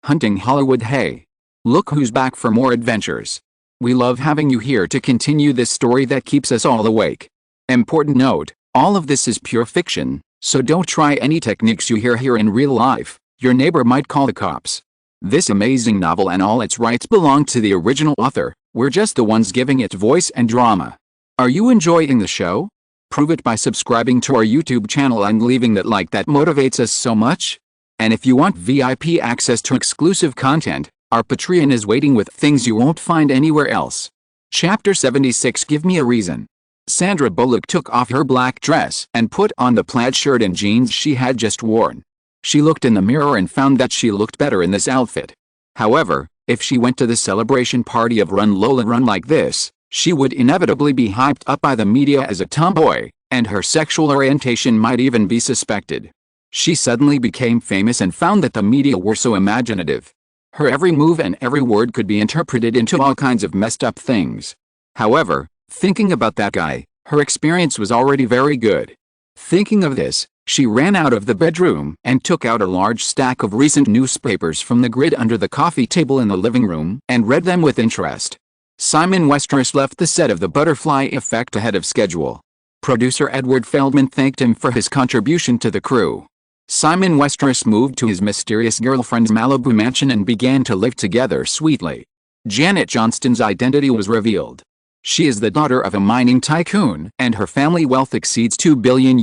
Hunting Hollywood. Hey! Look who's back for more adventures. We love having you here to continue this story that keeps us all awake. Important note, all of this is pure fiction, so don't try any techniques you hear here in real life. Your neighbor might call the cops. This amazing novel and all its rights belong to the original author. We're just the ones giving it voice and drama. Are you enjoying the show? Prove it by subscribing to our YouTube channel and leaving that like that motivates us so much. And if you want VIP access to exclusive content, our Patreon is waiting with things you won't find anywhere else. Chapter 76. Give me a reason. Sandra Bullock took off her black dress and put on the plaid shirt and jeans she had just worn. She looked in the mirror and found that she looked better in this outfit. However, if she went to the celebration party of Run Lola Run like this, she would inevitably be hyped up by the media as a tomboy, and her sexual orientation might even be suspected. She suddenly became famous and found that the media were so imaginative. Her every move and every word could be interpreted into all kinds of messed up things. However, thinking about that guy, her experience was already very good. Thinking of this, she ran out of the bedroom and took out a large stack of recent newspapers from the grid under the coffee table in the living room and read them with interest. Simon Westeros left the set of The Butterfly Effect ahead of schedule. Producer Edward Feldman thanked him for his contribution to the crew. Simon Westeros moved to his mysterious girlfriend's Malibu mansion and began to live together sweetly. Janet Johnston's identity was revealed. She is the daughter of a mining tycoon, and her family wealth exceeds $2 billion.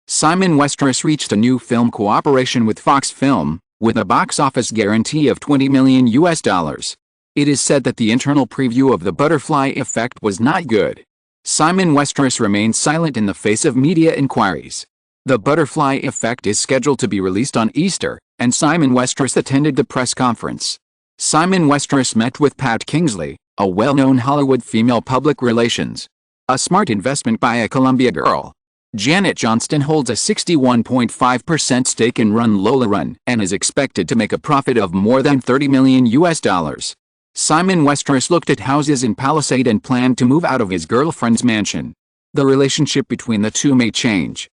Simon Westeros reached a new film cooperation with Fox Film, with a box office guarantee of $20 million. It is said that the internal preview of The Butterfly Effect was not good. Simon Westeros remained silent in the face of media inquiries. The Butterfly Effect is scheduled to be released on Easter, and Simon Westeros attended the press conference. Simon Westeros met with Pat Kingsley, a well-known Hollywood female public relations. A smart investment by a Columbia girl. Janet Johnston holds a 61.5% stake in Run Lola Run and is expected to make a profit of more than $30 million. Simon Westeros looked at houses in Palisade and planned to move out of his girlfriend's mansion. The relationship between the two may change.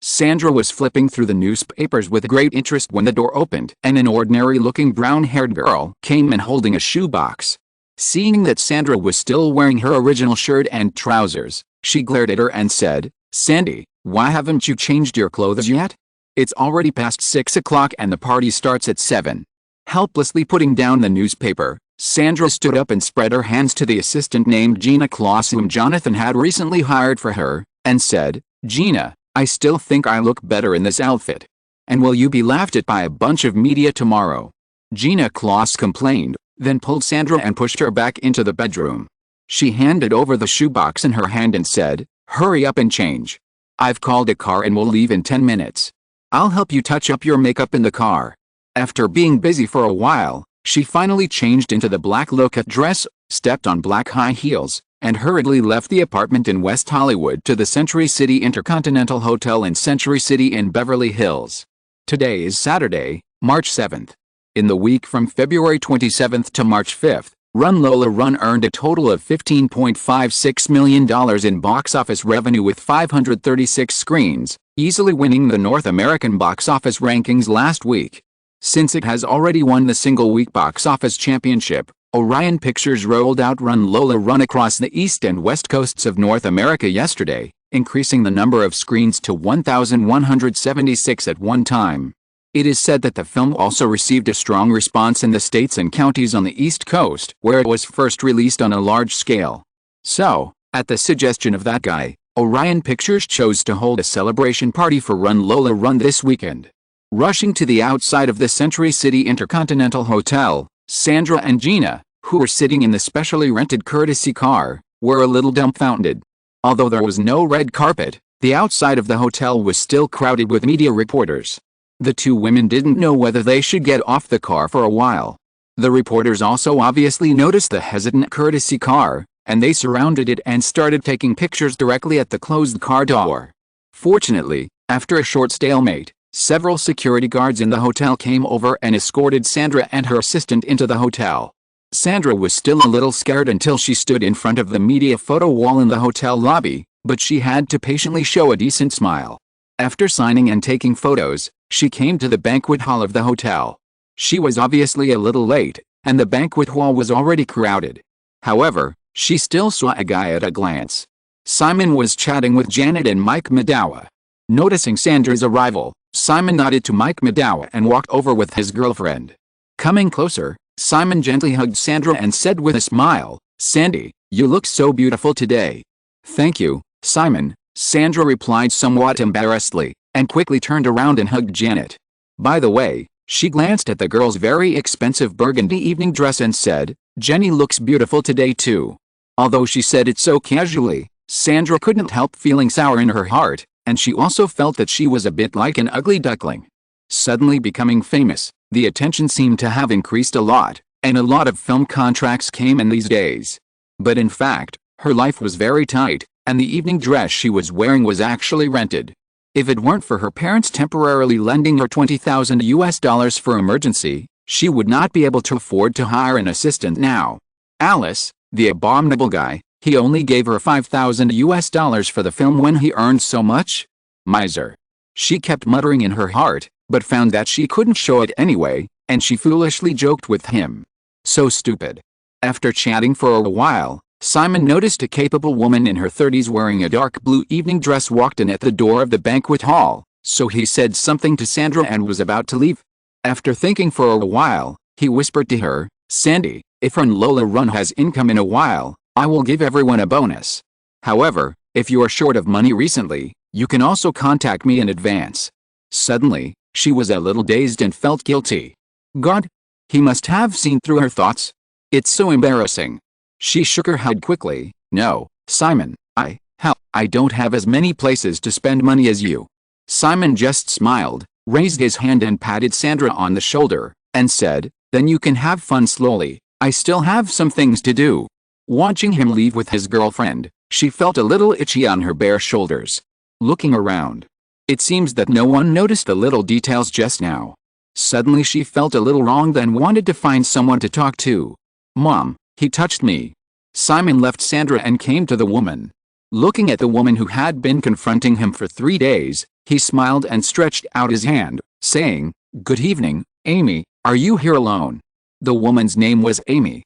Sandra was flipping through the newspapers with great interest when the door opened and an ordinary-looking brown-haired girl came in holding a shoebox. Seeing that Sandra was still wearing her original shirt and trousers, she glared at her and said, "Sandy, why haven't you changed your clothes yet? It's already past 6 o'clock and the party starts at 7. Helplessly putting down the newspaper, Sandra stood up and spread her hands to the assistant named Gina Kloss whom Jonathan had recently hired for her, and said, "Gina, I still think I look better in this outfit. And will you be laughed at by a bunch of media tomorrow?" Gina Kloss complained, then pulled Sandra and pushed her back into the bedroom. She handed over the shoebox in her hand and said, "Hurry up and change. I've called a car and will leave in 10 minutes. I'll help you touch up your makeup in the car." After being busy for a while, she finally changed into the black low-cut dress, stepped on black high heels, and hurriedly left the apartment in West Hollywood to the Century City Intercontinental Hotel in Century City in Beverly Hills. Today is Saturday, March 7th. In the week from February 27th to March 5th, Run Lola Run earned a total of $15.56 million in box office revenue with 536 screens, easily winning the North American box office rankings last week. Since it has already won the single-week box office championship, Orion Pictures rolled out Run Lola Run across the east and west coasts of North America yesterday, increasing the number of screens to 1,176 at one time. It is said that the film also received a strong response in the states and counties on the East Coast, where it was first released on a large scale. So, at the suggestion of that guy, Orion Pictures chose to hold a celebration party for Run Lola Run this weekend. Rushing to the outside of the Century City Intercontinental Hotel, Sandra and Gina, who were sitting in the specially rented courtesy car, were a little dumbfounded. Although there was no red carpet, the outside of the hotel was still crowded with media reporters. The two women didn't know whether they should get off the car for a while. The reporters also obviously noticed the hesitant courtesy car, and they surrounded it and started taking pictures directly at the closed car door. Fortunately, after a short stalemate, several security guards in the hotel came over and escorted Sandra and her assistant into the hotel. Sandra was still a little scared until she stood in front of the media photo wall in the hotel lobby, but she had to patiently show a decent smile. After signing and taking photos, she came to the banquet hall of the hotel. She was obviously a little late, and the banquet hall was already crowded. However, she still saw a guy at a glance. Simon was chatting with Janet and Mike Madawa. Noticing Sandra's arrival, Simon nodded to Mike Madawa and walked over with his girlfriend. Coming closer, Simon gently hugged Sandra and said with a smile, "Sandy, you look so beautiful today." "Thank you, Simon," Sandra replied somewhat embarrassedly, and quickly turned around and hugged Janet. By the way, she glanced at the girl's very expensive burgundy evening dress and said, "Jenny looks beautiful today too." Although she said it so casually, Sandra couldn't help feeling sour in her heart, and she also felt that she was a bit like an ugly duckling. Suddenly becoming famous, the attention seemed to have increased a lot, and a lot of film contracts came in these days. But in fact, her life was very tight, and the evening dress she was wearing was actually rented. If it weren't for her parents temporarily lending her $20,000 for emergency, she would not be able to afford to hire an assistant now. Alice, the abominable guy, he only gave her $5,000 for the film when he earned so much? Miser. She kept muttering in her heart, but found that she couldn't show it anyway, and she foolishly joked with him. So stupid. After chatting for a while, Simon noticed a capable woman in her 30s wearing a dark blue evening dress walked in at the door of the banquet hall, so he said something to Sandra and was about to leave. After thinking for a while, he whispered to her, "Sandy, if Lola Run has income in a while, I will give everyone a bonus. However, if you are short of money recently, you can also contact me in advance." Suddenly, she was a little dazed and felt guilty. God! He must have seen through her thoughts. It's so embarrassing. She shook her head quickly. "No, Simon, I don't have as many places to spend money as you." Simon just smiled, raised his hand and patted Sandra on the shoulder, and said, "Then you can have fun slowly, I still have some things to do." Watching him leave with his girlfriend, she felt a little itchy on her bare shoulders. Looking around, it seems that no one noticed the little details just now. Suddenly she felt a little wrong, then wanted to find someone to talk to. "Mom, he touched me." Simon left Sandra and came to the woman. Looking at the woman who had been confronting him for 3 days, he smiled and stretched out his hand, saying, "Good evening, Amy, are you here alone?" The woman's name was Amy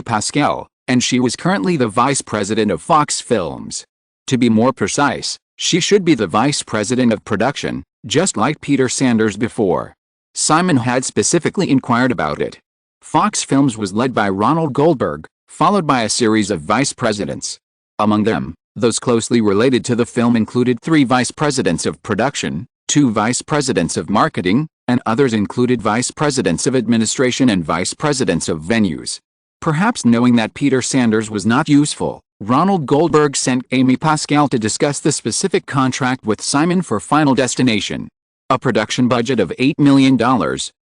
Pascal, and she was currently the vice president of Fox Films. To be more precise, she should be the vice president of production, just like Peter Sanders before. Simon had specifically inquired about it. Fox Films was led by Ronald Goldberg, followed by a series of vice presidents. Among them, those closely related to the film included 3 vice presidents of production, 2 vice presidents of marketing, and others included vice presidents of administration and vice presidents of venues. Perhaps knowing that Peter Sanders was not useful, Ronald Goldberg sent Amy Pascal to discuss the specific contract with Simon for Final Destination. A production budget of $8 million,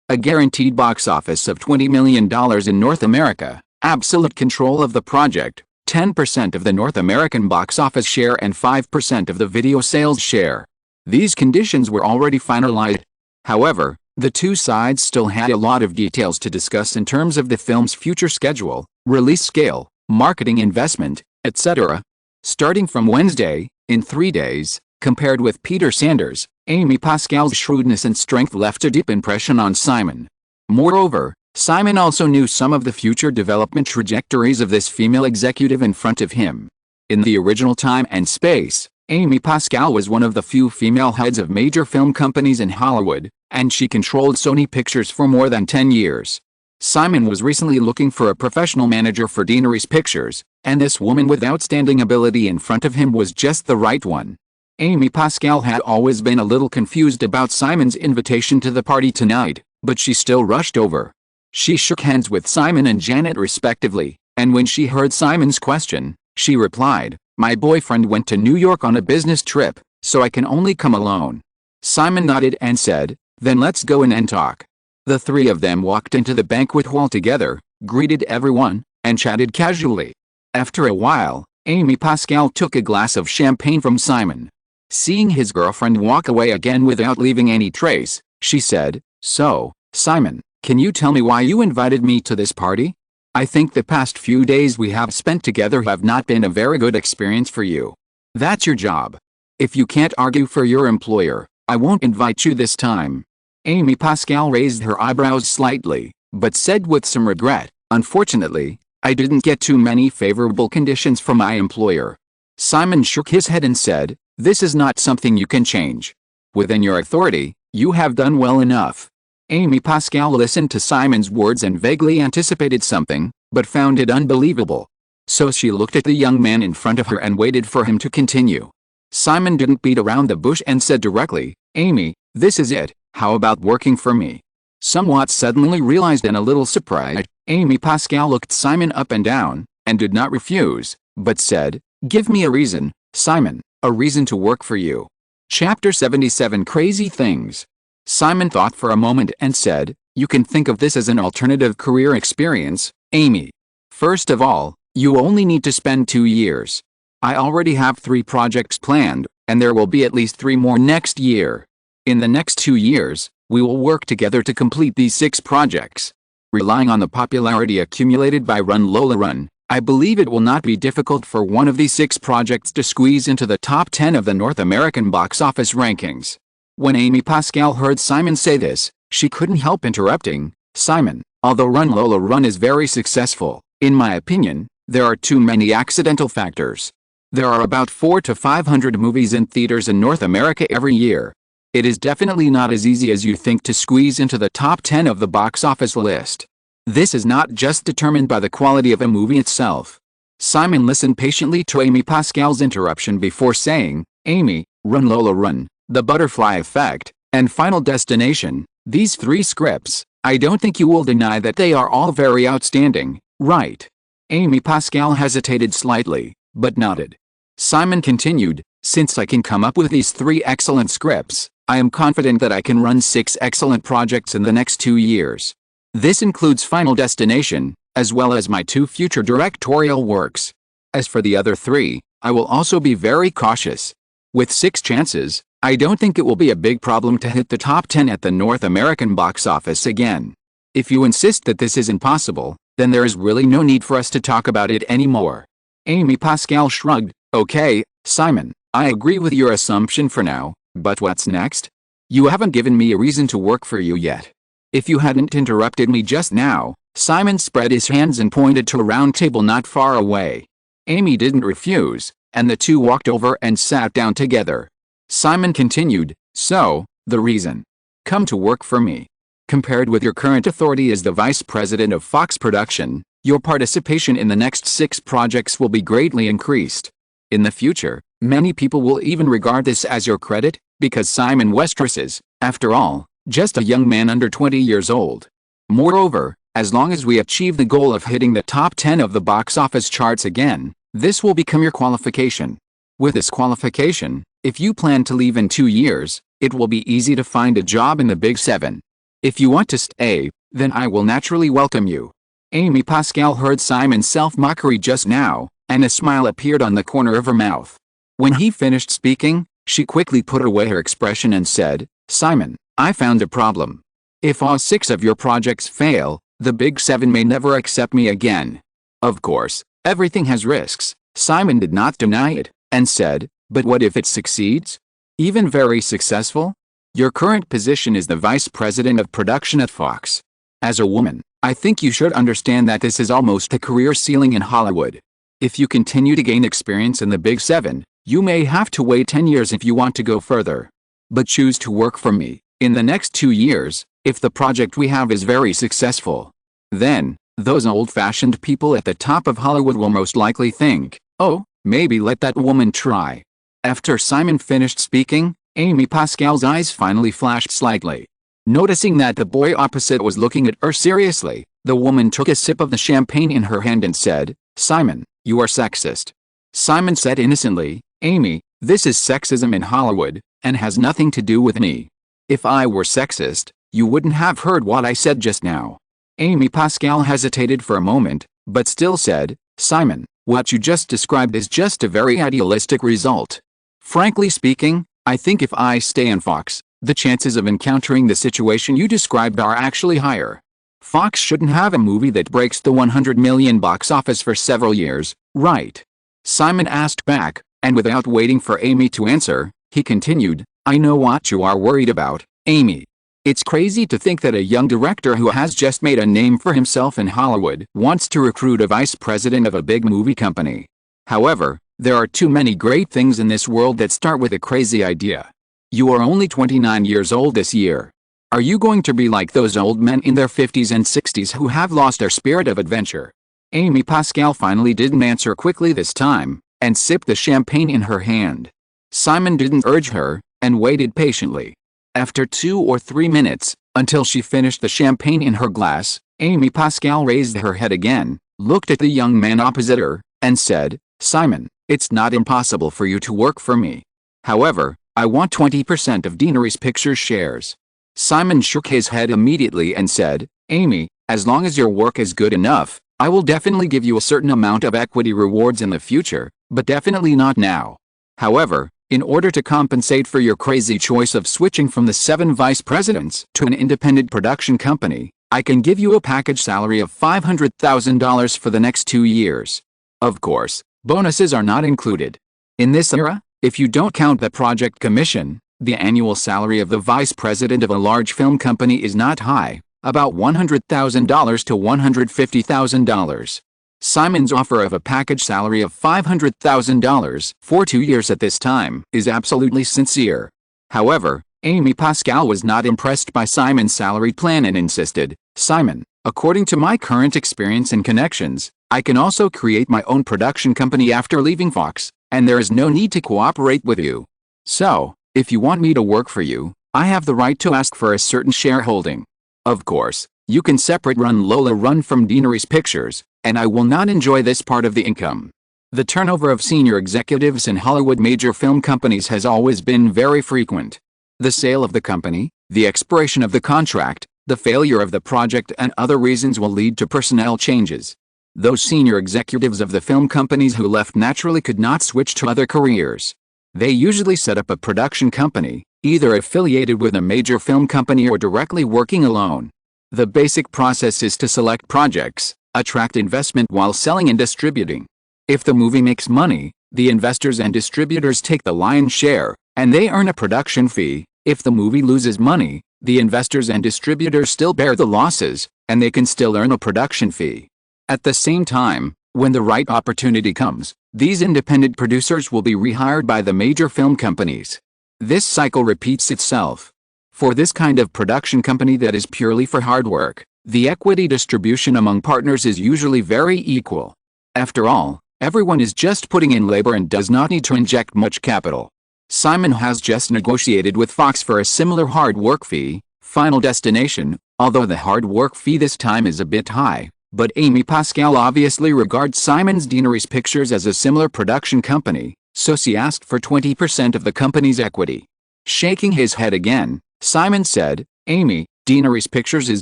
a guaranteed box office of $20 million in North America, absolute control of the project, 10% of the North American box office share and 5% of the video sales share. These conditions were already finalized. However, the two sides still had a lot of details to discuss in terms of the film's future schedule, release scale, marketing investment, etc. Starting from Wednesday, in 3 days, compared with Peter Sanders, Amy Pascal's shrewdness and strength left a deep impression on Simon. Moreover, Simon also knew some of the future development trajectories of this female executive in front of him. In the original time and space, Amy Pascal was one of the few female heads of major film companies in Hollywood, and she controlled Sony Pictures for more than 10 years. Simon was recently looking for a professional manager for Daenerys Pictures, and this woman with outstanding ability in front of him was just the right one. Amy Pascal had always been a little confused about Simon's invitation to the party tonight, but she still rushed over. She shook hands with Simon and Janet respectively, and when she heard Simon's question, she replied, "My boyfriend went to New York on a business trip, so I can only come alone." Simon nodded and said, "Then let's go in and talk." The 3 of them walked into the banquet hall together, greeted everyone, and chatted casually. After a while, Amy Pascal took a glass of champagne from Simon. Seeing his girlfriend walk away again without leaving any trace, she said, "So, Simon, can you tell me why you invited me to this party? I think the past few days we have spent together have not been a very good experience for you. That's your job. If you can't argue for your employer, I won't invite you this time." Amy Pascal raised her eyebrows slightly, but said with some regret, "Unfortunately, I didn't get too many favorable conditions from my employer." Simon shook his head and said, "This is not something you can change. Within your authority, you have done well enough." Amy Pascal listened to Simon's words and vaguely anticipated something, but found it unbelievable. So she looked at the young man in front of her and waited for him to continue. Simon didn't beat around the bush and said directly, "Amy, this is it, how about working for me?" Somewhat suddenly realized and a little surprised, Amy Pascal looked Simon up and down, and did not refuse, but said, "Give me a reason, Simon, a reason to work for you." Chapter 77 Crazy Things. Simon thought for a moment and said, "You can think of this as an alternative career experience, Amy. First of all, you only need to spend 2 years. I already have 3 projects planned, and there will be at least 3 more next year. In the next 2 years, we will work together to complete these 6 projects. Relying on the popularity accumulated by Lola Run, I believe it will not be difficult for one of these 6 projects to squeeze into the top 10 of the North American box office rankings." When Amy Pascal heard Simon say this, she couldn't help interrupting, "Simon, although Lola Run is very successful, in my opinion, there are too many accidental factors. There are about 400 to 500 movies in theaters in North America every year. It is definitely not as easy as you think to squeeze into the top 10 of the box office list. This is not just determined by the quality of a movie itself." Simon listened patiently to Amy Pascal's interruption before saying, "Amy, Lola Run, The Butterfly Effect, and Final Destination, these 3 scripts, I don't think you will deny that they are all very outstanding, right?" Amy Pascal hesitated slightly, but nodded. Simon continued, "Since I can come up with these 3 excellent scripts, I am confident that I can run 6 excellent projects in the next 2 years. This includes Final Destination, as well as my 2 future directorial works. As for the other 3, I will also be very cautious. With 6 chances, I don't think it will be a big problem to hit the top 10 at the North American box office again. If you insist that this is impossible, then there is really no need for us to talk about it anymore." Amy Pascal shrugged, "Okay, Simon, I agree with your assumption for now, but what's next? You haven't given me a reason to work for you yet." If you hadn't interrupted me just now, Simon spread his hands and pointed to a round table not far away. Amy didn't refuse, and the two walked over and sat down together. Simon continued, "So, the reason. Come to work for me. Compared with your current authority as the vice president of Fox Production, your participation in the next 6 projects will be greatly increased. In the future, many people will even regard this as your credit, because Simon Westeros is, after all, just a young man under 20 years old. Moreover, as long as we achieve the goal of hitting the top 10 of the box office charts again, this will become your qualification. With this qualification, if you plan to leave in 2 years, it will be easy to find a job in the Big 7. If you want to stay, then I will naturally welcome you." Amy Pascal heard Simon's self-mockery just now, and a smile appeared on the corner of her mouth. When he finished speaking, she quickly put away her expression and said, "Simon, I found a problem. If all 6 of your projects fail, the Big 7 may never accept me again. Of course, everything has risks." Simon did not deny it, and said, "But what if it succeeds? Even very successful? Your current position is the vice president of production at Fox. As a woman, I think you should understand that this is almost a career ceiling in Hollywood. If you continue to gain experience in the Big 7, you may have to wait 10 years if you want to go further. But choose to work for me. In the next 2 years, if the project we have is very successful, then, those old-fashioned people at the top of Hollywood will most likely think, 'Oh, maybe let that woman try.'" After Simon finished speaking, Amy Pascal's eyes finally flashed slightly. Noticing that the boy opposite was looking at her seriously, the woman took a sip of the champagne in her hand and said, "Simon, you are sexist." Simon said innocently, "Amy, this is sexism in Hollywood, and has nothing to do with me. If I were sexist, you wouldn't have heard what I said just now." Amy Pascal hesitated for a moment, but still said, "Simon, what you just described is just a very idealistic result. Frankly speaking, I think if I stay on Fox, the chances of encountering the situation you described are actually higher. Fox shouldn't have a movie that breaks the 100 million box office for several years, right?" Simon asked back, and without waiting for Amy to answer, he continued, "I know what you are worried about, Amy. It's crazy to think that a young director who has just made a name for himself in Hollywood wants to recruit a vice president of a big movie company. However, there are too many great things in this world that start with a crazy idea. You are only 29 years old this year. Are you going to be like those old men in their 50s and 60s who have lost their spirit of adventure? Amy Pascal finally didn't answer quickly this time, and sipped the champagne in her hand. Simon didn't urge her, and waited patiently. After 2 or 3 minutes, until she finished the champagne in her glass, Amy Pascal raised her head again, looked at the young man opposite her, and said, "Simon, it's not impossible for you to work for me. However, I want 20% of Deanery's Pictures shares." Simon shook his head immediately and said, "Amy, as long as your work is good enough, I will definitely give you a certain amount of equity rewards in the future, but definitely not now. However, in order to compensate for your crazy choice of switching from the 7 vice presidents to an independent production company, I can give you a package salary of $500,000 for the next 2 years. Of course, bonuses are not included. In this era, if you don't count the project commission, the annual salary of the vice president of a large film company is not high, about $100,000 to $150,000. Simon's offer of a package salary of $500,000 for 2 years at this time is absolutely sincere. However, Amy Pascal was not impressed by Simon's salary plan and insisted, "Simon, according to my current experience and connections, I can also create my own production company after leaving Fox, and there is no need to cooperate with you. So, if you want me to work for you, I have the right to ask for a certain shareholding. Of course, you can separate Lola Run from Deanery's Pictures, and I will not enjoy this part of the income." The turnover of senior executives in Hollywood major film companies has always been very frequent. The sale of the company, the expiration of the contract, the failure of the project and other reasons will lead to personnel changes. Those senior executives of the film companies who left naturally could not switch to other careers. They usually set up a production company, either affiliated with a major film company or directly working alone. The basic process is to select projects, attract investment while selling and distributing. If the movie makes money, the investors and distributors take the lion's share, and they earn a production fee. If the movie loses money, the investors and distributors still bear the losses, and they can still earn a production fee. At the same time, when the right opportunity comes, these independent producers will be rehired by the major film companies. This cycle repeats itself. For this kind of production company that is purely for hard work, the equity distribution among partners is usually very equal. After all, everyone is just putting in labor and does not need to inject much capital. Simon has just negotiated with Fox for a similar hard work fee, Final Destination, although the hard work fee this time is a bit high. But Amy Pascal obviously regards Simon's Deanery's Pictures as a similar production company, so she asked for 20% of the company's equity. Shaking his head again, Simon said, "Amy, Deanery's Pictures is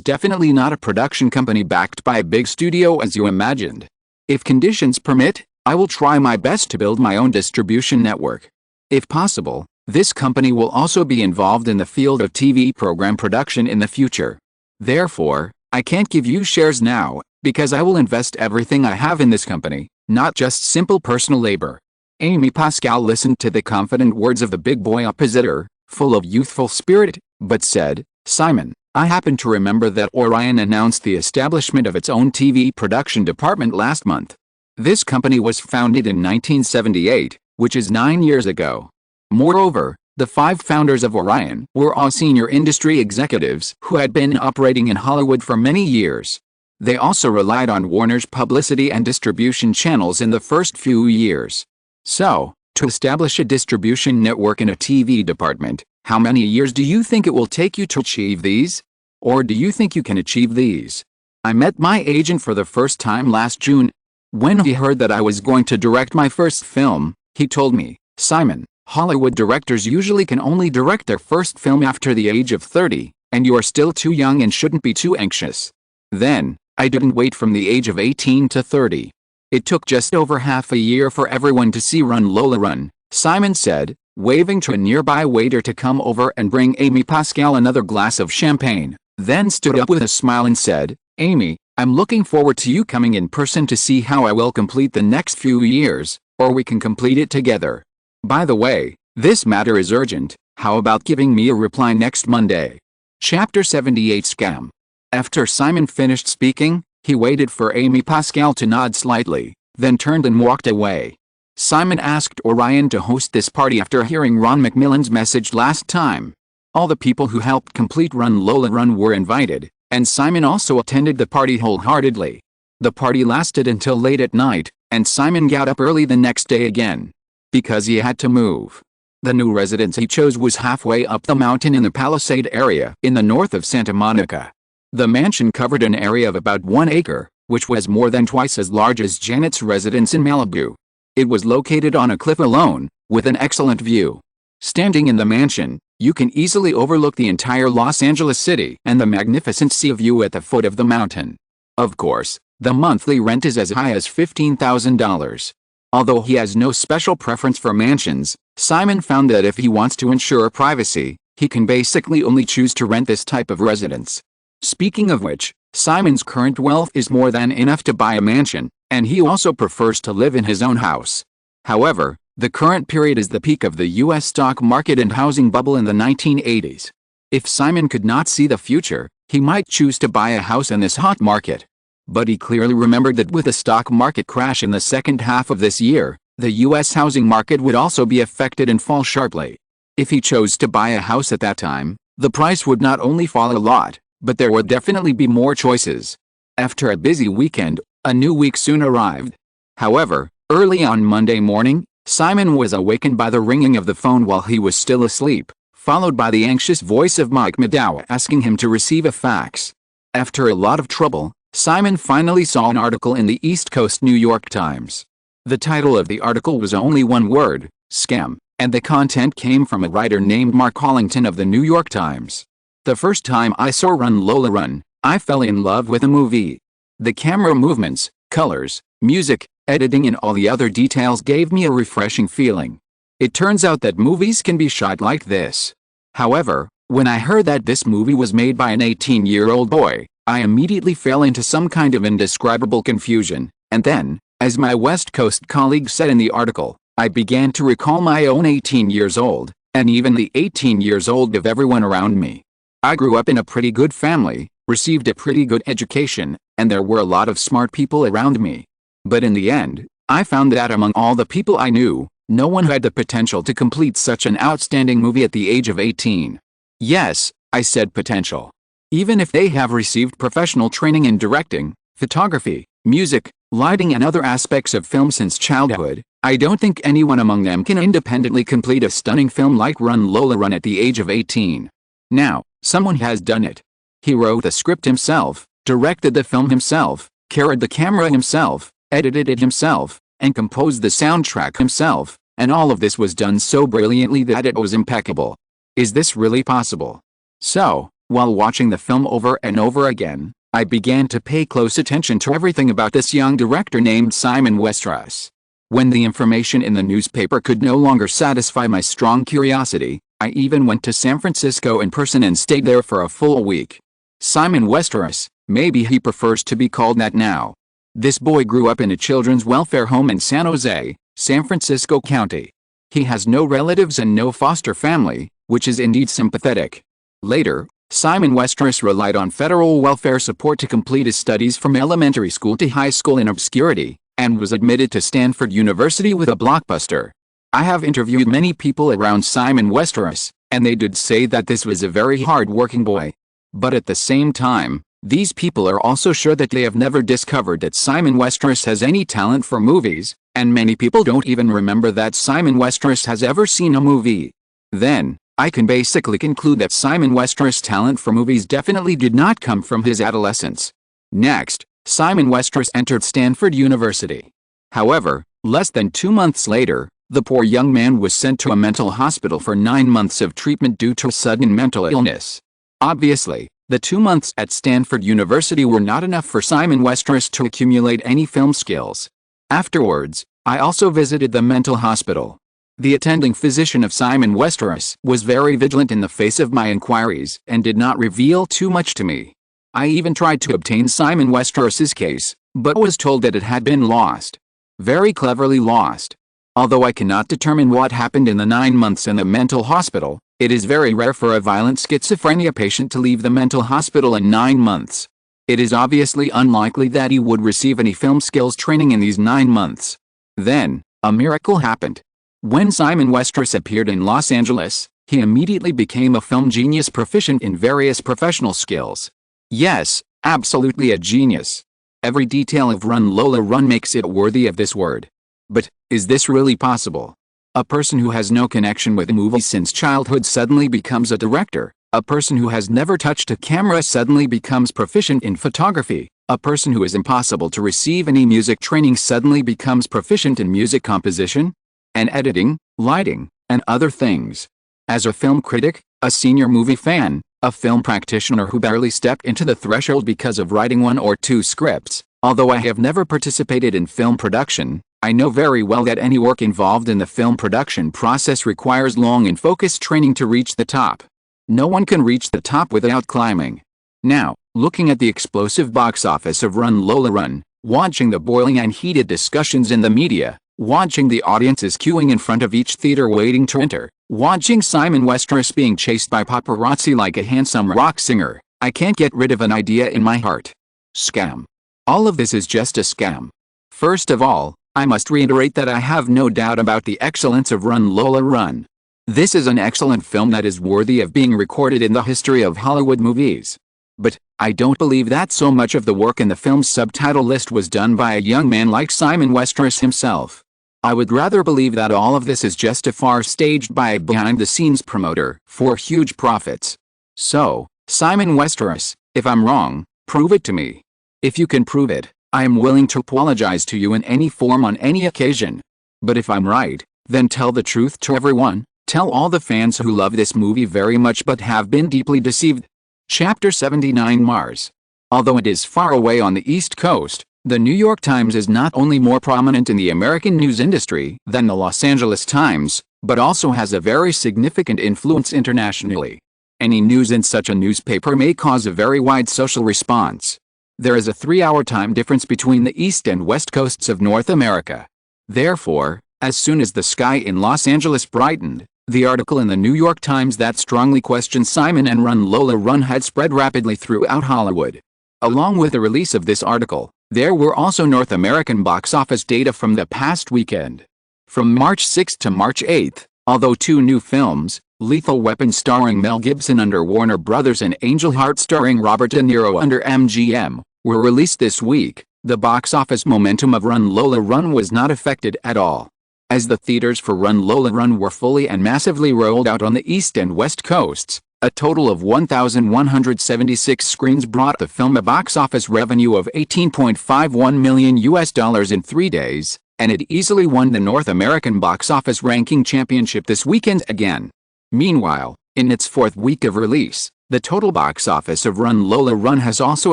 definitely not a production company backed by a big studio as you imagined. If conditions permit, I will try my best to build my own distribution network. If possible, this company will also be involved in the field of TV program production in the future. Therefore, I can't give you shares now, because I will invest everything I have in this company, not just simple personal labor." Amy Pascal listened to the confident words of the big boy opposite her, full of youthful spirit, but said, "Simon, I happen to remember that Orion announced the establishment of its own TV production department last month. This company was founded in 1978, which is 9 years ago. Moreover, the 5 founders of Orion were all senior industry executives who had been operating in Hollywood for many years. They also relied on Warner's publicity and distribution channels in the first few years. So, to establish a distribution network in a TV department, how many years do you think it will take you to achieve these? Or do you think you can achieve these? I met my agent for the first time last June. When he heard that I was going to direct my first film, he told me, 'Simon, Hollywood directors usually can only direct their first film after the age of 30, and you are still too young and shouldn't be too anxious.' Then, I didn't wait from the age of 18 to 30. It took just over half a year for everyone to see Lola Run," Simon said, waving to a nearby waiter to come over and bring Amy Pascal another glass of champagne, then stood up with a smile and said, "Amy, I'm looking forward to you coming in person to see how I will complete the next few years, or we can complete it together. By the way, this matter is urgent. How about giving me a reply next Monday?" Chapter 78 Scam. After Simon finished speaking, he waited for Amy Pascal to nod slightly, then turned and walked away. Simon asked Orion to host this party after hearing Ron Macmillan's message last time. All the people who helped complete Lola Run were invited, and Simon also attended the party wholeheartedly. The party lasted until late at night, and Simon got up early the next day again. Because he had to move. The new residence he chose was halfway up the mountain in the Palisade area in the north of Santa Monica. The mansion covered an area of about 1 acre, which was more than twice as large as Janet's residence in Malibu. It was located on a cliff alone, with an excellent view. Standing in the mansion, you can easily overlook the entire Los Angeles city and the magnificent sea view at the foot of the mountain. Of course, the monthly rent is as high as $15,000. Although he has no special preference for mansions, Simon found that if he wants to ensure privacy, he can basically only choose to rent this type of residence. Speaking of which, Simon's current wealth is more than enough to buy a mansion, and he also prefers to live in his own house. However, the current period is the peak of the U.S. stock market and housing bubble in the 1980s. If Simon could not see the future, he might choose to buy a house in this hot market. But he clearly remembered that with the stock market crash in the second half of this year, the U.S. housing market would also be affected and fall sharply. If he chose to buy a house at that time, the price would not only fall a lot, but there would definitely be more choices. After a busy weekend, a new week soon arrived. However, early on Monday morning, Simon was awakened by the ringing of the phone while he was still asleep, followed by the anxious voice of Mike Medow asking him to receive a fax. After a lot of trouble, Simon finally saw an article in the East Coast New York Times. The title of the article was only one word, scam, and the content came from a writer named Mark Hollington of the New York Times. The first time I saw Lola Run, I fell in love with the movie. The camera movements, colors, music, editing and all the other details gave me a refreshing feeling. It turns out that movies can be shot like this. However, when I heard that this movie was made by an 18-year-old boy, I immediately fell into some kind of indescribable confusion, and then, as my West Coast colleague said in the article, I began to recall my own 18 years old, and even the 18 years old of everyone around me. I grew up in a pretty good family, received a pretty good education, and there were a lot of smart people around me. But in the end, I found that among all the people I knew, no one had the potential to complete such an outstanding movie at the age of 18. Yes, I said potential. Even if they have received professional training in directing, photography, music, lighting and other aspects of film since childhood, I don't think anyone among them can independently complete a stunning film like Lola Run at the age of 18. Now, someone has done it. He wrote the script himself, directed the film himself, carried the camera himself, edited it himself, and composed the soundtrack himself, and all of this was done so brilliantly that it was impeccable. Is this really possible? So, while watching the film over and over again, I began to pay close attention to everything about this young director named Simon Westeros. When the information in the newspaper could no longer satisfy my strong curiosity, I even went to San Francisco in person and stayed there for a full week. Simon Westeros, maybe he prefers to be called that now. This boy grew up in a children's welfare home in San Jose, San Francisco County. He has no relatives and no foster family, which is indeed sympathetic. Later, Simon Westeros relied on federal welfare support to complete his studies from elementary school to high school in obscurity, and was admitted to Stanford University with a blockbuster. I have interviewed many people around Simon Westeros, and they did say that this was a very hard-working boy. But at the same time, these people are also sure that they have never discovered that Simon Westeros has any talent for movies, and many people don't even remember that Simon Westeros has ever seen a movie. Then, I can basically conclude that Simon Westeros' talent for movies definitely did not come from his adolescence. Next, Simon Westeros entered Stanford University. However, less than 2 months later, the poor young man was sent to a mental hospital for 9 months of treatment due to sudden mental illness. Obviously, the 2 months at Stanford University were not enough for Simon Westeros to accumulate any film skills. Afterwards, I also visited the mental hospital. The attending physician of Simon Westeros was very vigilant in the face of my inquiries and did not reveal too much to me. I even tried to obtain Simon Westeros's case, but was told that it had been lost. Very cleverly lost. Although I cannot determine what happened in the 9 months in the mental hospital, it is very rare for a violent schizophrenia patient to leave the mental hospital in 9 months. It is obviously unlikely that he would receive any film skills training in these 9 months. Then, a miracle happened. When Simon Westeros appeared in Los Angeles, he immediately became a film genius proficient in various professional skills. Yes, absolutely a genius. Every detail of Run Lola Run makes it worthy of this word. But, is this really possible? A person who has no connection with movies since childhood suddenly becomes a director. A person who has never touched a camera suddenly becomes proficient in photography. A person who is impossible to receive any music training suddenly becomes proficient in music composition and editing, lighting, and other things. As a film critic, a senior movie fan, a film practitioner who barely stepped into the threshold because of writing 1 or 2 scripts, although I have never participated in film production, I know very well that any work involved in the film production process requires long and focused training to reach the top. No one can reach the top without climbing. Now, looking at the explosive box office of Run Lola Run, watching the boiling and heated discussions in the media, watching the audiences queuing in front of each theater waiting to enter, watching Simon Westeros being chased by paparazzi like a handsome rock singer, I can't get rid of an idea in my heart. Scam. All of this is just a scam. First of all, I must reiterate that I have no doubt about the excellence of Run Lola Run. This is an excellent film that is worthy of being recorded in the history of Hollywood movies. But, I don't believe that so much of the work in the film's subtitle list was done by a young man like Simon Westeros himself. I would rather believe that all of this is just a farce staged by a behind-the-scenes promoter for huge profits. So, Simon Westeros, if I'm wrong, prove it to me. If you can prove it, I am willing to apologize to you in any form on any occasion. But if I'm right, then tell the truth to everyone. Tell all the fans who love this movie very much but have been deeply deceived. Chapter 79 Mars. Although it is far away on the East Coast, the New York Times is not only more prominent in the American news industry than the Los Angeles Times, but also has a very significant influence internationally. Any news in such a newspaper may cause a very wide social response. There is a 3-hour time difference between the East and West coasts of North America. Therefore, as soon as the sky in Los Angeles brightened, the article in the New York Times that strongly questioned Simon and Run Lola Run had spread rapidly throughout Hollywood. Along with the release of this article, there were also North American box office data from the past weekend. From March 6 to March 8, although 2 new films, Lethal Weapon starring Mel Gibson under Warner Brothers and Angel Heart starring Robert De Niro under MGM, were released this week, the box office momentum of Run Lola Run was not affected at all. As the theaters for Run Lola Run were fully and massively rolled out on the East and West coasts, a total of 1,176 screens brought the film a box office revenue of $18.51 million in 3 days, and it easily won the North American box office ranking championship this weekend again. Meanwhile, in its 4th week of release, the total box office of Run Lola Run has also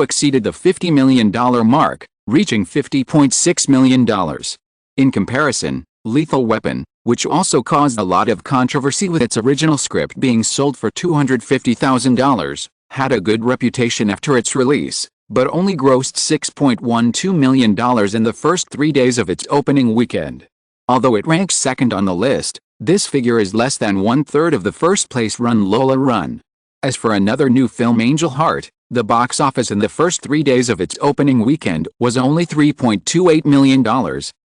exceeded the $50 million mark, reaching $50.6 million. In comparison, Lethal Weapon, which also caused a lot of controversy with its original script being sold for $250,000, had a good reputation after its release, but only grossed $6.12 million in the first 3 days of its opening weekend. Although it ranks second on the list, this figure is less than 1/3 of the first-place Run Lola Run. As for another new film Angel Heart, the box office in the first 3 days of its opening weekend was only $3.28 million,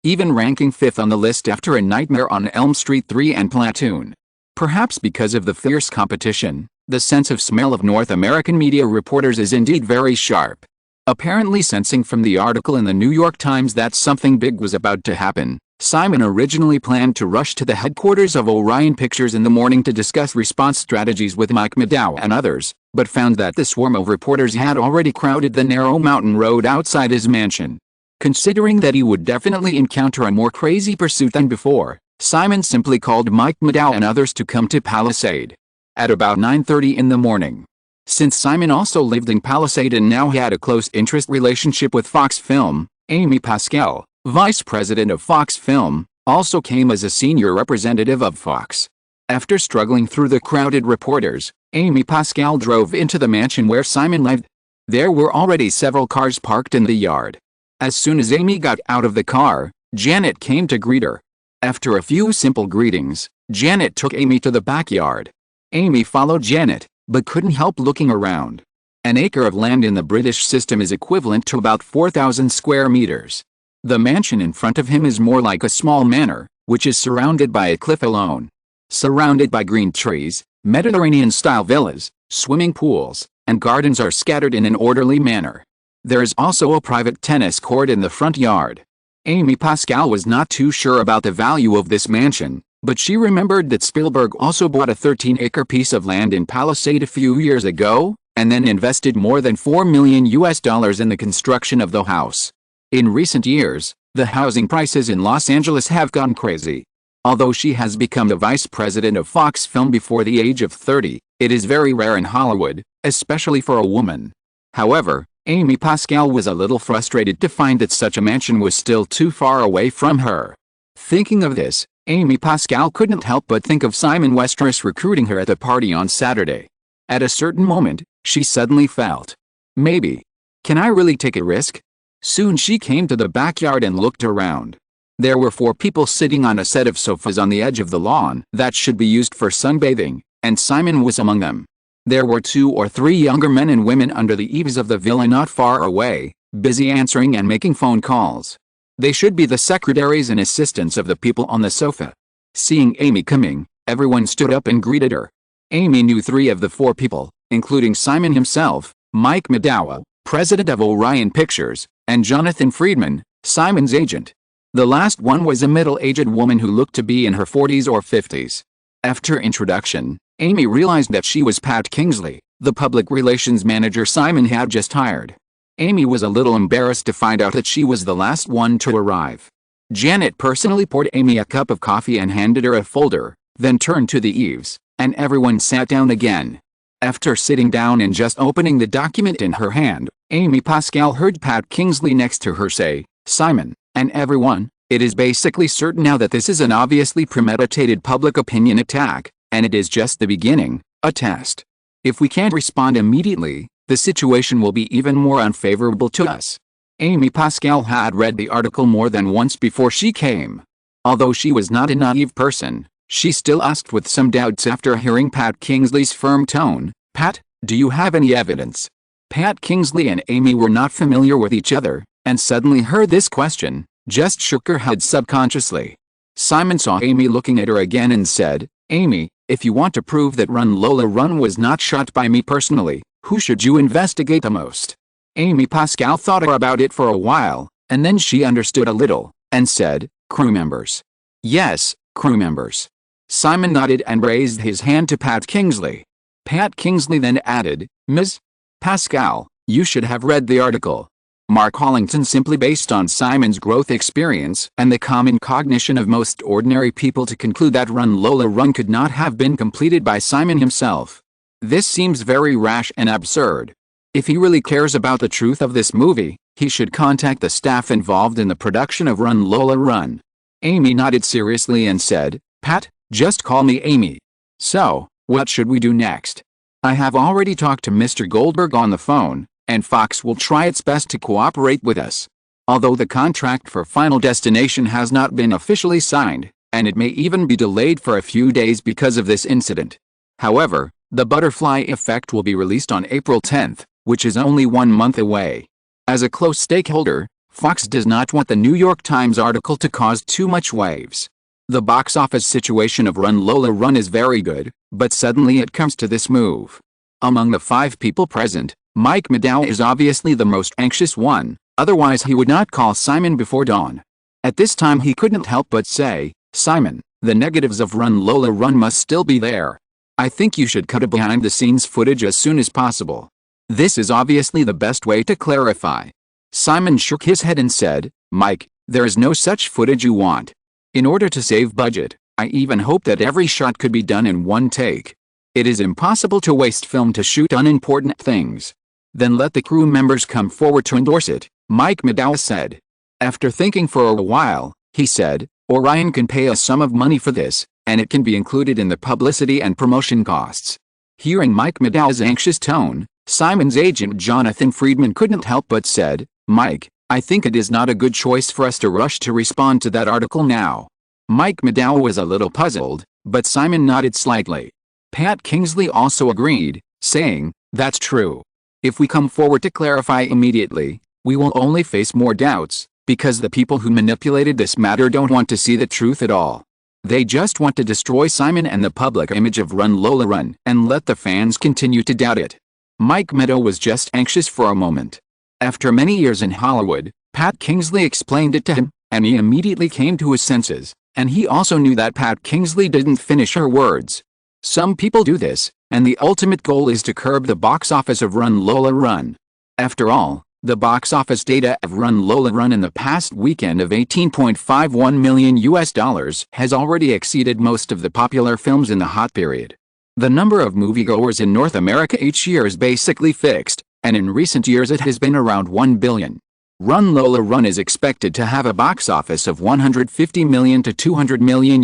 even ranking 5th on the list after A Nightmare on Elm Street 3 and Platoon. Perhaps because of the fierce competition, the sense of smell of North American media reporters is indeed very sharp. Apparently sensing from the article in the New York Times that something big was about to happen, Simon originally planned to rush to the headquarters of Orion Pictures in the morning to discuss response strategies with Mike Medow and others, but found that the swarm of reporters had already crowded the narrow mountain road outside his mansion. Considering that he would definitely encounter a more crazy pursuit than before, Simon simply called Mike Medow and others to come to Palisade at about 9:30 in the morning. Since Simon also lived in Palisade and now had a close interest relationship with Fox Film, Amy Pascal, vice president of Fox Film, also came as a senior representative of Fox. After struggling through the crowded reporters, Amy Pascal drove into the mansion where Simon lived. There were already several cars parked in the yard. As soon as Amy got out of the car, Janet came to greet her. After a few simple greetings, Janet took Amy to the backyard. Amy followed Janet, but couldn't help looking around. An acre of land in the British system is equivalent to about 4,000 square meters. The mansion in front of him is more like a small manor, which is surrounded by a cliff alone. Surrounded by green trees, Mediterranean-style villas, swimming pools, and gardens are scattered in an orderly manner. There is also a private tennis court in the front yard. Amy Pascal was not too sure about the value of this mansion, but she remembered that Spielberg also bought a 13-acre piece of land in Palisade a few years ago, and then invested more than $4 million in the construction of the house. In recent years, the housing prices in Los Angeles have gone crazy. Although she has become the vice president of Fox Film before the age of 30, it is very rare in Hollywood, especially for a woman. However, Amy Pascal was a little frustrated to find that such a mansion was still too far away from her. Thinking of this, Amy Pascal couldn't help but think of Simon Westeros recruiting her at the party on Saturday. At a certain moment, she suddenly felt, maybe. Can I really take a risk? Soon she came to the backyard and looked around. There were 4 people sitting on a set of sofas on the edge of the lawn that should be used for sunbathing, and Simon was among them. There were 2 or 3 younger men and women under the eaves of the villa not far away, busy answering and making phone calls. They should be the secretaries and assistants of the people on the sofa. Seeing Amy coming, everyone stood up and greeted her. Amy knew 3 of the 4 people, including Simon himself, Mike McDowell, president of Orion Pictures, and Jonathan Friedman, Simon's agent. The last one was a middle-aged woman who looked to be in her 40s or 50s. After introduction, Amy realized that she was Pat Kingsley, the public relations manager Simon had just hired. Amy was a little embarrassed to find out that she was the last one to arrive. Janet personally poured Amy a cup of coffee and handed her a folder, then turned to the eaves, and everyone sat down again. After sitting down and just opening the document in her hand, Amy Pascal heard Pat Kingsley next to her say, "Simon, and everyone, it is basically certain now that this is an obviously premeditated public opinion attack, and it is just the beginning, a test. If we can't respond immediately, the situation will be even more unfavorable to us." Amy Pascal had read the article more than once before she came. Although she was not a naive person, she still asked with some doubts after hearing Pat Kingsley's firm tone, "Pat, do you have any evidence?" Pat Kingsley and Amy were not familiar with each other, and suddenly heard this question, just shook her head subconsciously. Simon saw Amy looking at her again and said, "Amy, if you want to prove that Lola Run was not shot by me personally, who should you investigate the most?" Amy Pascal thought about it for a while, and then she understood a little, and said, "Crew members." "Yes, crew members." Simon nodded and raised his hand to Pat Kingsley. Pat Kingsley then added, "Ms. Pascal, you should have read the article." Mark Hollington simply based on Simon's growth experience and the common cognition of most ordinary people to conclude that Lola Run could not have been completed by Simon himself. This seems very rash and absurd. If he really cares about the truth of this movie, he should contact the staff involved in the production of Lola Run. Amy nodded seriously and said, "Pat, just call me Amy. So, what should we do next?" "I have already talked to Mr. Goldberg on the phone, and Fox will try its best to cooperate with us. Although the contract for Final Destination has not been officially signed, and it may even be delayed for a few days because of this incident. However, The Butterfly Effect will be released on April 10th, which is only 1 month away. As a close stakeholder, Fox does not want the New York Times article to cause too much waves. The box office situation of Lola Run is very good, but suddenly it comes to this move." Among the 5 people present, Mike McDowell is obviously the most anxious one, otherwise he would not call Simon before dawn. At this time he couldn't help but say, "Simon, the negatives of Lola Run must still be there. I think you should cut a behind-the-scenes footage as soon as possible. This is obviously the best way to clarify." Simon shook his head and said, "Mike, there is no such footage you want. In order to save budget, I even hope that every shot could be done in 1 take. It is impossible to waste film to shoot unimportant things." "Then let the crew members come forward to endorse it," Mike McDowell said. After thinking for a while, he said, "Orion can pay a sum of money for this, and it can be included in the publicity and promotion costs." Hearing Mike McDowell's anxious tone, Simon's agent Jonathan Friedman couldn't help but said, "Mike, I think it is not a good choice for us to rush to respond to that article now. Mike McDowell was a little puzzled, but Simon nodded slightly. Pat Kingsley also agreed, saying, "That's true. If we come forward to clarify immediately, we will only face more doubts, because the people who manipulated this matter don't want to see the truth at all. They just want to destroy Simon and the public image of Run Lola Run and let the fans continue to doubt it." Mike Meadow was just anxious for a moment. After many years in Hollywood, Pat Kingsley explained it to him, and he immediately came to his senses, and he also knew that Pat Kingsley didn't finish her words. Some people do this, and the ultimate goal is to curb the box office of Run Lola Run. After all, the box office data of Run Lola Run in the past weekend of $18.51 million has already exceeded most of the popular films in the hot period. The number of moviegoers in North America each year is basically fixed, and in recent years it has been around 1 billion. Run Lola Run is expected to have a box office of $150 million to $200 million.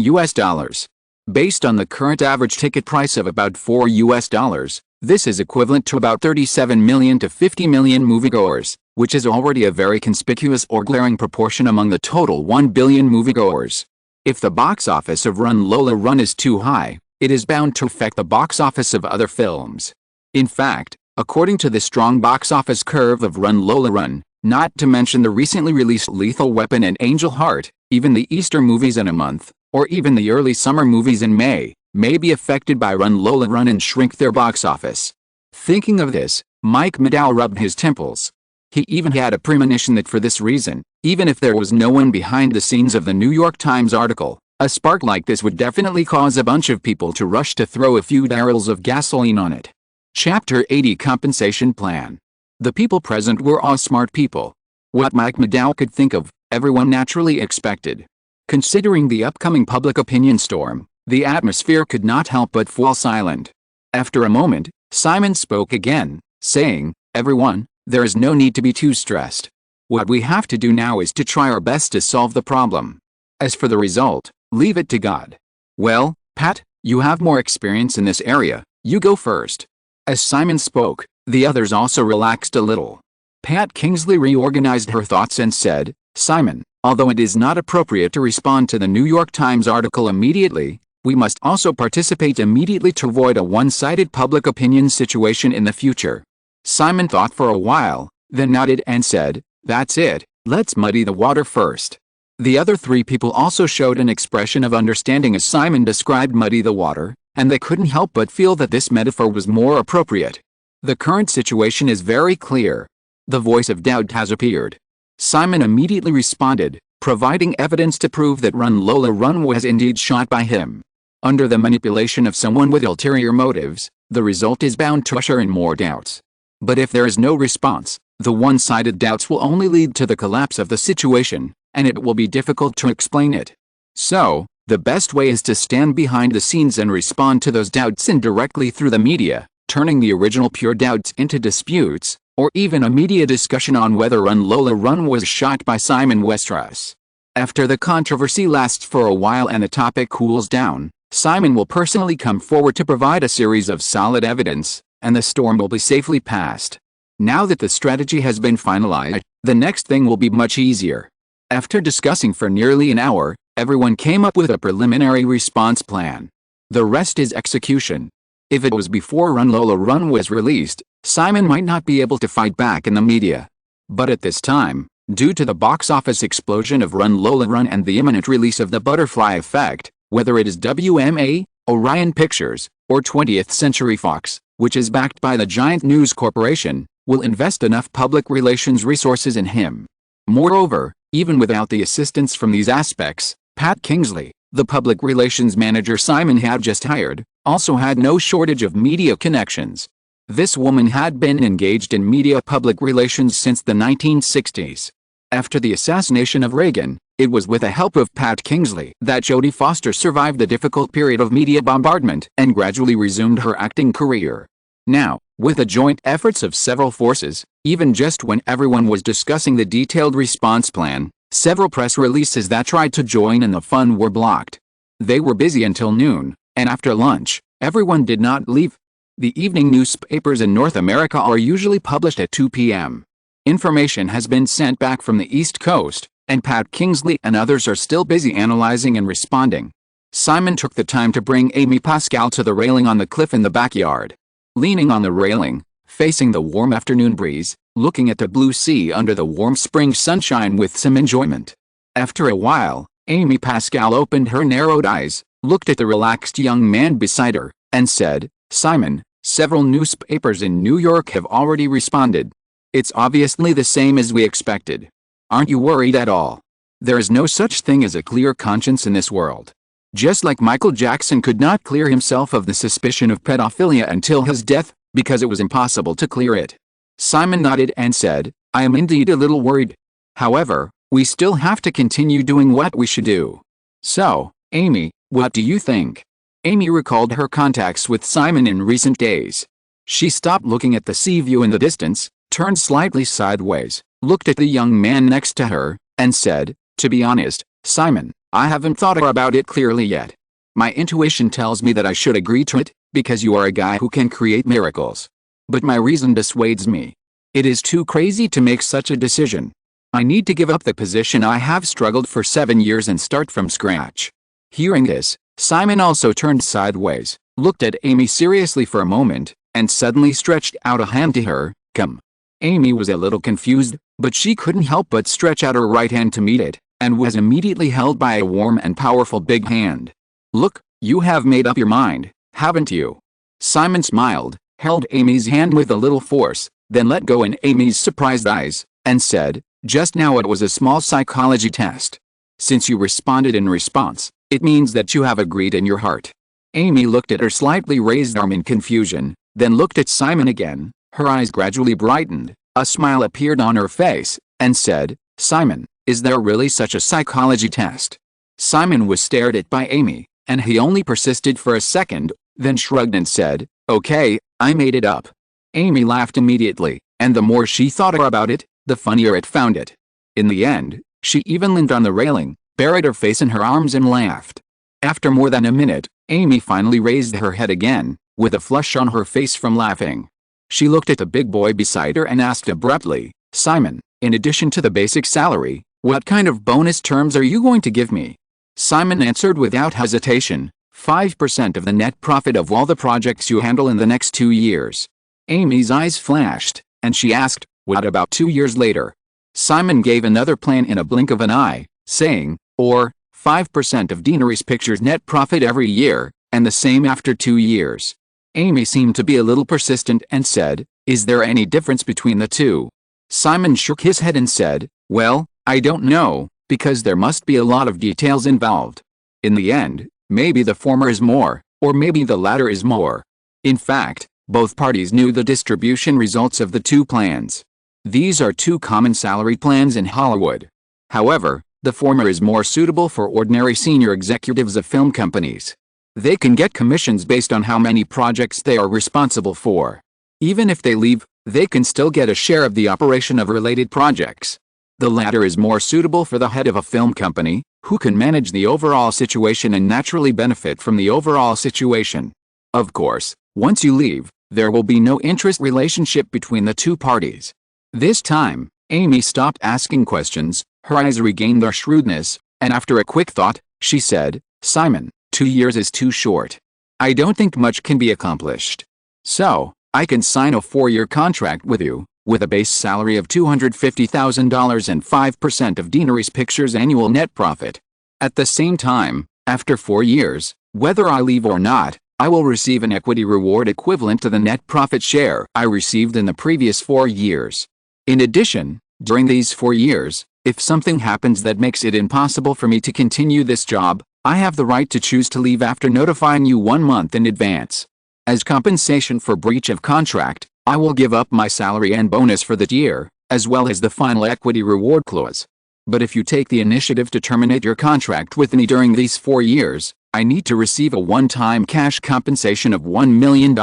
Based on the current average ticket price of about $4, this is equivalent to about 37 million to 50 million moviegoers, which is already a very conspicuous or glaring proportion among the total 1 billion moviegoers. If the box office of Run Lola Run is too high, it is bound to affect the box office of other films. In fact, according to the strong box office curve of Run Lola Run, not to mention the recently released Lethal Weapon and Angel Heart, even the Easter movies in a month, or even the early summer movies in may be affected by Run Lola Run and shrink their box office. Thinking of this, Mike McDowell rubbed his temples. He even had a premonition that for this reason, even if there was no one behind the scenes of the New York Times article, a spark like this would definitely cause a bunch of people to rush to throw a few barrels of gasoline on it. Chapter 80 Compensation Plan. The people present were all smart people. What Mike McDowell could think of, everyone naturally expected. Considering the upcoming public opinion storm, the atmosphere could not help but fall silent. After a moment, Simon spoke again, saying, "Everyone, there is no need to be too stressed. What we have to do now is to try our best to solve the problem. As for the result, leave it to God." "Well, Pat, you have more experience in this area, you go first." As Simon spoke, the others also relaxed a little. Pat Kingsley reorganized her thoughts and said, "Simon, although it is not appropriate to respond to the New York Times article immediately, we must also participate immediately to avoid a one-sided public opinion situation in the future." Simon thought for a while, then nodded and said, "That's it, let's muddy the water first." The other three people also showed an expression of understanding as Simon described muddy the water, and they couldn't help but feel that this metaphor was more appropriate. The current situation is very clear. The voice of doubt has appeared. Simon immediately responded, providing evidence to prove that Run Lola Run was indeed shot by him. Under the manipulation of someone with ulterior motives, the result is bound to usher in more doubts. But if there is no response, the one-sided doubts will only lead to the collapse of the situation, and it will be difficult to explain it. So, the best way is to stand behind the scenes and respond to those doubts indirectly through the media, turning the original pure doubts into disputes, or even a media discussion on whether Run Lola Run was shot by Simon Westeros. After the controversy lasts for a while and the topic cools down, Simon will personally come forward to provide a series of solid evidence, and the storm will be safely passed. Now that the strategy has been finalized, the next thing will be much easier. After discussing for nearly an hour, everyone came up with a preliminary response plan. The rest is execution. If it was before Run Lola Run was released, Simon might not be able to fight back in the media. But at this time, due to the box office explosion of Run Lola Run and the imminent release of The Butterfly Effect, whether it is WMA, Orion Pictures, or 20th Century Fox, which is backed by the giant News Corporation, will invest enough public relations resources in him. Moreover, even without the assistance from these aspects, Pat Kingsley, the public relations manager Simon had just hired, also had no shortage of media connections. This woman had been engaged in media public relations since the 1960s. After the assassination of Reagan, it was with the help of Pat Kingsley that Jodie Foster survived the difficult period of media bombardment and gradually resumed her acting career. Now, with the joint efforts of several forces, even just when everyone was discussing the detailed response plan, several press releases that tried to join in the fun were blocked. They were busy until noon, and after lunch, everyone did not leave. The evening newspapers in North America are usually published at 2 p.m. Information has been sent back from the East Coast, and Pat Kingsley and others are still busy analyzing and responding. Simon took the time to bring Amy Pascal to the railing on the cliff in the backyard. Leaning on the railing, facing the warm afternoon breeze, looking at the blue sea under the warm spring sunshine with some enjoyment. After a while, Amy Pascal opened her narrowed eyes, looked at the relaxed young man beside her, and said, "Simon, several newspapers in New York have already responded. It's obviously the same as we expected. Aren't you worried at all? There is no such thing as a clear conscience in this world. Just like Michael Jackson could not clear himself of the suspicion of pedophilia until his death, because it was impossible to clear it." Simon nodded and said, "I am indeed a little worried. However, we still have to continue doing what we should do. So, Amy, what do you think?" Amy recalled her contacts with Simon in recent days. She stopped looking at the sea view in the distance, turned slightly sideways, looked at the young man next to her, and said, "To be honest, Simon, I haven't thought about it clearly yet. My intuition tells me that I should agree to it, because you are a guy who can create miracles. But my reason dissuades me. It is too crazy to make such a decision. I need to give up the position I have struggled for 7 years and start from scratch." Hearing this, Simon also turned sideways, looked at Amy seriously for a moment, and suddenly stretched out a hand to her. "Come." Amy was a little confused, but she couldn't help but stretch out her right hand to meet it, and was immediately held by a warm and powerful big hand. "Look, you have made up your mind, haven't you?" Simon smiled, held Amy's hand with a little force, then let go in Amy's surprised eyes, and said, "Just now it was a small psychology test. Since you responded in response, it means that you have agreed in your heart." Amy looked at her slightly raised arm in confusion, then looked at Simon again. Her eyes gradually brightened, a smile appeared on her face, and said, "Simon, is there really such a psychology test?" Simon was stared at by Amy, and he only persisted for a second, then shrugged and said, "Okay, I made it up." Amy laughed immediately, and the more she thought about it, the funnier it found it. In the end, she even leaned on the railing, buried her face in her arms and laughed. After more than a minute, Amy finally raised her head again, with a flush on her face from laughing. She looked at the big boy beside her and asked abruptly, "Simon, in addition to the basic salary, what kind of bonus terms are you going to give me?" Simon answered without hesitation, 5% of the net profit of all the projects you handle in the next 2 years. Amy's eyes flashed, and she asked, "What about 2 years later?" Simon gave another plan in a blink of an eye, saying, "Or, 5% of Deanery's Pictures' net profit every year, and the same after 2 years." Amy seemed to be a little persistent and said, "Is there any difference between the two?" Simon shook his head and said, "Well, I don't know, because there must be a lot of details involved. In the end, maybe the former is more, or maybe the latter is more." In fact, both parties knew the distribution results of the two plans. These are two common salary plans in Hollywood. However, the former is more suitable for ordinary senior executives of film companies. They can get commissions based on how many projects they are responsible for. Even if they leave, they can still get a share of the operation of related projects. The latter is more suitable for the head of a film company, who can manage the overall situation and naturally benefit from the overall situation. Of course, once you leave, there will be no interest relationship between the two parties. This time, Amy stopped asking questions, her eyes regained their shrewdness, and after a quick thought, she said, "Simon, 2 years is too short. I don't think much can be accomplished. So, I can sign a 4-year contract with you, with a base salary of $250,000 and 5% of Deanery's Pictures' annual net profit. At the same time, after 4 years, whether I leave or not, I will receive an equity reward equivalent to the net profit share I received in the previous 4 years. In addition, during these 4 years, if something happens that makes it impossible for me to continue this job, I have the right to choose to leave after notifying you 1 month in advance. As compensation for breach of contract, I will give up my salary and bonus for that year, as well as the final equity reward clause. But if you take the initiative to terminate your contract with me during these 4 years, I need to receive a one-time cash compensation of $1 million,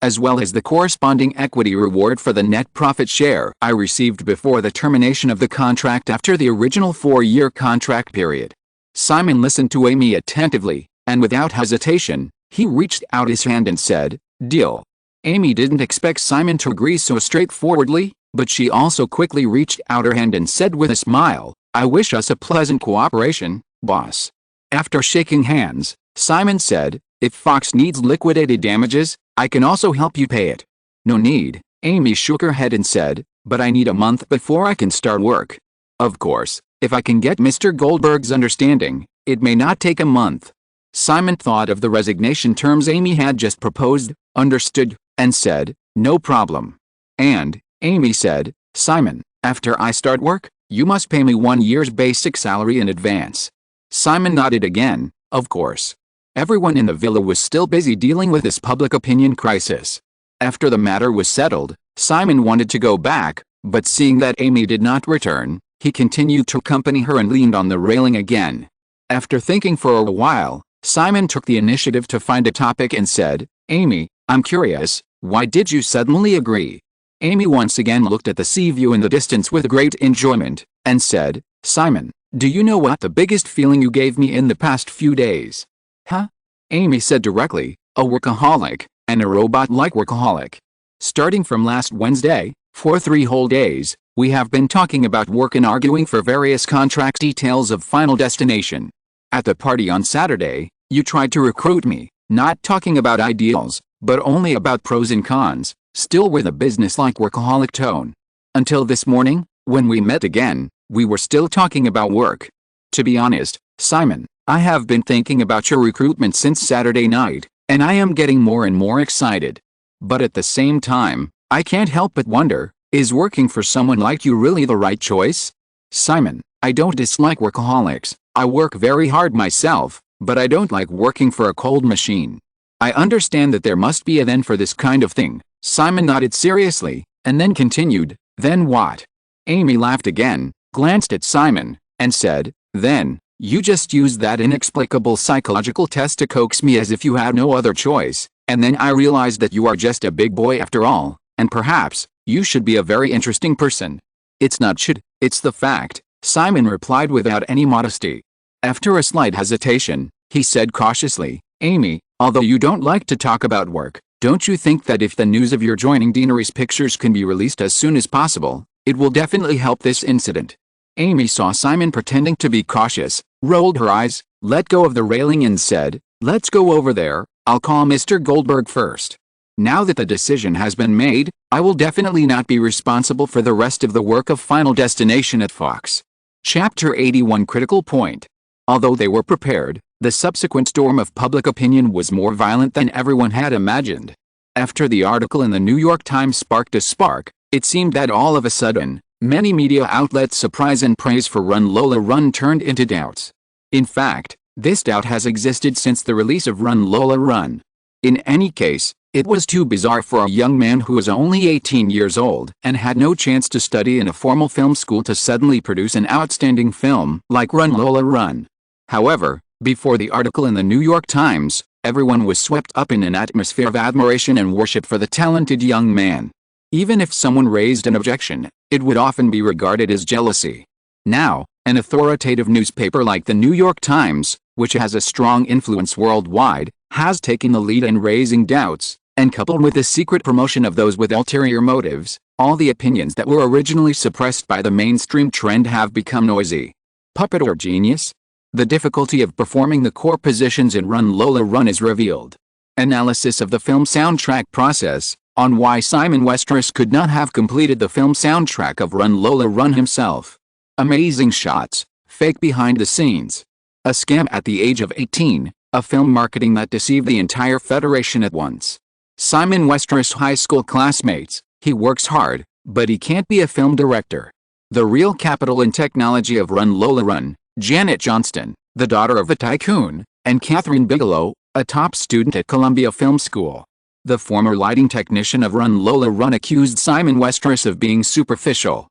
as well as the corresponding equity reward for the net profit share I received before the termination of the contract after the original 4-year contract period." Simon listened to Amy attentively, and without hesitation, he reached out his hand and said, "Deal." Amy didn't expect Simon to agree so straightforwardly, but she also quickly reached out her hand and said with a smile, I wish us a pleasant cooperation, boss. After shaking hands, Simon said, if Fox needs liquidated damages, I can also help you pay it. No need, Amy shook her head and said, but I need a month before I can start work. Of course, if I can get Mr. Goldberg's understanding, it may not take a month. Simon thought of the resignation terms Amy had just proposed, understood, and said, no problem. And, Amy said, Simon, after I start work, you must pay me 1 year's basic salary in advance. Simon nodded again, of course. Everyone in the villa was still busy dealing with this public opinion crisis. After the matter was settled, Simon wanted to go back, but seeing that Amy did not return, he continued to accompany her and leaned on the railing again. After thinking for a while, Simon took the initiative to find a topic and said, Amy, I'm curious, why did you suddenly agree? Amy once again looked at the sea view in the distance with great enjoyment, and said, Simon, do you know what the biggest feeling you gave me in the past few days? Huh? Amy said directly, a workaholic, and a robot-like workaholic. Starting from last Wednesday, for 3 whole days, we have been talking about work and arguing for various contract details of Final Destination. At the party on Saturday, you tried to recruit me, not talking about ideals, but only about pros and cons, still with a business-like workaholic tone. Until this morning, when we met again, we were still talking about work. To be honest, Simon, I have been thinking about your recruitment since Saturday night, and I am getting more and more excited. But at the same time, I can't help but wonder, is working for someone like you really the right choice? Simon, I don't dislike workaholics, I work very hard myself, but I don't like working for a cold machine. I understand that there must be an end for this kind of thing. Simon nodded seriously, and then continued, then what? Amy laughed again, glanced at Simon, and said, then, you just used that inexplicable psychological test to coax me as if you had no other choice, and then I realized that you are just a big boy after all, and perhaps, you should be a very interesting person. It's not should, it's the fact, Simon replied without any modesty. After a slight hesitation, he said cautiously, Amy, although you don't like to talk about work, don't you think that if the news of your joining Deanery's Pictures can be released as soon as possible, it will definitely help this incident? Amy saw Simon pretending to be cautious, rolled her eyes, let go of the railing and said, let's go over there, I'll call Mr. Goldberg first. Now that the decision has been made, I will definitely not be responsible for the rest of the work of Final Destination at Fox. Chapter 81 Critical Point. Although they were prepared, the subsequent storm of public opinion was more violent than everyone had imagined. After the article in the New York Times sparked a spark, it seemed that all of a sudden, many media outlets' surprise and praise for Run Lola Run turned into doubts. In fact, this doubt has existed since the release of Run Lola Run. In any case, it was too bizarre for a young man who was only 18 years old and had no chance to study in a formal film school to suddenly produce an outstanding film like Run Lola Run. However, before the article in the New York Times, everyone was swept up in an atmosphere of admiration and worship for the talented young man. Even if someone raised an objection, it would often be regarded as jealousy. Now, an authoritative newspaper like the New York Times, which has a strong influence worldwide, has taken the lead in raising doubts, and coupled with the secret promotion of those with ulterior motives, all the opinions that were originally suppressed by the mainstream trend have become noisy. Puppet or genius? The difficulty of performing the core positions in Run Lola Run is revealed. Analysis of the film soundtrack process, on why Simon Westeros could not have completed the film soundtrack of Run Lola Run himself. Amazing shots, fake behind the scenes. A scam at the age of 18, a film marketing that deceived the entire Federation at once. Simon Westeros high school classmates, he works hard, but he can't be a film director. The real capital and technology of Run Lola Run, Janet Johnston, the daughter of a tycoon, and Kathryn Bigelow, a top student at Columbia Film School. The former lighting technician of Run Lola Run accused Simon Westeros of being superficial.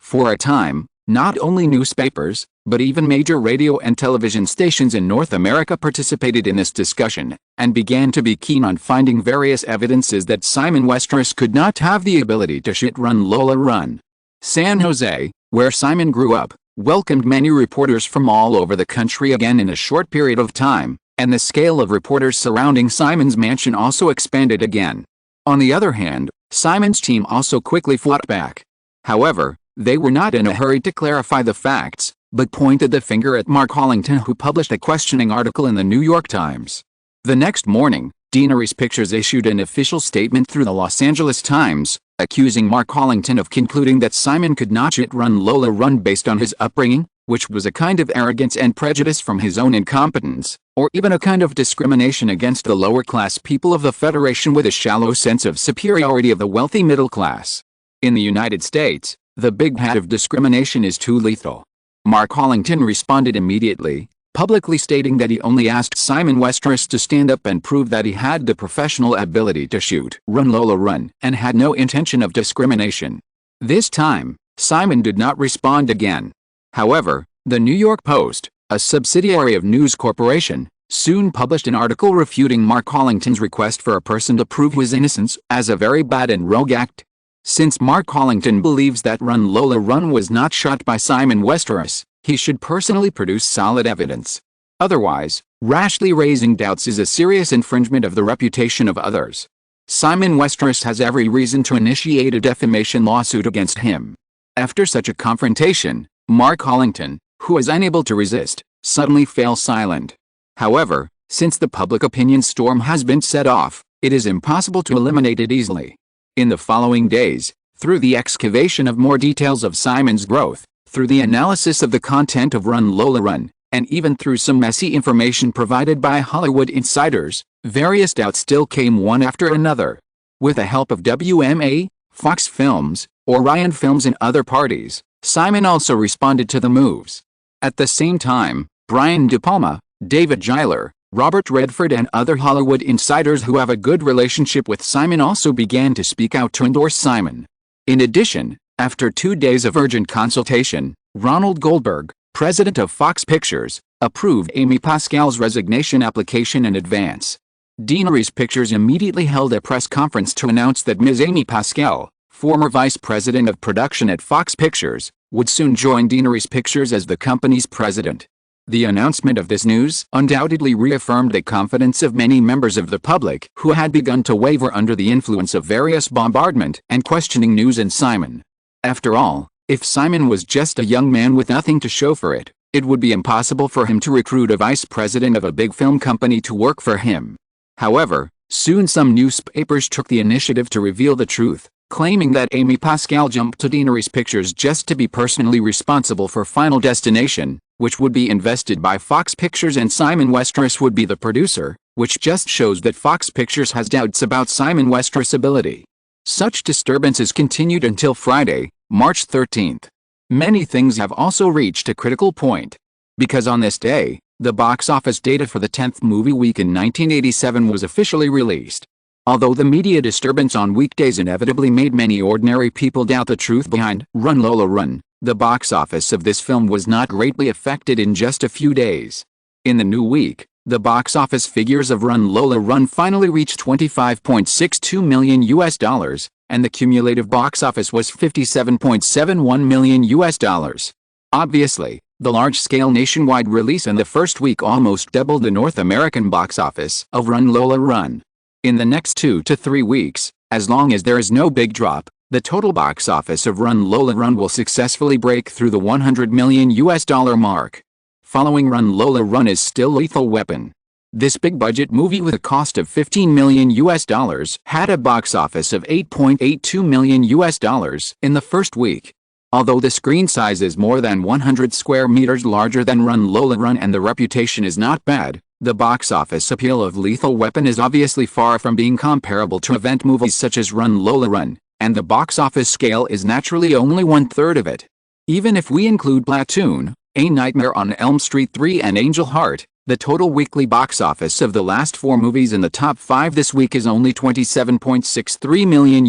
For a time, not only newspapers, but even major radio and television stations in North America participated in this discussion, and began to be keen on finding various evidences that Simon Westeros could not have the ability to shoot Run Lola Run. San Jose, where Simon grew up, welcomed many reporters from all over the country again in a short period of time, and the scale of reporters surrounding Simon's mansion also expanded again. On the other hand, Simon's team also quickly fought back. However, They were not in a hurry to clarify the facts, but pointed the finger at Mark Hollington, who published a questioning article in the New York Times. The next morning, Deaneries Pictures issued an official statement through the Los Angeles Times, accusing Mark Hollington of concluding that Simon could not run Lola Run based on his upbringing, which was a kind of arrogance and prejudice from his own incompetence, or even a kind of discrimination against the lower-class people of the Federation with a shallow sense of superiority of the wealthy middle class. In the United States, the big hat of discrimination is too lethal. Mark Hollington responded immediately, publicly stating that he only asked Simon Westeros to stand up and prove that he had the professional ability to run Lola Run, and had no intention of discrimination. This time, Simon did not respond again. However, the New York Post, a subsidiary of News Corporation, soon published an article refuting Mark Hollington's request for a person to prove his innocence as a very bad and rogue act. Since Mark Hollington believes that Run Lola Run was not shot by Simon Westeros, he should personally produce solid evidence. Otherwise, rashly raising doubts is a serious infringement of the reputation of others. Simon Westeros has every reason to initiate a defamation lawsuit against him. After such a confrontation, Mark Hollington, who is unable to resist, suddenly fell silent. However, since the public opinion storm has been set off, it is impossible to eliminate it easily. In the following days, through the excavation of more details of Simon's growth, through the analysis of the content of Run Lola Run, and even through some messy information provided by Hollywood insiders, various doubts still came one after another. With the help of WMA, Fox Films, Orion Films and other parties, Simon also responded to the moves. At the same time, Brian De Palma, David Giler, Robert Redford and other Hollywood insiders who have a good relationship with Simon also began to speak out to endorse Simon. In addition, after 2 days of urgent consultation, Ronald Goldberg, president of Fox Pictures, approved Amy Pascal's resignation application in advance. Deaneries Pictures immediately held a press conference to announce that Ms. Amy Pascal, former vice president of production at Fox Pictures, would soon join Deaneries Pictures as the company's president. The announcement of this news undoubtedly reaffirmed the confidence of many members of the public who had begun to waver under the influence of various bombardment and questioning news in Simon. After all, if Simon was just a young man with nothing to show for it, it would be impossible for him to recruit a vice president of a big film company to work for him. However, soon some newspapers took the initiative to reveal the truth, claiming that Amy Pascal jumped to Deaneries Pictures just to be personally responsible for Final Destination, which would be invested by Fox Pictures, and Simon Westeros would be the producer, which just shows that Fox Pictures has doubts about Simon Westeros' ability. Such disturbances continued until Friday, March 13th. Many things have also reached a critical point. Because on this day, the box office data for the 10th movie week in 1987 was officially released. Although the media disturbance on weekdays inevitably made many ordinary people doubt the truth behind Run Lola Run, the box office of this film was not greatly affected in just a few days. In the new week, the box office figures of Run Lola Run finally reached $25.62 million, and the cumulative box office was $57.71 million. Obviously, the large-scale nationwide release in the first week almost doubled the North American box office of Run Lola Run. In the next 2 to 3 weeks, as long as there is no big drop, the total box office of Run Lola Run will successfully break through the $100 million mark. Following Run Lola Run is Still Lethal Weapon. This big-budget movie with a cost of $15 million had a box office of $8.82 million in the first week. Although the screen size is more than 100 square meters larger than Run Lola Run and the reputation is not bad, the box office appeal of Lethal Weapon is obviously far from being comparable to event movies such as Run Lola Run, and the box office scale is naturally only 1/3 of it. Even if we include Platoon, A Nightmare on Elm Street 3 and Angel Heart, the total weekly box office of the last 4 movies in the top 5 this week is only $27.63 million,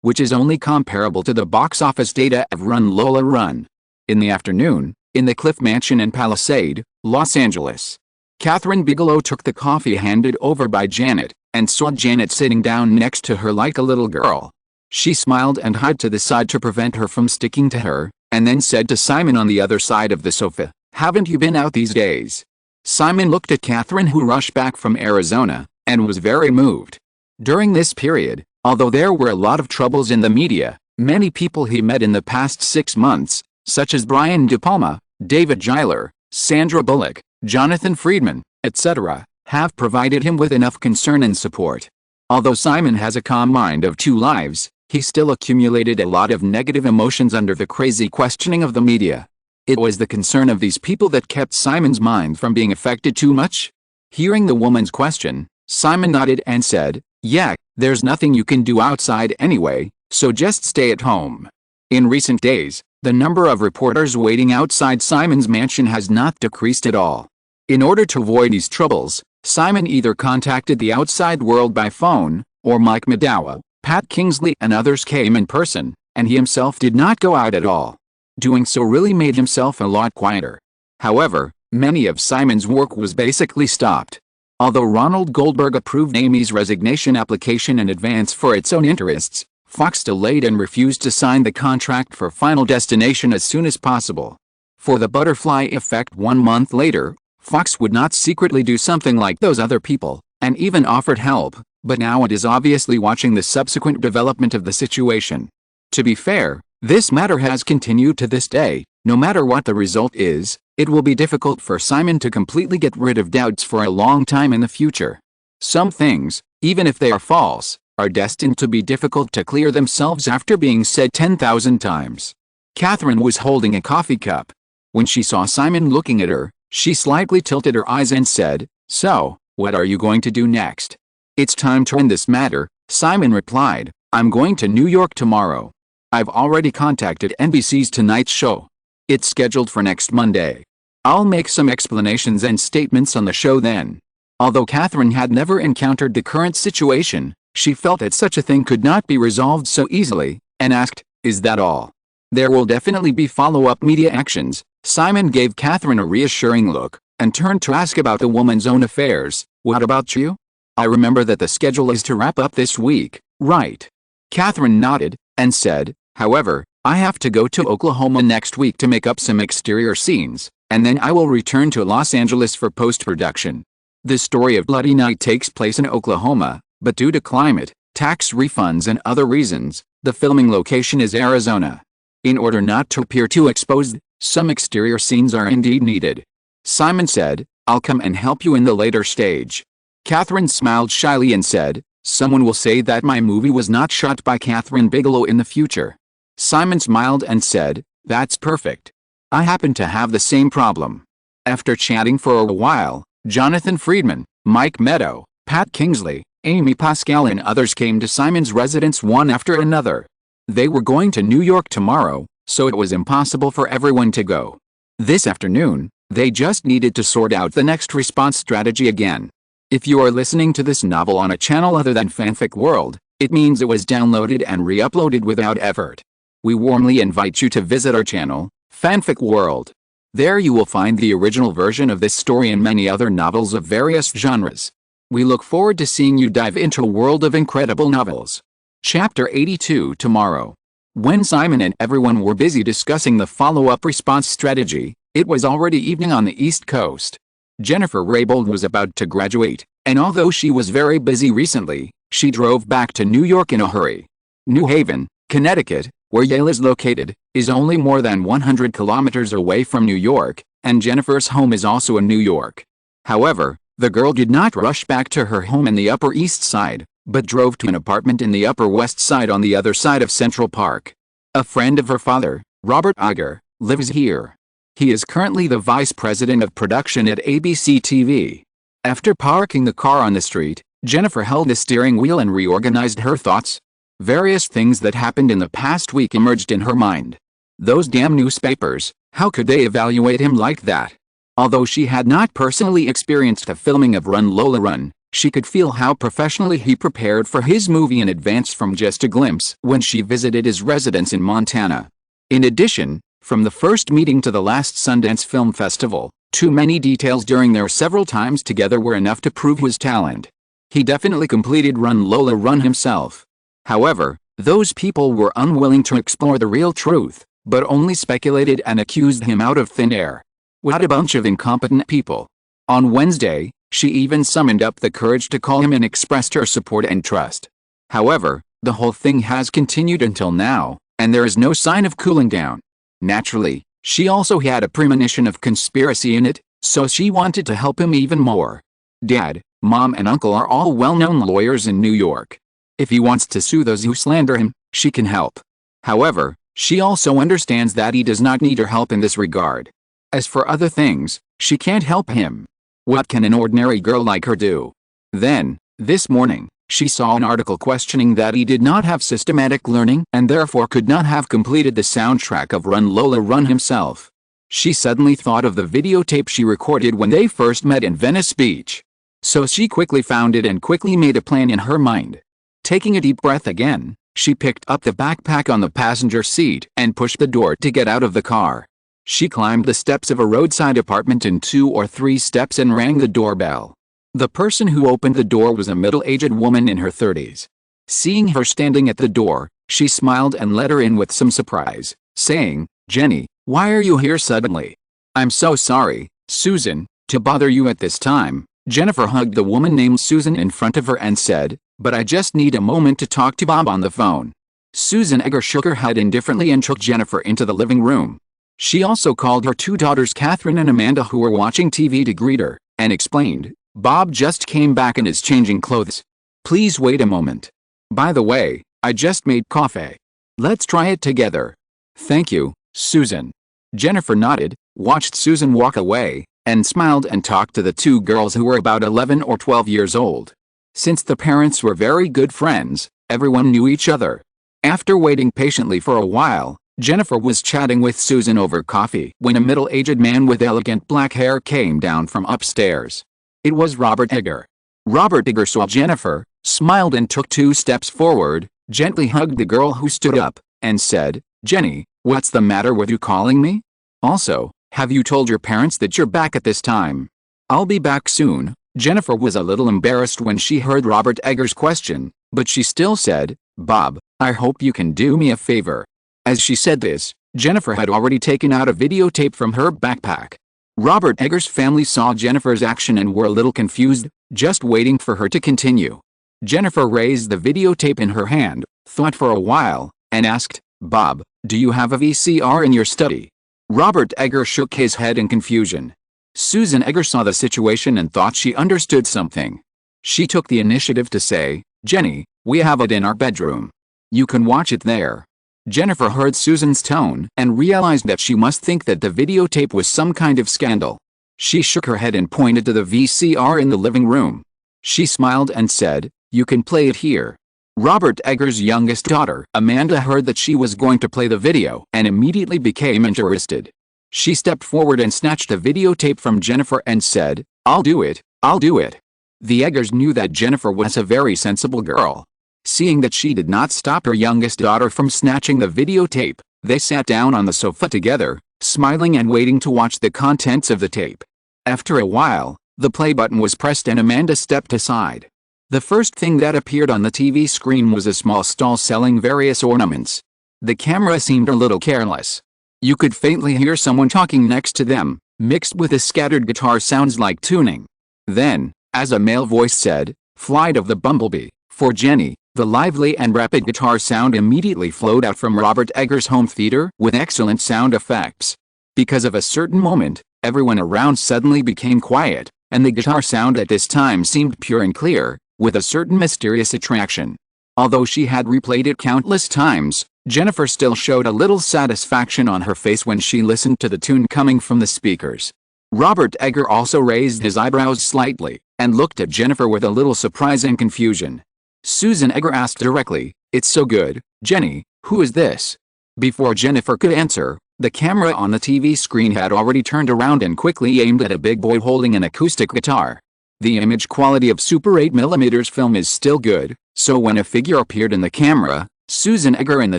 which is only comparable to the box office data of Run Lola Run. In the afternoon, in the Cliff Mansion in Palisade, Los Angeles, Kathryn Bigelow took the coffee handed over by Janet, and saw Janet sitting down next to her like a little girl. She smiled and hid to the side to prevent her from sticking to her, and then said to Simon on the other side of the sofa, "Haven't you been out these days?" Simon looked at Kathryn, who rushed back from Arizona, and was very moved. During this period, although there were a lot of troubles in the media, Many people he met in the past 6 months, such as Brian De Palma, David Giler, Sandra Bullock, Jonathan Friedman, etc., have provided him with enough concern and support. Although Simon has a calm mind of 2 lives, he still accumulated a lot of negative emotions under the crazy questioning of the media. It was the concern of these people that kept Simon's mind from being affected too much. Hearing the woman's question, Simon nodded and said, "Yeah, there's nothing you can do outside anyway, so just stay at home." In recent days, the number of reporters waiting outside Simon's mansion has not decreased at all. In order to avoid these troubles, Simon either contacted the outside world by phone, or Mike McDowell, Pat Kingsley and others came in person, and he himself did not go out at all. Doing so really made himself a lot quieter. However, many of Simon's work was basically stopped. Although Ronald Goldberg approved Amy's resignation application in advance for its own interests, Fox delayed and refused to sign the contract for Final Destination as soon as possible. For the butterfly effect 1 month later, Fox would not secretly do something like those other people, and even offered help, but now it is obviously watching the subsequent development of the situation. To be fair, this matter has continued to this day. No matter what the result is, it will be difficult for Simon to completely get rid of doubts for a long time in the future. Some things, even if they are false, are destined to be difficult to clear themselves after being said 10,000 times. Kathryn was holding a coffee cup. When she saw Simon looking at her, she slightly tilted her eyes and said, "So, what are you going to do next?" "It's time to end this matter," Simon replied. "I'm going to New York tomorrow. I've already contacted NBC's Tonight Show. It's scheduled for next Monday. I'll make some explanations and statements on the show then." Although Kathryn had never encountered the current situation, she felt that such a thing could not be resolved so easily, and asked, "Is that all?" "There will definitely be follow-up media actions." Simon gave Kathryn a reassuring look, and turned to ask about the woman's own affairs. "What about you? I remember that the schedule is to wrap up this week, right?" Kathryn nodded, and said, "However, I have to go to Oklahoma next week to make up some exterior scenes, and then I will return to Los Angeles for post-production." The story of Bloody Night takes place in Oklahoma, but due to climate, tax refunds and other reasons, the filming location is Arizona. In order not to appear too exposed, some exterior scenes are indeed needed. Simon said, "I'll come and help you in the later stage." Kathryn smiled shyly and said, "Someone will say that my movie was not shot by Kathryn Bigelow in the future." Simon smiled and said, "That's perfect. I happen to have the same problem." After chatting for a while, Jonathan Friedman, Mike Meadow, Pat Kingsley, Amy Pascal and others came to Simon's residence one after another. They were going to New York tomorrow, so it was impossible for everyone to go. This afternoon, they just needed to sort out the next response strategy again. If you are listening to this novel on a channel other than Fanfic World, it means it was downloaded and re-uploaded without effort. We warmly invite you to visit our channel, Fanfic World. There you will find the original version of this story and many other novels of various genres. We look forward to seeing you dive into a world of incredible novels. Chapter 82 tomorrow. When Simon and everyone were busy discussing the follow-up response strategy, it was already evening on the East Coast. Jennifer Raybould was about to graduate, and although she was very busy recently, she drove back to New York in a hurry. New Haven, Connecticut, where Yale is located, is only more than 100 kilometers away from New York, and Jennifer's home is also in New York. However, the girl did not rush back to her home in the Upper East Side, but drove to an apartment in the Upper West Side on the other side of Central Park. A friend of her father, Robert Iger, lives here. He is currently the vice president of production at ABC TV. After parking the car on the street, Jennifer held the steering wheel and reorganized her thoughts. Various things that happened in the past week emerged in her mind. Those damn newspapers, how could they evaluate him like that? Although she had not personally experienced the filming of Lola Run, she could feel how professionally he prepared for his movie in advance from just a glimpse when she visited his residence in Montana. In addition, from the first meeting to the last Sundance Film Festival, too many details during their several times together were enough to prove his talent. He definitely completed Lola Run himself. However, those people were unwilling to explore the real truth, but only speculated and accused him out of thin air. What a bunch of incompetent people. On Wednesday, she even summoned up the courage to call him and expressed her support and trust. However, the whole thing has continued until now, and there is no sign of cooling down. Naturally, she also had a premonition of conspiracy in it, so she wanted to help him even more. Dad, Mom and Uncle are all well-known lawyers in New York. If he wants to sue those who slander him, she can help. However, she also understands that he does not need her help in this regard. As for other things, she can't help him. What can an ordinary girl like her do? Then, this morning, she saw an article questioning that he did not have systematic learning and therefore could not have completed the soundtrack of Run Lola Run himself. She suddenly thought of the videotape she recorded when they first met in Venice Beach. So she quickly found it and quickly made a plan in her mind. Taking a deep breath again, she picked up the backpack on the passenger seat and pushed the door to get out of the car. She climbed the steps of a roadside apartment in 2 or 3 steps and rang the doorbell. The person who opened the door was a middle-aged woman in her 30s. Seeing her standing at the door, she smiled and let her in with some surprise, saying, "Jenny, why are you here suddenly?" "I'm so sorry, Susan, to bother you at this time." Jennifer hugged the woman named Susan in front of her and said, "But I just need a moment to talk to Bob on the phone." Susan Egger shook her head indifferently and took Jennifer into the living room. She also called her 2 daughters Kathryn and Amanda, who were watching TV, to greet her, and explained, "Bob just came back and is changing clothes. Please wait a moment. By the way, I just made coffee. Let's try it together." "Thank you, Susan." Jennifer nodded, watched Susan walk away, and smiled and talked to the 2 girls who were about 11 or 12 years old. Since the parents were very good friends, everyone knew each other. After waiting patiently for a while, Jennifer was chatting with Susan over coffee when a middle-aged man with elegant black hair came down from upstairs. It was Robert Egger. Robert Egger saw Jennifer, smiled and took 2 steps forward, gently hugged the girl who stood up, and said, "Jenny, what's the matter with you calling me? Also, have you told your parents that you're back at this time?" "I'll be back soon." Jennifer was a little embarrassed when she heard Robert Egger's question, but she still said, "Bob, I hope you can do me a favor." As she said this, Jennifer had already taken out a videotape from her backpack. Robert Egger's family saw Jennifer's action and were a little confused, just waiting for her to continue. Jennifer raised the videotape in her hand, thought for a while, and asked, "Bob, do you have a VCR in your study?" Robert Egger shook his head in confusion. Susan Egger saw the situation and thought she understood something. She took the initiative to say, "Jenny, we have it in our bedroom. You can watch it there." Jennifer heard Susan's tone and realized that she must think that the videotape was some kind of scandal. She shook her head and pointed to the VCR in the living room. She smiled and said, "You can play it here." Robert Egger's youngest daughter, Amanda, heard that she was going to play the video and immediately became interested. She stepped forward and snatched a videotape from Jennifer and said, "I'll do it, I'll do it." The Eggers knew that Jennifer was a very sensible girl. Seeing that she did not stop her youngest daughter from snatching the videotape, they sat down on the sofa together, smiling and waiting to watch the contents of the tape. After a while, the play button was pressed and Amanda stepped aside. The first thing that appeared on the TV screen was a small stall selling various ornaments. The camera seemed a little careless. You could faintly hear someone talking next to them, mixed with the scattered guitar sounds like tuning. Then, as a male voice said, "Flight of the Bumblebee," for Jenny, the lively and rapid guitar sound immediately flowed out from Robert Egger's home theater with excellent sound effects. Because of a certain moment, everyone around suddenly became quiet, and the guitar sound at this time seemed pure and clear, with a certain mysterious attraction. Although she had replayed it countless times, Jennifer still showed a little satisfaction on her face when she listened to the tune coming from the speakers. Robert Egger also raised his eyebrows slightly, and looked at Jennifer with a little surprise and confusion. Susan Egger asked directly, "It's so good, Jenny, who is this?" Before Jennifer could answer, the camera on the TV screen had already turned around and quickly aimed at a big boy holding an acoustic guitar. The image quality of Super 8mm film is still good, so when a figure appeared in the camera, Susan Egger and the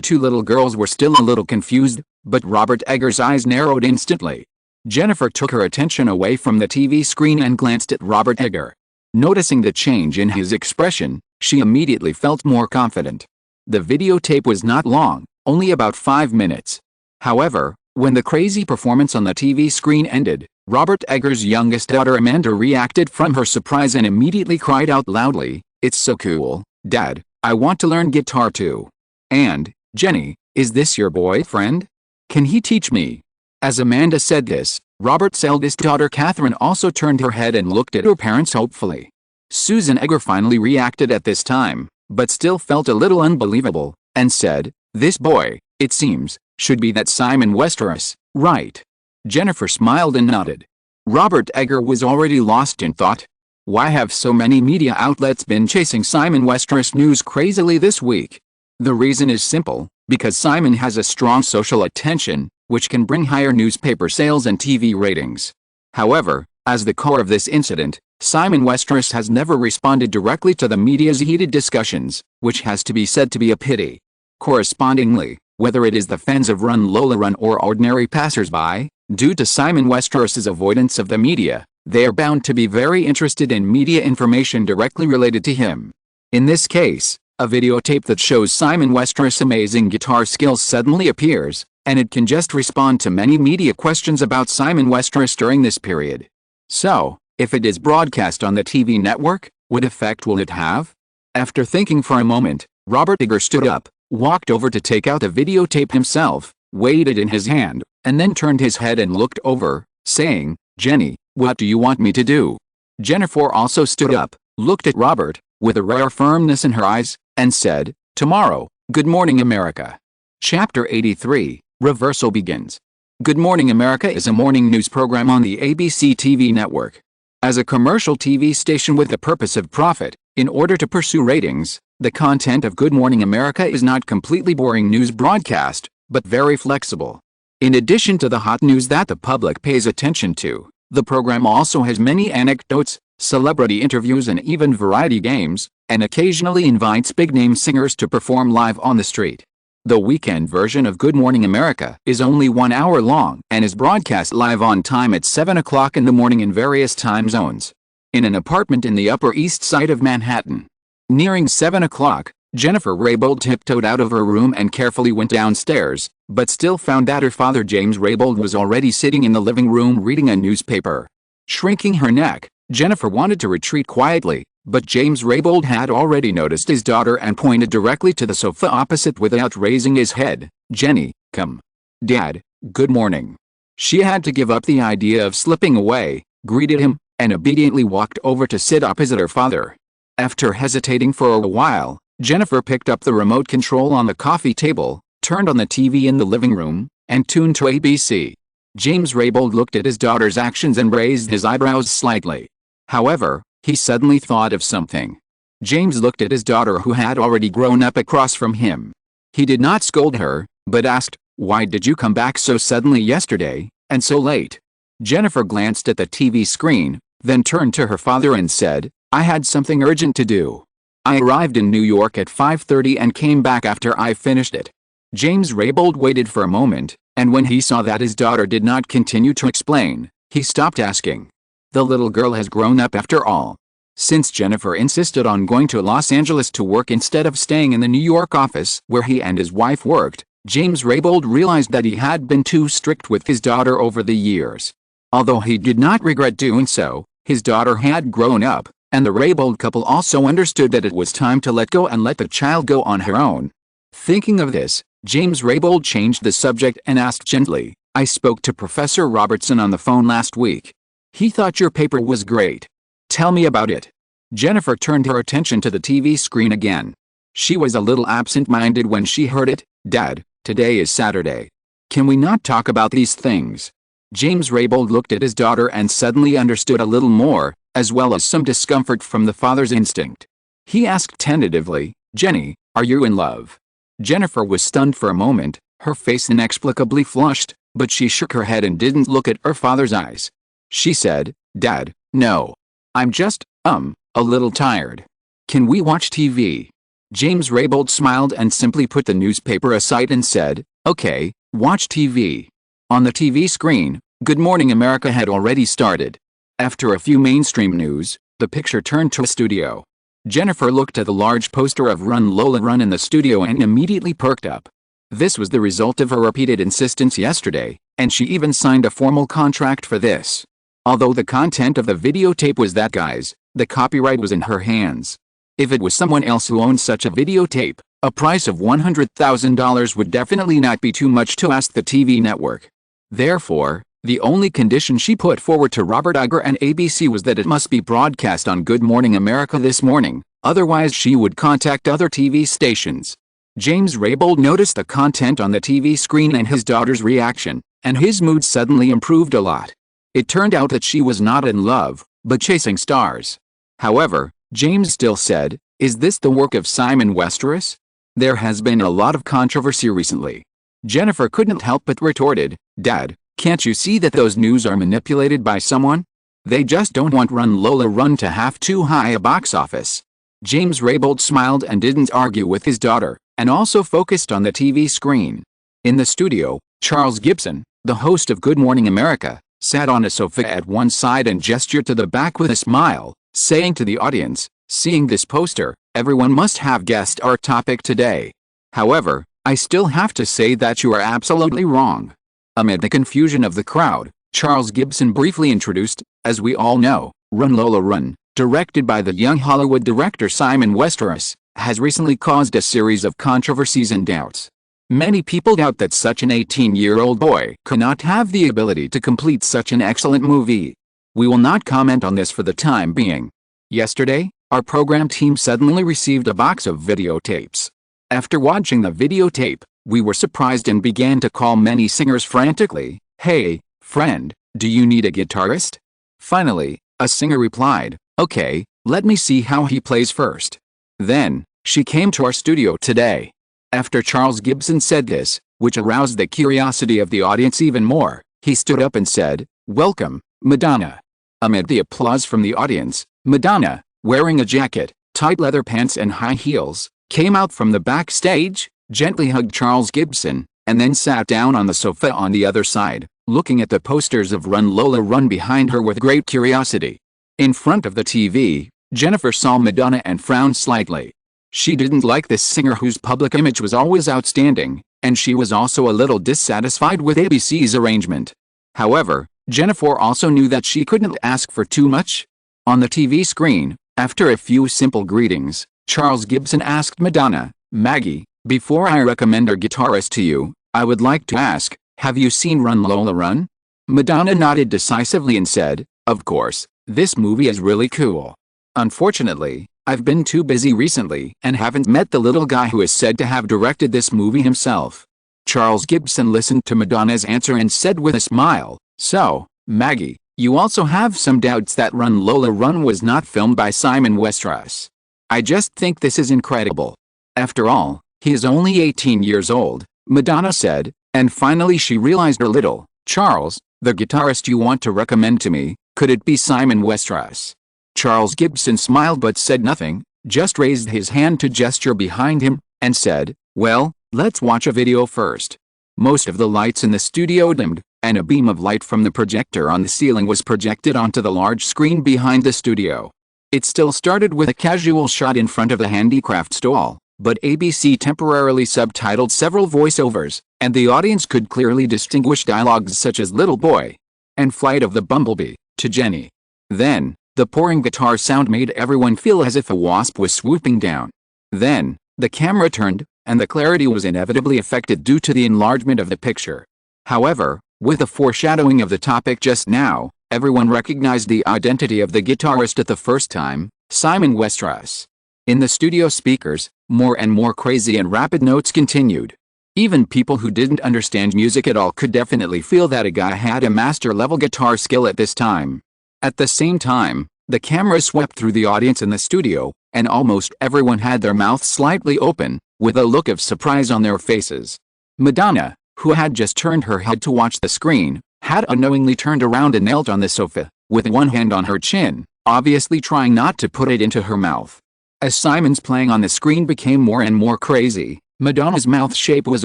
2 little girls were still a little confused, but Robert Egger's eyes narrowed instantly. Jennifer took her attention away from the TV screen and glanced at Robert Egger. Noticing the change in his expression, she immediately felt more confident. The videotape was not long, only about 5 minutes. However, when the crazy performance on the TV screen ended, Robert Egger's youngest daughter Amanda reacted from her surprise and immediately cried out loudly, "It's so cool, Dad, I want to learn guitar too." And, "Jenny, Is this your boyfriend? Can he teach me? As Amanda said this, Robert's eldest daughter Kathryn also turned her head and looked at her parents hopefully. Susan Egger finally reacted at this time, but still felt a little unbelievable, and said, "This boy, it seems, should be that Simon Westeros, right?" Jennifer smiled and nodded. Robert Egger was already lost in thought. Why have so many media outlets been chasing Simon Westeros news crazily this week? The reason is simple, because Simon has a strong social attention, which can bring higher newspaper sales and TV ratings. However, as the core of this incident, Simon Westeros has never responded directly to the media's heated discussions, which has to be said to be a pity. Correspondingly, whether it is the fans of Lola Run or ordinary passers-by, due to Simon Westeros's avoidance of the media, they are bound to be very interested in media information directly related to him. In this case, a videotape that shows Simon Westeros' amazing guitar skills suddenly appears, and it can just respond to many media questions about Simon Westeros during this period. So, if it is broadcast on the TV network, what effect will it have? After thinking for a moment, Robert Egger stood up, walked over to take out the videotape himself, weighed it in his hand, and then turned his head and looked over, saying, "Jenny, what do you want me to do?" Jennifer also stood up, looked at Robert, with a rare firmness in her eyes, and said, "Tomorrow, Good Morning America." Chapter 83, Reversal begins. Good Morning America is a morning news program on the ABC TV network. As a commercial TV station with the purpose of profit, in order to pursue ratings, the content of Good Morning America is not completely boring news broadcast, but very flexible. In addition to the hot news that the public pays attention to, the program also has many anecdotes, celebrity interviews and even variety games, and occasionally invites big-name singers to perform live on the street. The weekend version of Good Morning America is only 1 hour long and is broadcast live on time at 7 o'clock in the morning in various time zones. In an apartment in the Upper East Side of Manhattan. Nearing 7 o'clock, Jennifer Raybould tiptoed out of her room and carefully went downstairs, but still found that her father James Raybould was already sitting in the living room reading a newspaper. Shrinking her neck, Jennifer wanted to retreat quietly, but James Raybould had already noticed his daughter and pointed directly to the sofa opposite without raising his head. "Jenny, come. Dad, good morning." She had to give up the idea of slipping away, greeted him, and obediently walked over to sit opposite her father. After hesitating for a while, Jennifer picked up the remote control on the coffee table, turned on the TV in the living room, and tuned to ABC. James Raybould looked at his daughter's actions and raised his eyebrows slightly. However, he suddenly thought of something. James looked at his daughter who had already grown up across from him. He did not scold her, but asked, "Why did you come back so suddenly yesterday, and so late?" Jennifer glanced at the TV screen, then turned to her father and said, "I had something urgent to do. I arrived in New York at 5:30 and came back after I finished it." James Raybould waited for a moment, and when he saw that his daughter did not continue to explain, he stopped asking. The little girl has grown up after all. Since Jennifer insisted on going to Los Angeles to work instead of staying in the New York office where he and his wife worked, James Raybould realized that he had been too strict with his daughter over the years. Although he did not regret doing so, his daughter had grown up, and the Raybould couple also understood that it was time to let go and let the child go on her own. Thinking of this, James Raybould changed the subject and asked gently, "I spoke to Professor Robertson on the phone last week. He thought your paper was great. Tell me about it." Jennifer turned her attention to the TV screen again. She was a little absent-minded when she heard it. "Dad, today is Saturday. Can we not talk about these things?" James Raybould looked at his daughter and suddenly understood a little more, as well as some discomfort from the father's instinct. He asked tentatively, "Jenny, are you in love?" Jennifer was stunned for a moment, her face inexplicably flushed, but she shook her head and didn't look at her father's eyes. She said, "Dad, no. I'm just, a little tired. Can we watch TV?" James Raybould smiled and simply put the newspaper aside and said, "Okay, watch TV." On the TV screen, Good Morning America had already started. After a few mainstream news, the picture turned to a studio. Jennifer looked at the large poster of Lola Run in the studio and immediately perked up. This was the result of her repeated insistence yesterday, and she even signed a formal contract for this. Although the content of the videotape was that guy's, the copyright was in her hands. If it was someone else who owned such a videotape, A price of $100,000 would definitely not be too much to ask the TV network. Therefore, the only condition she put forward to Robert Iger and ABC was that it must be broadcast on Good Morning America this morning, otherwise she would contact other TV stations. James Raybould noticed the content on the TV screen and his daughter's reaction, and his mood suddenly improved a lot. It turned out that she was not in love, but chasing stars. However, James still said, "Is this the work of Simon Westeros? There has been a lot of controversy recently." Jennifer couldn't help but retorted, "Dad, can't you see that those news are manipulated by someone? They just don't want Run Lola Run to have too high a box office." James Raybould smiled and didn't argue with his daughter, and also focused on the TV screen. In the studio, Charles Gibson, the host of Good Morning America, sat on a sofa at one side and gestured to the back with a smile, saying to the audience, "Seeing this poster, everyone must have guessed our topic today. However, I still have to say that you are absolutely wrong." Amid the confusion of the crowd, Charles Gibson briefly introduced, as we all know, Run Lola Run, directed by the young Hollywood director Simon Westeros, has recently caused a series of controversies and doubts. Many people doubt that such an 18-year-old boy cannot have the ability to complete such an excellent movie. We will not comment on this for the time being. Yesterday, our program team suddenly received a box of videotapes. After watching the videotape, we were surprised and began to call many singers frantically, "Hey, friend, do you need a guitarist?" Finally, a singer replied, "Okay, let me see how he plays first." Then, she came to our studio today. After Charles Gibson said this, which aroused the curiosity of the audience even more, he stood up and said, "Welcome, Madonna." Amid the applause from the audience, Madonna, wearing a jacket, tight leather pants and high heels, came out from the backstage, gently hugged Charles Gibson, and then sat down on the sofa on the other side, looking at the posters of Run Lola Run behind her with great curiosity. In front of the TV, Jennifer saw Madonna and frowned slightly. She didn't like this singer whose public image was always outstanding, and she was also a little dissatisfied with ABC's arrangement. However, Jennifer also knew that she couldn't ask for too much. On the TV screen, after a few simple greetings, Charles Gibson asked Madonna, "Maggie, before I recommend our guitarist to you, I would like to ask, have you seen Run Lola Run?" Madonna nodded decisively and said, "Of course, this movie is really cool. Unfortunately, I've been too busy recently and haven't met the little guy who is said to have directed this movie himself." Charles Gibson listened to Madonna's answer and said with a smile, "So, Maggie, you also have some doubts that Run Lola Run was not filmed by Simon Westeros. I just think this is incredible. After all, he is only 18 years old," Madonna said, and finally she realized a little. "Charles, the guitarist you want to recommend to me, could it be Simon Westeros?" Charles Gibson smiled but said nothing, just raised his hand to gesture behind him, and said, "Well, let's watch a video first." Most of the lights in the studio dimmed, and a beam of light from the projector on the ceiling was projected onto the large screen behind the studio. It still started with a casual shot in front of the handicraft stall, but ABC temporarily subtitled several voiceovers, and the audience could clearly distinguish dialogues such as "Little Boy" and "Flight of the Bumblebee" to Jenny. Then, the pouring guitar sound made everyone feel as if a wasp was swooping down. Then, the camera turned, and the clarity was inevitably affected due to the enlargement of the picture. However, with the foreshadowing of the topic just now, everyone recognized the identity of the guitarist at the first time, Simon Westeros. In the studio speakers, more and more crazy and rapid notes continued. Even people who didn't understand music at all could definitely feel that a guy had a master-level guitar skill at this time. At the same time, the camera swept through the audience in the studio, and almost everyone had their mouths slightly open, with a look of surprise on their faces. Madonna, who had just turned her head to watch the screen, had unknowingly turned around and knelt on the sofa, with one hand on her chin, obviously trying not to put it into her mouth. As Simon's playing on the screen became more and more crazy, Madonna's mouth shape was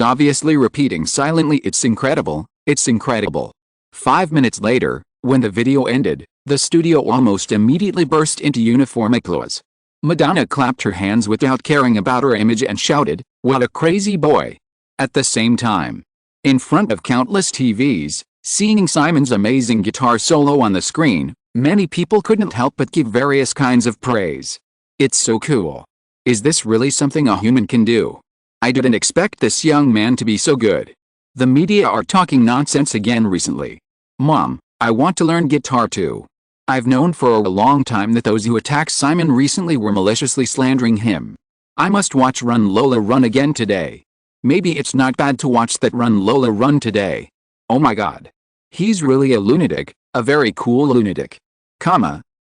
obviously repeating silently, "It's incredible, it's incredible." 5 minutes later, when the video ended, the studio almost immediately burst into uniform applause. Madonna clapped her hands without caring about her image and shouted, "What a crazy boy!" At the same time, in front of countless TVs, seeing Simon's amazing guitar solo on the screen, many people couldn't help but give various kinds of praise. "It's so cool. Is this really something a human can do?" I didn't expect this young man to be so good. The media are talking nonsense again recently. Mom, I want to learn guitar too. I've known for a long time that those who attacked Simon recently were maliciously slandering him. I must watch Run Lola Run again today. Maybe it's not bad to watch that Run Lola Run today. Oh my god. He's really a lunatic, a very cool lunatic.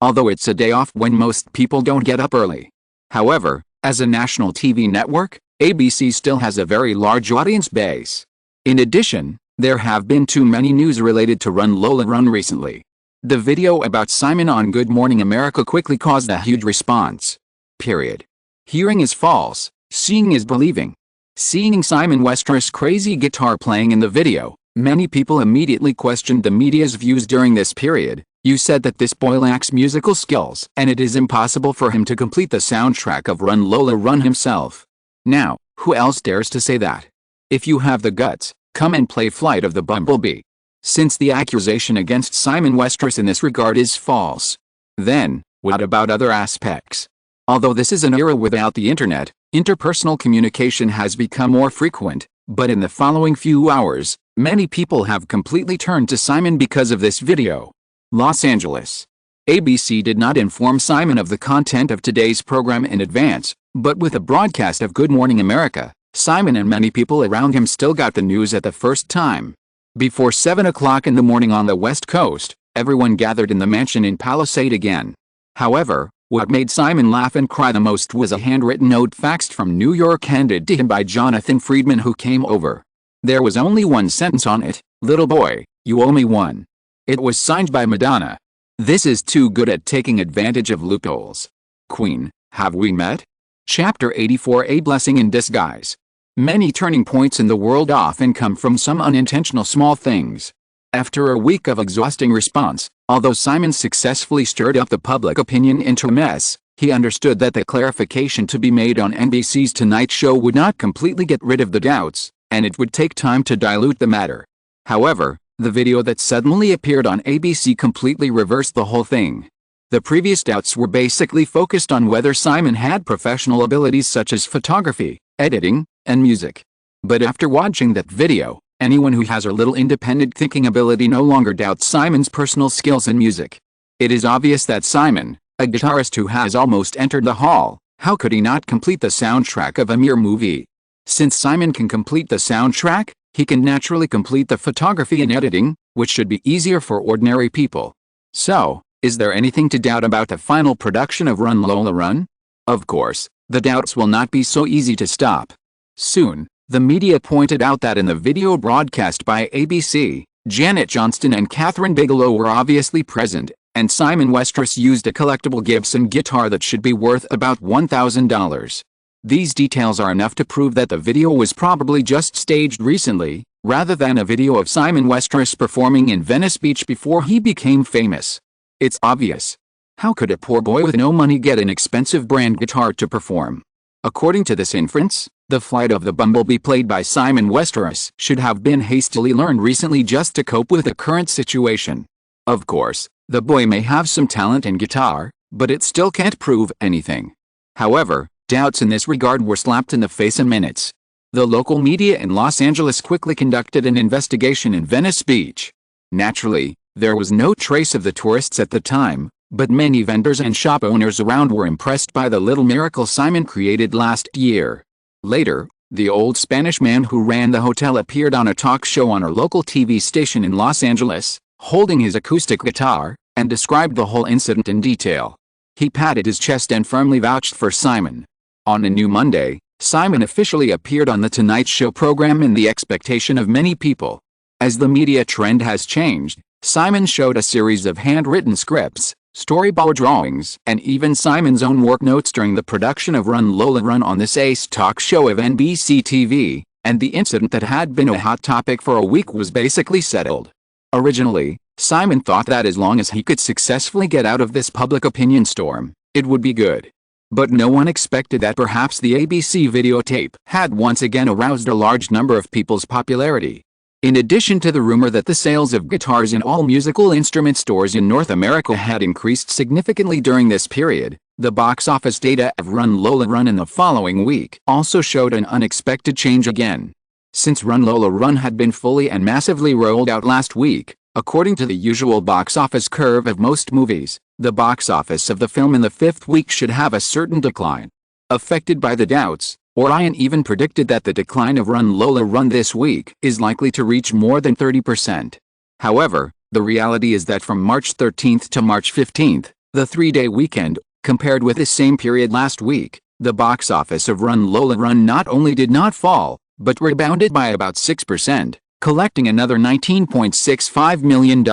Although it's a day off when most people don't get up early. However, as a national TV network, ABC still has a very large audience base. In addition, there have been too many news related to Run Lola Run recently. The video about Simon on Good Morning America quickly caused a huge response. Period. Hearing is false, seeing is believing. Seeing Simon Westeros' crazy guitar playing in the video, many people immediately questioned the media's views during this period. You said that this boy lacks musical skills and it is impossible for him to complete the soundtrack of Run Lola Run himself. Now, who else dares to say that? If you have the guts, come and play Flight of the Bumblebee. Since the accusation against Simon Westeros in this regard is false. Then, what about other aspects? Although this is an era without the internet, interpersonal communication has become more frequent, but in the following few hours, many people have completely turned to Simon because of this video. Los Angeles. ABC did not inform Simon of the content of today's program in advance, but with a broadcast of Good Morning America, Simon and many people around him still got the news at the first time. Before 7 o'clock in the morning on the West Coast, everyone gathered in the mansion in Palisade again. However, what made Simon laugh and cry the most was a handwritten note faxed from New York handed to him by Jonathan Friedman, who came over. There was only one sentence on it: "Little boy, you owe me one." It was signed by Madonna. This is too good at taking advantage of loopholes. Queen, have we met? Chapter 84: A Blessing in Disguise. Many turning points in the world often come from some unintentional small things. After a week of exhausting response, although Simon successfully stirred up the public opinion into a mess, he understood that the clarification to be made on NBC's Tonight Show would not completely get rid of the doubts, and it would take time to dilute the matter. However, the video that suddenly appeared on ABC completely reversed the whole thing. The previous doubts were basically focused on whether Simon had professional abilities such as photography, editing, and music. But after watching that video, anyone who has a little independent thinking ability no longer doubts Simon's personal skills in music. It is obvious that Simon, a guitarist who has almost entered the hall, how could he not complete the soundtrack of a mere movie? Since Simon can complete the soundtrack, he can naturally complete the photography and editing, which should be easier for ordinary people. So, is there anything to doubt about the final production of Run Lola Run? Of course, the doubts will not be so easy to stop. Soon, the media pointed out that in the video broadcast by ABC, Janet Johnston and Kathryn Bigelow were obviously present, and Simon Westeros used a collectible Gibson guitar that should be worth about $1,000. These details are enough to prove that the video was probably just staged recently, rather than a video of Simon Westeros performing in Venice Beach before he became famous. It's obvious. How could a poor boy with no money get an expensive brand guitar to perform? According to this inference, the Flight of the Bumblebee played by Simon Westeros should have been hastily learned recently just to cope with the current situation. Of course, the boy may have some talent in guitar, but it still can't prove anything. However, doubts in this regard were slapped in the face in minutes. The local media in Los Angeles quickly conducted an investigation in Venice Beach. Naturally, there was no trace of the tourists at the time, but many vendors and shop owners around were impressed by the little miracle Simon created last year. Later, the old Spanish man who ran the hotel appeared on a talk show on a local TV station in Los Angeles, holding his acoustic guitar, and described the whole incident in detail. He patted his chest and firmly vouched for Simon. On a new Monday, Simon officially appeared on the Tonight Show program in the expectation of many people. As the media trend has changed, Simon showed a series of handwritten scripts, storyboard drawings, and even Simon's own work notes during the production of Run Lola Run on this ace talk show of NBC TV, and the incident that had been a hot topic for a week was basically settled. Originally, Simon thought that as long as he could successfully get out of this public opinion storm, it would be good. But no one expected that perhaps the ABC videotape had once again aroused a large number of people's popularity. In addition to the rumor that the sales of guitars in all musical instrument stores in North America had increased significantly during this period, The box office data of Run Lola Run in the following week also showed an unexpected change again. Since Run Lola Run had been fully and massively rolled out last week, according to the usual box office curve of most movies, the box office of the film in the 5th week should have a certain decline. Affected by the doubts, Orion even predicted that the decline of Run Lola Run this week is likely to reach more than 30%. However, the reality is that from March 13th to March 15th, the 3-day weekend, compared with the same period last week, the box office of Run Lola Run not only did not fall, but rebounded by about 6%, collecting another $19.65 million.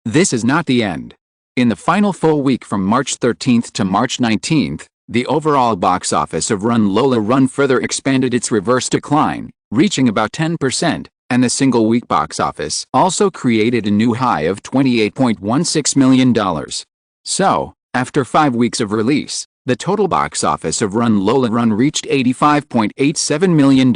This is not the end. In the final full week from March 13th to March 19th, the overall box office of Run Lola Run further expanded its reverse decline, reaching about 10%, and the single-week box office also created a new high of $28.16 million. So, after 5 weeks of release, the total box office of Run Lola Run reached $85.87 million.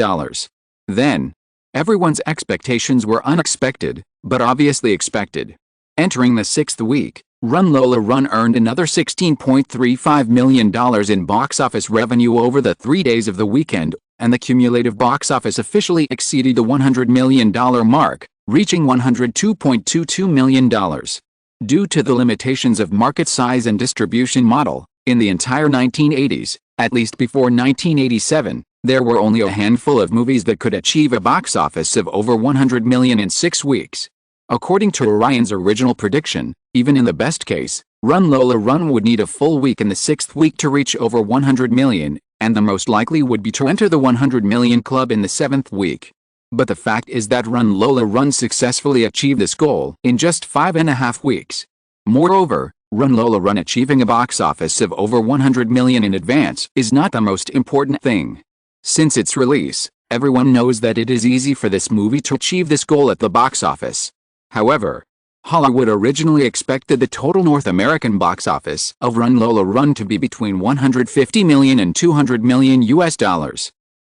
Then, everyone's expectations were unexpected, but obviously expected. Entering the 6th week, Run Lola Run earned another $16.35 million in box office revenue over the 3 days of the weekend, and the cumulative box office officially exceeded the $100 million mark, reaching $102.22 million. Due to the limitations of market size and distribution model, in the entire 1980s, at least before 1987, there were only a handful of movies that could achieve a box office of over $100 million in 6 weeks. According to Orion's original prediction, even in the best case, Run Lola Run would need a full week in the 6th week to reach over $100 million, and the most likely would be to enter the $100 million club in the 7th week. But the fact is that Run Lola Run successfully achieved this goal in just 5.5 weeks. Moreover, Run Lola Run achieving a box office of over $100 million in advance is not the most important thing. Since its release, everyone knows that it is easy for this movie to achieve this goal at the box office. However, Hollywood originally expected the total North American box office of Run Lola Run to be between $150 million and $200 million US.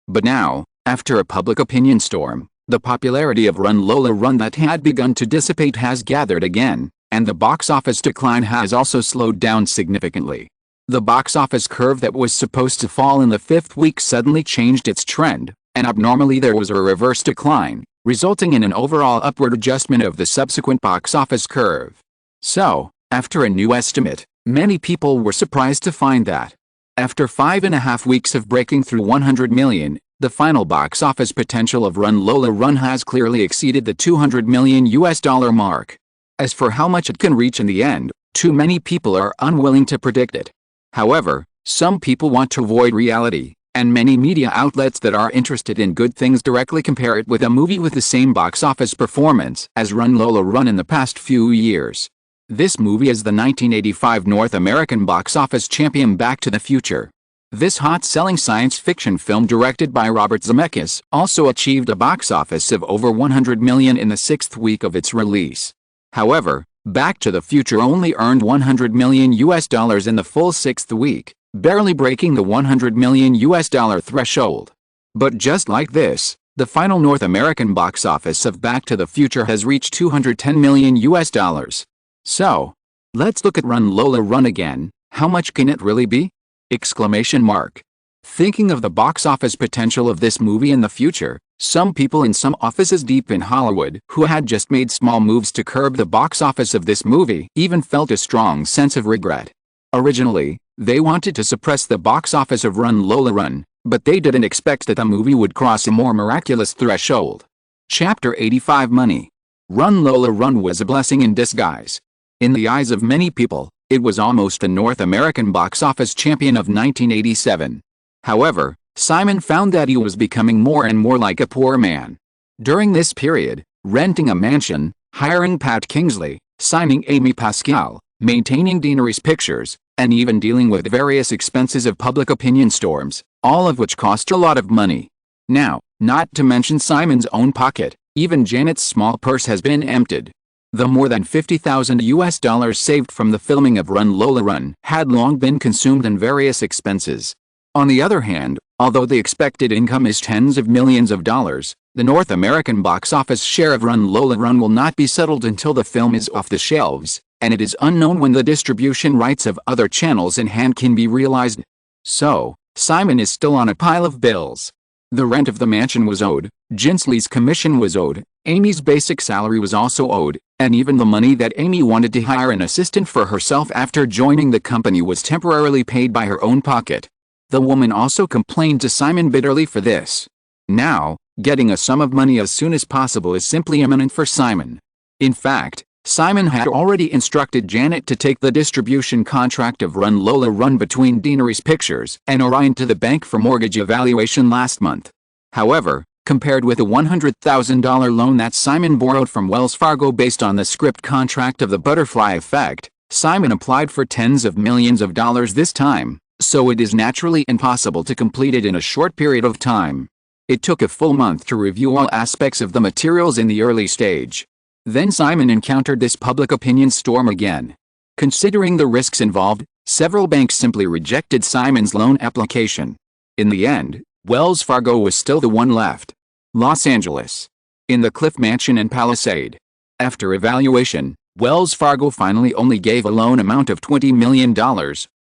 But now, after a public opinion storm, the popularity of Run Lola Run that had begun to dissipate has gathered again, and the box office decline has also slowed down significantly. The box office curve that was supposed to fall in the 5th week suddenly changed its trend, and abnormally there was a reverse decline, resulting in an overall upward adjustment of the subsequent box office curve. So, after a new estimate, many people were surprised to find that, after 5.5 weeks of breaking through $100 million, the final box office potential of Run Lola Run has clearly exceeded the $200 million US mark. As for how much it can reach in the end, too many people are unwilling to predict it. However, some people want to avoid reality, and many media outlets that are interested in good things directly compare it with a movie with the same box office performance as Run Lola Run in the past few years. This movie is the 1985 North American box office champion Back to the Future. This hot-selling science fiction film directed by Robert Zemeckis also achieved a box office of over $100 million in the 6th week of its release. However, Back to the Future only earned $100 million US in the full 6th week, barely breaking the $100 million US threshold. But just like this, the final North American box office of Back to the Future has reached $210 million US. So, let's look at Run Lola Run again. How much can it really be? Exclamation mark. Thinking of the box office potential of this movie in the future, some people in some offices deep in Hollywood who had just made small moves to curb the box office of this movie even felt a strong sense of regret. Originally, they wanted to suppress the box office of Run Lola Run, but they didn't expect that the movie would cross a more miraculous threshold. Chapter 85 Money. Run Lola Run was a blessing in disguise. In the eyes of many people, it was almost the North American box office champion of 1987. However, Simon found that he was becoming more and more like a poor man. During this period, renting a mansion, hiring Pat Kingsley, signing Amy Pascal, maintaining Deanery's pictures, and even dealing with various expenses of public opinion storms, all of which cost a lot of money. Now, not to mention Simon's own pocket, even Janet's small purse has been emptied. The more than $50,000 US saved from the filming of Run Lola Run had long been consumed in various expenses. On the other hand, although the expected income is tens of millions of dollars, the North American box office share of Run Lola Run will not be settled until the film is off the shelves, and it is unknown when the distribution rights of other channels in hand can be realized. So, Simon is still on a pile of bills. The rent of the mansion was owed, Ginsley's commission was owed, Amy's basic salary was also owed, and even the money that Amy wanted to hire an assistant for herself after joining the company was temporarily paid by her own pocket. The woman also complained to Simon bitterly for this. Now, getting a sum of money as soon as possible is simply imminent for Simon. In fact, Simon had already instructed Janet to take the distribution contract of Lola Run between Deanery's Pictures and Orion to the bank for mortgage evaluation last month. However, compared with the $100,000 loan that Simon borrowed from Wells Fargo based on the script contract of The Butterfly Effect, Simon applied for tens of millions of dollars this time, so it is naturally impossible to complete it in a short period of time. It took a full month to review all aspects of the materials in the early stage. Then Simon encountered this public opinion storm again. Considering the risks involved, several banks simply rejected Simon's loan application. In the end, Wells Fargo was still the one left. Los Angeles. In the Cliff Mansion in Palisade. After evaluation, Wells Fargo finally only gave a loan amount of $20 million,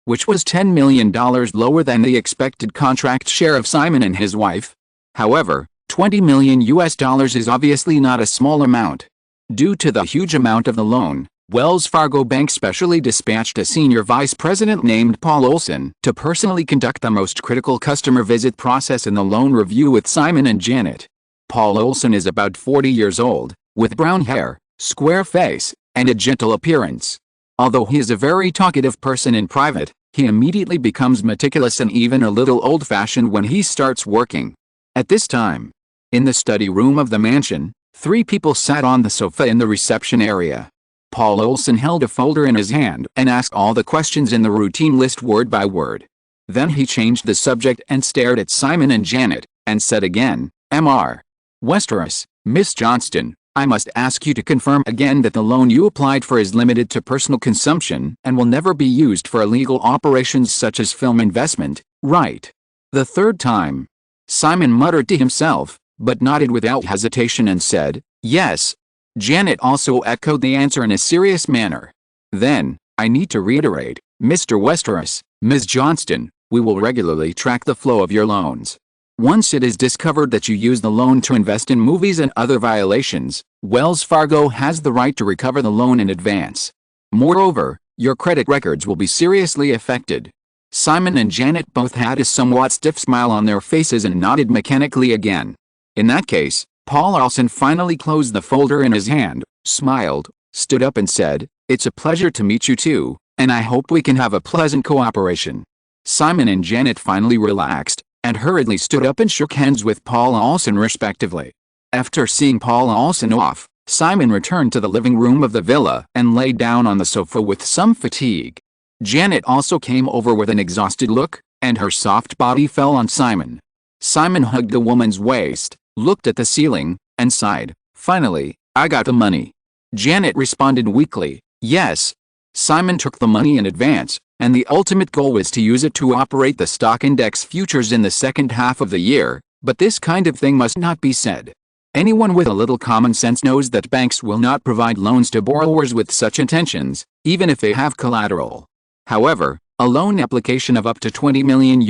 which was $10 million lower than the expected contract share of Simon and his wife. However, $20 million is obviously not a small amount. Due to the huge amount of the loan, Wells Fargo Bank specially dispatched a senior vice president named Paul Olson to personally conduct the most critical customer visit process in the loan review with Simon and Janet. Paul Olson is about 40 years old, with brown hair, square face, and a gentle appearance. Although he is a very talkative person in private, he immediately becomes meticulous and even a little old-fashioned when he starts working. At this time, in the study room of the mansion, 3 people sat on the sofa in the reception area. Paul Olson held a folder in his hand and asked all the questions in the routine list word by word. Then he changed the subject and stared at Simon and Janet, and said again, "Mr. Westeros, Miss Johnston, I must ask you to confirm again that the loan you applied for is limited to personal consumption and will never be used for illegal operations such as film investment, right?" The third time, Simon muttered to himself, but nodded without hesitation and said, "Yes." Janet also echoed the answer in a serious manner. "Then, I need to reiterate, Mr. Westeros, Ms. Johnston, we will regularly track the flow of your loans. Once it is discovered that you use the loan to invest in movies and other violations, Wells Fargo has the right to recover the loan in advance. Moreover, your credit records will be seriously affected." Simon and Janet both had a somewhat stiff smile on their faces and nodded mechanically again. In that case, Paul Olson finally closed the folder in his hand, smiled, stood up and said, "It's a pleasure to meet you too, and I hope we can have a pleasant cooperation." Simon and Janet finally relaxed, and hurriedly stood up and shook hands with Paul Olson respectively. After seeing Paul Olson off, Simon returned to the living room of the villa and lay down on the sofa with some fatigue. Janet also came over with an exhausted look, and her soft body fell on Simon. Simon hugged the woman's waist, looked at the ceiling, and sighed. "Finally, I got the money." Janet responded weakly, "Yes." Simon took the money in advance, and the ultimate goal was to use it to operate the stock index futures in the second half of the year, but this kind of thing must not be said. Anyone with a little common sense knows that banks will not provide loans to borrowers with such intentions, even if they have collateral. However, a loan application of up to $20 million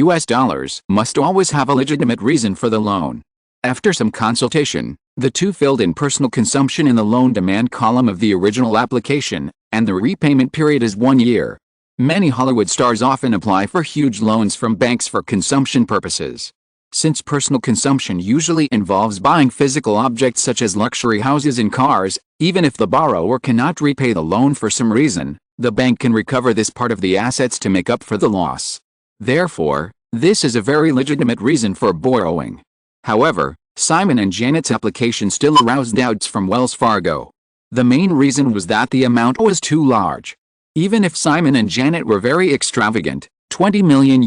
must always have a legitimate reason for the loan. After some consultation, the two filled in personal consumption in the loan demand column of the original application, and the repayment period is 1 year. Many Hollywood stars often apply for huge loans from banks for consumption purposes. Since personal consumption usually involves buying physical objects such as luxury houses and cars, even if the borrower cannot repay the loan for some reason, the bank can recover this part of the assets to make up for the loss. Therefore, this is a very legitimate reason for borrowing. However, Simon and Janet's application still aroused doubts from Wells Fargo. The main reason was that the amount was too large. Even if Simon and Janet were very extravagant, $20 million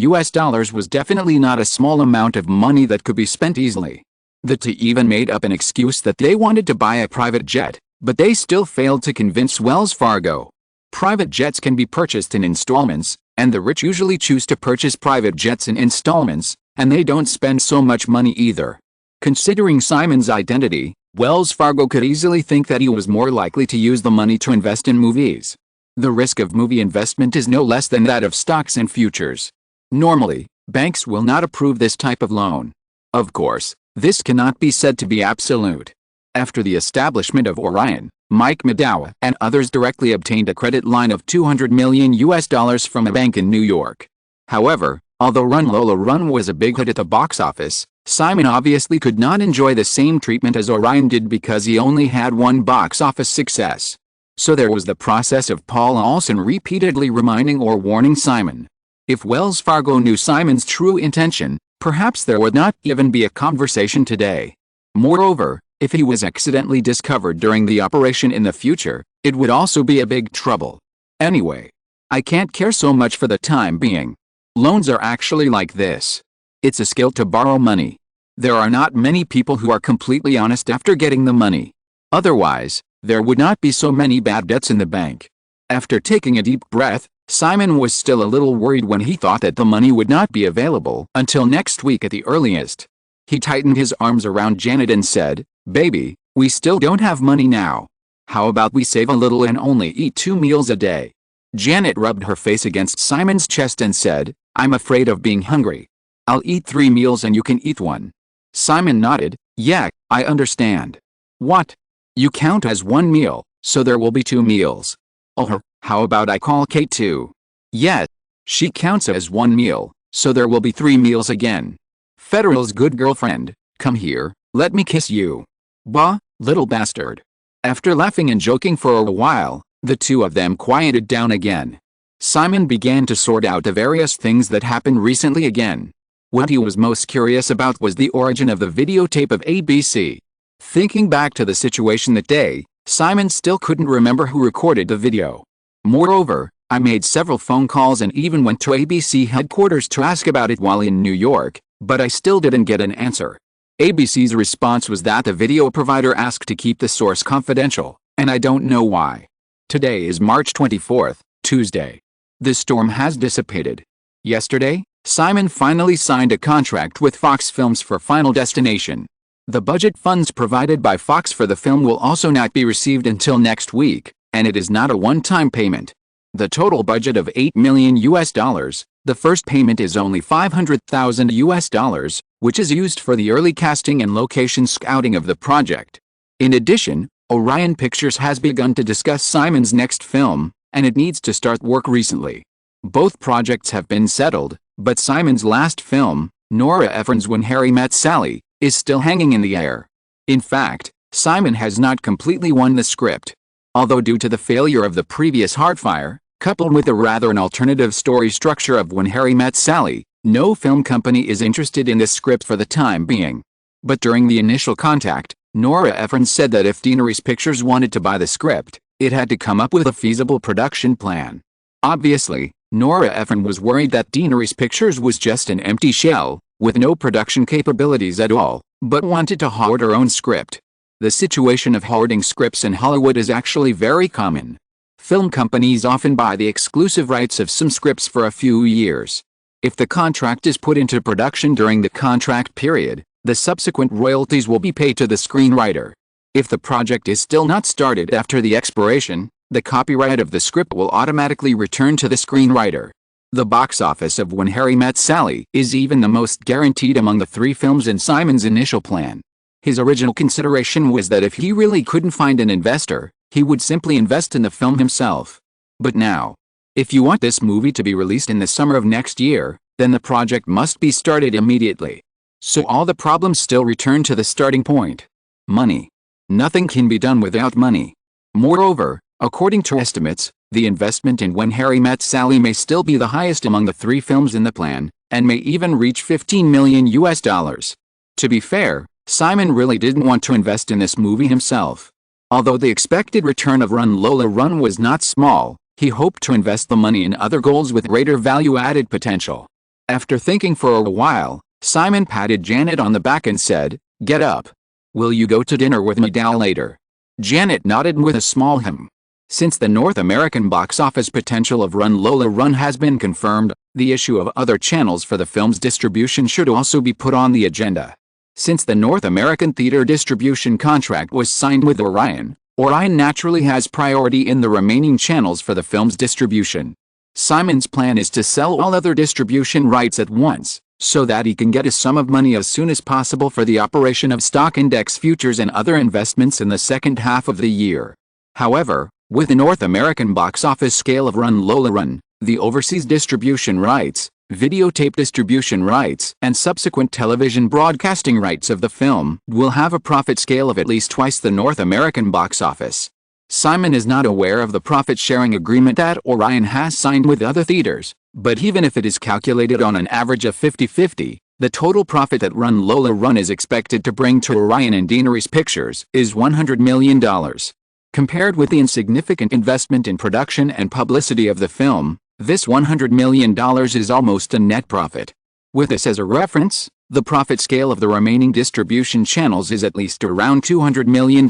was definitely not a small amount of money that could be spent easily. The two even made up an excuse that they wanted to buy a private jet, but they still failed to convince Wells Fargo. Private jets can be purchased in installments, and the rich usually choose to purchase private jets in installments, and they don't spend so much money either. Considering Simon's identity, Wells Fargo could easily think that he was more likely to use the money to invest in movies. The risk of movie investment is no less than that of stocks and futures. Normally, banks will not approve this type of loan. Of course, this cannot be said to be absolute. After the establishment of Orion, Mike Madawa and others directly obtained a credit line of $200 million from a bank in New York. However, although Lola Run was a big hit at the box office, Simon obviously could not enjoy the same treatment as Orion did because he only had one box office success. So there was the process of Paul Olsen repeatedly reminding or warning Simon. If Wells Fargo knew Simon's true intention, perhaps there would not even be a conversation today. Moreover, if he was accidentally discovered during the operation in the future, it would also be a big trouble. Anyway, I can't care so much for the time being. Loans are actually like this. It's a skill to borrow money. There are not many people who are completely honest after getting the money. Otherwise, there would not be so many bad debts in the bank. After taking a deep breath, Simon was still a little worried when he thought that the money would not be available until next week at the earliest. He tightened his arms around Janet and said, "Baby, we still don't have money now. How about we save a little and only eat 2 meals a day?" Janet rubbed her face against Simon's chest and said, "I'm afraid of being hungry. I'll eat 3 meals and you can eat 1. Simon nodded, "Yeah, I understand." "What? You count as 1 meal, so there will be 2 meals. Oh, how about I call Kate too?" "Yeah. She counts as 1 meal, so there will be 3 meals again. Federal's good girlfriend, come here, let me kiss you." "Bah, little bastard." After laughing and joking for a while, the two of them quieted down again. Simon began to sort out the various things that happened recently again. What he was most curious about was the origin of the videotape of ABC. Thinking back to the situation that day, Simon still couldn't remember who recorded the video. Moreover, I made several phone calls and even went to ABC headquarters to ask about it while in New York, but I still didn't get an answer. ABC's response was that the video provider asked to keep the source confidential, and I don't know why. Today is March 24th, Tuesday. The storm has dissipated. Yesterday, Simon finally signed a contract with Fox Films for Final Destination. The budget funds provided by Fox for the film will also not be received until next week, and it is not a one-time payment. The total budget of $8 million, the first payment is only $500,000, which is used for the early casting and location scouting of the project. In addition, Orion Pictures has begun to discuss Simon's next film, and it needs to start work recently. Both projects have been settled, but Simon's last film, Nora Ephron's When Harry Met Sally, is still hanging in the air. In fact, Simon has not completely won the script. Although due to the failure of the previous Heartfire, coupled with a rather an alternative story structure of When Harry Met Sally, no film company is interested in this script for the time being. But during the initial contact, Nora Ephron said that if Daenerys Pictures wanted to buy the script, it had to come up with a feasible production plan. Obviously, Nora Ephron was worried that Daenerys Pictures was just an empty shell, with no production capabilities at all, but wanted to hoard her own script. The situation of hoarding scripts in Hollywood is actually very common. Film companies often buy the exclusive rights of some scripts for a few years. If the contract is put into production during the contract period, the subsequent royalties will be paid to the screenwriter. If the project is still not started after the expiration, the copyright of the script will automatically return to the screenwriter. The box office of When Harry Met Sally is even the most guaranteed among the 3 films in Simon's initial plan. His original consideration was that if he really couldn't find an investor, he would simply invest in the film himself. But now, if you want this movie to be released in the summer of next year, then the project must be started immediately. So all the problems still return to the starting point. Money. Nothing can be done without money. Moreover, according to estimates, the investment in When Harry Met Sally may still be the highest among the 3 films in the plan, and may even reach $15 million. To be fair, Simon really didn't want to invest in this movie himself. Although the expected return of Lola Run was not small, he hoped to invest the money in other goals with greater value-added potential. After thinking for a while, Simon patted Janet on the back and said, "Get up. Will you go to dinner with me later?" Janet nodded with a small hum. Since the North American box office potential of Lola Run has been confirmed, the issue of other channels for the film's distribution should also be put on the agenda. Since the North American theater distribution contract was signed with Orion, Orion naturally has priority in the remaining channels for the film's distribution. Simon's plan is to sell all other distribution rights at once, so that he can get a sum of money as soon as possible for the operation of stock index futures and other investments in the second half of the year. However, with the North American box office scale of Lola Run, the overseas distribution rights, videotape distribution rights, and subsequent television broadcasting rights of the film will have a profit scale of at least twice the North American box office. Simon is not aware of the profit-sharing agreement that Orion has signed with other theaters, but even if it is calculated on an average of 50-50, the total profit that Lola Run is expected to bring to Orion and Deaneries Pictures is $100 million. Compared with the insignificant investment in production and publicity of the film, this $100 million is almost a net profit. With this as a reference, the profit scale of the remaining distribution channels is at least around $200 million.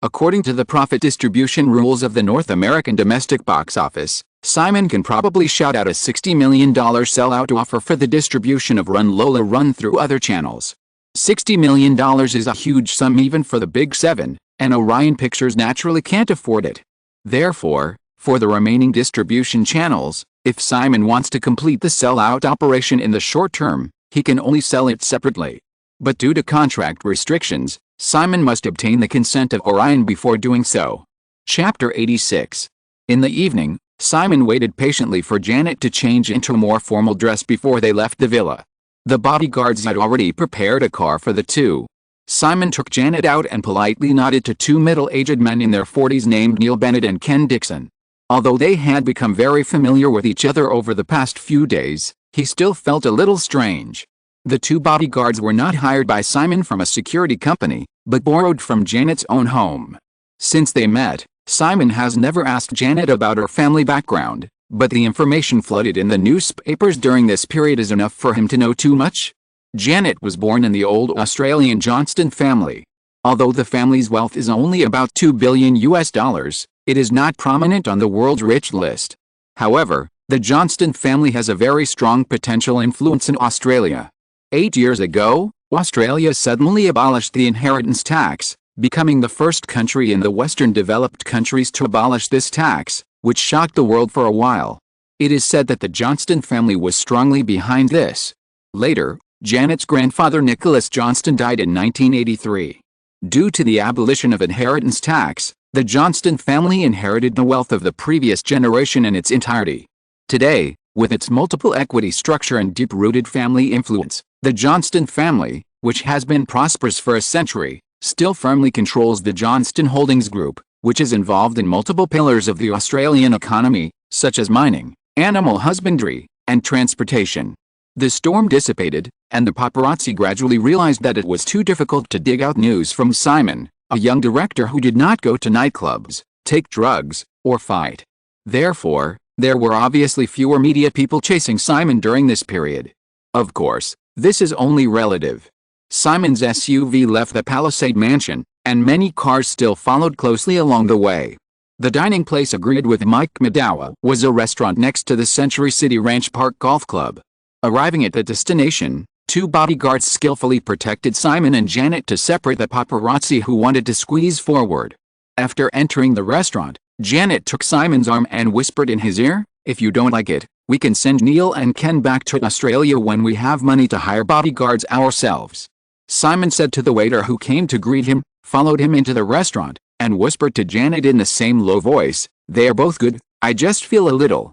According to the profit distribution rules of the North American domestic box office, Simon can probably shout out a $60 million sellout offer for the distribution of Lola Run through other channels. $60 million is a huge sum even for the Big Seven, and Orion Pictures naturally can't afford it. Therefore, for the remaining distribution channels, if Simon wants to complete the sellout operation in the short term, he can only sell it separately. But due to contract restrictions, Simon must obtain the consent of Orion before doing so. Chapter 86. In the evening, Simon waited patiently for Janet to change into a more formal dress before they left the villa. The bodyguards had already prepared a car for the two. Simon took Janet out and politely nodded to two middle-aged men in their 40s named Neil Bennett and Ken Dixon. Although they had become very familiar with each other over the past few days, he still felt a little strange. The two bodyguards were not hired by Simon from a security company, but borrowed from Janet's own home. Since they met, Simon has never asked Janet about her family background, but the information flooded in the newspapers during this period is enough for him to know too much. Janet was born in the old Australian Johnston family. Although the family's wealth is only about $2 billion, it is not prominent on the world's rich list. However, the Johnston family has a very strong potential influence in Australia. 8 years ago, Australia suddenly abolished the inheritance tax, becoming the first country in the Western developed countries to abolish this tax, which shocked the world for a while. It is said that the Johnston family was strongly behind this. Later, Janet's grandfather Nicholas Johnston died in 1983. Due to the abolition of inheritance tax, the Johnston family inherited the wealth of the previous generation in its entirety. Today, with its multiple equity structure and deep-rooted family influence, the Johnston family, which has been prosperous for a century, still firmly controls the Johnston Holdings Group, which is involved in multiple pillars of the Australian economy, such as mining, animal husbandry, and transportation. The storm dissipated, and the paparazzi gradually realized that it was too difficult to dig out news from Simon, a young director who did not go to nightclubs, take drugs, or fight. Therefore, there were obviously fewer media people chasing Simon during this period. Of course, this is only relative. Simon's SUV left the Palisade mansion, and many cars still followed closely along the way. The dining place agreed with Mike Madawa was a restaurant next to the Century City Ranch Park Golf Club. Arriving at the destination, two bodyguards skillfully protected Simon and Janet to separate the paparazzi who wanted to squeeze forward. After entering the restaurant, Janet took Simon's arm and whispered in his ear, "If you don't like it, we can send Neil and Ken back to Australia when we have money to hire bodyguards ourselves." Simon said to the waiter who came to greet him, followed him into the restaurant, and whispered to Janet in the same low voice, "They are both good, I just feel a little,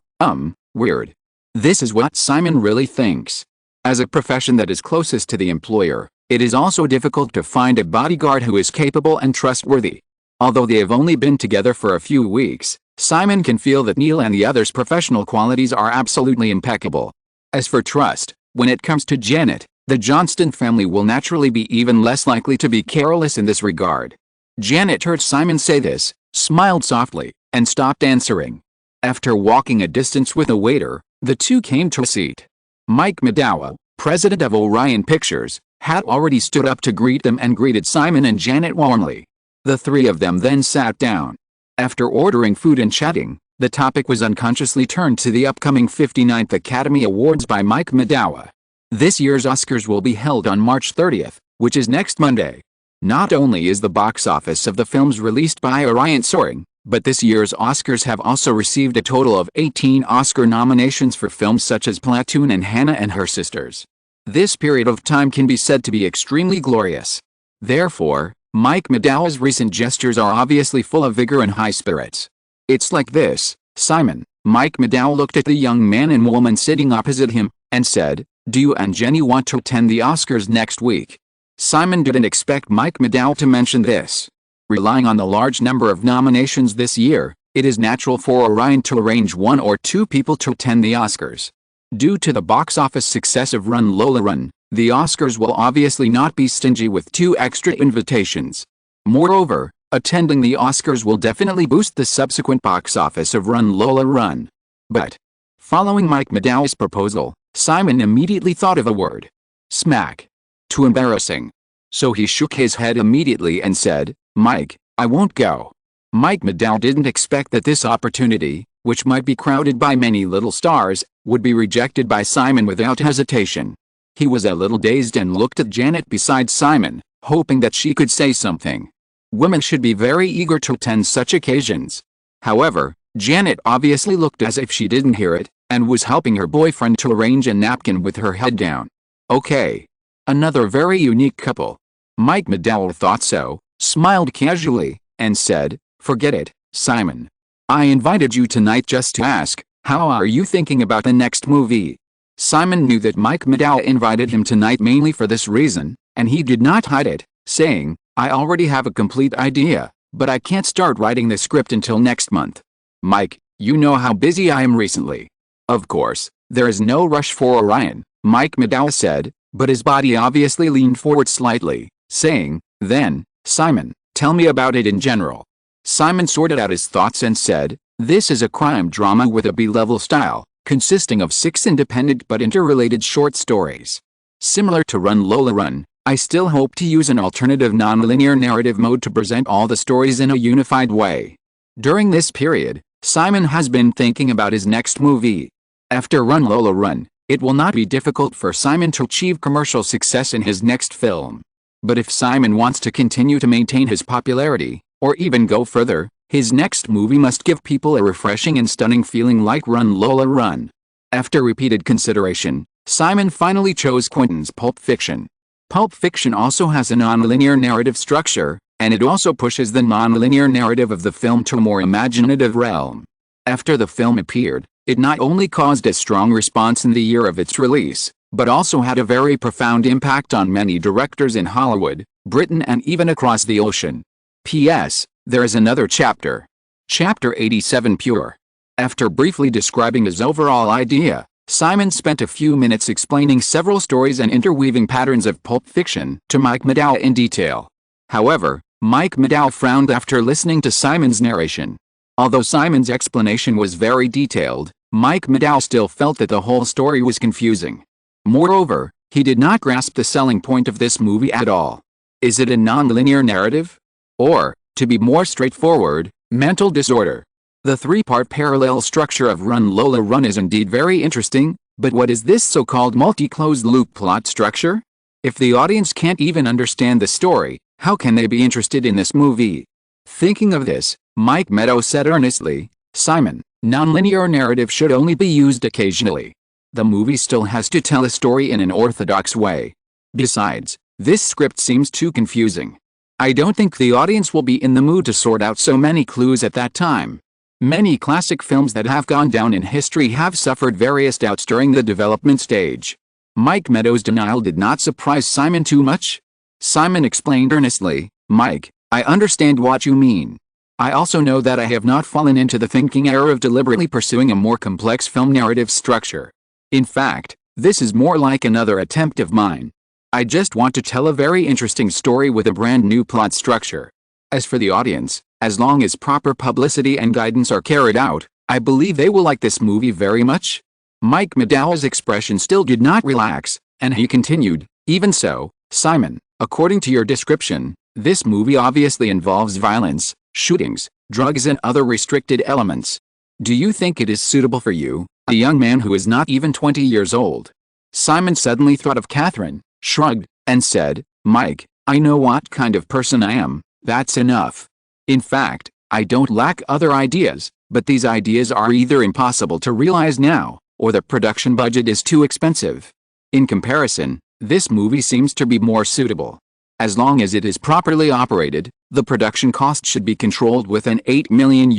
weird." This is what Simon really thinks. As a profession that is closest to the employer, it is also difficult to find a bodyguard who is capable and trustworthy. Although they have only been together for a few weeks, Simon can feel that Neil and the others' professional qualities are absolutely impeccable. As for trust, when it comes to Janet, the Johnston family will naturally be even less likely to be careless in this regard. Janet heard Simon say this, smiled softly, and stopped answering. After walking a distance with a waiter, the two came to a seat. Mike Madawa, president of Orion Pictures, had already stood up to greet them and greeted Simon and Janet warmly. The three of them then sat down. After ordering food and chatting, the topic was unconsciously turned to the upcoming 59th Academy Awards by Mike Madawa. This year's Oscars will be held on March 30th, which is next Monday. Not only is the box office of the films released by Orion soaring, but this year's Oscars have also received a total of 18 Oscar nominations for films such as Platoon and Hannah and Her Sisters. This period of time can be said to be extremely glorious. Therefore, Mike McDowell's recent gestures are obviously full of vigor and high spirits. It's like this, Simon. Mike McDowell looked at the young man and woman sitting opposite him, and said, "Do you and Jenny want to attend the Oscars next week?" Simon didn't expect Mike McDowell to mention this. Relying on the large number of nominations this year, it is natural for Orion to arrange one or two people to attend the Oscars. Due to the box office success of Run Lola Run, the Oscars will obviously not be stingy with 2 extra invitations. Moreover, attending the Oscars will definitely boost the subsequent box office of Run Lola Run. But, following Mike McDowell's proposal, Simon immediately thought of a word. Smack. Too embarrassing. So he shook his head immediately and said, "Mike, I won't go." Mike McDowell didn't expect that this opportunity, which might be crowded by many little stars, would be rejected by Simon without hesitation. He was a little dazed and looked at Janet beside Simon, hoping that she could say something. Women should be very eager to attend such occasions. However, Janet obviously looked as if she didn't hear it, and was helping her boyfriend to arrange a napkin with her head down. Okay. Another very unique couple. Mike McDowell thought so, smiled casually, and said, "Forget it, Simon. I invited you tonight just to ask, how are you thinking about the next movie?" Simon knew that Mike McDowell invited him tonight mainly for this reason, and he did not hide it, saying, "I already have a complete idea, but I can't start writing the script until next month. Mike, you know how busy I am recently." Of course, there is no rush for Orion, Mike McDowell said, but his body obviously leaned forward slightly, saying, "Then, Simon, tell me about it in general." Simon sorted out his thoughts and said, "This is a crime drama with a B-level style, consisting of 6 independent but interrelated short stories. Similar to Run Lola Run, I still hope to use an alternative non-linear narrative mode to present all the stories in a unified way." During this period, Simon has been thinking about his next movie. After Run Lola Run, it will not be difficult for Simon to achieve commercial success in his next film. But if Simon wants to continue to maintain his popularity, or even go further, his next movie must give people a refreshing and stunning feeling like Run Lola Run. After repeated consideration, Simon finally chose Quentin's Pulp Fiction. Pulp Fiction also has a non-linear narrative structure, and it also pushes the non-linear narrative of the film to a more imaginative realm. After the film appeared, it not only caused a strong response in the year of its release, but also had a very profound impact on many directors in Hollywood, Britain and even across the ocean. P.S. There is another chapter. Chapter 87 Pure. After briefly describing his overall idea, Simon spent a few minutes explaining several stories and interweaving patterns of Pulp Fiction to Mike McDowell in detail. However, Mike McDowell frowned after listening to Simon's narration. Although Simon's explanation was very detailed, Mike McDowell still felt that the whole story was confusing. Moreover, he did not grasp the selling point of this movie at all. Is it a non-linear narrative? Or, to be more straightforward, mental disorder? The 3-part parallel structure of Run Lola Run is indeed very interesting, but what is this so-called multi-closed loop plot structure? If the audience can't even understand the story, how can they be interested in this movie? Thinking of this, Mike McDowell said earnestly, "Simon, non-linear narrative should only be used occasionally. The movie still has to tell a story in an orthodox way. Besides, this script seems too confusing. I don't think the audience will be in the mood to sort out so many clues at that time." Many classic films that have gone down in history have suffered various doubts during the development stage. Mike McDowell's denial did not surprise Simon too much. Simon explained earnestly, "Mike, I understand what you mean. I also know that I have not fallen into the thinking error of deliberately pursuing a more complex film narrative structure. In fact, this is more like another attempt of mine. I just want to tell a very interesting story with a brand new plot structure. As for the audience, as long as proper publicity and guidance are carried out, I believe they will like this movie very much." Mike McDowell's expression still did not relax, and he continued, "Even so, Simon, according to your description, this movie obviously involves violence, shootings, drugs and other restricted elements. Do you think it is suitable for you, a young man who is not even 20 years old?" Simon suddenly thought of Kathryn, shrugged, and said, "Mike, I know what kind of person I am, that's enough. In fact, I don't lack other ideas, but these ideas are either impossible to realize now, or the production budget is too expensive. In comparison, this movie seems to be more suitable. As long as it is properly operated, the production cost should be controlled within $8 million.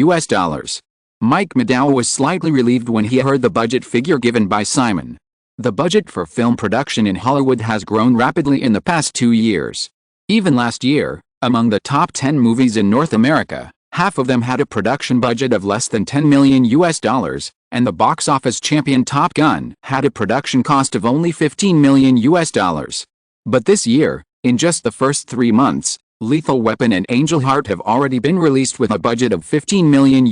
Mike McDowell was slightly relieved when he heard the budget figure given by Simon. The budget for film production in Hollywood has grown rapidly in the past 2 years. Even last year, among the top 10 movies in North America, half of them had a production budget of less than $10 million, and the box office champion Top Gun had a production cost of only $15 million. But this year, in just the first 3 months, Lethal Weapon and Angel Heart have already been released with a budget of $15 million,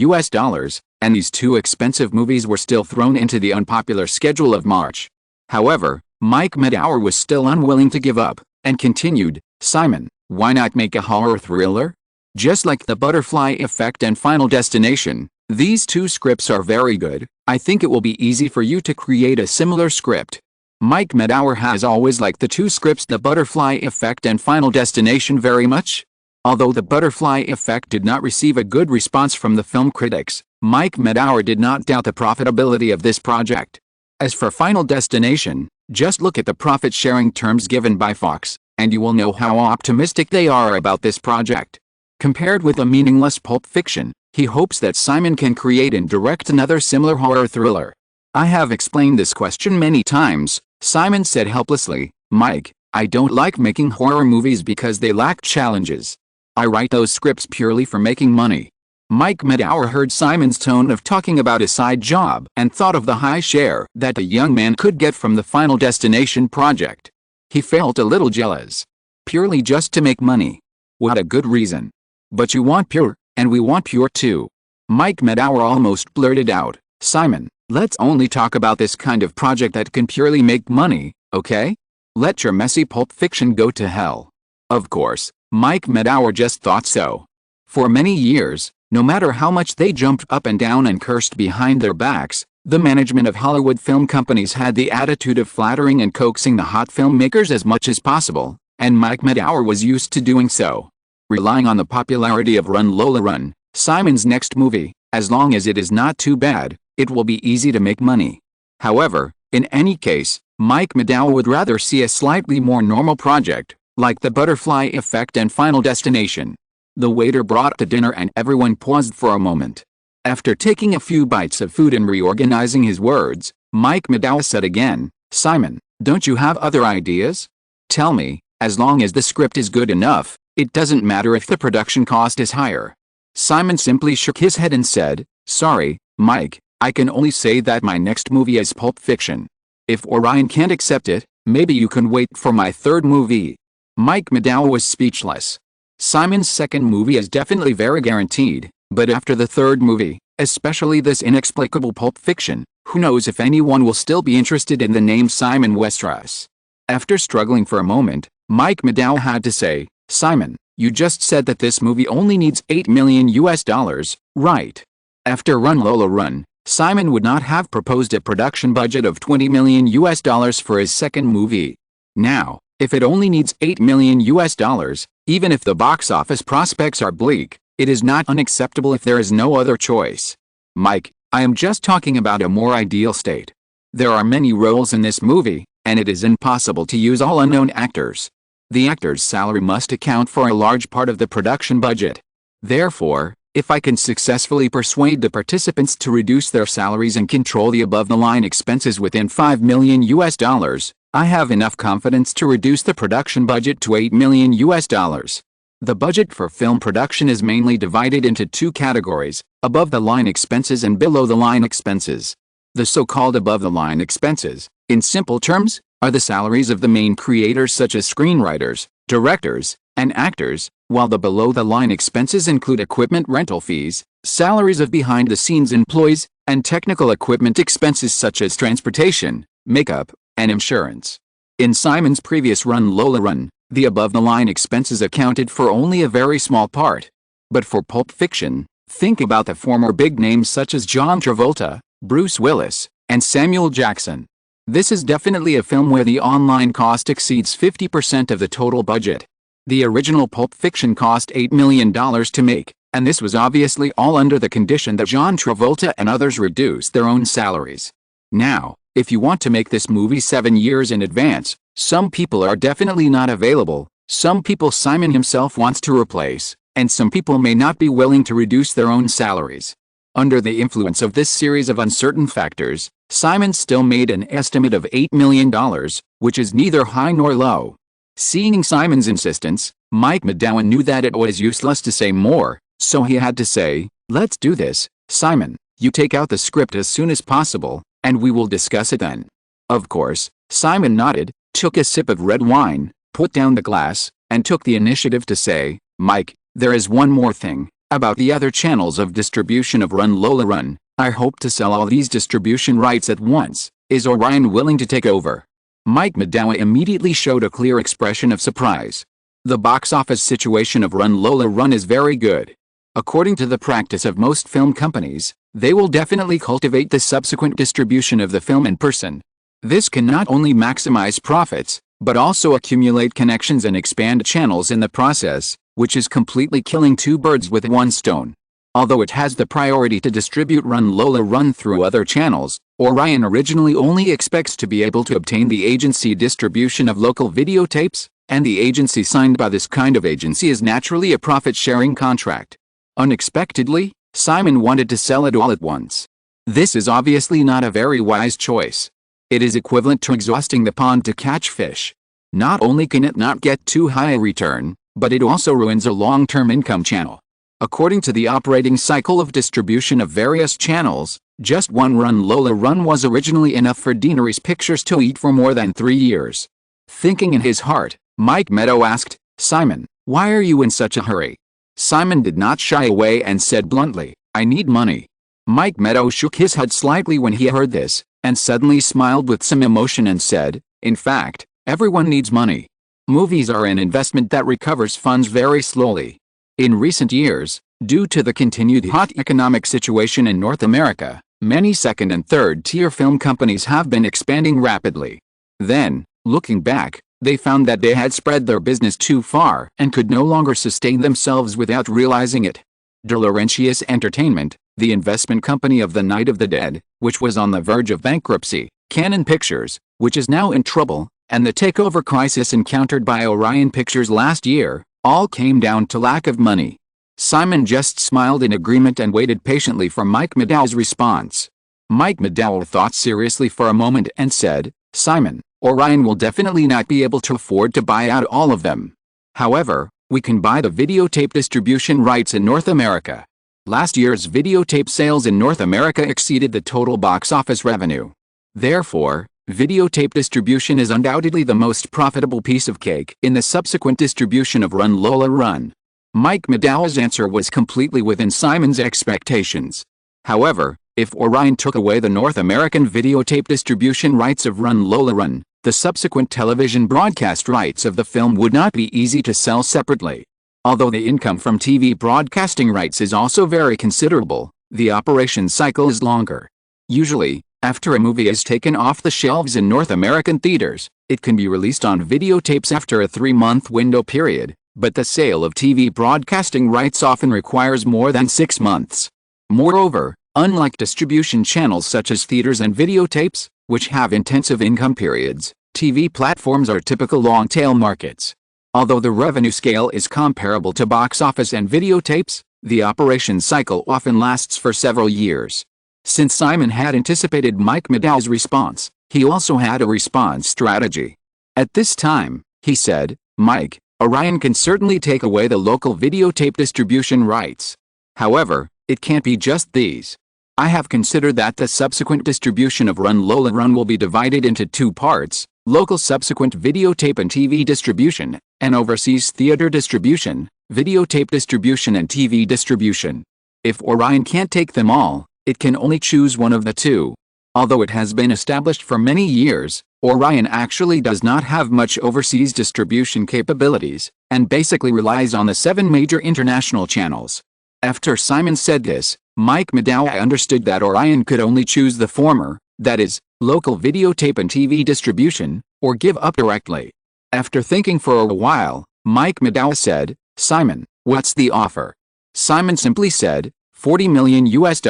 and these two expensive movies were still thrown into the unpopular schedule of March. However, Mike McDowell was still unwilling to give up, and continued, "Simon, why not make a horror thriller? Just like The Butterfly Effect and Final Destination, these two scripts are very good. I think it will be easy for you to create a similar script." Mike McDowell has always liked the two scripts The Butterfly Effect and Final Destination very much. Although The Butterfly Effect did not receive a good response from the film critics, Mike McDowell did not doubt the profitability of this project. As for Final Destination, just look at the profit-sharing terms given by Fox, and you will know how optimistic they are about this project. Compared with a meaningless Pulp Fiction, he hopes that Simon can create and direct another similar horror thriller. "I have explained this question many times," Simon said helplessly. "Mike, I don't like making horror movies because they lack challenges. I write those scripts purely for making money." Mike McDowell heard Simon's tone of talking about a side job and thought of the high share that the young man could get from the Final Destination project. He felt a little jealous. Purely just to make money. What a good reason. "But you want pure, and we want pure too." Mike McDowell almost blurted out, "Simon, let's only talk about this kind of project that can purely make money, okay? Let your messy Pulp Fiction go to hell." Of course, Mike McDowell just thought so. For many years, no matter how much they jumped up and down and cursed behind their backs, the management of Hollywood film companies had the attitude of flattering and coaxing the hot filmmakers as much as possible, and Mike McDowell was used to doing so. Relying on the popularity of Run Lola Run, Simon's next movie, as long as it is not too bad, it will be easy to make money. However, in any case, Mike McDowell would rather see a slightly more normal project, like The Butterfly Effect and Final Destination. The waiter brought the dinner and everyone paused for a moment. After taking a few bites of food and reorganizing his words, Mike McDowell said again, "Simon, don't you have other ideas? Tell me, as long as the script is good enough, it doesn't matter if the production cost is higher." Simon simply shook his head and said, "Sorry, Mike, I can only say that my next movie is Pulp Fiction. If Orion can't accept it, maybe you can wait for my third movie." Mike McDowell was speechless. Simon's second movie is definitely very guaranteed, but after the third movie, especially this inexplicable Pulp Fiction, who knows if anyone will still be interested in the name Simon Westeros. After struggling for a moment, Mike McDowell had to say, "Simon, you just said that this movie only needs $8 million, right?" After Run Lola Run, Simon would not have proposed a production budget of $20 million for his second movie. Now, if it only needs $8 million, even if the box office prospects are bleak, it is not unacceptable if there is no other choice. "Mike, I am just talking about a more ideal state. There are many roles in this movie, and it is impossible to use all unknown actors. The actor's salary must account for a large part of the production budget. Therefore, if I can successfully persuade the participants to reduce their salaries and control the above-the-line expenses within $5 million, I have enough confidence to reduce the production budget to $8 million. The budget for film production is mainly divided into two categories, above-the-line expenses and below-the-line expenses. The so-called above-the-line expenses, in simple terms, are the salaries of the main creators such as screenwriters, directors, and actors, while the below-the-line expenses include equipment rental fees, salaries of behind-the-scenes employees, and technical equipment expenses such as transportation, makeup, and insurance. In Simon's previous Run Lola Run, the above-the-line expenses accounted for only a very small part. But for Pulp Fiction, think about the former big names such as John Travolta, Bruce Willis, and Samuel Jackson. This is definitely a film where the online cost exceeds 50% of the total budget. The original Pulp Fiction cost $8 million to make, and this was obviously all under the condition that John Travolta and others reduced their own salaries. Now, if you want to make this movie 7 years in advance, some people are definitely not available, some people Simon himself wants to replace, and some people may not be willing to reduce their own salaries. Under the influence of this series of uncertain factors, Simon still made an estimate of $8 million, which is neither high nor low. Seeing Simon's insistence, Mike McDowell knew that it was useless to say more, so he had to say, "Let's do this, Simon. You take out the script as soon as possible, and we will discuss it then." Of course, Simon nodded, took a sip of red wine, put down the glass, and took the initiative to say, "Mike, there is one more thing. About the other channels of distribution of Run Lola Run, I hope to sell all these distribution rights at once. Is Orion willing to take over?" Mike McDowell immediately showed a clear expression of surprise. The box office situation of Run Lola Run is very good. According to the practice of most film companies, they will definitely cultivate the subsequent distribution of the film in person. This can not only maximize profits, but also accumulate connections and expand channels in the process, which is completely killing two birds with one stone. Although it has the priority to distribute Run Lola Run through other channels, Orion originally only expects to be able to obtain the agency distribution of local videotapes, and the agency signed by this kind of agency is naturally a profit-sharing contract. Unexpectedly, Simon wanted to sell it all at once. This is obviously not a very wise choice. It is equivalent to exhausting the pond to catch fish. Not only can it not get too high a return, but it also ruins a long-term income channel. According to the operating cycle of distribution of various channels, just one Run Lola Run was originally enough for Deanery's Pictures to eat for more than 3 years. Thinking in his heart, Mike Meadow asked, "Simon, why are you in such a hurry?" Simon did not shy away and said bluntly, "I need money." Mike Meadow shook his head slightly when he heard this, and suddenly smiled with some emotion and said, "In fact, everyone needs money. Movies are an investment that recovers funds very slowly. In recent years, due to the continued hot economic situation in North America, many second and third-tier film companies have been expanding rapidly. Then, looking back, they found that they had spread their business too far and could no longer sustain themselves without realizing it. De Laurentiis Entertainment, the investment company of the Night of the Dead, which was on the verge of bankruptcy, Canon Pictures, which is now in trouble, and the takeover crisis encountered by Orion Pictures last year, all came down to lack of money." Simon just smiled in agreement and waited patiently for Mike McDowell's response. Mike McDowell thought seriously for a moment and said, "Simon, Orion will definitely not be able to afford to buy out all of them. However, we can buy the videotape distribution rights in North America." Last year's videotape sales in North America exceeded the total box office revenue. Therefore, videotape distribution is undoubtedly the most profitable piece of cake in the subsequent distribution of Run Lola Run. Mike McDowell's answer was completely within Simon's expectations. However, if Orion took away the North American videotape distribution rights of Run Lola Run, the subsequent television broadcast rights of the film would not be easy to sell separately. Although the income from TV broadcasting rights is also very considerable, the operation cycle is longer. Usually, after a movie is taken off the shelves in North American theaters, it can be released on videotapes after a 3-month window period, but the sale of TV broadcasting rights often requires more than 6 months. Moreover, unlike distribution channels such as theaters and videotapes, which have intensive income periods, TV platforms are typical long-tail markets. Although the revenue scale is comparable to box office and videotapes, the operation cycle often lasts for several years. Since Simon had anticipated Mike McDowell's response, he also had a response strategy. At this time, he said, "Mike, Orion can certainly take away the local videotape distribution rights. However, it can't be just these. I have considered that the subsequent distribution of Run Lola Run will be divided into 2 parts, local subsequent videotape and TV distribution, and overseas theater distribution, videotape distribution and TV distribution. If Orion can't take them all, it can only choose one of the 2. Although it has been established for many years, Orion actually does not have much overseas distribution capabilities, and basically relies on the 7 major international channels." After Simon said this, Mike McDowell understood that Orion could only choose the former, that is, local videotape and TV distribution, or give up directly. After thinking for a while, Mike Medow said, "Simon, what's the offer?" Simon simply said, $40 million US.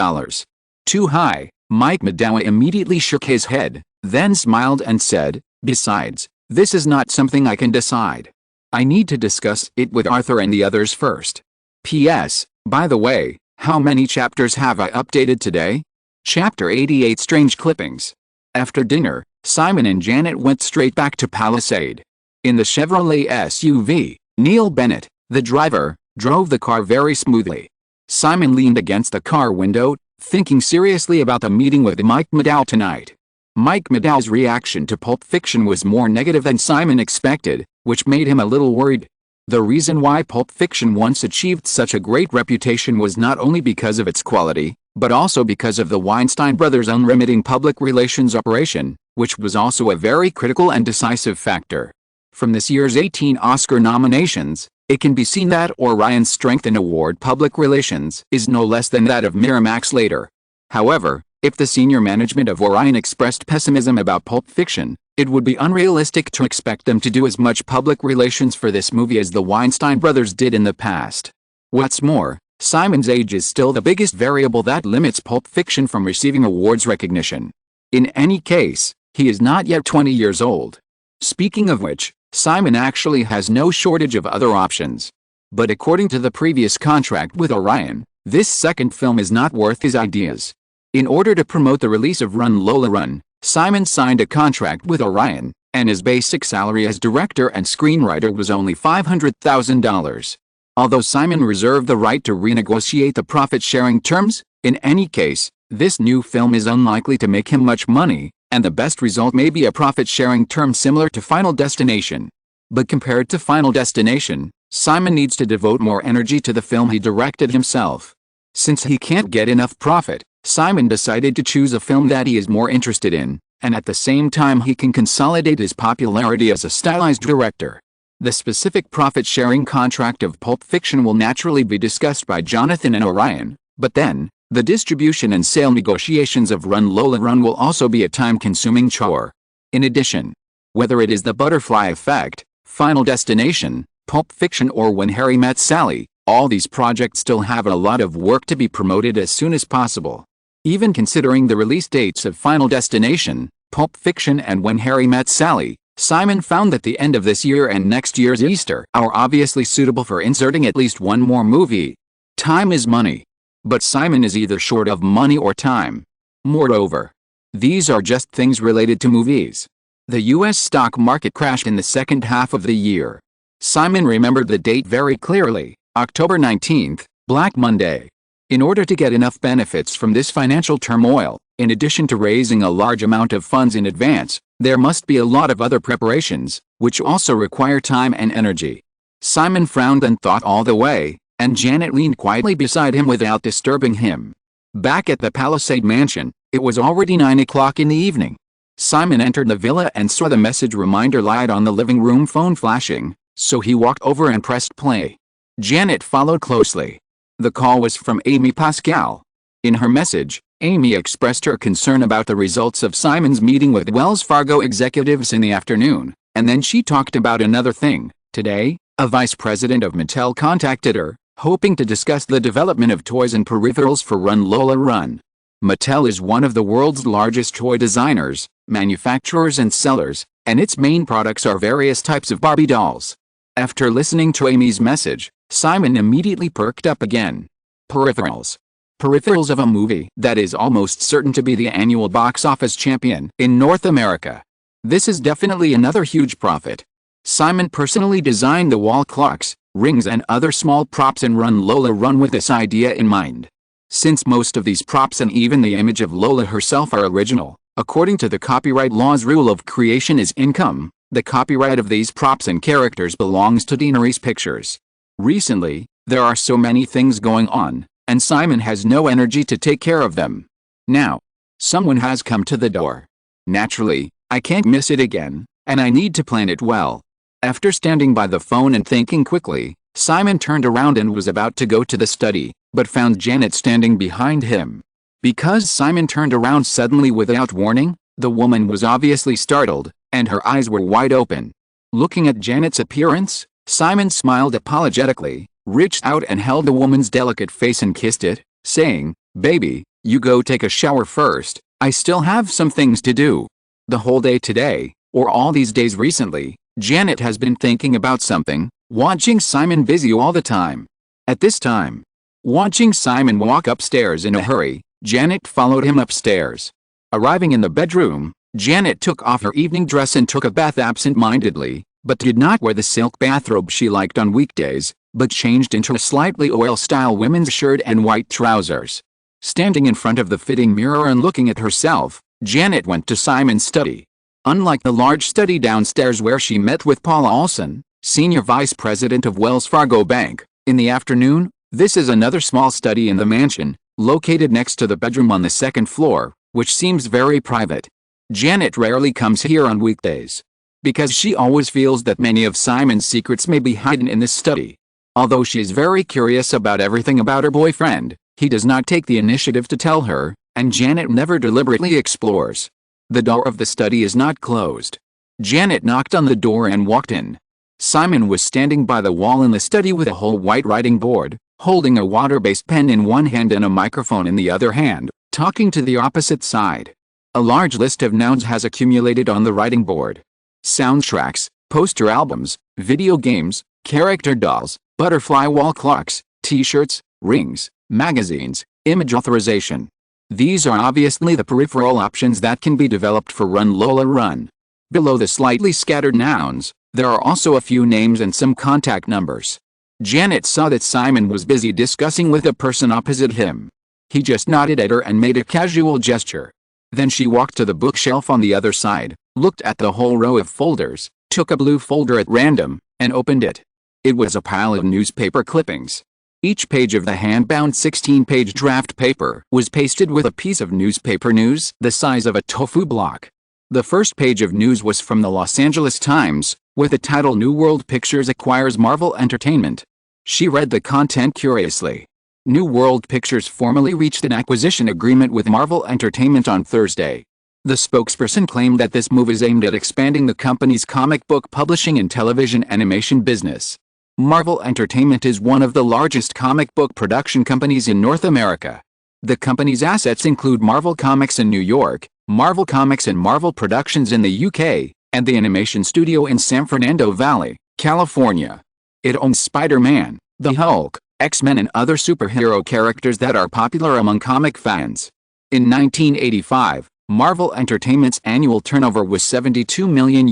Too high. Mike Medow immediately shook his head, then smiled and said, "Besides, this is not something I can decide. I need to discuss it with Arthur and the others first. P.S. By the way, how many chapters have I updated today? Chapter 88 Strange Clippings." After dinner, Simon and Janet went straight back to Palisade. In the Chevrolet SUV, Neil Bennett, the driver, drove the car very smoothly. Simon leaned against the car window, thinking seriously about the meeting with Mike Medow tonight. Mike Medow's reaction to Pulp Fiction was more negative than Simon expected, which made him a little worried. The reason why Pulp Fiction once achieved such a great reputation was not only because of its quality, but also because of the Weinstein brothers' unremitting public relations operation, which was also a very critical and decisive factor. From this year's 18 Oscar nominations, it can be seen that Orion's strength in award public relations is no less than that of Miramax later. However, if the senior management of Orion expressed pessimism about Pulp Fiction, it would be unrealistic to expect them to do as much public relations for this movie as the Weinstein brothers did in the past. What's more, Simon's age is still the biggest variable that limits Pulp Fiction from receiving awards recognition. In any case, he is not yet 20 years old. Speaking of which, Simon actually has no shortage of other options. But according to the previous contract with Orion, this second film is not worth his ideas. In order to promote the release of Run Lola Run, Simon signed a contract with Orion, and his basic salary as director and screenwriter was only $500,000. Although Simon reserved the right to renegotiate the profit-sharing terms, in any case, this new film is unlikely to make him much money, and the best result may be a profit-sharing term similar to Final Destination. But compared to Final Destination, Simon needs to devote more energy to the film he directed himself. Since he can't get enough profit, Simon decided to choose a film that he is more interested in, and at the same time he can consolidate his popularity as a stylized director. The specific profit-sharing contract of Pulp Fiction will naturally be discussed by Jonathan and Orion, but then, the distribution and sale negotiations of Run Lola Run will also be a time-consuming chore. In addition, whether it is The Butterfly Effect, Final Destination, Pulp Fiction or When Harry Met Sally, all these projects still have a lot of work to be promoted as soon as possible. Even considering the release dates of Final Destination, Pulp Fiction and When Harry Met Sally, Simon found that the end of this year and next year's Easter are obviously suitable for inserting at least one more movie. Time is money. But Simon is either short of money or time. Moreover, these are just things related to movies. The US stock market crashed in the second half of the year. Simon remembered the date very clearly, October 19th, Black Monday. In order to get enough benefits from this financial turmoil, in addition to raising a large amount of funds in advance, there must be a lot of other preparations, which also require time and energy. Simon frowned and thought all the way, and Janet leaned quietly beside him without disturbing him. Back at the Palisade mansion, it was already 9 o'clock in the evening. Simon entered the villa and saw the message reminder light on the living room phone flashing, so he walked over and pressed play. Janet followed closely. The call was from Amy Pascal. In her message, Amy expressed her concern about the results of Simon's meeting with Wells Fargo executives in the afternoon, and then she talked about another thing. Today, a vice president of Mattel contacted her, hoping to discuss the development of toys and peripherals for Run Lola Run. Mattel is one of the world's largest toy designers, manufacturers and sellers, and its main products are various types of Barbie dolls. After listening to Amy's message, Simon immediately perked up again. Peripherals. Peripherals of a movie that is almost certain to be the annual box office champion in North America. This is definitely another huge profit. Simon personally designed the wall clocks, rings and other small props in Run Lola Run with this idea in mind. Since most of these props and even the image of Lola herself are original, according to the copyright law's rule of creation is income, the copyright of these props and characters belongs to Deaneries Pictures. Recently, there are so many things going on, and Simon has no energy to take care of them. Now, someone has come to the door. Naturally, I can't miss it again, and I need to plan it well. After standing by the phone and thinking quickly, Simon turned around and was about to go to the study, but found Janet standing behind him. Because Simon turned around suddenly without warning, the woman was obviously startled, and her eyes were wide open. Looking at Janet's appearance, Simon smiled apologetically, reached out and held the woman's delicate face and kissed it, saying, "Baby, you go take a shower first, I still have some things to do." The whole day today, or all these days recently, Janet has been thinking about something, watching Simon busy all the time. At this time, watching Simon walk upstairs in a hurry, Janet followed him upstairs. Arriving in the bedroom, Janet took off her evening dress and took a bath absent-mindedly, but did not wear the silk bathrobe she liked on weekdays, but changed into a slightly oil-style women's shirt and white trousers. Standing in front of the fitting mirror and looking at herself, Janet went to Simon's study. Unlike the large study downstairs where she met with Paula Olson, senior vice president of Wells Fargo Bank, in the afternoon, this is another small study in the mansion, located next to the bedroom on the second floor, which seems very private. Janet rarely comes here on weekdays, because she always feels that many of Simon's secrets may be hidden in this study. Although she is very curious about everything about her boyfriend, he does not take the initiative to tell her, and Janet never deliberately explores. The door of the study is not closed. Janet knocked on the door and walked in. Simon was standing by the wall in the study with a whole white writing board, holding a water-based pen in one hand and a microphone in the other hand, talking to the opposite side. A large list of nouns has accumulated on the writing board. Soundtracks, poster albums, video games, character dolls, butterfly wall clocks, t-shirts, rings, magazines, image authorization. These are obviously the peripheral options that can be developed for Run Lola Run. Below the slightly scattered nouns, there are also a few names and some contact numbers. Janet saw that Simon was busy discussing with a person opposite him. He just nodded at her and made a casual gesture. Then she walked to the bookshelf on the other side, looked at the whole row of folders, took a blue folder at random, and opened it. It was a pile of newspaper clippings. Each page of the hand-bound 16-page draft paper was pasted with a piece of newspaper news the size of a tofu block. The first page of news was from the Los Angeles Times, with the title "New World Pictures Acquires Marvel Entertainment." She read the content curiously. New World Pictures formally reached an acquisition agreement with Marvel Entertainment on Thursday. The spokesperson claimed that this move is aimed at expanding the company's comic book publishing and television animation business. Marvel Entertainment is one of the largest comic book production companies in North America. The company's assets include Marvel Comics in New York, Marvel Comics and Marvel Productions in the UK, and the animation studio in San Fernando Valley, California. It owns Spider-Man, the Hulk, X-Men and other superhero characters that are popular among comic fans. In 1985, Marvel Entertainment's annual turnover was $72 million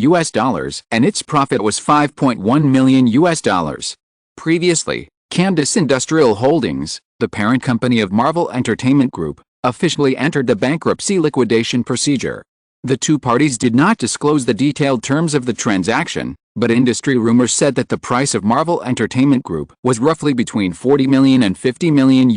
and its profit was $5.1 million. Previously, Candace Industrial Holdings, the parent company of Marvel Entertainment Group, officially entered the bankruptcy liquidation procedure. The two parties did not disclose the detailed terms of the transaction, but industry rumors said that the price of Marvel Entertainment Group was roughly between $40 million and $50 million.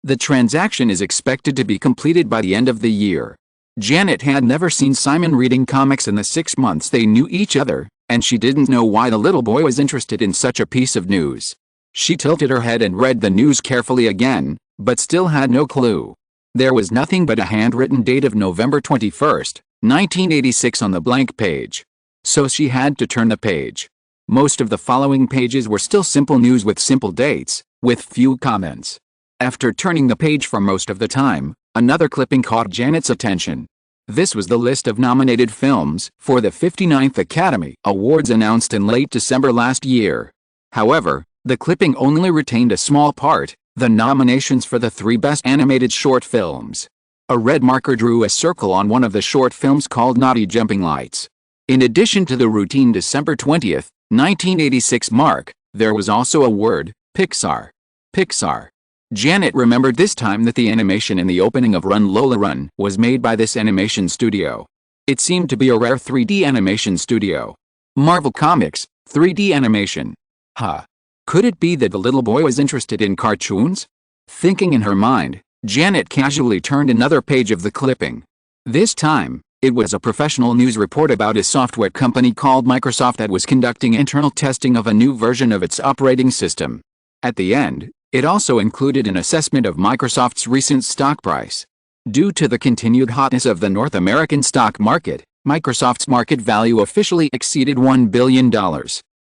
The transaction is expected to be completed by the end of the year. Janet had never seen Simon reading comics in the 6 months they knew each other, and she didn't know why the little boy was interested in such a piece of news. She tilted her head and read the news carefully again, but still had no clue. There was nothing but a handwritten date of November 21, 1986 on the blank page. So she had to turn the page. Most of the following pages were still simple news with simple dates, with few comments. After turning the page for most of the time, another clipping caught Janet's attention. This was the list of nominated films for the 59th Academy Awards announced in late December last year. However, the clipping only retained a small part, the nominations for the 3 best animated short films. A red marker drew a circle on one of the short films called Naughty Jumping Lights. In addition to the routine December 20, 1986 mark, there was also a word, Pixar. Pixar. Janet remembered this time that the animation in the opening of Run Lola Run was made by this animation studio. It seemed to be a rare 3D animation studio. Marvel Comics, 3D animation. Huh. Could it be that the little boy was interested in cartoons? Thinking in her mind, Janet casually turned another page of the clipping. This time, it was a professional news report about a software company called Microsoft that was conducting internal testing of a new version of its operating system. At the end, it also included an assessment of Microsoft's recent stock price. Due to the continued hotness of the North American stock market, Microsoft's market value officially exceeded $1 billion.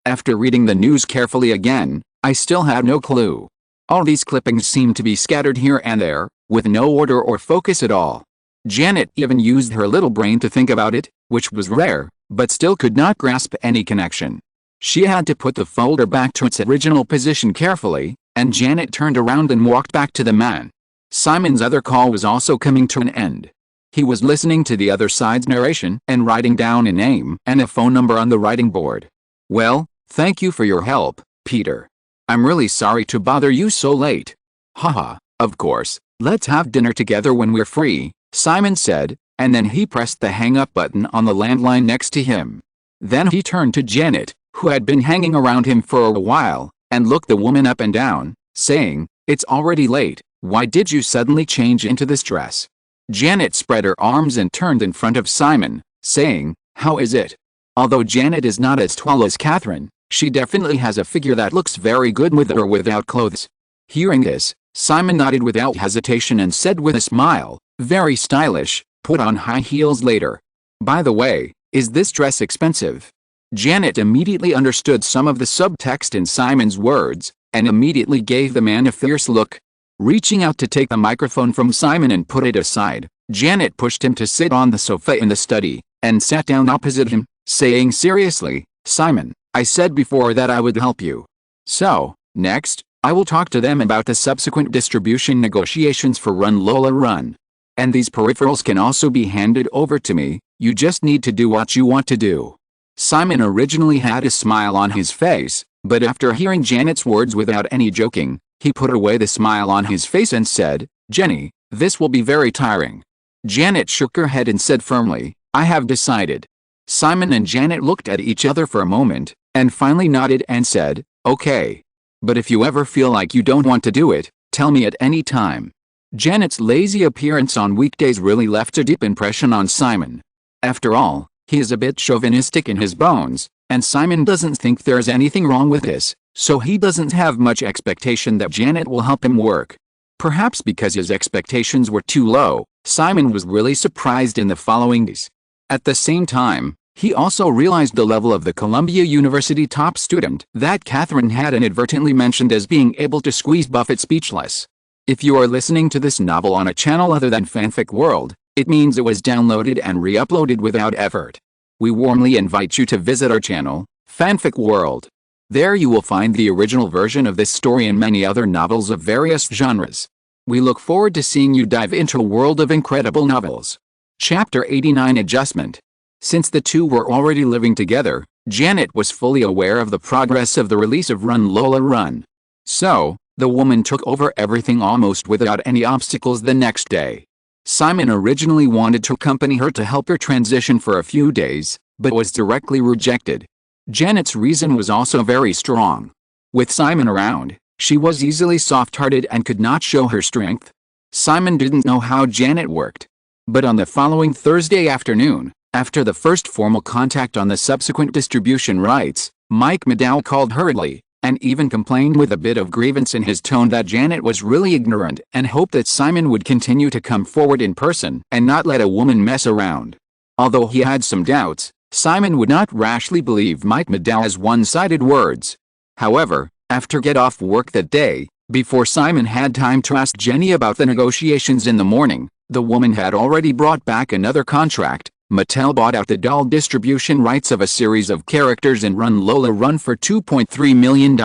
After reading the news carefully again, I still had no clue. All these clippings seemed to be scattered here and there, with no order or focus at all. Janet even used her little brain to think about it, which was rare, but still could not grasp any connection. She had to put the folder back to its original position carefully, and Janet turned around and walked back to the man. Simon's other call was also coming to an end. He was listening to the other side's narration and writing down a name and a phone number on the writing board. "Well, thank you for your help, Peter. I'm really sorry to bother you so late." "Haha, of course, let's have dinner together when we're free," Simon said, and then he pressed the hang-up button on the landline next to him. Then he turned to Janet, who had been hanging around him for a while, and looked the woman up and down, saying, "It's already late, why did you suddenly change into this dress?" Janet spread her arms and turned in front of Simon, saying, "How is it?" Although Janet is not as tall as Kathryn, she definitely has a figure that looks very good with or without clothes. Hearing this, Simon nodded without hesitation and said with a smile, "Very stylish, put on high heels later. By the way, is this dress expensive?" Janet immediately understood some of the subtext in Simon's words, and immediately gave the man a fierce look. Reaching out to take the microphone from Simon and put it aside, Janet pushed him to sit on the sofa in the study, and sat down opposite him, saying seriously, "Simon, I said before that I would help you. So, next, I will talk to them about the subsequent distribution negotiations for Lola Run. And these peripherals can also be handed over to me, you just need to do what you want to do." Simon originally had a smile on his face, but after hearing Janet's words without any joking, he put away the smile on his face and said, "Jenny, this will be very tiring." Janet shook her head and said firmly, "I have decided." Simon and Janet looked at each other for a moment, and finally nodded and said, "Okay. But if you ever feel like you don't want to do it, tell me at any time." Janet's lazy appearance on weekdays really left a deep impression on Simon. After all, he is a bit chauvinistic in his bones, and Simon doesn't think there's anything wrong with this, so he doesn't have much expectation that Janet will help him work. Perhaps because his expectations were too low, Simon was really surprised in the following days. At the same time, he also realized the level of the Columbia University top student that Kathryn had inadvertently mentioned as being able to squeeze Buffett speechless. If you are listening to this novel on a channel other than Fanfic World, it means it was downloaded and re-uploaded without effort. We warmly invite you to visit our channel, Fanfic World. There you will find the original version of this story and many other novels of various genres. We look forward to seeing you dive into a world of incredible novels. Chapter 89 Adjustment. Since the two were already living together, Janet was fully aware of the progress of the release of Lola Run. So, the woman took over everything almost without any obstacles the next day. Simon originally wanted to accompany her to help her transition for a few days, but was directly rejected. Janet's reason was also very strong. With Simon around, she was easily soft-hearted and could not show her strength. Simon didn't know how Janet worked. But on the following Thursday afternoon, after the first formal contact on the subsequent distribution rights, Mike McDowell called hurriedly, and even complained with a bit of grievance in his tone that Janet was really ignorant and hoped that Simon would continue to come forward in person and not let a woman mess around. Although he had some doubts, Simon would not rashly believe Mike McDowell's one-sided words. However, after get off work that day, before Simon had time to ask Jenny about the negotiations in the morning, the woman had already brought back another contract. Mattel bought out the doll distribution rights of a series of characters in Lola Run for $2.3 million.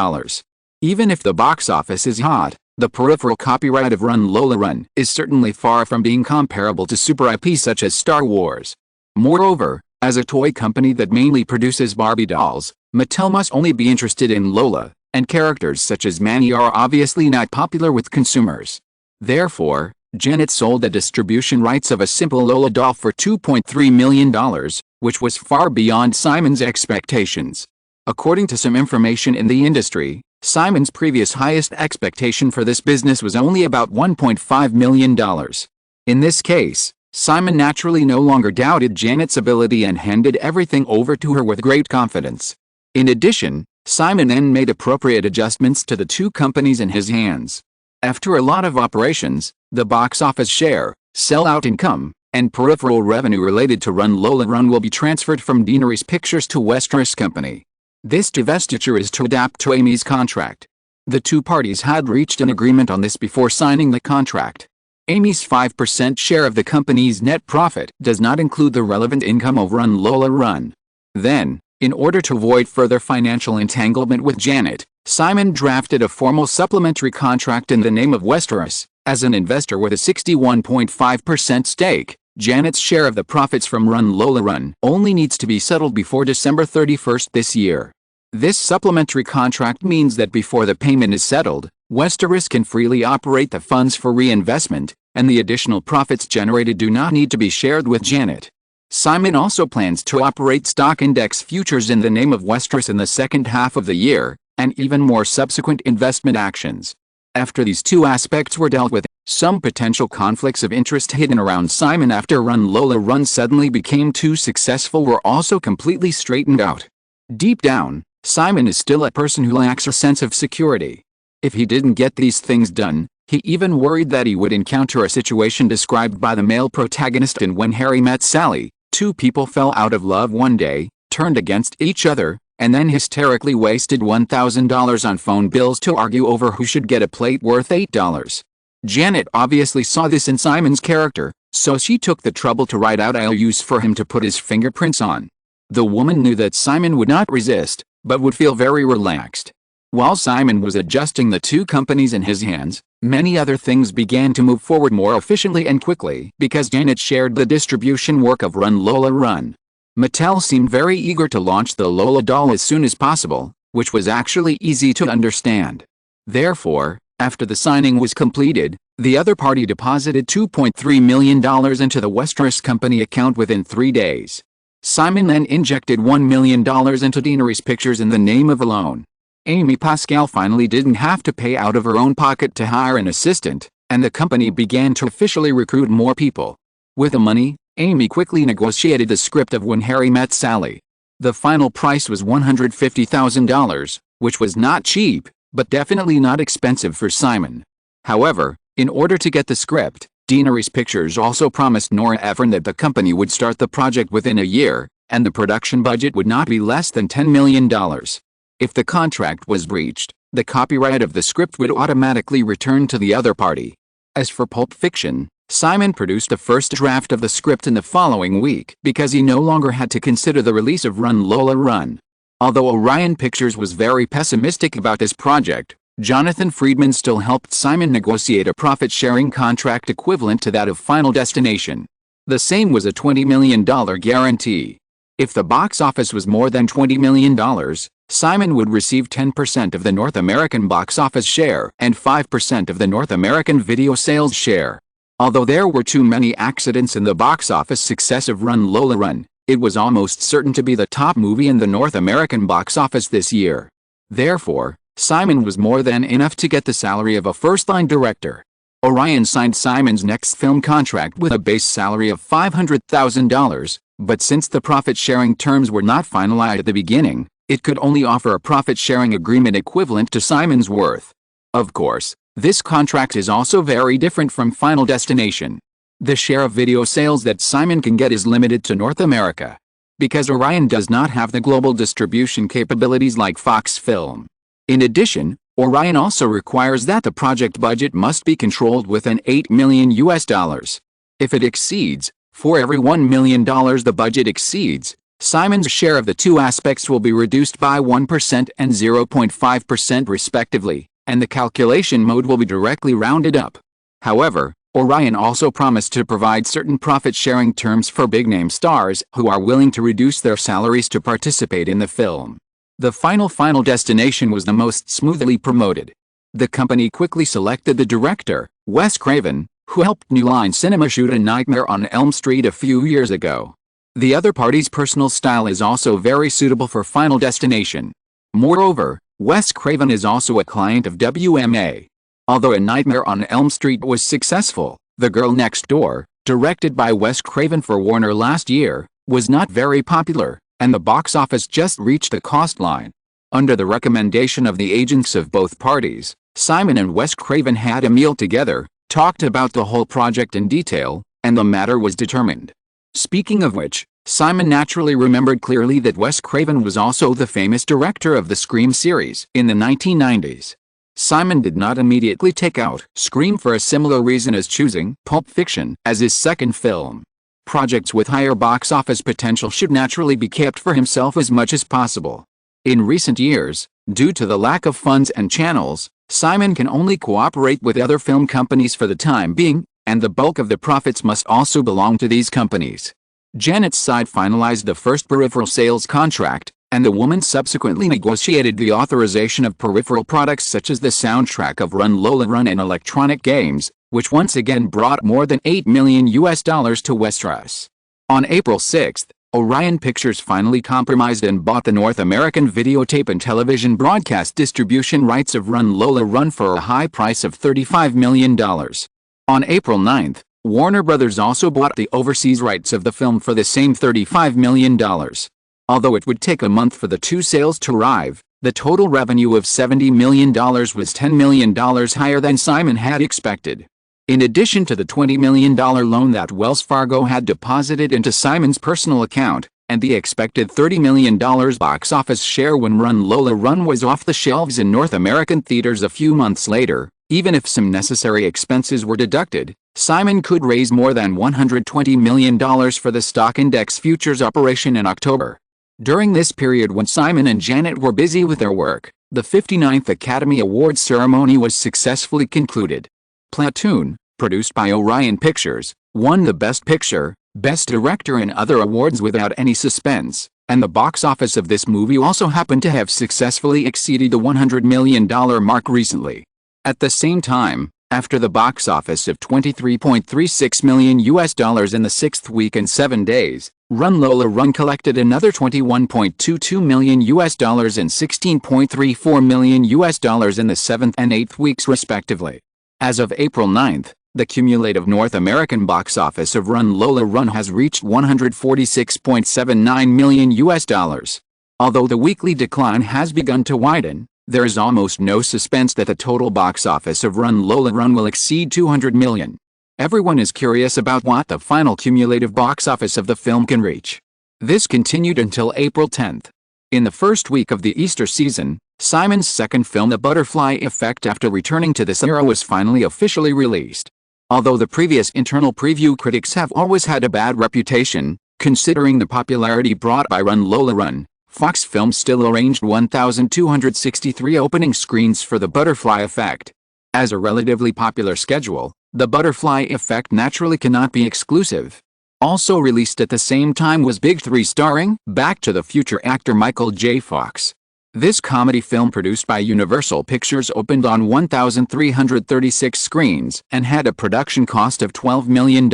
Even if the box office is hot, the peripheral copyright of Lola Run is certainly far from being comparable to super IPs such as Star Wars. Moreover, as a toy company that mainly produces Barbie dolls, Mattel must only be interested in Lola, and characters such as Manny are obviously not popular with consumers. Therefore, Janet sold the distribution rights of a simple Lola doll for $2.3 million, which was far beyond Simon's expectations. According to some information in the industry, Simon's previous highest expectation for this business was only about $1.5 million. In this case, Simon naturally no longer doubted Janet's ability and handed everything over to her with great confidence. In addition, Simon then made appropriate adjustments to the two companies in his hands. After a lot of operations, the box office share, sell-out income, and peripheral revenue related to Lola Run will be transferred from Deaneries Pictures to Westeros Company. This divestiture is to adapt to Amy's contract. The two parties had reached an agreement on this before signing the contract. Amy's 5% share of the company's net profit does not include the relevant income of Lola Run. Then, in order to avoid further financial entanglement with Janet, Simon drafted a formal supplementary contract in the name of Westeros. As an investor with a 61.5% stake, Janet's share of the profits from Lola Run only needs to be settled before December 31st this year. This supplementary contract means that before the payment is settled, Westeros can freely operate the funds for reinvestment, and the additional profits generated do not need to be shared with Janet. Simon also plans to operate stock index futures in the name of Westeros in the second half of the year, and even more subsequent investment actions. After these two aspects were dealt with, some potential conflicts of interest hidden around Simon after Lola Run suddenly became too successful were also completely straightened out. Deep down, Simon is still a person who lacks a sense of security. If he didn't get these things done, he even worried that he would encounter a situation described by the male protagonist in When Harry Met Sally. Two people fell out of love one day, turned against each other, and then hysterically wasted $1,000 on phone bills to argue over who should get a plate worth $8. Janet obviously saw this in Simon's character, so she took the trouble to write out IOUs for him to put his fingerprints on. The woman knew that Simon would not resist, but would feel very relaxed. While Simon was adjusting the two companies in his hands, many other things began to move forward more efficiently and quickly because Janet shared the distribution work of Lola Run. Mattel seemed very eager to launch the Lola doll as soon as possible, which was actually easy to understand. Therefore, after the signing was completed, the other party deposited $2.3 million into the Westeros company account within 3 days. Simon then injected $1 million into Daenerys Pictures in the name of a loan. Amy Pascal finally didn't have to pay out of her own pocket to hire an assistant, and the company began to officially recruit more people. With the money, Amy quickly negotiated the script of When Harry Met Sally. The final price was $150,000, which was not cheap, but definitely not expensive for Simon. However, in order to get the script, Daenerys Pictures also promised Nora Ephron that the company would start the project within a year, and the production budget would not be less than $10 million. If the contract was breached, the copyright of the script would automatically return to the other party. As for Pulp Fiction, Simon produced a first draft of the script in the following week because he no longer had to consider the release of Lola Run. Although Orion Pictures was very pessimistic about this project, Jonathan Friedman still helped Simon negotiate a profit-sharing contract equivalent to that of Final Destination. The same was a $20 million guarantee. If the box office was more than $20 million, Simon would receive 10% of the North American box office share and 5% of the North American video sales share. Although there were too many accidents in the box office success of Lola Run, it was almost certain to be the top movie in the North American box office this year. Therefore, Simon was more than enough to get the salary of a first-line director. Orion signed Simon's next film contract with a base salary of $500,000, but since the profit-sharing terms were not finalized at the beginning, it could only offer a profit-sharing agreement equivalent to Simon's worth. Of course, this contract is also very different from Final Destination. The share of video sales that Simon can get is limited to North America, because Orion does not have the global distribution capabilities like Fox Film. In addition, Orion also requires that the project budget must be controlled within $8 million. If it exceeds, for every $1 million the budget exceeds, Simon's share of the two aspects will be reduced by 1% and 0.5% respectively, and the calculation mode will be directly rounded up. However, Orion also promised to provide certain profit-sharing terms for big-name stars who are willing to reduce their salaries to participate in the film. The Final Destination was the most smoothly promoted. The company quickly selected the director, Wes Craven, who helped New Line Cinema shoot A Nightmare on Elm Street a few years ago. The other party's personal style is also very suitable for Final Destination. Moreover, Wes Craven is also a client of WMA. Although A Nightmare on Elm Street was successful, The Girl Next Door, directed by Wes Craven for Warner last year, was not very popular, and the box office just reached the cost line. Under the recommendation of the agents of both parties, Simon and Wes Craven had a meal together, talked about the whole project in detail, and the matter was determined. Speaking of which, Simon naturally remembered clearly that Wes Craven was also the famous director of the Scream series in the 1990s. Simon did not immediately take out Scream for a similar reason as choosing Pulp Fiction as his second film. Projects with higher box office potential should naturally be kept for himself as much as possible. In recent years, due to the lack of funds and channels, Simon can only cooperate with other film companies for the time being, and the bulk of the profits must also belong to these companies. Janet's side finalized the first peripheral sales contract, and the woman subsequently negotiated the authorization of peripheral products such as the soundtrack of Run Lola Run and electronic games, which once again brought more than $8 million to Westeros. On April 6, Orion Pictures finally compromised and bought the North American videotape and television broadcast distribution rights of Run Lola Run for a high price of $35 million. On April 9, Warner Bros. Also bought the overseas rights of the film for the same $35 million. Although it would take a month for the two sales to arrive, the total revenue of $70 million was $10 million higher than Simon had expected. In addition to the $20 million loan that Wells Fargo had deposited into Simon's personal account, and the expected $30 million box office share when Run Lola Run was off the shelves in North American theaters a few months later, even if some necessary expenses were deducted, Simon could raise more than $120 million for the stock index futures operation in October. During this period when Simon and Janet were busy with their work, the 59th Academy Awards ceremony was successfully concluded. Platoon, produced by Orion Pictures, won the Best Picture, Best Director and other awards without any suspense, and the box office of this movie also happened to have successfully exceeded the $100 million mark recently. At the same time, after the box office of $23.36 million in the sixth week and 7 days, Run Lola Run collected another $21.22 million and $16.34 million in the 7th and 8th weeks respectively. As of April 9, the cumulative North American box office of Run Lola Run has reached $146.79 million. Although the weekly decline has begun to widen, there is almost no suspense that the total box office of Run Lola Run will exceed $200 million. Everyone is curious about what the final cumulative box office of the film can reach. This continued until April 10. In the first week of the Easter season, Simon's second film The Butterfly Effect after returning to this era was finally officially released. Although the previous internal preview critics have always had a bad reputation, considering the popularity brought by Run Lola Run, Fox Films still arranged 1,263 opening screens for The Butterfly Effect. As a relatively popular schedule, The Butterfly Effect naturally cannot be exclusive. Also released at the same time was Big 3 starring Back to the Future actor Michael J. Fox. This comedy film produced by Universal Pictures opened on 1,336 screens and had a production cost of $12 million.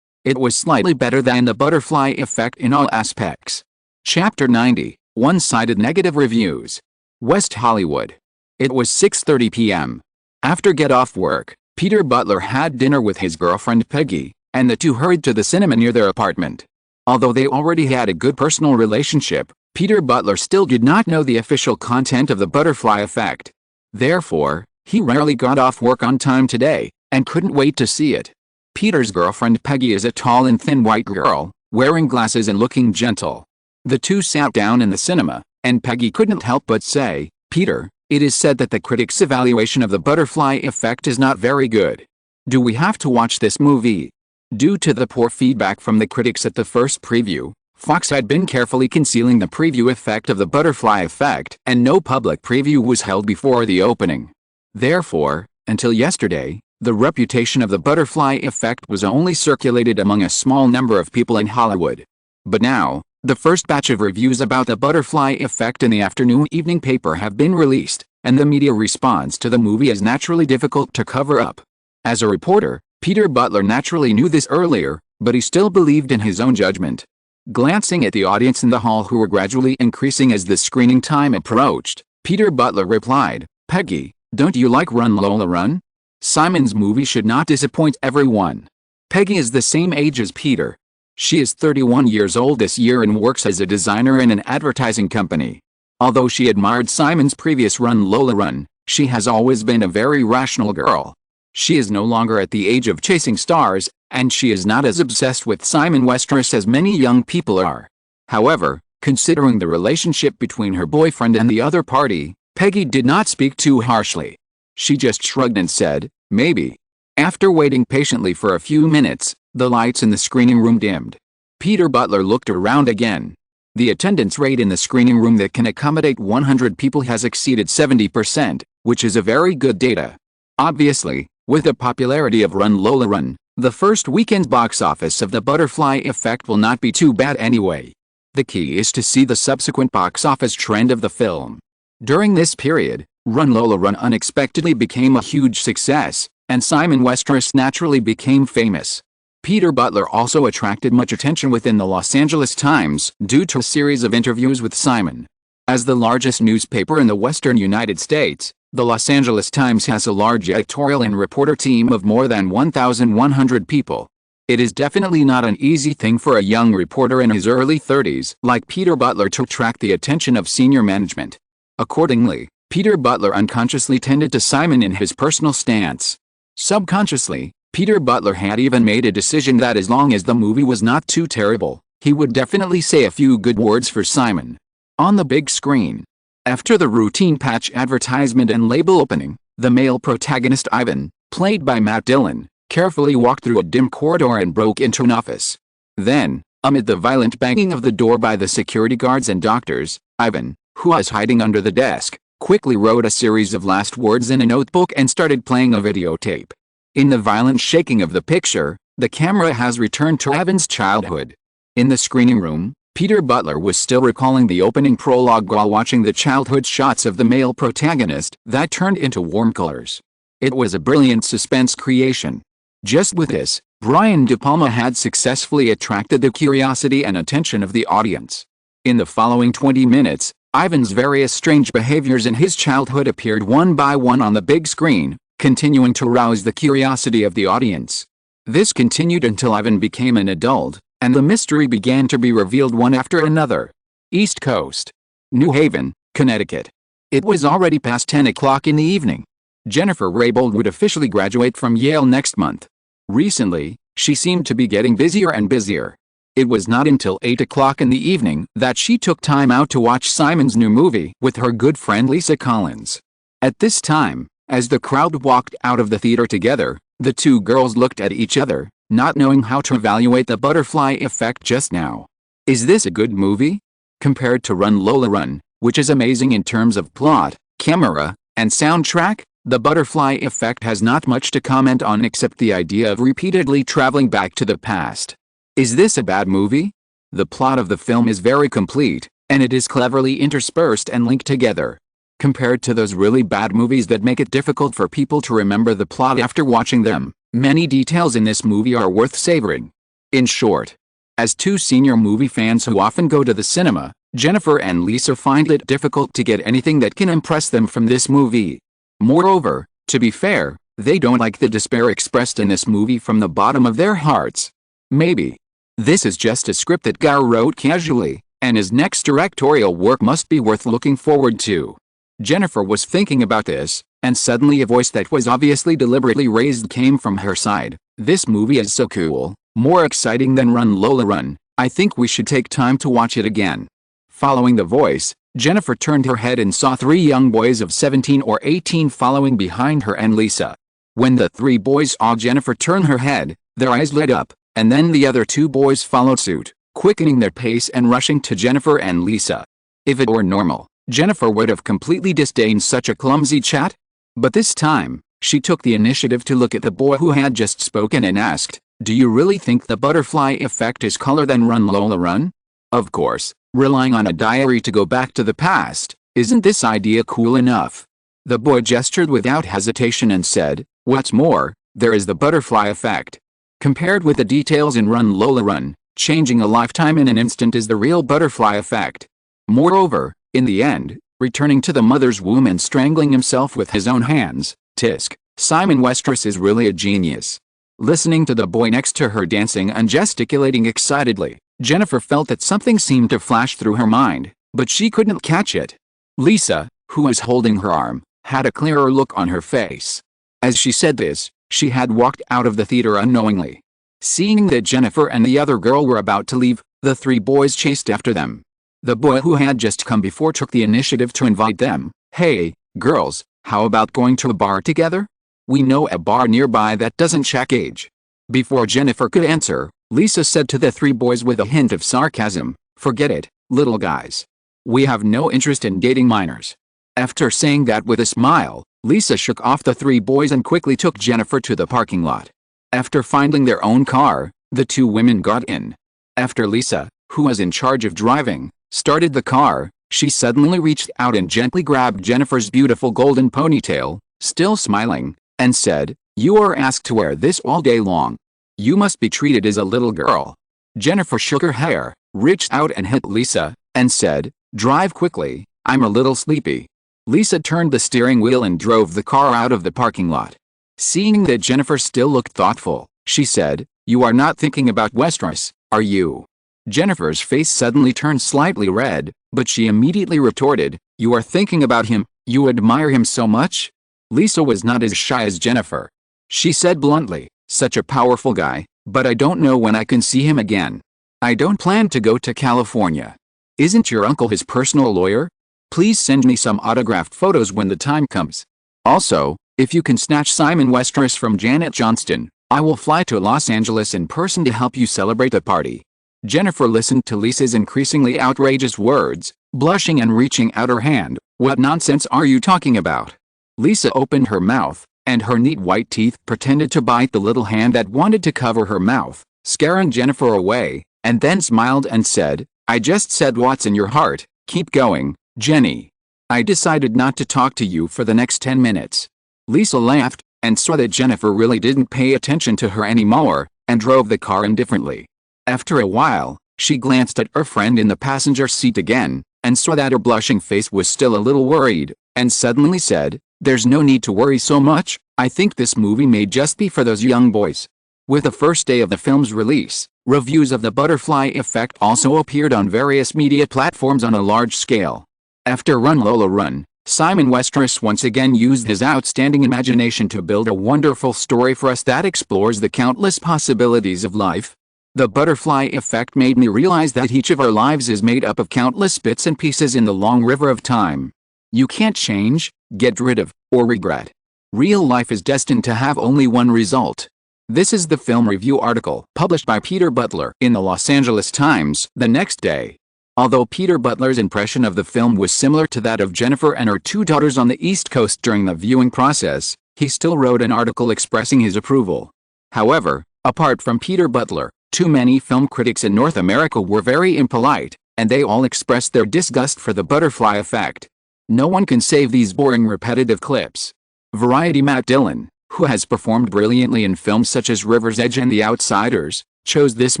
It was slightly better than The Butterfly Effect in all aspects. Chapter 90, One-Sided Negative Reviews. West Hollywood. It was 6:30 p.m. After get off work, Peter Butler had dinner with his girlfriend Peggy, and the two hurried to the cinema near their apartment. Although they already had a good personal relationship, Peter Butler still did not know the official content of The Butterfly Effect. Therefore, he rarely got off work on time today, and couldn't wait to see it. Peter's girlfriend Peggy is a tall and thin white girl, wearing glasses and looking gentle. The two sat down in the cinema, and Peggy couldn't help but say, "Peter, it is said that the critics' evaluation of The Butterfly Effect is not very good. Do we have to watch this movie?" Due to the poor feedback from the critics at the first preview, Fox had been carefully concealing the preview effect of The Butterfly Effect, and no public preview was held before the opening. Therefore, until yesterday, the reputation of The Butterfly Effect was only circulated among a small number of people in Hollywood. But now, the first batch of reviews about The Butterfly Effect in the afternoon evening paper have been released, and the media response to the movie is naturally difficult to cover up. As a reporter, Peter Butler naturally knew this earlier, but he still believed in his own judgment. Glancing at the audience in the hall who were gradually increasing as the screening time approached, Peter Butler replied, "Peggy, don't you like Run Lola Run? Simon's movie should not disappoint everyone." Peggy is the same age as Peter. She is 31 years old this year and works as a designer in an advertising company. Although she admired Simon's previous Run Lola Run, she has always been a very rational girl. She is no longer at the age of chasing stars, And she is not as obsessed with Simon Westeros as many young people are. However, considering the relationship between her boyfriend and the other party, Peggy did not speak too harshly. She just shrugged and said, "Maybe." After waiting patiently for a few minutes, the lights in the screening room dimmed. Peter Butler looked around again. The attendance rate in the screening room that can accommodate 100 people has exceeded 70%, which is a very good data. Obviously, with the popularity of Run Lola Run, the first weekend's box office of The Butterfly Effect will not be too bad anyway. The key is to see the subsequent box office trend of the film. During this period, Run Lola Run unexpectedly became a huge success, and Simon Westeros naturally became famous. Peter Butler also attracted much attention within the Los Angeles Times due to a series of interviews with Simon. As the largest newspaper in the western United States, the Los Angeles Times has a large editorial and reporter team of more than 1,100 people. It is definitely not an easy thing for a young reporter in his early 30s like Peter Butler to attract the attention of senior management. Accordingly, Peter Butler unconsciously tended to Simon in his personal stance. Subconsciously, Peter Butler had even made a decision that as long as the movie was not too terrible, he would definitely say a few good words for Simon. On the big screen, after the routine patch advertisement and label opening, the male protagonist Ivan, played by Matt Dillon, carefully walked through a dim corridor and broke into an office. Then, amid the violent banging of the door by the security guards and doctors, Ivan, who was hiding under the desk, quickly wrote a series of last words in a notebook and started playing a videotape. In the violent shaking of the picture, the camera has returned to Ivan's childhood. In the screening room, Peter Butler was still recalling the opening prologue while watching the childhood shots of the male protagonist that turned into warm colors. It was a brilliant suspense creation. Just with this, Brian De Palma had successfully attracted the curiosity and attention of the audience. In the following 20 minutes, Ivan's various strange behaviors in his childhood appeared one by one on the big screen, continuing to rouse the curiosity of the audience. This continued until Ivan became an adult, and the mystery began to be revealed one after another. East Coast. New Haven, Connecticut. It was already past 10 o'clock in the evening. Jennifer Raybould would officially graduate from Yale next month. Recently, she seemed to be getting busier and busier. It was not until 8 o'clock in the evening that she took time out to watch Simon's new movie with her good friend Lisa Collins. At this time, as the crowd walked out of the theater together, the two girls looked at each other, not knowing how to evaluate The Butterfly Effect just now. Is this a good movie? Compared to Run Lola Run, which is amazing in terms of plot, camera, and soundtrack, The Butterfly Effect has not much to comment on except the idea of repeatedly traveling back to the past. Is this a bad movie? The plot of the film is very complete, and it is cleverly interspersed and linked together. Compared to those really bad movies that make it difficult for people to remember the plot after watching them, many details in this movie are worth savoring. In short, as two senior movie fans who often go to the cinema, Jennifer and Lisa find it difficult to get anything that can impress them from this movie. Moreover, to be fair, they don't like the despair expressed in this movie from the bottom of their hearts. Maybe this is just a script that Gar wrote casually, and his next directorial work must be worth looking forward to. Jennifer was thinking about this, and suddenly a voice that was obviously deliberately raised came from her side. "This movie is so cool, more exciting than Run Lola Run. I think we should take time to watch it again." Following the voice, Jennifer turned her head and saw three young boys of 17 or 18 following behind her and Lisa. When the three boys saw Jennifer turn her head, their eyes lit up, and then the other two boys followed suit, quickening their pace and rushing to Jennifer and Lisa. If it were normal, Jennifer would have completely disdained such a clumsy chat. But this time, she took the initiative to look at the boy who had just spoken and asked, "Do you really think The Butterfly Effect is cooler than Run Lola Run?" Of course, relying on a diary to go back to the past, isn't this idea cool enough? The boy gestured without hesitation and said, "What's more, there is the butterfly effect. Compared with the details in Run Lola Run, changing a lifetime in an instant is the real butterfly effect. Moreover, in the end, returning to the mother's womb and strangling himself with his own hands, tisk, Simon Westeros is really a genius." Listening to the boy next to her dancing and gesticulating excitedly, Jennifer felt that something seemed to flash through her mind, but she couldn't catch it. Lisa, who was holding her arm, had a clearer look on her face. As she said this, she had walked out of the theater unknowingly. Seeing that Jennifer and the other girl were about to leave, the three boys chased after them. The boy who had just come before took the initiative to invite them. "Hey, girls, how about going to a bar together? We know a bar nearby that doesn't check age." Before Jennifer could answer, Lisa said to the three boys with a hint of sarcasm, "Forget it, little guys. We have no interest in dating minors." After saying that with a smile, Lisa shook off the three boys and quickly took Jennifer to the parking lot. After finding their own car, the two women got in. After Lisa, who was in charge of driving, started the car, she suddenly reached out and gently grabbed Jennifer's beautiful golden ponytail, still smiling, and said, "You are asked to wear this all day long. You must be treated as a little girl." Jennifer shook her hair, reached out and hit Lisa, and said, "Drive quickly, I'm a little sleepy." Lisa turned the steering wheel and drove the car out of the parking lot. Seeing that Jennifer still looked thoughtful, she said, "You are not thinking about Westeros, are you?" Jennifer's face suddenly turned slightly red, but she immediately retorted, "You are thinking about him, you admire him so much?" Lisa was not as shy as Jennifer. She said bluntly, "Such a powerful guy, but I don't know when I can see him again. I don't plan to go to California. Isn't your uncle his personal lawyer? Please send me some autographed photos when the time comes. Also, if you can snatch Simon Westeros from Janet Johnston, I will fly to Los Angeles in person to help you celebrate the party." Jennifer listened to Lisa's increasingly outrageous words, blushing and reaching out her hand. "What nonsense are you talking about?" Lisa opened her mouth, and her neat white teeth pretended to bite the little hand that wanted to cover her mouth, scaring Jennifer away, and then smiled and said, "I just said what's in your heart. Keep going, Jenny. I decided not to talk to you for the next 10 minutes. Lisa laughed, and saw that Jennifer really didn't pay attention to her anymore, and drove the car indifferently. After a while, she glanced at her friend in the passenger seat again, and saw that her blushing face was still a little worried, and suddenly said, "There's no need to worry so much. I think this movie may just be for those young boys." With the first day of the film's release, reviews of The Butterfly Effect also appeared on various media platforms on a large scale. After Run Lola Run, Simon Westeros once again used his outstanding imagination to build a wonderful story for us that explores the countless possibilities of life. The Butterfly Effect made me realize that each of our lives is made up of countless bits and pieces in the long river of time. You can't change, get rid of, or regret. Real life is destined to have only one result. This is the film review article published by Peter Butler in the Los Angeles Times the next day. Although Peter Butler's impression of the film was similar to that of Jennifer and her two daughters on the East Coast during the viewing process, he still wrote an article expressing his approval. However, apart from Peter Butler, too many film critics in North America were very impolite, and they all expressed their disgust for The Butterfly Effect. No one can save these boring repetitive clips. Variety Matt Dillon, who has performed brilliantly in films such as River's Edge and The Outsiders, chose this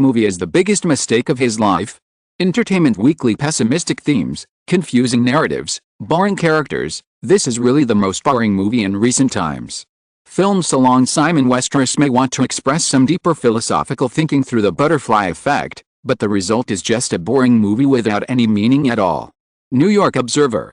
movie as the biggest mistake of his life. Entertainment Weekly pessimistic themes, confusing narratives, boring characters, this is really the most boring movie in recent times. Film salon Simon Westeros may want to express some deeper philosophical thinking through The Butterfly Effect, but the result is just a boring movie without any meaning at all. New York Observer.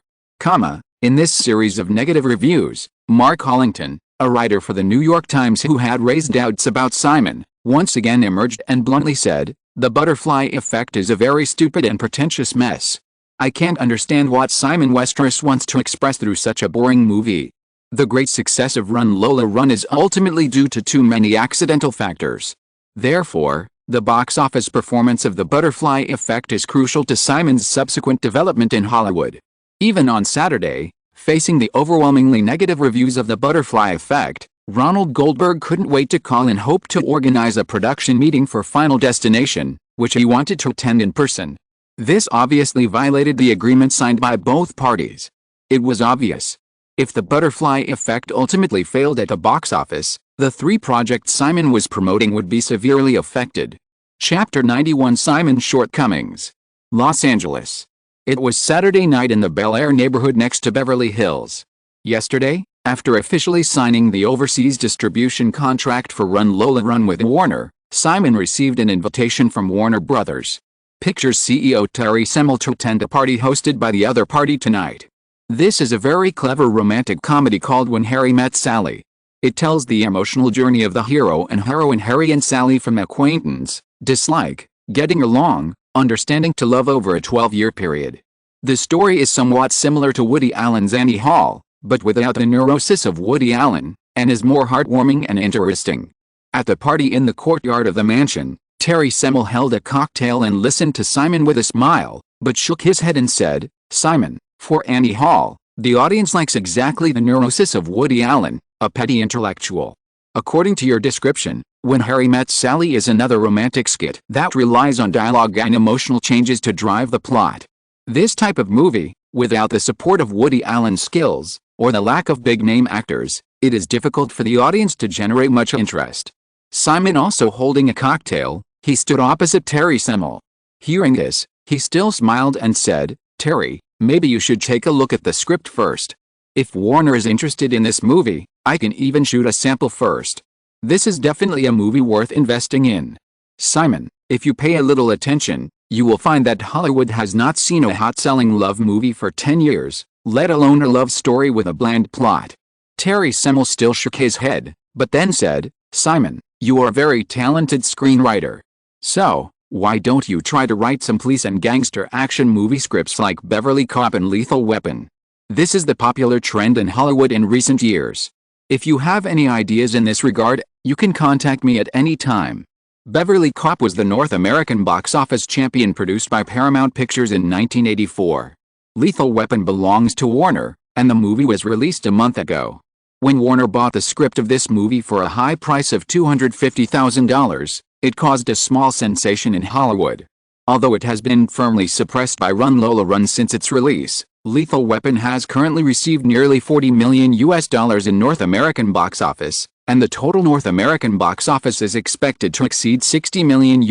In this series of negative reviews, Mark Hollington, a writer for the New York Times who had raised doubts about Simon, once again emerged and bluntly said, "The Butterfly Effect is a very stupid and pretentious mess. I can't understand what Simon Westeros wants to express through such a boring movie. The great success of Run Lola Run is ultimately due to too many accidental factors. Therefore, the box office performance of The Butterfly Effect is crucial to Simon's subsequent development in Hollywood." Even on Saturday, facing the overwhelmingly negative reviews of The Butterfly Effect, Ronald Goldberg couldn't wait to call and hope to organize a production meeting for Final Destination, which he wanted to attend in person. This obviously violated the agreement signed by both parties. It was obvious. If The Butterfly Effect ultimately failed at the box office, the three projects Simon was promoting would be severely affected. Chapter 91 Simon's Shortcomings. Los Angeles. It was Saturday night in the Bel Air neighborhood next to Beverly Hills. Yesterday, after officially signing the overseas distribution contract for Run Lola Run with Warner, Simon received an invitation from Warner Brothers Pictures CEO Terry Semel to attend a party hosted by the other party tonight. This is a very clever romantic comedy called When Harry Met Sally. It tells the emotional journey of the hero and heroine Harry and Sally from acquaintance, dislike, getting along, understanding to love over a 12-year period. The story is somewhat similar to Woody Allen's Annie Hall, but without the neurosis of Woody Allen, and is more heartwarming and interesting. At the party in the courtyard of the mansion, Terry Semel held a cocktail and listened to Simon with a smile, but shook his head and said, "Simon, for Annie Hall, the audience likes exactly the neurosis of Woody Allen, a petty intellectual. According to your description, When Harry Met Sally is another romantic skit that relies on dialogue and emotional changes to drive the plot. This type of movie, without the support of Woody Allen's skills, or the lack of big-name actors, it is difficult for the audience to generate much interest." Simon also holding a cocktail, he stood opposite Terry Semel. Hearing this, he still smiled and said, "Terry, maybe you should take a look at the script first. If Warner is interested in this movie, I can even shoot a sample first. This is definitely a movie worth investing in." Simon, if you pay a little attention, you will find that Hollywood has not seen a hot-selling love movie for 10 years, let alone a love story with a bland plot. Terry Semel still shook his head, but then said, "Simon, you are a very talented screenwriter. So, why don't you try to write some police and gangster action movie scripts like Beverly Cop and Lethal Weapon? This is the popular trend in Hollywood in recent years. If you have any ideas in this regard, you can contact me at any time." Beverly Cop was the North American box office champion, produced by Paramount Pictures in 1984. Lethal Weapon belongs to Warner, and the movie was released a month ago. When Warner bought the script of this movie for a high price of $250,000, it caused a small sensation in Hollywood. Although it has been firmly suppressed by Run Lola Run since its release, Lethal Weapon has currently received nearly $40 million in North American box office, and the total North American box office is expected to exceed $60 million.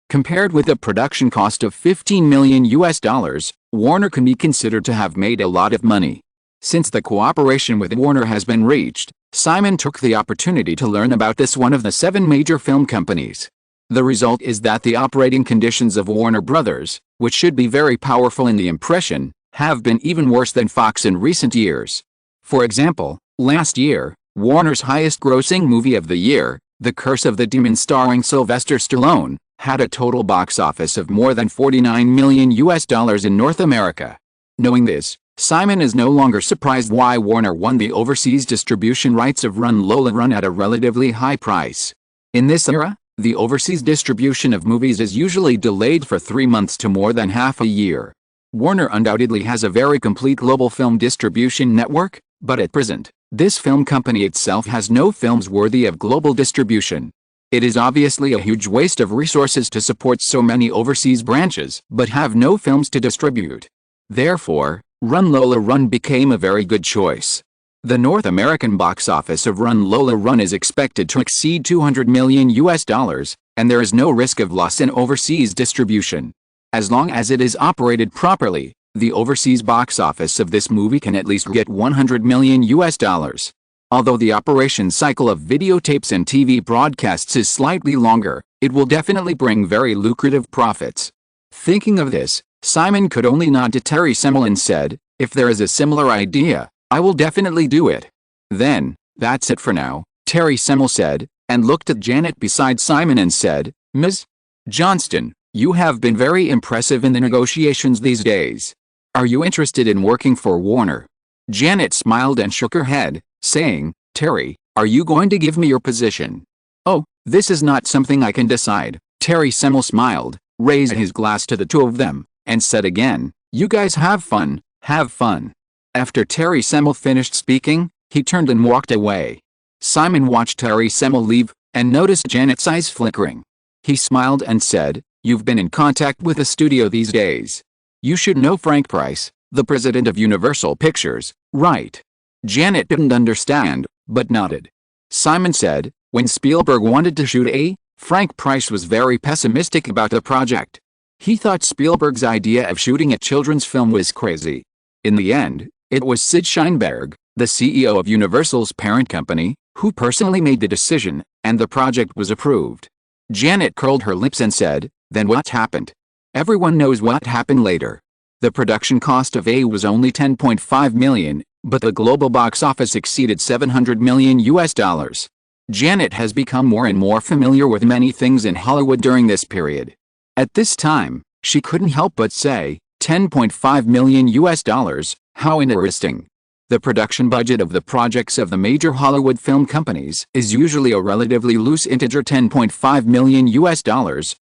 Compared with a production cost of $15 million, Warner can be considered to have made a lot of money. Since the cooperation with Warner has been reached, Simon took the opportunity to learn about this one of the 7 major film companies. The result is that the operating conditions of Warner Brothers, which should be very powerful in the impression, have been even worse than Fox in recent years. For example, last year, Warner's highest-grossing movie of the year, The Curse of the Demon starring Sylvester Stallone, had a total box office of more than $49 million in North America. Knowing this, Simon is no longer surprised why Warner won the overseas distribution rights of Run Lola Run at a relatively high price. In this era, the overseas distribution of movies is usually delayed for 3 months to more than half a year. Warner undoubtedly has a very complete global film distribution network, but at present, this film company itself has no films worthy of global distribution. It is obviously a huge waste of resources to support so many overseas branches but have no films to distribute. Therefore, Run Lola Run became a very good choice. The North American box office of Run Lola Run is expected to exceed $200 million, and there is no risk of loss in overseas distribution. As long as it is operated properly, the overseas box office of this movie can at least get $100 million. Although the operation cycle of videotapes and TV broadcasts is slightly longer, it will definitely bring very lucrative profits. Thinking of this, Simon could only nod to Terry Semel and said, "If there is a similar idea, I will definitely do it." "Then, that's it for now," Terry Semel said, and looked at Janet beside Simon and said, "Ms. Johnston, you have been very impressive in the negotiations these days. Are you interested in working for Warner?" Janet smiled and shook her head, saying, "Terry, are you going to give me your position?" "Oh, this is not something I can decide." Terry Semel smiled, raised his glass to the two of them, and said again, "You guys have fun, have fun." After Terry Semel finished speaking, he turned and walked away. Simon watched Terry Semel leave, and noticed Janet's eyes flickering. He smiled and said, "You've been in contact with the studio these days. You should know Frank Price, the president of Universal Pictures, right?" Janet didn't understand, but nodded. Simon said, "When Spielberg wanted to shoot Frank Price was very pessimistic about the project. He thought Spielberg's idea of shooting a children's film was crazy. In the end, it was Sid Sheinberg, the CEO of Universal's parent company, who personally made the decision, and the project was approved." Janet curled her lips and said, "Then what happened?" "Everyone knows what happened later. The production cost of was only $10.5 million, but the global box office exceeded $700 million. Janet has become more and more familiar with many things in Hollywood during this period. At this time, she couldn't help but say, $10.5 million, how interesting. The production budget of the projects of the major Hollywood film companies is usually a relatively loose integer. $10.5 million,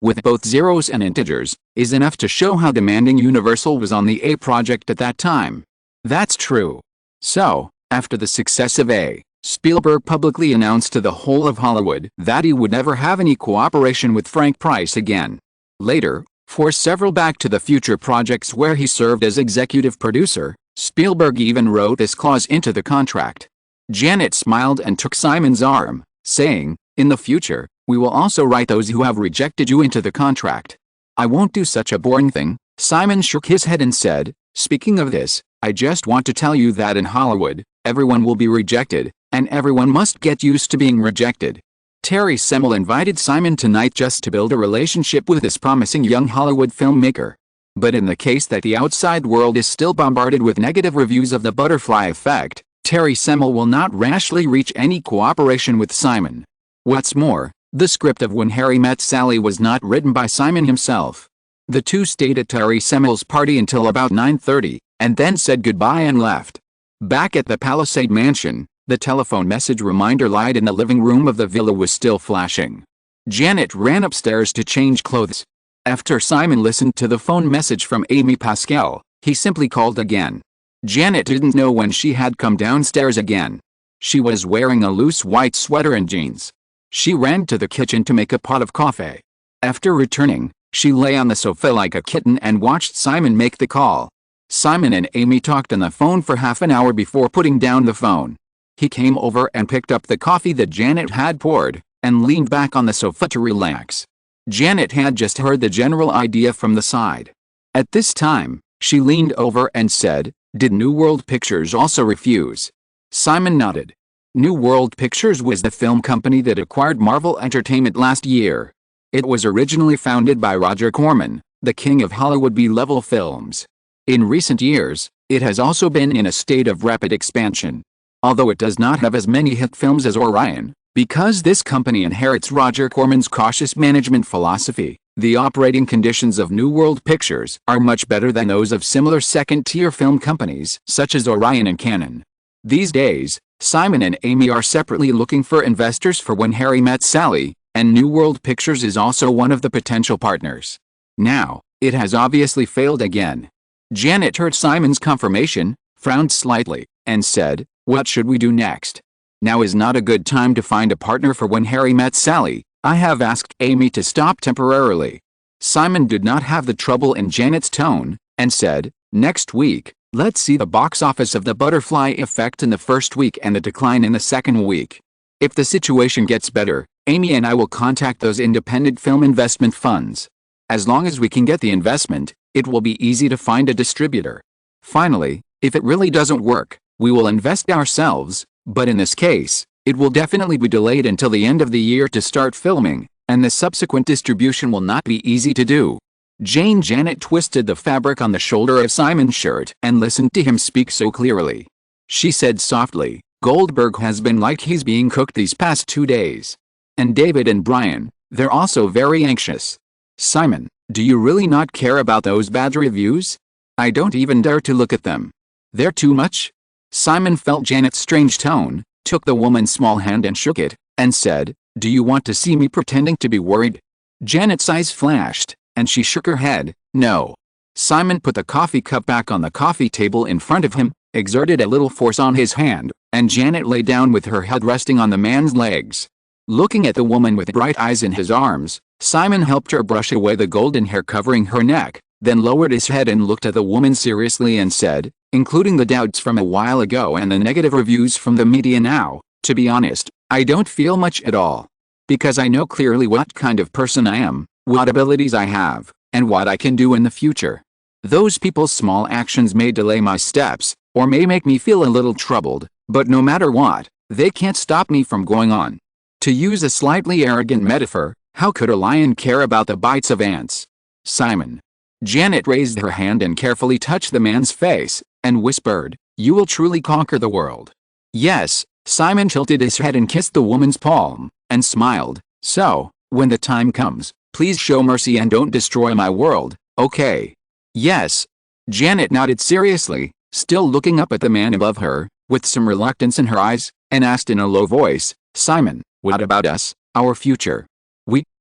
with both zeros and integers, is enough to show how demanding Universal was on the A project at that time. That's true. So, after the success of A, Spielberg publicly announced to the whole of Hollywood that he would never have any cooperation with Frank Price again. Later, for several Back to the Future projects where he served as executive producer, Spielberg even wrote this clause into the contract. Janet smiled and took Simon's arm, saying, "In the future, we will also write those who have rejected you into the contract." "I won't do such a boring thing." Simon shook his head and said, "Speaking of this, I just want to tell you that in Hollywood, everyone will be rejected, and everyone must get used to being rejected." Terry Semel invited Simon tonight just to build a relationship with this promising young Hollywood filmmaker. But in the case that the outside world is still bombarded with negative reviews of The Butterfly Effect, Terry Semel will not rashly reach any cooperation with Simon. What's more, the script of When Harry Met Sally was not written by Simon himself. The two stayed at Terry Semel's party until about 9:30, and then said goodbye and left. Back at the Palisade Mansion, the telephone message reminder light in the living room of the villa was still flashing. Janet ran upstairs to change clothes. After Simon listened to the phone message from Amy Pascal, he simply called again. Janet didn't know when she had come downstairs again. She was wearing a loose white sweater and jeans. She ran to the kitchen to make a pot of coffee. After returning, she lay on the sofa like a kitten and watched Simon make the call. Simon and Amy talked on the phone for half an hour before putting down the phone. He came over and picked up the coffee that Janet had poured, and leaned back on the sofa to relax. Janet had just heard the general idea from the side. At this time, she leaned over and said, "Did New World Pictures also refuse?" Simon nodded. New World Pictures was the film company that acquired Marvel Entertainment last year. It was originally founded by Roger Corman, the king of Hollywood B-level films. In recent years, it has also been in a state of rapid expansion. Although it does not have as many hit films as Orion, because this company inherits Roger Corman's cautious management philosophy, the operating conditions of New World Pictures are much better than those of similar second-tier film companies such as Orion and Canon. These days, Simon and Amy are separately looking for investors for When Harry Met Sally, and New World Pictures is also one of the potential partners. Now, it has obviously failed again. Janet heard Simon's confirmation, frowned slightly, and said, "What should we do next? Now is not a good time to find a partner for When Harry Met Sally. I have asked Amy to stop temporarily." Simon did not have the trouble in Janet's tone, and said, "Next week, let's see the box office of The Butterfly Effect in the first week and the decline in the second week. If the situation gets better, Amy and I will contact those independent film investment funds. As long as we can get the investment, it will be easy to find a distributor. Finally, if it really doesn't work, we will invest ourselves. But in this case, it will definitely be delayed until the end of the year to start filming, and the subsequent distribution will not be easy to do." Janet twisted the fabric on the shoulder of Simon's shirt and listened to him speak so clearly. She said softly, "Goldberg has been like he's being cooked these past 2 days. And David and Brian, they're also very anxious. Simon, do you really not care about those bad reviews? I don't even dare to look at them. They're too much." Simon felt Janet's strange tone, took the woman's small hand and shook it, and said, "Do you want to see me pretending to be worried?" Janet's eyes flashed, and she shook her head, "No." Simon put the coffee cup back on the coffee table in front of him, exerted a little force on his hand, and Janet lay down with her head resting on the man's legs. Looking at the woman with bright eyes in his arms, Simon helped her brush away the golden hair covering her neck, then lowered his head and looked at the woman seriously and said, "Including the doubts from a while ago and the negative reviews from the media now, to be honest, I don't feel much at all. Because I know clearly what kind of person I am, what abilities I have, and what I can do in the future. Those people's small actions may delay my steps, or may make me feel a little troubled, but no matter what, they can't stop me from going on. To use a slightly arrogant metaphor, how could a lion care about the bites of ants? Simon." Janet raised her hand and carefully touched the man's face, and whispered, You will truly conquer the world. Yes, Simon tilted his head and kissed the woman's palm, and smiled. So, when the time comes, please show mercy and don't destroy my world, okay? Yes. Janet nodded seriously, still looking up at the man above her, with some reluctance in her eyes, and asked in a low voice, Simon, what about us, our future?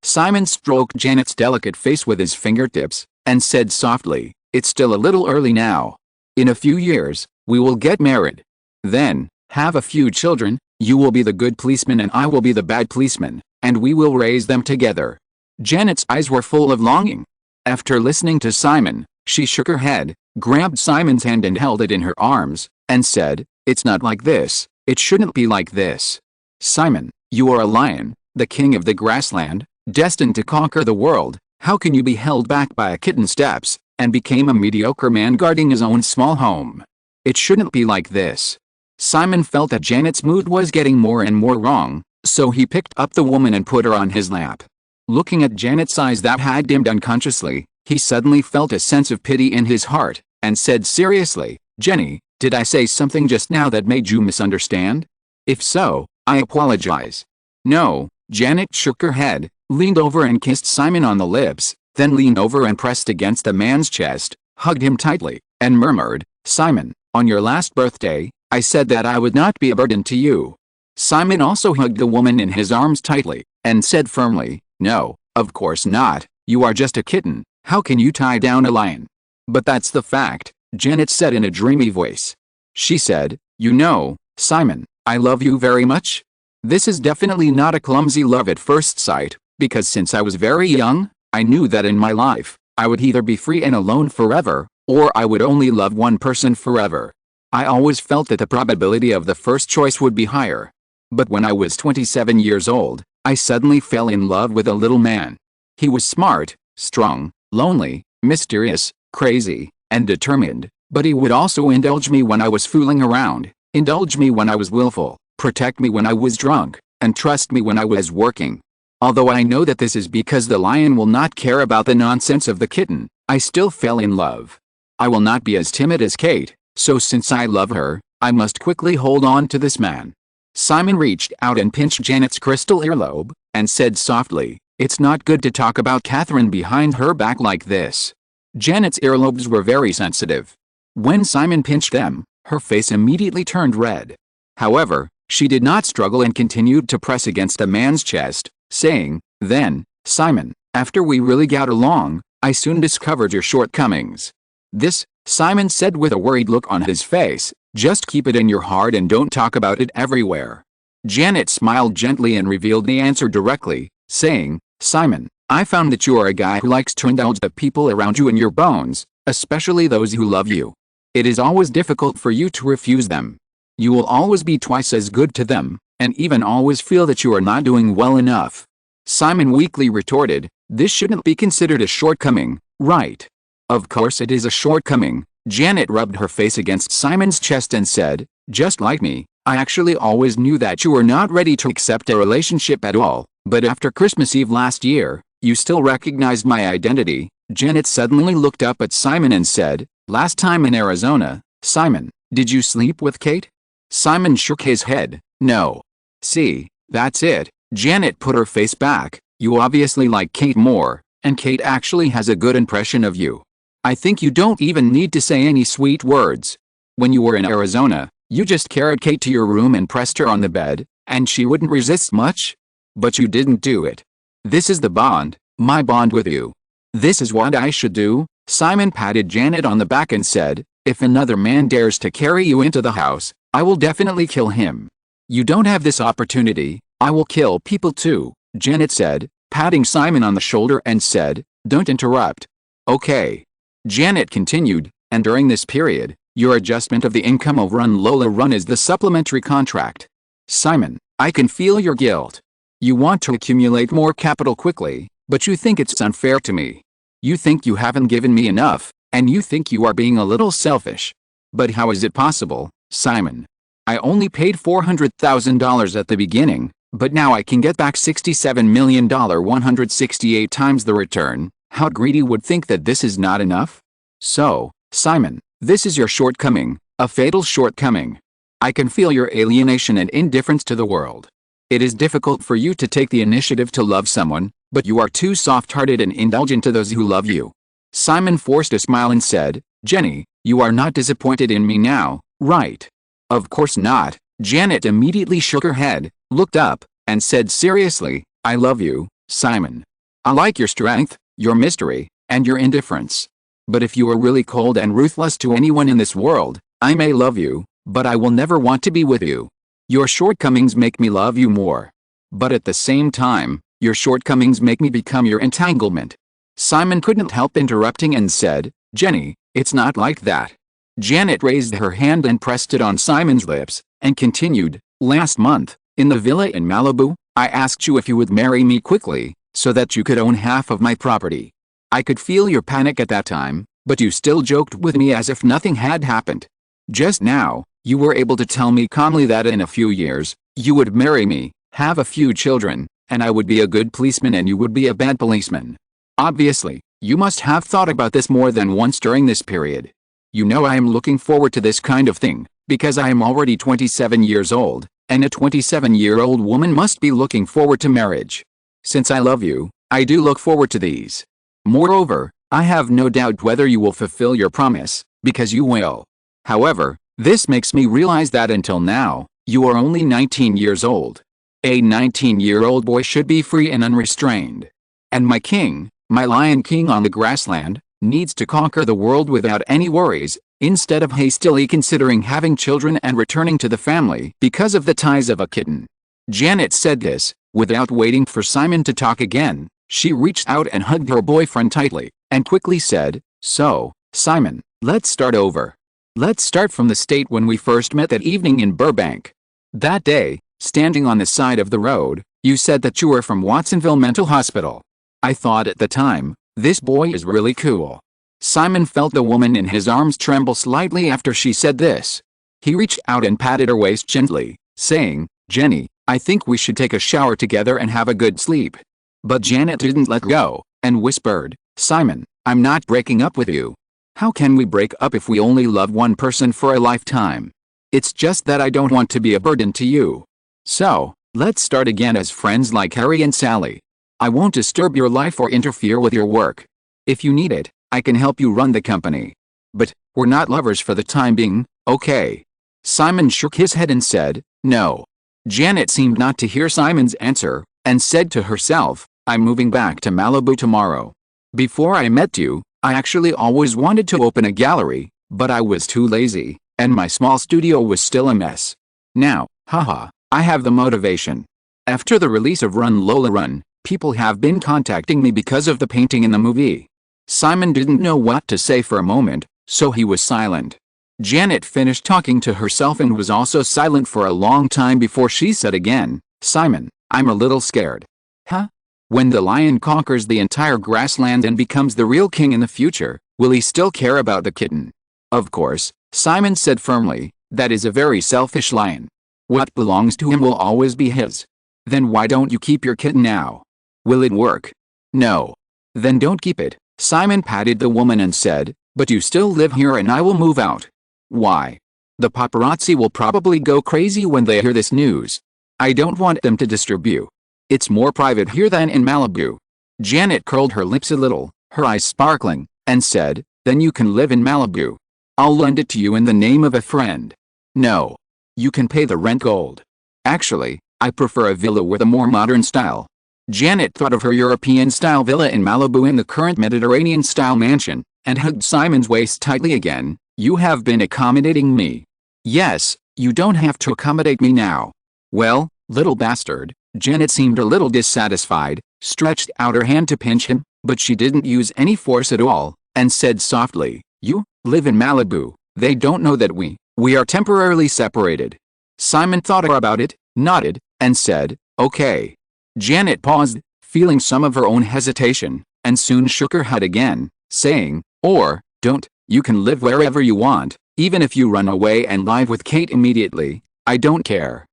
Simon stroked Janet's delicate face with his fingertips, and said softly, it's still a little early now. In a few years, we will get married. Then, have a few children, you will be the good policeman and I will be the bad policeman, and we will raise them together. Janet's eyes were full of longing. After listening to Simon, she shook her head, grabbed Simon's hand and held it in her arms, and said, it's not like this, it shouldn't be like this. Simon, you are a lion, the king of the grassland, destined to conquer the world. How can you be held back by a kitten's steps, and became a mediocre man guarding his own small home? It shouldn't be like this. Simon felt that Janet's mood was getting more and more wrong, so he picked up the woman and put her on his lap. Looking at Janet's eyes that had dimmed unconsciously, he suddenly felt a sense of pity in his heart, and said seriously, Jenny, did I say something just now that made you misunderstand? If so, I apologize. No. Janet shook her head, leaned over and kissed Simon on the lips, then leaned over and pressed against the man's chest, hugged him tightly, and murmured, Simon, on your last birthday, I said that I would not be a burden to you. Simon also hugged the woman in his arms tightly, and said firmly, no, of course not, you are just a kitten, how can you tie down a lion? But that's the fact, Janet said in a dreamy voice. She said, you know, Simon, I love you very much. This is definitely not a clumsy love at first sight, because since I was very young, I knew that in my life, I would either be free and alone forever, or I would only love one person forever. I always felt that the probability of the first choice would be higher. But when I was 27 years old, I suddenly fell in love with a little man. He was smart, strong, lonely, mysterious, crazy, and determined, but he would also indulge me when I was fooling around, indulge me when I was willful, protect me when I was drunk, and trust me when I was working. Although I know that this is because the lion will not care about the nonsense of the kitten, I still fell in love. I will not be as timid as Kate, so since I love her, I must quickly hold on to this man. Simon reached out and pinched Janet's crystal earlobe, and said softly, it's not good to talk about Kathryn behind her back like this. Janet's earlobes were very sensitive. When Simon pinched them, her face immediately turned red. However, she did not struggle and continued to press against the man's chest, saying, then, Simon, after we really got along, I soon discovered your shortcomings. This, Simon said with a worried look on his face, just keep it in your heart and don't talk about it everywhere. Janet smiled gently and revealed the answer directly, saying, Simon, I found that you are a guy who likes to indulge the people around you in your bones, especially those who love you. It is always difficult for you to refuse them. You will always be twice as good to them, and even always feel that you are not doing well enough. Simon weakly retorted, this shouldn't be considered a shortcoming, right? Of course it is a shortcoming. Janet rubbed her face against Simon's chest and said, just like me, I actually always knew that you were not ready to accept a relationship at all, but after Christmas Eve last year, you still recognized my identity. Janet suddenly looked up at Simon and said, last time in Arizona, Simon, did you sleep with Kate? Simon shook his head, no. See, that's it. Janet put her face back, you obviously like Kate more, and Kate actually has a good impression of you. I think you don't even need to say any sweet words. When you were in Arizona, you just carried Kate to your room and pressed her on the bed, and she wouldn't resist much. But you didn't do it. This is the bond, my bond with you. This is what I should do. Simon patted Janet on the back and said, if another man dares to carry you into the house, I will definitely kill him. You don't have this opportunity, I will kill people too, Janet said, patting Simon on the shoulder and said, don't interrupt. Okay. Janet continued, and during this period, your adjustment of the income will run Lola Run is the supplementary contract. Simon, I can feel your guilt. You want to accumulate more capital quickly, but you think it's unfair to me. You think you haven't given me enough, and you think you are being a little selfish. But how is it possible, Simon? I only paid $400,000 at the beginning, but now I can get back $67 million 168 times the return. How greedy would think that this is not enough? So, Simon, this is your shortcoming, A fatal shortcoming. I can feel your alienation and indifference to the world. It is difficult for you to take the initiative to love someone, but you are too soft-hearted and indulgent to those who love you. Simon forced a smile and said, Jenny, you are not disappointed in me now, right? Of course not. Janet immediately shook her head, looked up, and said seriously, I love you, Simon. I like your strength, your mystery, and your indifference. But if you are really cold and ruthless to anyone in this world, I may love you, but I will never want to be with you. Your shortcomings make me love you more. But at the same time, your shortcomings make me become your entanglement. Simon couldn't help interrupting and said, Jenny, it's not like that. Janet raised her hand and pressed it on Simon's lips, and continued, last month, in the villa in Malibu, I asked you if you would marry me quickly, so that you could own half of my property. I could feel your panic at that time, but you still joked with me as if nothing had happened. Just now, you were able to tell me calmly that in a few years, you would marry me, have a few children, and I would be a good policeman and you would be a bad policeman. Obviously, you must have thought about this more than once during this period. You know I am looking forward to this kind of thing, because I am already 27 years old, and a 27-year-old woman must be looking forward to marriage. Since I love you, I do look forward to these. Moreover, I have no doubt whether you will fulfill your promise, because you will. However, this makes me realize that until now, you are only 19 years old. A 19-year-old boy should be free and unrestrained. And my king, my Lion King on the grassland, needs to conquer the world without any worries, instead of hastily considering having children and returning to the family because of the ties of a kitten. Janet said this, without waiting for Simon to talk again. She reached out and hugged her boyfriend tightly, and quickly said, So, Simon, let's start over. Let's start from the state when we first met that evening in Burbank. That day, standing on the side of the road, you said that you were from Watsonville Mental Hospital. I thought at the time, this boy is really cool. Simon felt the woman in his arms tremble slightly after she said this. He reached out and patted her waist gently, saying, Jenny, I think we should take a shower together and have a good sleep. But Janet didn't let go, and whispered, Simon, I'm not breaking up with you. How can we break up if we only love one person for a lifetime? It's just that I don't want to be a burden to you. So, let's start again as friends like Harry and Sally. I won't disturb your life or interfere with your work. If you need it, I can help you run the company. But, we're not lovers for the time being, okay? Simon shook his head and said, No. Janet seemed not to hear Simon's answer, and said to herself, I'm moving back to Malibu tomorrow. Before I met you, I actually always wanted to open a gallery, but I was too lazy, and my small studio was still a mess. Now, haha, I have the motivation. After the release of Lola Run, people have been contacting me because of the painting in the movie. Simon didn't know what to say for a moment, so he was silent. Janet finished talking to herself and was also silent for a long time before she said again, Simon, I'm a little scared. Huh? When the lion conquers the entire grassland and becomes the real king in the future, will he still care about the kitten? Of course, Simon said firmly, that is a very selfish lion. What belongs to him will always be his. Then why don't you keep your kitten now? Will it work? No. Then don't keep it. Simon patted the woman and said, but you still live here and I will move out. Why? The paparazzi will probably go crazy when they hear this news. I don't want them to disturb you. It's more private here than in Malibu. Janet curled her lips a little, her eyes sparkling, and said, then you can live in Malibu. I'll lend it to you in the name of a friend. No. You can pay the rent gold. Actually, I prefer a villa with a more modern style. Janet thought of her European-style villa in Malibu and the current Mediterranean-style mansion, and hugged Simon's waist tightly again. You have been accommodating me. Yes, you don't have to accommodate me now. Well, little bastard. Janet seemed a little dissatisfied, stretched out her hand to pinch him, but she didn't use any force at all, and said softly, you live in Malibu. They don't know that we are temporarily separated. Simon thought about it, nodded, and said, okay. Janet paused, feeling some of her own hesitation, and soon shook her head again, saying, or, don't, you can live wherever you want, even if you run away and live with Kate immediately, I don't care.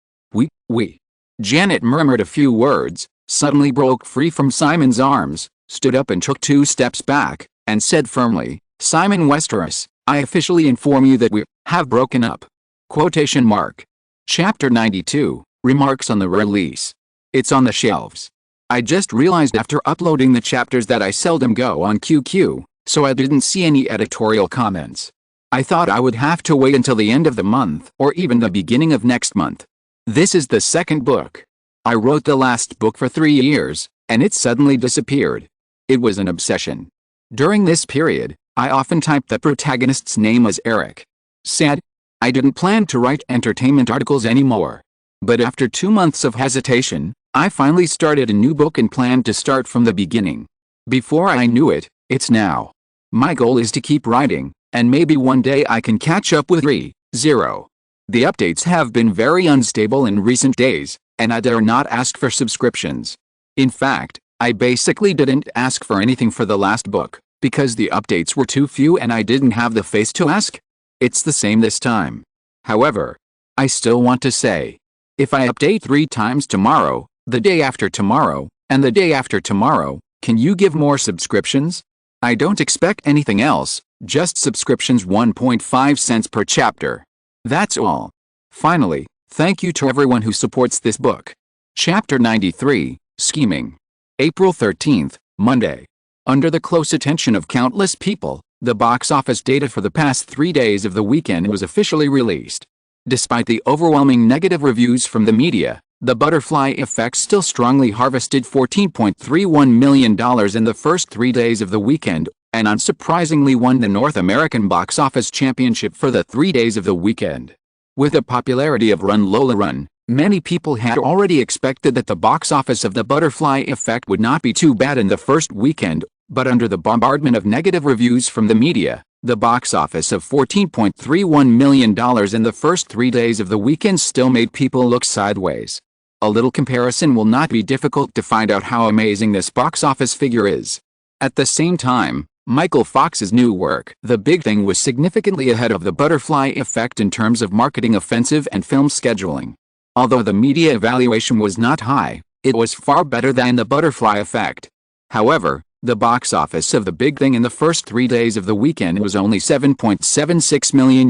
We. Janet murmured a few words, suddenly broke free from Simon's arms, stood up and took 2 steps back, and said firmly, Simon Westeros, I officially inform you that we have broken up. Quotation mark. Chapter 92, Remarks on the Release. It's on the shelves. I just realized after uploading the chapters that I seldom go on QQ, so I didn't see any editorial comments. I thought I would have to wait until the end of the month or even the beginning of next month. This is the second book. I wrote the last book for 3 years, and it suddenly disappeared. It was an obsession. During this period, I often typed the protagonist's name as Eric. Sad. I didn't plan to write entertainment articles anymore. But after 2 months of hesitation, I finally started a new book and planned to start from the beginning. Before I knew it, it's now. My goal is to keep writing, and maybe one day I can catch up with Re:0. The updates have been very unstable in recent days, and I dare not ask for subscriptions. In fact, I basically didn't ask for anything for the last book, because the updates were too few and I didn't have the face to ask. It's the same this time. However, I still want to say, if I update 3 times tomorrow, the day after tomorrow, and the day after tomorrow, can you give more subscriptions? I don't expect anything else, just subscriptions 1.5 cents per chapter. That's all. Finally, thank you to everyone who supports this book. Chapter 93, Scheming. April 13th, Monday. Under the close attention of countless people, the box office data for the past 3 days of the weekend was officially released. Despite the overwhelming negative reviews from the media, The Butterfly Effect still strongly harvested $14.31 million in the first 3 days of the weekend, and unsurprisingly won the North American box office championship for the 3 days of the weekend. With the popularity of Run Lola Run, many people had already expected that the box office of The Butterfly Effect would not be too bad in the first weekend, but under the bombardment of negative reviews from the media, the box office of $14.31 million in the first 3 days of the weekend still made people look sideways. A little comparison will not be difficult to find out how amazing this box office figure is. At the same time, Michael Fox's new work, The Big Thing, was significantly ahead of The Butterfly Effect in terms of marketing offensive and film scheduling. Although the media evaluation was not high, it was far better than The Butterfly Effect. However, the box office of The Big Thing in the first 3 days of the weekend was only $7.76 million,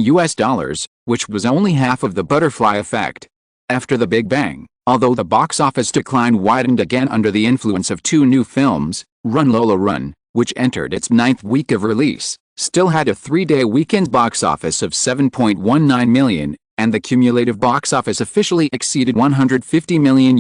which was only half of The Butterfly Effect. After The Big Bang, although the box office decline widened again under the influence of 2 new films, Run Lola Run, which entered its 9th week of release, still had a 3-day weekend box office of $7.19 million, and the cumulative box office officially exceeded $150 million.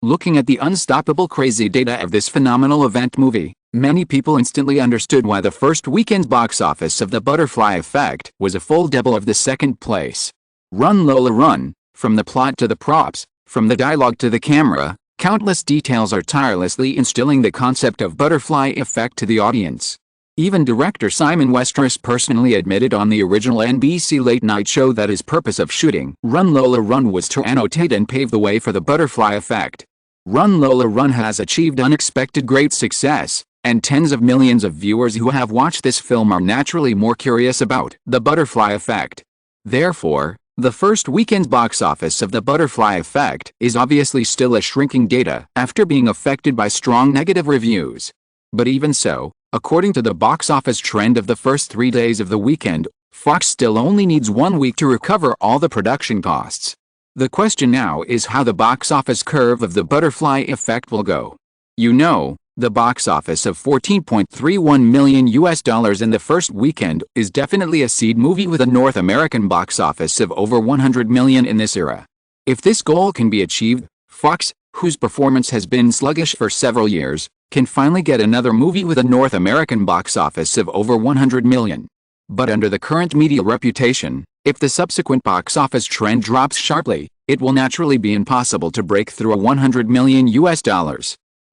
Looking at the unstoppable crazy data of this phenomenal event movie, many people instantly understood why the first weekend box office of The Butterfly Effect was a full double of the second place. Run Lola Run, from the plot to the props, from the dialogue to the camera, countless details are tirelessly instilling the concept of butterfly effect to the audience. Even director Simon Westeros personally admitted on the original NBC late-night show that his purpose of shooting Run Lola Run was to annotate and pave the way for the butterfly effect. Run Lola Run has achieved unexpected great success, and tens of millions of viewers who have watched this film are naturally more curious about the butterfly effect. Therefore, the first weekend box office of The Butterfly Effect is obviously still a shrinking data after being affected by strong negative reviews. But even so, according to the box office trend of the first 3 days of the weekend, Fox still only needs 1 week to recover all the production costs. The question now is how the box office curve of The Butterfly Effect will go. You know, the box office of $14.31 million in the first weekend is definitely a seed movie with a North American box office of over $100 million in this era. If this goal can be achieved, Fox, whose performance has been sluggish for several years, can finally get another movie with a North American box office of over $100 million. But under the current media reputation, if the subsequent box office trend drops sharply, it will naturally be impossible to break through a $100 million.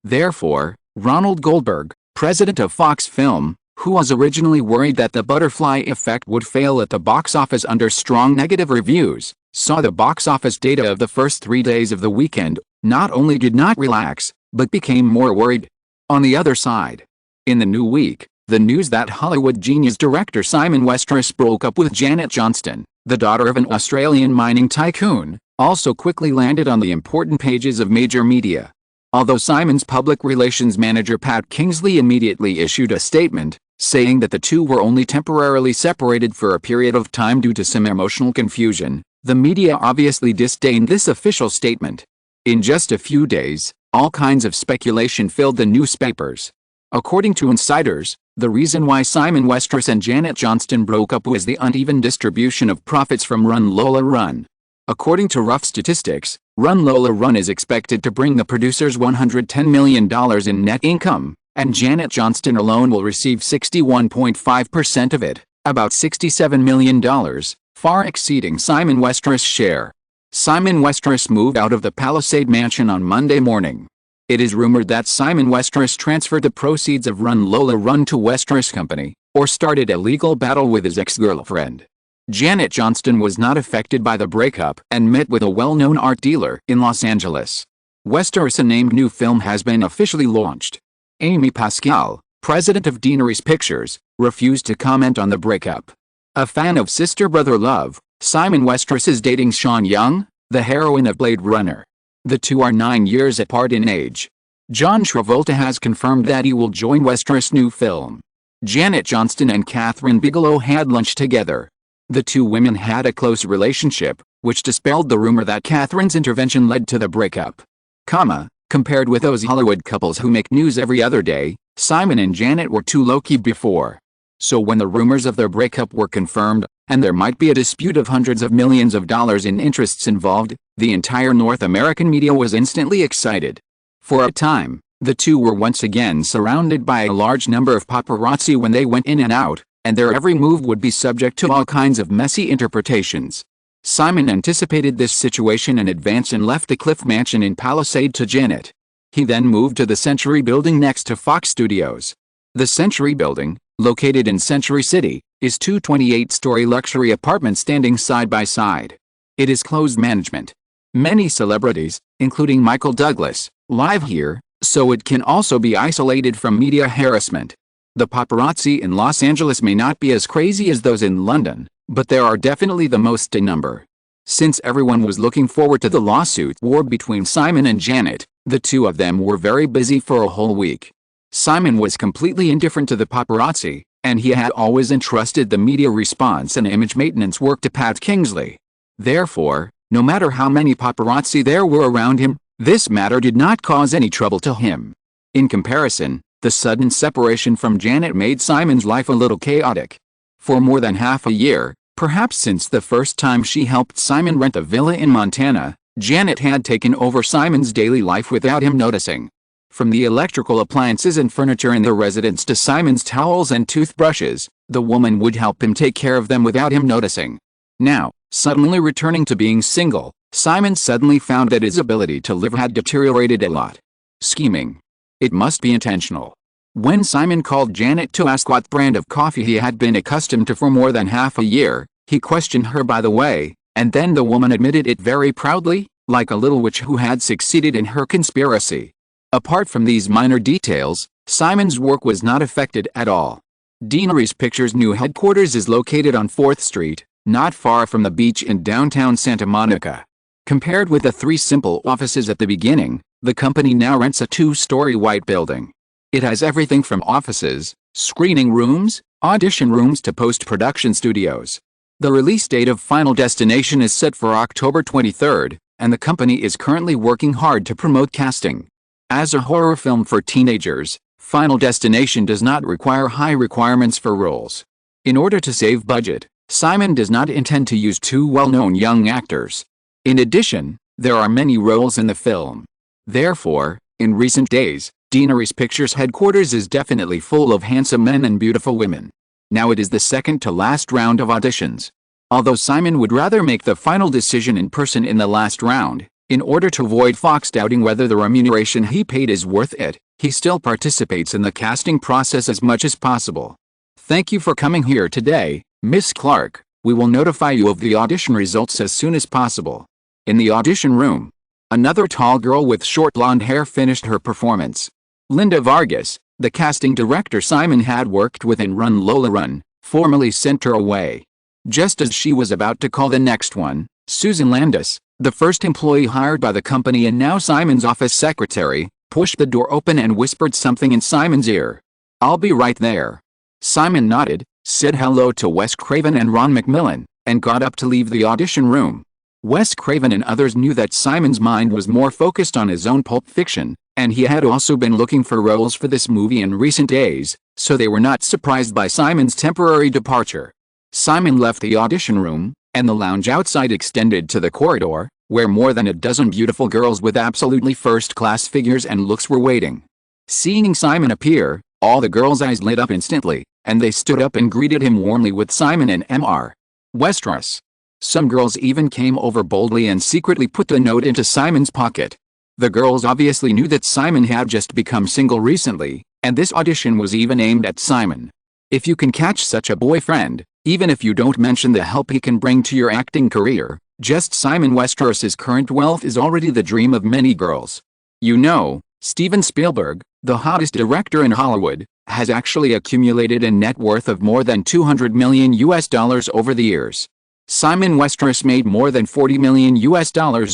Therefore, Ronald Goldberg, president of Fox Film, who was originally worried that The Butterfly Effect would fail at the box office under strong negative reviews, saw the box office data of the first 3 days of the weekend, not only did not relax, but became more worried. On the other side, in the new week, the news that Hollywood genius director Simon Westeros broke up with Janet Johnston, the daughter of an Australian mining tycoon, also quickly landed on the important pages of major media. Although Simon's public relations manager Pat Kingsley immediately issued a statement, saying that the two were only temporarily separated for a period of time due to some emotional confusion. The media obviously disdained this official statement. In just a few days, all kinds of speculation filled the newspapers. According to insiders, the reason why Simon Westeros and Janet Johnston broke up was the uneven distribution of profits from Run Lola Run. According to rough statistics, Run Lola Run is expected to bring the producers $110 million in net income, and Janet Johnston alone will receive 61.5% of it, about $67 million, far exceeding Simon Westeros' share. Simon Westeros moved out of the Palisade mansion on Monday morning. It is rumored that Simon Westeros transferred the proceeds of Run Lola Run to Westeros Company, or started a legal battle with his ex-girlfriend. Janet Johnston was not affected by the breakup and met with a well-known art dealer in Los Angeles. Westeros, a named new film, has been officially launched. Amy Pascal, president of Deaneries Pictures, refused to comment on the breakup. A fan of sister-brother love, Simon Westeros is dating Sean Young, the heroine of Blade Runner. The two are 9 years apart in age. John Travolta has confirmed that he will join Westeros' new film. Janet Johnston and Kathryn Bigelow had lunch together. The two women had a close relationship, which dispelled the rumor that Kathryn's intervention led to the breakup. Compared with those Hollywood couples who make news every other day, Simon and Janet were too low-key before. So when the rumors of their breakup were confirmed, and there might be a dispute of hundreds of millions of dollars in interests involved, the entire North American media was instantly excited. For a time, the two were once again surrounded by a large number of paparazzi when they went in and out, and their every move would be subject to all kinds of messy interpretations. Simon anticipated this situation in advance and left the Cliff Mansion in Palisade to Janet. He then moved to the Century Building next to Fox Studios. The Century Building, located in Century City, is two 28-story luxury apartments standing side by side. It is closed management. Many celebrities, including Michael Douglas, live here, so it can also be isolated from media harassment. The paparazzi in Los Angeles may not be as crazy as those in London, but there are definitely the most in number. Since everyone was looking forward to the lawsuit war between Simon and Janet, the two of them were very busy for a whole week. Simon was completely indifferent to the paparazzi, and he had always entrusted the media response and image maintenance work to Pat Kingsley. Therefore, no matter how many paparazzi there were around him, this matter did not cause any trouble to him. In comparison, the sudden separation from Janet made Simon's life a little chaotic. For more than half a year, perhaps since the first time she helped Simon rent a villa in Montana, Janet had taken over Simon's daily life without him noticing. From the electrical appliances and furniture in their residence to Simon's towels and toothbrushes, the woman would help him take care of them without him noticing. Now, suddenly returning to being single, Simon suddenly found that his ability to live had deteriorated a lot. Scheming. It must be intentional. When Simon called Janet to ask what brand of coffee he had been accustomed to for more than half a year, he questioned her by the way, and then the woman admitted it very proudly, like a little witch who had succeeded in her conspiracy. Apart from these minor details, Simon's work was not affected at all. Deaneries Pictures' new headquarters is located on 4th Street, not far from the beach in downtown Santa Monica. Compared with the 3 simple offices at the beginning, the company now rents a 2-story white building. It has everything from offices, screening rooms, audition rooms to post-production studios. The release date of Final Destination is set for October 23rd, and the company is currently working hard to promote casting. As a horror film for teenagers, Final Destination does not require high requirements for roles. In order to save budget, Simon does not intend to use 2 well-known young actors. In addition, there are many roles in the film. Therefore, in recent days, Deaneries Pictures headquarters is definitely full of handsome men and beautiful women. Now it is the second to last round of auditions. Although Simon would rather make the final decision in person in the last round, in order to avoid Fox doubting whether the remuneration he paid is worth it, he still participates in the casting process as much as possible. Thank you for coming here today, Miss Clark. We will notify you of the audition results as soon as possible. In the audition room, another tall girl with short blonde hair finished her performance. Linda Vargas, the casting director Simon had worked with in Run Lola Run, formally sent her away. Just as she was about to call the next one, Susan Landis, the first employee hired by the company and now Simon's office secretary, pushed the door open and whispered something in Simon's ear. "I'll be right there." Simon nodded, said hello to Wes Craven and Ron McMillan, and got up to leave the audition room. Wes Craven and others knew that Simon's mind was more focused on his own Pulp Fiction, and he had also been looking for roles for this movie in recent days, so they were not surprised by Simon's temporary departure. Simon left the audition room, and the lounge outside extended to the corridor, where more than a dozen beautiful girls with absolutely first-class figures and looks were waiting. Seeing Simon appear, all the girls' eyes lit up instantly, and they stood up and greeted him warmly with Simon and Mr. Westeros. Some girls even came over boldly and secretly put the note into Simon's pocket. The girls obviously knew that Simon had just become single recently, and this audition was even aimed at Simon. If you can catch such a boyfriend, even if you don't mention the help he can bring to your acting career, just Simon Westeros's current wealth is already the dream of many girls. You know, Steven Spielberg, the hottest director in Hollywood, has actually accumulated a net worth of more than $200 million over the years. Simon Westeros made more than $40 million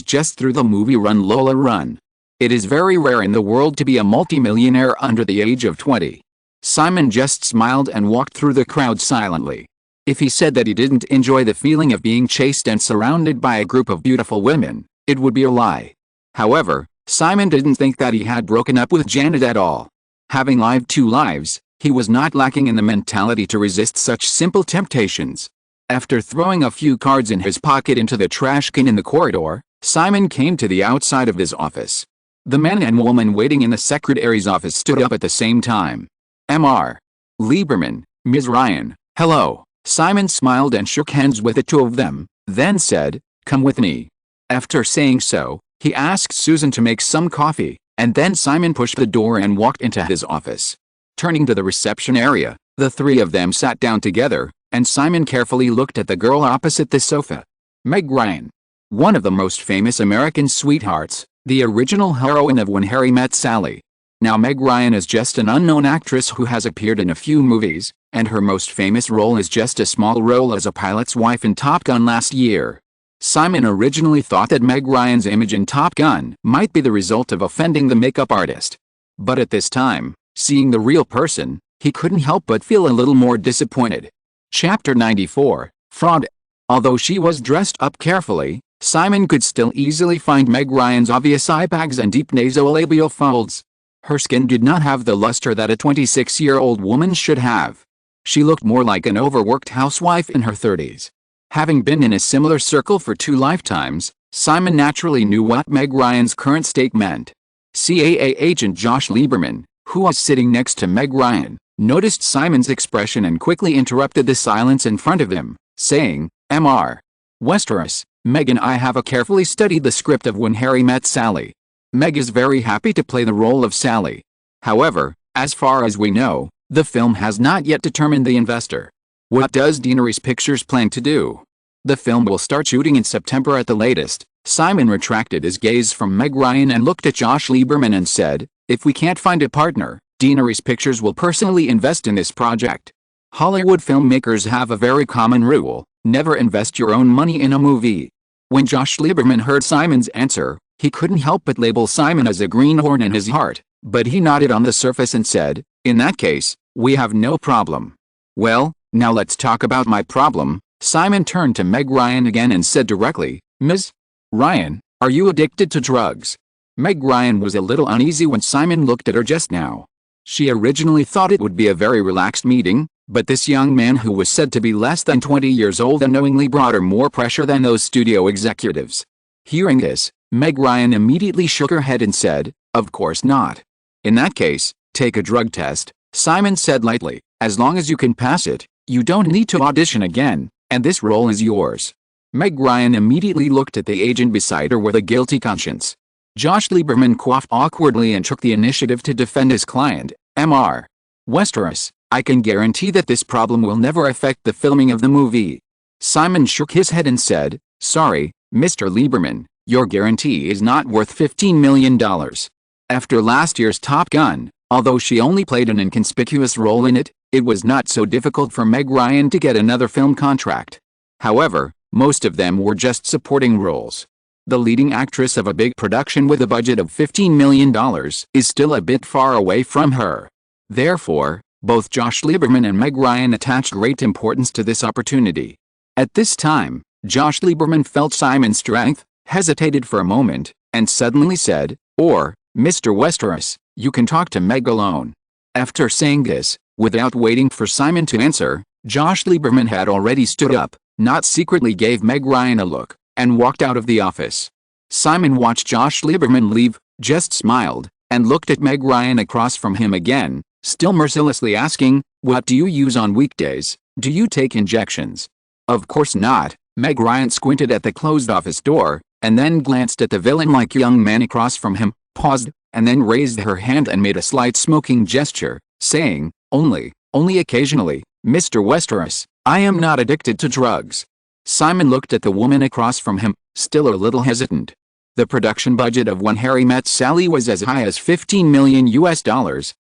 just through the movie Run Lola Run. It is very rare in the world to be a multimillionaire under the age of 20. Simon just smiled and walked through the crowd silently. If he said that he didn't enjoy the feeling of being chased and surrounded by a group of beautiful women, it would be a lie. However, Simon didn't think that he had broken up with Janet at all. Having lived 2 lives, he was not lacking in the mentality to resist such simple temptations. After throwing a few cards in his pocket into the trash can in the corridor, Simon came to the outside of his office. The man and woman waiting in the secretary's office stood up at the same time. Mr. Lieberman, Ms. Ryan, hello. Simon smiled and shook hands with the two of them, then said, "Come with me." After saying so, he asked Susan to make some coffee, and then Simon pushed the door and walked into his office. Turning to the reception area, the 3 of them sat down together, and Simon carefully looked at the girl opposite the sofa. Meg Ryan. One of the most famous American sweethearts, the original heroine of When Harry Met Sally. Now Meg Ryan is just an unknown actress who has appeared in a few movies, and her most famous role is just a small role as a pilot's wife in Top Gun last year. Simon originally thought that Meg Ryan's image in Top Gun might be the result of offending the makeup artist. But at this time, seeing the real person, he couldn't help but feel a little more disappointed. Chapter 94, Fraud. Although she was dressed up carefully, Simon could still easily find Meg Ryan's obvious eye bags and deep nasolabial folds. Her skin did not have the luster that a 26-year-old woman should have. She looked more like an overworked housewife in her 30s. Having been in a similar circle for 2 lifetimes, Simon naturally knew what Meg Ryan's current state meant. CAA agent Josh Lieberman, who was sitting next to Meg Ryan, noticed Simon's expression and quickly interrupted the silence in front of him, saying, "Mr. Westeros, Meg and I have carefully studied the script of When Harry Met Sally. Meg is very happy to play the role of Sally. However, as far as we know, the film has not yet determined the investor. What does Daenerys Pictures plan to do? The film will start shooting in September at the latest." Simon retracted his gaze from Meg Ryan and looked at Josh Lieberman and said, "If we can't find a partner, Daenerys Pictures will personally invest in this project. Hollywood filmmakers have a very common rule: never invest your own money in a movie." When Josh Lieberman heard Simon's answer, he couldn't help but label Simon as a greenhorn in his heart, but he nodded on the surface and said, "In that case, we have no problem." "Well, now let's talk about my problem." Simon turned to Meg Ryan again and said directly, "Ms. Ryan, are you addicted to drugs?" Meg Ryan was a little uneasy when Simon looked at her just now. She originally thought it would be a very relaxed meeting, but this young man who was said to be less than 20 years old unknowingly brought her more pressure than those studio executives. Hearing this, Meg Ryan immediately shook her head and said, "Of course not." "In that case, take a drug test," Simon said lightly. "As long as you can pass it, you don't need to audition again, and this role is yours." Meg Ryan immediately looked at the agent beside her with a guilty conscience. Josh Lieberman coughed awkwardly and took the initiative to defend his client. "Mr. Westeros, I can guarantee that this problem will never affect the filming of the movie." Simon shook his head and said, "Sorry, Mr. Lieberman, your guarantee is not worth $15 million. After last year's Top Gun, although she only played an inconspicuous role in it, it was not so difficult for Meg Ryan to get another film contract. However, most of them were just supporting roles. The leading actress of a big production with a budget of $15 million is still a bit far away from her. Therefore, Both Josh Lieberman and Meg Ryan attached great importance to this opportunity. At this time, Josh Lieberman felt Simon's strength, hesitated for a moment, and suddenly said, Mr. Westeros, you can talk to Meg alone. After saying this, without waiting for Simon to answer, Josh Lieberman had already stood up, not secretly gave Meg Ryan a look, and walked out of the office. Simon watched Josh Lieberman leave, just smiled, and looked at Meg Ryan across from him again, still mercilessly asking, "What do you use on weekdays? Do you take injections?" "Of course not." Meg Ryan squinted at the closed office door, and then glanced at the villain-like young man across from him, paused, and then raised her hand and made a slight smoking gesture, saying, Only occasionally, Mr. Westeros, I am not addicted to drugs." Simon looked at the woman across from him, still a little hesitant. The production budget of When Harry Met Sally was as high as $15 million,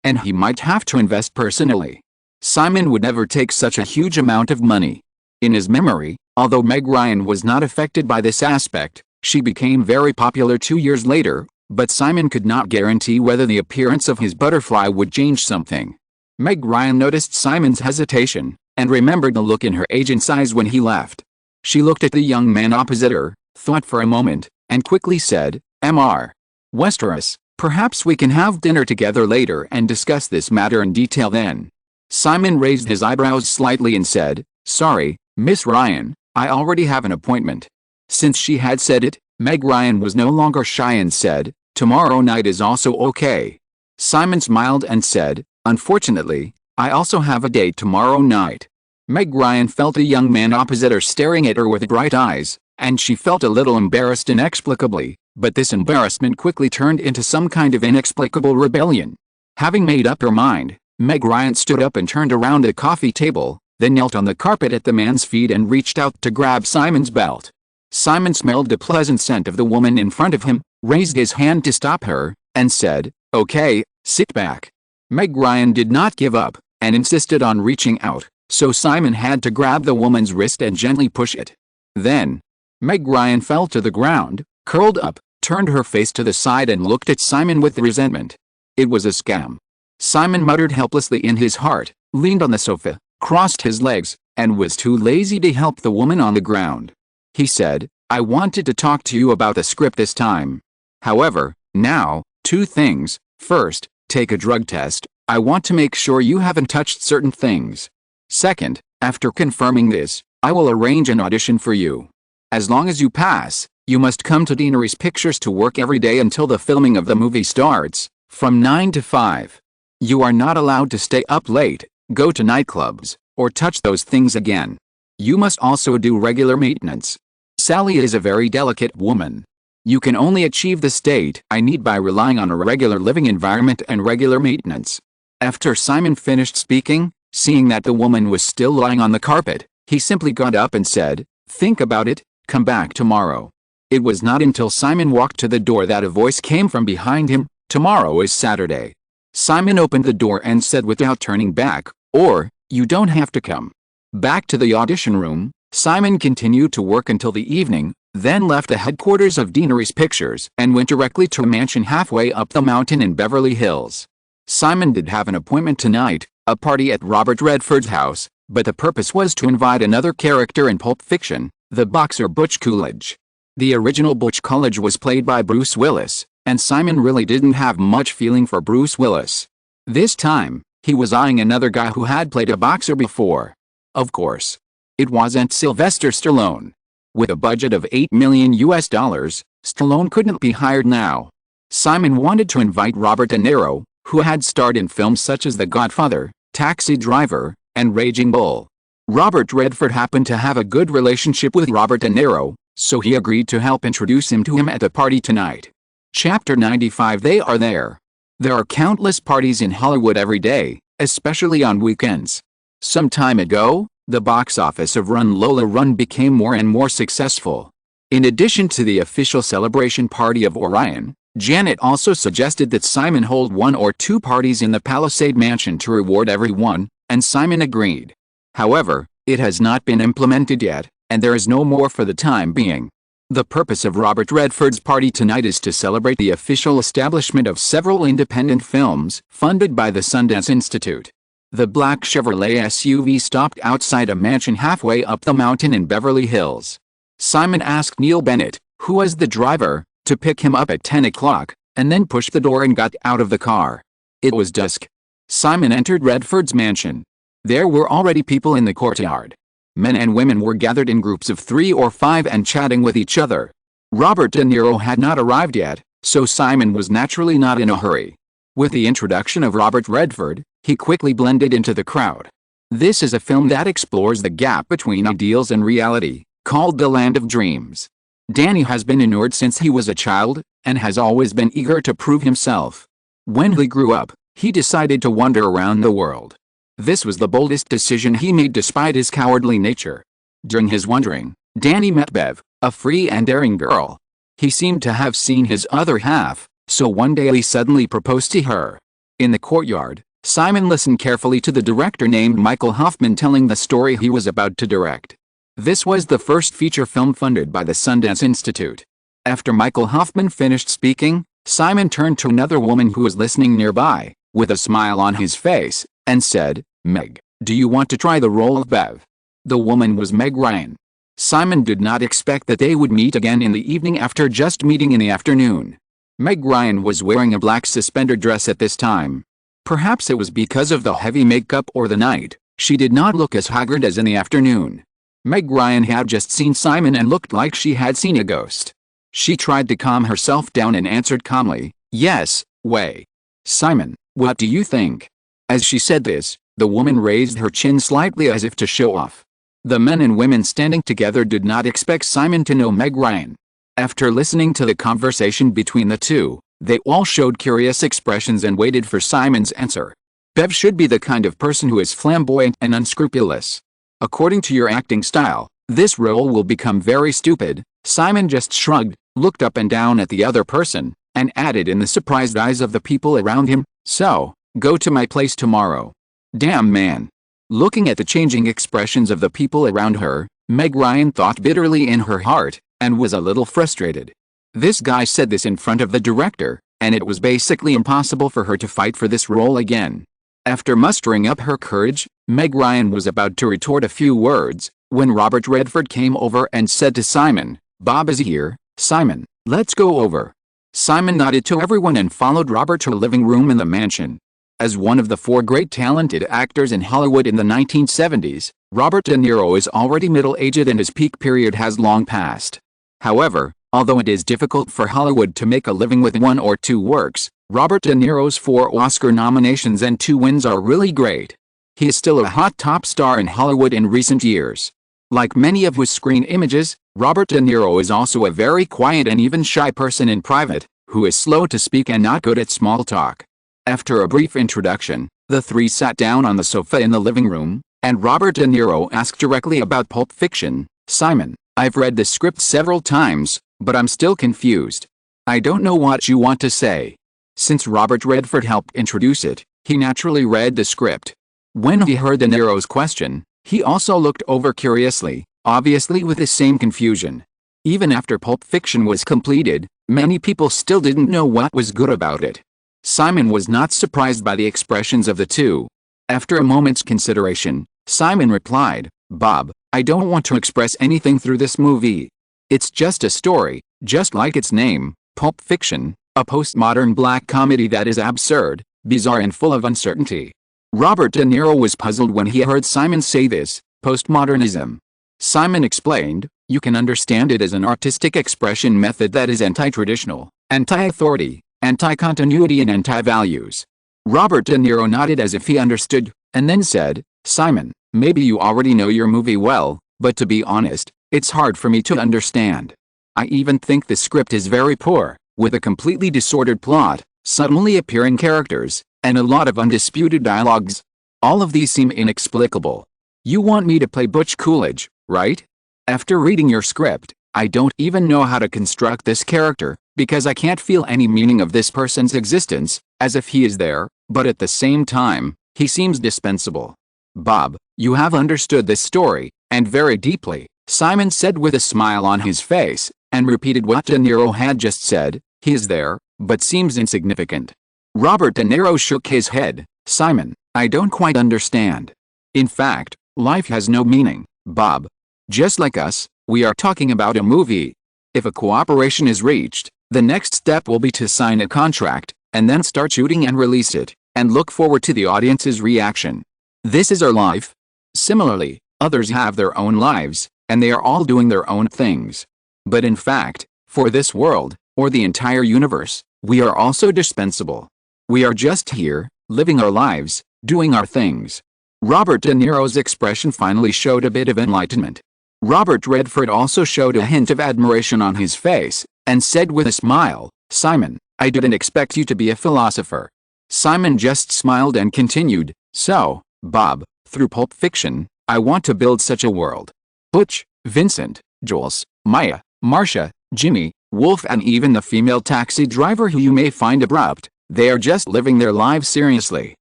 and he might have to invest personally. Simon would never take such a huge amount of money. In his memory, although Meg Ryan was not affected by this aspect, she became very popular 2 years later, but Simon could not guarantee whether the appearance of his butterfly would change something. Meg Ryan noticed Simon's hesitation, and remembered the look in her agent's eyes when he left. She looked at the young man opposite her, thought for a moment, and quickly said, "Mr. Westeros, perhaps we can have dinner together later and discuss this matter in detail then." Simon raised his eyebrows slightly and said, "Sorry, Miss Ryan, I already have an appointment." Since she had said it, Meg Ryan was no longer shy and said, "Tomorrow night is also okay." Simon smiled and said, "Unfortunately, I also have a date tomorrow night." Meg Ryan felt the young man opposite her staring at her with bright eyes, and she felt a little embarrassed inexplicably, but this embarrassment quickly turned into some kind of inexplicable rebellion. Having made up her mind, Meg Ryan stood up and turned around the coffee table, then knelt on the carpet at the man's feet and reached out to grab Simon's belt. Simon smelled the pleasant scent of the woman in front of him, raised his hand to stop her, and said, "Okay, sit back." Meg Ryan did not give up, and insisted on reaching out, so Simon had to grab the woman's wrist and gently push it. Then, Meg Ryan fell to the ground, curled up, turned her face to the side and looked at Simon with resentment. It was a scam. Simon muttered helplessly in his heart, leaned on the sofa, crossed his legs, and was too lazy to help the woman on the ground. He said, "I wanted to talk to you about the script this time. However, now, 2 things. First, take a drug test. I want to make sure you haven't touched certain things. Second, after confirming this, I will arrange an audition for you. As long as you pass, you must come to Deanery's Pictures to work every day until the filming of the movie starts, from 9 to 5. You are not allowed to stay up late, go to nightclubs, or touch those things again. You must also do regular maintenance. Sally is a very delicate woman. You can only achieve the state I need by relying on a regular living environment and regular maintenance." After Simon finished speaking, seeing that the woman was still lying on the carpet, he simply got up and said, "Think about it, come back tomorrow." It was not until Simon walked to the door that a voice came from behind him, "Tomorrow is Saturday." Simon opened the door and said without turning back, "You don't have to come." Back to the audition room, Simon continued to work until the evening, then left the headquarters of Deanery's Pictures and went directly to a mansion halfway up the mountain in Beverly Hills. Simon did have an appointment tonight, a party at Robert Redford's house, but the purpose was to invite another character in Pulp Fiction, the boxer Butch Coolidge. The original Butch Coolidge was played by Bruce Willis, and Simon really didn't have much feeling for Bruce Willis. This time, he was eyeing another guy who had played a boxer before. Of course, it wasn't Sylvester Stallone. With a budget of $8 million, Stallone couldn't be hired now. Simon wanted to invite Robert De Niro, who had starred in films such as The Godfather, Taxi Driver, and Raging Bull. Robert Redford happened to have a good relationship with Robert De Niro, so he agreed to help introduce him to him at the party tonight. Chapter 95. They are there. There are countless parties in Hollywood every day, especially on weekends. Some time ago, the box office of Lola Run became more and more successful. In addition to the official celebration party of Orion, Janet also suggested that Simon hold 1 or 2 parties in the Palisade Mansion to reward everyone, and Simon agreed. However, it has not been implemented yet, and there is no more for the time being. The purpose of Robert Redford's party tonight is to celebrate the official establishment of several independent films funded by the Sundance Institute. The black Chevrolet SUV stopped outside a mansion halfway up the mountain in Beverly Hills. Simon asked Neil Bennett, who was the driver, to pick him up at 10 o'clock, and then pushed the door and got out of the car. It was dusk. Simon entered Redford's mansion. There were already people in the courtyard. Men and women were gathered in groups of 3 or 5 and chatting with each other. Robert De Niro had not arrived yet, so Simon was naturally not in a hurry. With the introduction of Robert Redford, he quickly blended into the crowd. This is a film that explores the gap between ideals and reality, called The Land of Dreams. Danny has been inured since he was a child, and has always been eager to prove himself. When he grew up, he decided to wander around the world. This was the boldest decision he made despite his cowardly nature. During his wandering, Danny met Bev, a free and daring girl. He seemed to have seen his other half, so one day he suddenly proposed to her. In the courtyard, Simon listened carefully to the director named Michael Hoffman telling the story he was about to direct. This was the first feature film funded by the Sundance Institute. After Michael Hoffman finished speaking, Simon turned to another woman who was listening nearby, with a smile on his face, and said, "Meg, do you want to try the role of Bev?" The woman was Meg Ryan. Simon did not expect that they would meet again in the evening after just meeting in the afternoon. Meg Ryan was wearing a black suspender dress at this time. Perhaps it was because of the heavy makeup or the night, she did not look as haggard as in the afternoon. Meg Ryan had just seen Simon and looked like she had seen a ghost. She tried to calm herself down and answered calmly, "Yes, way. Simon, what do you think?" As she said this, the woman raised her chin slightly as if to show off. The men and women standing together did not expect Simon to know Meg Ryan. After listening to the conversation between the two, they all showed curious expressions and waited for Simon's answer. "Bev should be the kind of person who is flamboyant and unscrupulous. According to your acting style, this role will become very stupid." Simon just shrugged, looked up and down at the other person, and added in the surprised eyes of the people around him, "So, go to my place tomorrow." Damn man. Looking at the changing expressions of the people around her, Meg Ryan thought bitterly in her heart, and was a little frustrated. This guy said this in front of the director, and it was basically impossible for her to fight for this role again. After mustering up her courage, Meg Ryan was about to retort a few words, when Robert Redford came over and said to Simon, "Bob is here, Simon, let's go over." Simon nodded to everyone and followed Robert to a living room in the mansion. As one of the 4 great talented actors in Hollywood in the 1970s, Robert De Niro is already middle-aged and his peak period has long passed. However, although it is difficult for Hollywood to make a living with 1 or 2 works, Robert De Niro's 4 Oscar nominations and 2 wins are really great. He is still a hot top star in Hollywood in recent years. Like many of his screen images, Robert De Niro is also a very quiet and even shy person in private, who is slow to speak and not good at small talk. After a brief introduction, the 3 sat down on the sofa in the living room, and Robert De Niro asked directly about Pulp Fiction. "Simon, I've read the script several times, but I'm still confused. I don't know what you want to say." Since Robert Redford helped introduce it, he naturally read the script. When he heard De Niro's question, he also looked over curiously, obviously with the same confusion. Even after Pulp Fiction was completed, many people still didn't know what was good about it. Simon was not surprised by the expressions of the two. After a moment's consideration, Simon replied, "Bob, I don't want to express anything through this movie. It's just a story, just like its name, Pulp Fiction, a postmodern black comedy that is absurd, bizarre and full of uncertainty." Robert De Niro was puzzled when he heard Simon say this, postmodernism. Simon explained, "You can understand it as an artistic expression method that is anti-traditional, anti-authority, anti-continuity and anti-values." Robert De Niro nodded as if he understood, and then said, "Simon, maybe you already know your movie well, but to be honest, it's hard for me to understand. I even think the script is very poor, with a completely disordered plot, suddenly appearing characters, and a lot of undisputed dialogues. All of these seem inexplicable. You want me to play Butch Coolidge, right? After reading your script, I don't even know how to construct this character, because I can't feel any meaning of this person's existence, as if he is there, but at the same time, he seems dispensable." "Bob, you have understood this story, and very deeply," Simon said with a smile on his face, and repeated what De Niro had just said, "He is there, but seems insignificant." Robert De Niro shook his head. "Simon, I don't quite understand. In fact, life has no meaning, Bob. Just like us, we are talking about a movie. If a cooperation is reached, the next step will be to sign a contract, and then start shooting and release it, and look forward to the audience's reaction. This is our life. Similarly, others have their own lives, and they are all doing their own things. But in fact, for this world, or the entire universe, we are also dispensable. We are just here, living our lives, doing our things. Robert De Niro's expression finally showed a bit of enlightenment. Robert Redford also showed a hint of admiration on his face, and said with a smile, "Simon, I didn't expect you to be a philosopher." Simon just smiled and continued, "So, Bob, through Pulp Fiction, I want to build such a world. Butch, Vincent, Jules, Maya, Marcia, Jimmy, Wolf, and even the female taxi driver who you may find abrupt, they are just living their lives seriously.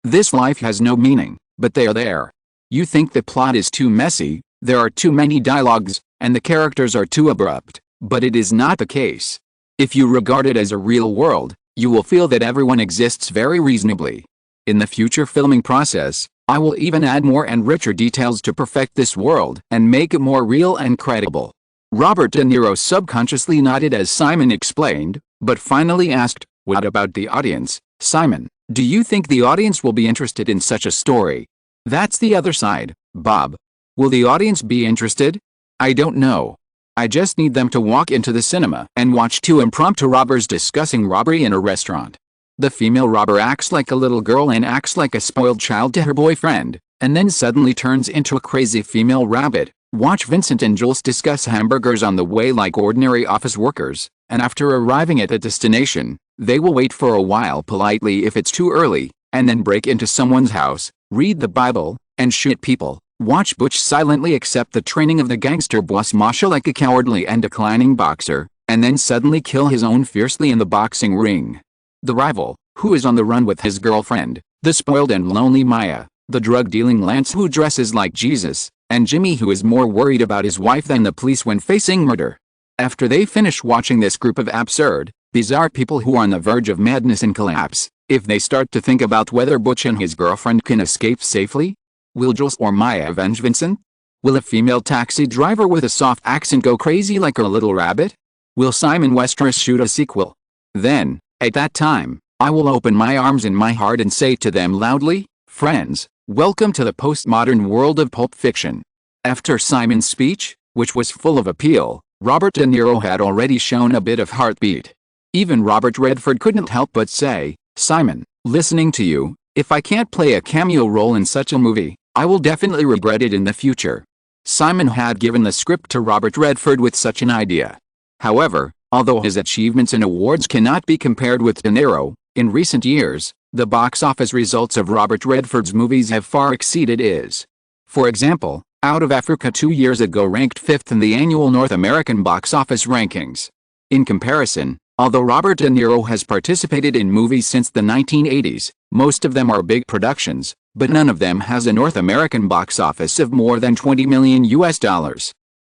This life has no meaning, but they are there. You think the plot is too messy, there are too many dialogues, and the characters are too abrupt, but it is not the case. If you regard it as a real world, you will feel that everyone exists very reasonably. In the future filming process, I will even add more and richer details to perfect this world and make it more real and credible." Robert De Niro subconsciously nodded as Simon explained, but finally asked, "What about the audience, Simon? Do you think the audience will be interested in such a story?" "That's the other side, Bob. Will the audience be interested? I don't know. I just need them to walk into the cinema and watch two impromptu robbers discussing robbery in a restaurant. The female robber acts like a little girl and acts like a spoiled child to her boyfriend, and then suddenly turns into a crazy female rabbit. Watch Vincent and Jules discuss hamburgers on the way like ordinary office workers, and after arriving at the destination, they will wait for a while politely if it's too early, and then break into someone's house, read the Bible, and shoot people. Watch Butch silently accept the training of the gangster boss Masha like a cowardly and declining boxer, and then suddenly kill his own fiercely in the boxing ring. The rival, who is on the run with his girlfriend, the spoiled and lonely Maya, the drug-dealing Lance who dresses like Jesus, and Jimmy who is more worried about his wife than the police when facing murder. After they finish watching this group of absurd, bizarre people who are on the verge of madness and collapse, if they start to think about whether Butch and his girlfriend can escape safely, will Jules or Maya avenge Vincent? Will a female taxi driver with a soft accent go crazy like a little rabbit? Will Simon Westeros shoot a sequel? Then, at that time, I will open my arms and my heart and say to them loudly, "Friends, welcome to the postmodern world of Pulp Fiction." After Simon's speech, which was full of appeal, Robert De Niro had already shown a bit of heartbeat. Even Robert Redford couldn't help but say, "Simon, listening to you, if I can't play a cameo role in such a movie, I will definitely regret it in the future." Simon had given the script to Robert Redford with such an idea. However, although his achievements in awards cannot be compared with De Niro, in recent years, the box office results of Robert Redford's movies have far exceeded his. For example, Out of Africa 2 years ago ranked 5th in the annual North American box office rankings. In comparison, although Robert De Niro has participated in movies since the 1980s, most of them are big productions, but none of them has a North American box office of more than $20 million.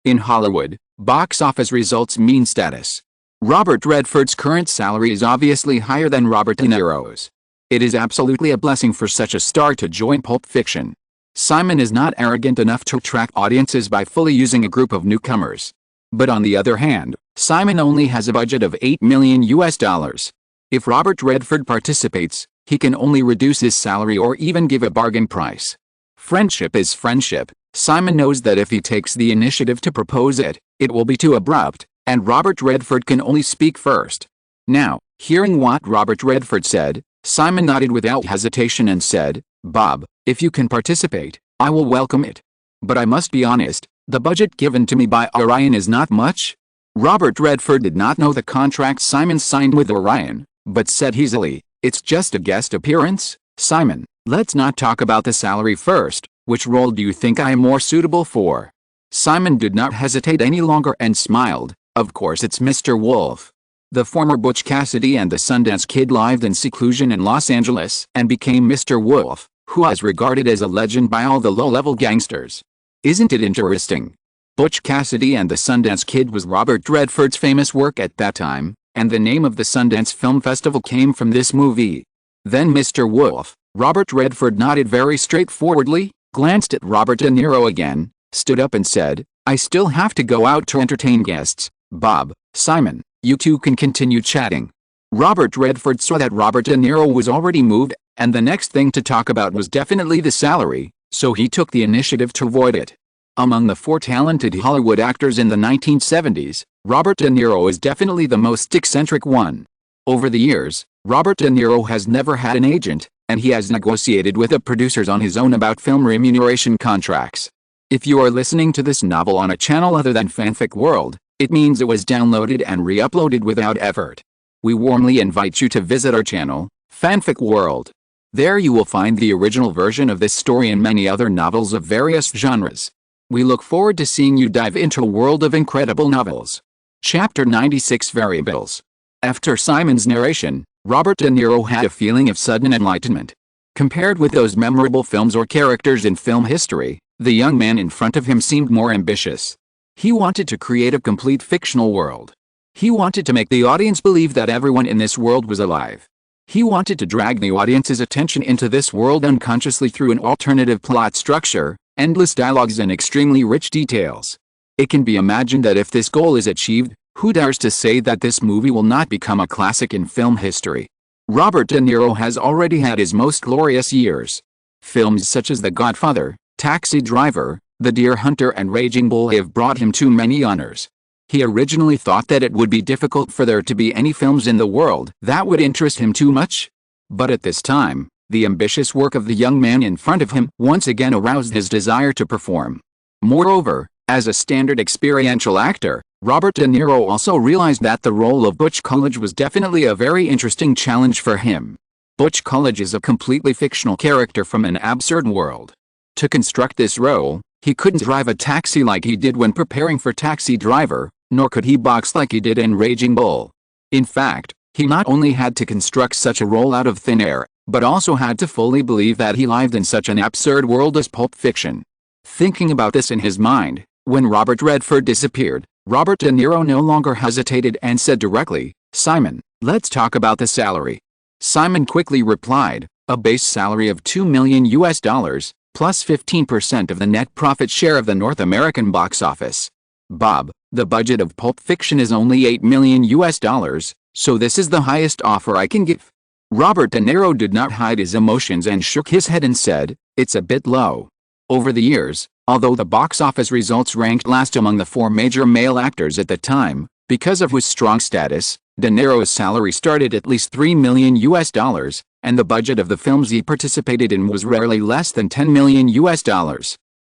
In Hollywood, box office results mean status. Robert Redford's current salary is obviously higher than Robert De Niro's. It is absolutely a blessing for such a star to join Pulp Fiction. Simon is not arrogant enough to attract audiences by fully using a group of newcomers. But on the other hand, Simon only has a budget of $8 million. If Robert Redford participates, he can only reduce his salary or even give a bargain price. Friendship is friendship. Simon knows that if he takes the initiative to propose it, it will be too abrupt, and Robert Redford can only speak first. Now, hearing what Robert Redford said, Simon nodded without hesitation and said, "Bob, if you can participate, I will welcome it. But I must be honest, the budget given to me by Orion is not much." Robert Redford did not know the contract Simon signed with Orion, but said easily, "It's just a guest appearance, Simon. Let's not talk about the salary first. Which role do you think I am more suitable for?" Simon did not hesitate any longer and smiled. "Of course it's Mr. Wolf." The former Butch Cassidy and the Sundance Kid lived in seclusion in Los Angeles and became Mr. Wolf, who is regarded as a legend by all the low-level gangsters. Isn't it interesting? Butch Cassidy and the Sundance Kid was Robert Redford's famous work at that time, and the name of the Sundance Film Festival came from this movie. Then Mr. Wolf, Robert Redford nodded very straightforwardly, glanced at Robert De Niro again, stood up and said, "I still have to go out to entertain guests. Bob, Simon, you two can continue chatting." Robert Redford saw that Robert De Niro was already moved, and the next thing to talk about was definitely the salary, so he took the initiative to avoid it. Among the 4 talented Hollywood actors in the 1970s, Robert De Niro is definitely the most eccentric one. Over the years, Robert De Niro has never had an agent, and he has negotiated with the producers on his own about film remuneration contracts. If you are listening to this novel on a channel other than Fanfic World, it means it was downloaded and re-uploaded without effort. We warmly invite you to visit our channel, Fanfic World. There you will find the original version of this story and many other novels of various genres. We look forward to seeing you dive into a world of incredible novels. Chapter 96 Variables. After Simon's narration, Robert De Niro had a feeling of sudden enlightenment. Compared with those memorable films or characters in film history, the young man in front of him seemed more ambitious. He wanted to create a complete fictional world. He wanted to make the audience believe that everyone in this world was alive. He wanted to drag the audience's attention into this world unconsciously through an alternative plot structure, endless dialogues and extremely rich details. It can be imagined that if this goal is achieved, who dares to say that this movie will not become a classic in film history? Robert De Niro has already had his most glorious years. Films such as The Godfather, Taxi Driver, The Deer Hunter and Raging Bull have brought him too many honors. He originally thought that it would be difficult for there to be any films in the world that would interest him too much. But at this time, the ambitious work of the young man in front of him once again aroused his desire to perform. Moreover, as a standard experiential actor, Robert De Niro also realized that the role of Butch Coolidge was definitely a very interesting challenge for him. Butch Coolidge is a completely fictional character from an absurd world. To construct this role, he couldn't drive a taxi like he did when preparing for Taxi Driver, nor could he box like he did in Raging Bull. In fact, he not only had to construct such a role out of thin air, but also had to fully believe that he lived in such an absurd world as Pulp Fiction. Thinking about this in his mind, when Robert Redford disappeared, Robert De Niro no longer hesitated and said directly, "Simon, let's talk about the salary." Simon quickly replied, "A base salary of $2 million plus 15% of the net profit share of the North American box office. Bob, the budget of Pulp Fiction is only $8 million, so this is the highest offer I can give." Robert De Niro did not hide his emotions and shook his head and said, "It's a bit low." Over the years, although the box office results ranked last among the 4 major male actors at the time, because of his strong status, De Niro's salary started at least $3 million, and the budget of the films he participated in was rarely less than $10 million.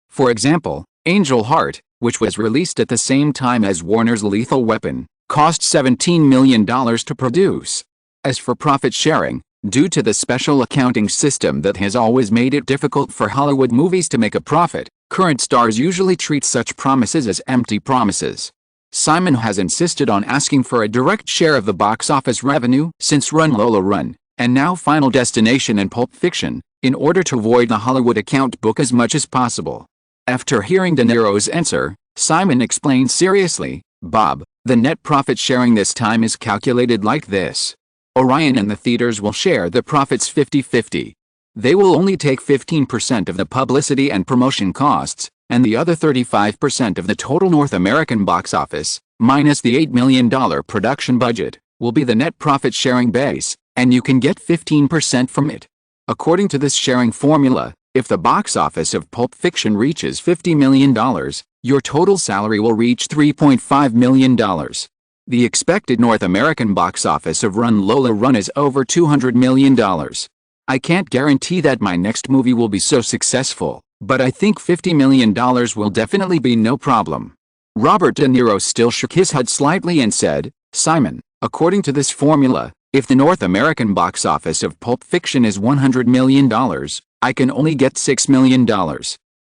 For example, Angel Heart, which was released at the same time as Warner's Lethal Weapon, cost $17 million to produce. As for profit sharing, due to the special accounting system that has always made it difficult for Hollywood movies to make a profit, current stars usually treat such promises as empty promises. Simon has insisted on asking for a direct share of the box office revenue since Run Lola Run, and now Final Destination and Pulp Fiction, in order to avoid the Hollywood account book as much as possible. After hearing De Niro's answer, Simon explained seriously, "Bob, the net profit sharing this time is calculated like this. Orion and the theaters will share the profits 50-50. They will only take 15% of the publicity and promotion costs, and the other 35% of the total North American box office, minus the $8 million production budget, will be the net profit sharing base, and you can get 15% from it. According to this sharing formula, if the box office of Pulp Fiction reaches $50 million, your total salary will reach $3.5 million. The expected North American box office of Run Lola Run is over $200 million. I can't guarantee that my next movie will be so successful, but I think $50 million will definitely be no problem." Robert De Niro still shook his head slightly and said, "Simon, according to this formula, if the North American box office of Pulp Fiction is $100 million, I can only get $6 million.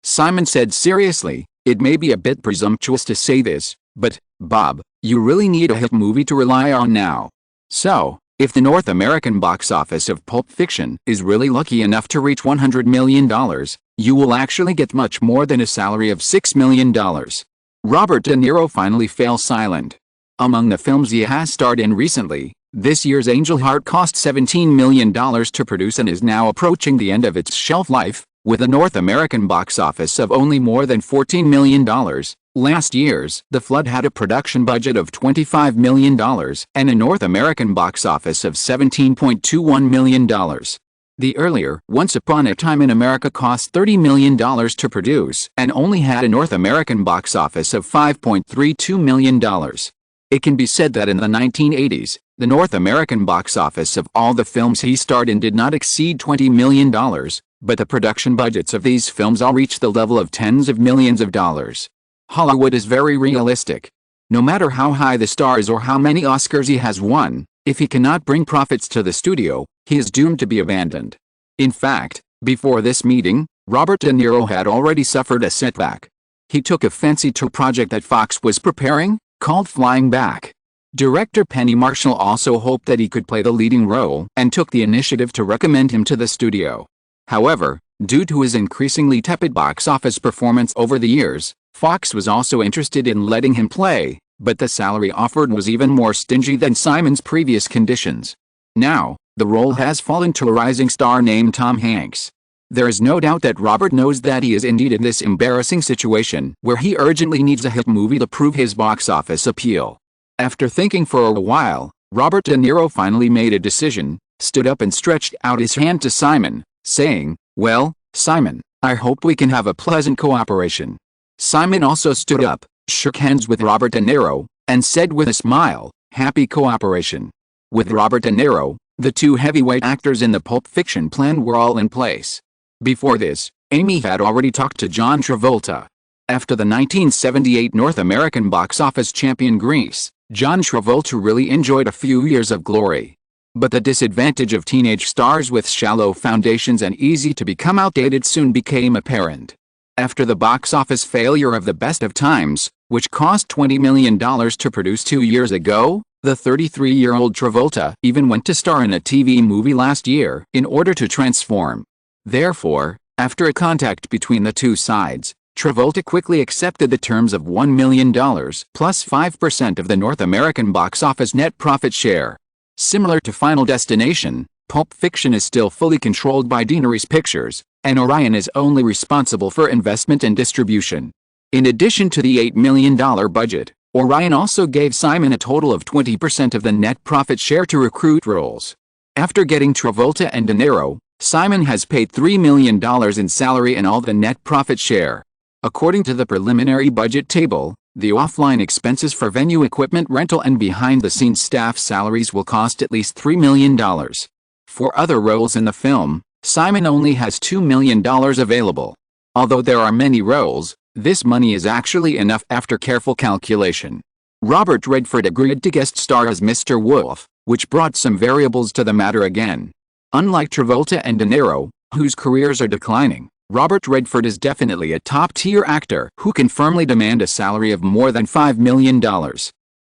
Simon said seriously, "It may be a bit presumptuous to say this, but, Bob, you really need a hit movie to rely on now. So, if the North American box office of Pulp Fiction is really lucky enough to reach $100 million, you will actually get much more than a salary of $6 million. Robert De Niro finally fell silent. Among the films he has starred in recently, This year's Angel Heart cost $17 million to produce and is now approaching the end of its shelf life, with a North American box office of only more than $14 million. Last year's The Flood had a production budget of $25 million and a North American box office of $17.21 million. The earlier Once Upon a Time in America cost $30 million to produce and only had a North American box office of $5.32 million. It can be said that in the 1980s, the North American box office of all the films he starred in did not exceed $20 million, but the production budgets of these films all reached the level of tens of millions of dollars. Hollywood is very realistic. No matter how high the star is or how many Oscars he has won, if he cannot bring profits to the studio, he is doomed to be abandoned. In fact, before this meeting, Robert De Niro had already suffered a setback. He took a fancy to a project that Fox was preparing, called Flying Back. Director Penny Marshall also hoped that he could play the leading role and took the initiative to recommend him to the studio. However, due to his increasingly tepid box office performance over the years, Fox was also interested in letting him play, but the salary offered was even more stingy than Simon's previous conditions. Now, the role has fallen to a rising star named Tom Hanks. There is no doubt that Robert knows that he is indeed in this embarrassing situation where he urgently needs a hit movie to prove his box office appeal. After thinking for a while, Robert De Niro finally made a decision, stood up and stretched out his hand to Simon, saying, "Well, Simon, I hope we can have a pleasant cooperation." Simon also stood up, shook hands with Robert De Niro, and said with a smile, "Happy cooperation." With Robert De Niro, the two heavyweight actors in the Pulp Fiction plan were all in place. Before this, Amy had already talked to John Travolta. After the 1978 North American box office champion Grease, John Travolta really enjoyed a few years of glory. But the disadvantage of teenage stars with shallow foundations and easy to become outdated soon became apparent. After the box office failure of The Best of Times, which cost $20 million to produce 2 years ago, the 33-year-old Travolta even went to star in a TV movie last year in order to transform. Therefore, after a contact between the two sides, Travolta quickly accepted the terms of $1 million plus 5% of the North American box office net profit share. Similar to Final Destination, Pulp Fiction is still fully controlled by Deaneries Pictures, and Orion is only responsible for investment and distribution. In addition to the $8 million budget, Orion also gave Simon a total of 20% of the net profit share to recruit roles. After getting Travolta and De Niro, Simon has paid $3 million in salary and all the net profit share. According to the preliminary budget table, the offline expenses for venue equipment rental and behind-the-scenes staff salaries will cost at least $3 million. For other roles in the film, Simon only has $2 million available. Although there are many roles, this money is actually enough after careful calculation. Robert Redford agreed to guest star as Mr. Wolf, which brought some variables to the matter again. Unlike Travolta and De Niro, whose careers are declining, Robert Redford is definitely a top-tier actor who can firmly demand a salary of more than $5 million.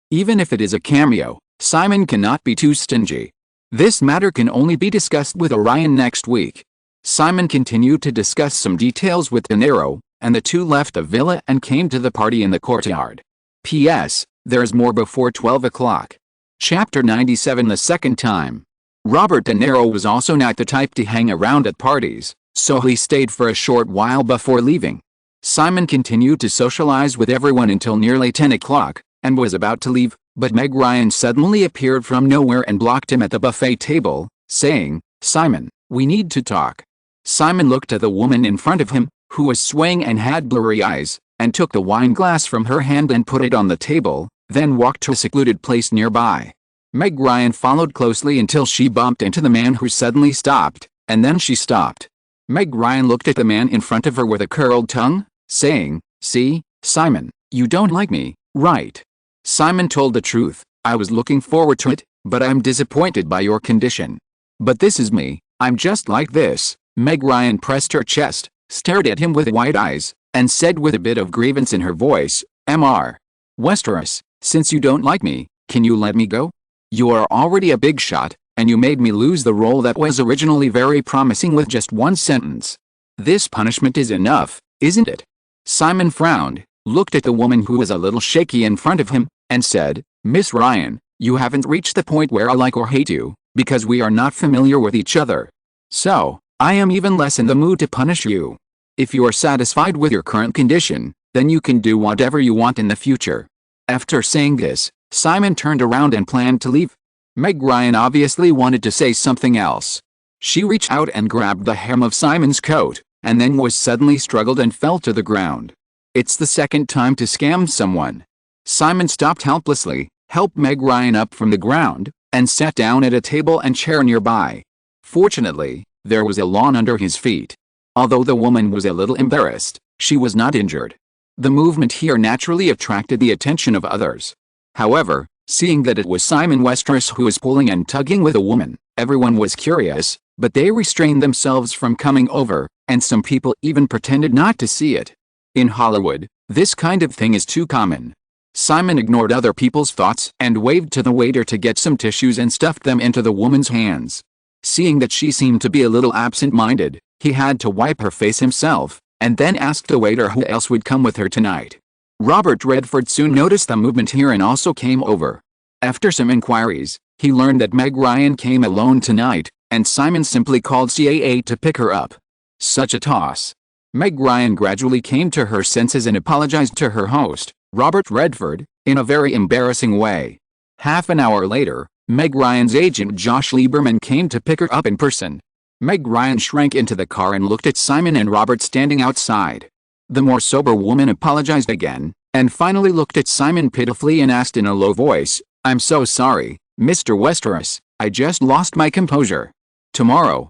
Even if it is a cameo, Simon cannot be too stingy. This matter can only be discussed with Orion next week. Simon continued to discuss some details with De Niro, and the two left the villa and came to the party in the courtyard. P.S. There's more before 12 o'clock. Chapter 97. The second time. Robert De Niro was also not the type to hang around at parties, so he stayed for a short while before leaving. Simon continued to socialize with everyone until nearly 10 o'clock, and was about to leave, but Meg Ryan suddenly appeared from nowhere and blocked him at the buffet table, saying, "Simon, we need to talk." Simon looked at the woman in front of him, who was swaying and had blurry eyes, and took the wine glass from her hand and put it on the table, then walked to a secluded place nearby. Meg Ryan followed closely until she bumped into the man who suddenly stopped, and then she stopped. Meg Ryan looked at the man in front of her with a curled tongue, saying, "See, Simon, you don't like me, right?" Simon told the truth. "I was looking forward to it, but I'm disappointed by your condition." "But this is me, I'm just like this." Meg Ryan pressed her chest, stared at him with wide eyes, and said with a bit of grievance in her voice, "Mr. Westeros, since you don't like me, can you let me go? You are already a big shot, and you made me lose the role that was originally very promising with just one sentence. This punishment is enough, isn't it?" Simon frowned, looked at the woman who was a little shaky in front of him, and said, "Miss Ryan, You haven't reached the point where I like or hate you, because we are not familiar with each other. So, I am even less in the mood to punish you. If you are satisfied with your current condition, then you can do whatever you want in the future." After saying this, Simon turned around and planned to leave. Meg Ryan obviously wanted to say something else. She reached out and grabbed the hem of Simon's coat, and then was suddenly struggled and fell to the ground. It's the second time to scam someone. Simon stopped helplessly, helped Meg Ryan up from the ground, and sat down at a table and chair nearby. Fortunately, there was a lawn under his feet. Although the woman was a little embarrassed, she was not injured. The movement here naturally attracted the attention of others. However, seeing that it was Simon Westeros who was pulling and tugging with a woman, everyone was curious, but they restrained themselves from coming over, and some people even pretended not to see it. In Hollywood, this kind of thing is too common. Simon ignored other people's thoughts and waved to the waiter to get some tissues and stuffed them into the woman's hands. Seeing that she seemed to be a little absent-minded, he had to wipe her face himself, and then asked the waiter who else would come with her tonight. Robert Redford soon noticed the movement here and also came over. After some inquiries, he learned that Meg Ryan came alone tonight, and Simon simply called CAA to pick her up. Such a toss. Meg Ryan gradually came to her senses and apologized to her host, Robert Redford, in a very embarrassing way. Half an hour later, Meg Ryan's agent Josh Lieberman came to pick her up in person. Meg Ryan shrank into the car and looked at Simon and Robert standing outside. The more sober woman apologized again, and finally looked at Simon pitifully and asked in a low voice, "I'm so sorry, Mr. Westeros, I just lost my composure. Tomorrow,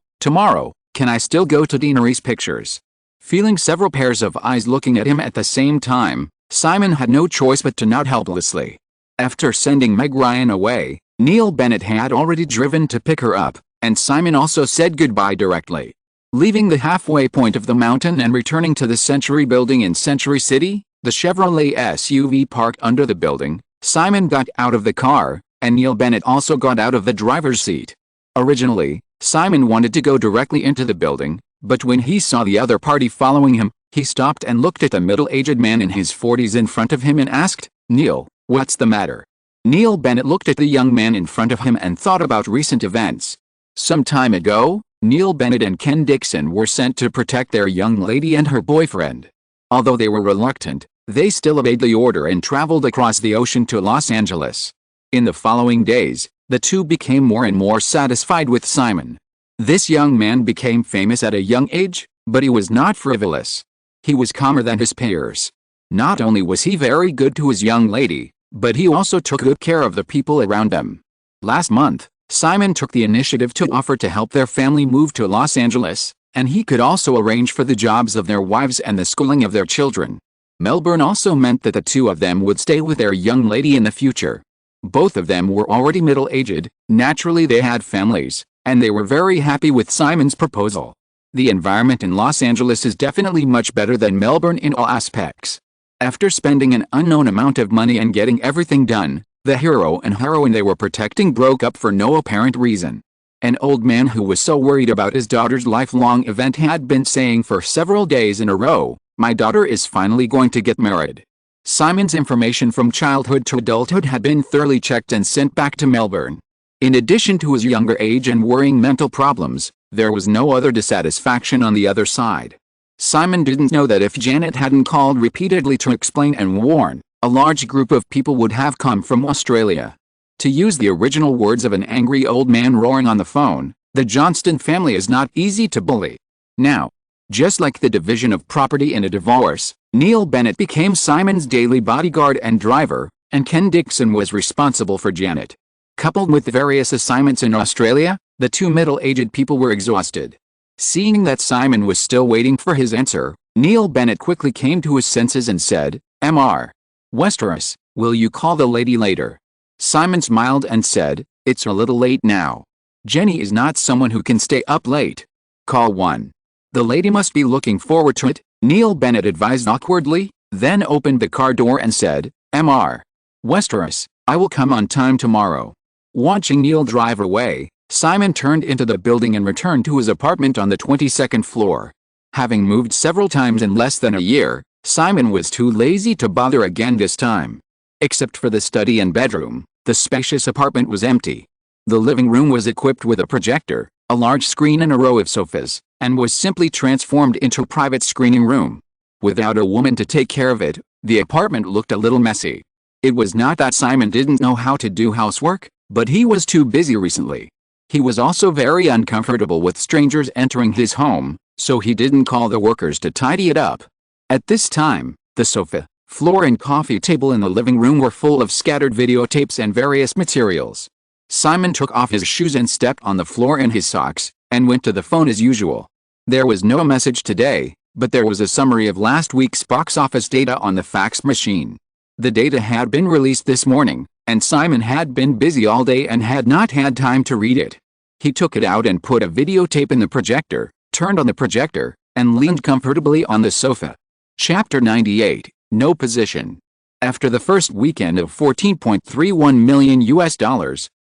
can I still go to Daenerys Pictures?" Feeling several pairs of eyes looking at him at the same time, Simon had no choice but to nod helplessly. After sending Meg Ryan away, Neil Bennett had already driven to pick her up, and Simon also said goodbye directly. Leaving the halfway point of the mountain and returning to the Century Building in Century City, the Chevrolet SUV parked under the building, Simon got out of the car, and Neil Bennett also got out of the driver's seat. Originally, Simon wanted to go directly into the building, but when he saw the other party following him, he stopped and looked at the middle-aged man in his 40s in front of him and asked, "Neil, what's the matter?" Neil Bennett looked at the young man in front of him and thought about recent events. Some time ago, Neil Bennett and Ken Dixon were sent to protect their young lady and her boyfriend. Although they were reluctant, they still obeyed the order and traveled across the ocean to Los Angeles. In the following days, the two became more and more satisfied with Simon. This young man became famous at a young age, but he was not frivolous. He was calmer than his peers. Not only was he very good to his young lady, but he also took good care of the people around them. Last month, Simon took the initiative to offer to help their family move to Los Angeles, and he could also arrange for the jobs of their wives and the schooling of their children. Melbourne also meant that the two of them would stay with their young lady in the future. Both of them were already middle-aged, naturally they had families, and they were very happy with Simon's proposal. The environment in Los Angeles is definitely much better than Melbourne in all aspects. After spending an unknown amount of money and getting everything done, the hero and heroine they were protecting broke up for no apparent reason. An old man who was so worried about his daughter's lifelong event had been saying for several days in a row, "My daughter is finally going to get married." Simon's information from childhood to adulthood had been thoroughly checked and sent back to Melbourne. In addition to his younger age and worrying mental problems, there was no other dissatisfaction on the other side. Simon didn't know that if Janet hadn't called repeatedly to explain and warn, a large group of people would have come from Australia. To use the original words of an angry old man roaring on the phone, the Johnston family is not easy to bully. Now, just like the division of property in a divorce, Neil Bennett became Simon's daily bodyguard and driver, and Ken Dixon was responsible for Janet. Coupled with various assignments in Australia, the two middle-aged people were exhausted. Seeing that Simon was still waiting for his answer, Neil Bennett quickly came to his senses and said, "Mr. Westeros, will you call the lady later?" Simon smiled and said, "It's a little late now. Jenny is not someone who can stay up late. Call one. The lady must be looking forward to it," Neil Bennett advised awkwardly, then opened the car door and said, "Mr. Westeros, I will come on time tomorrow." Watching Neil drive away, Simon turned into the building and returned to his apartment on the 22nd floor. Having moved several times in less than a year, Simon was too lazy to bother again this time. Except for the study and bedroom, The spacious apartment was empty. The living room was equipped with a projector, a large screen and a row of sofas, and was simply transformed into a private screening room. Without a woman to take care of it, the apartment looked a little messy. It was not that Simon didn't know how to do housework, but he was too busy recently. He was also very uncomfortable with strangers entering his home, so he didn't call the workers to tidy it up. At this time, the sofa, floor and coffee table in the living room were full of scattered videotapes and various materials. Simon took off his shoes and stepped on the floor in his socks, and went to the phone as usual. There was no message today, but there was a summary of last week's box office data on the fax machine. The data had been released this morning, and Simon had been busy all day and had not had time to read it. He took it out and put a videotape in the projector, turned on the projector, and leaned comfortably on the sofa. Chapter 98, No Position. After the first weekend of $14.31 million,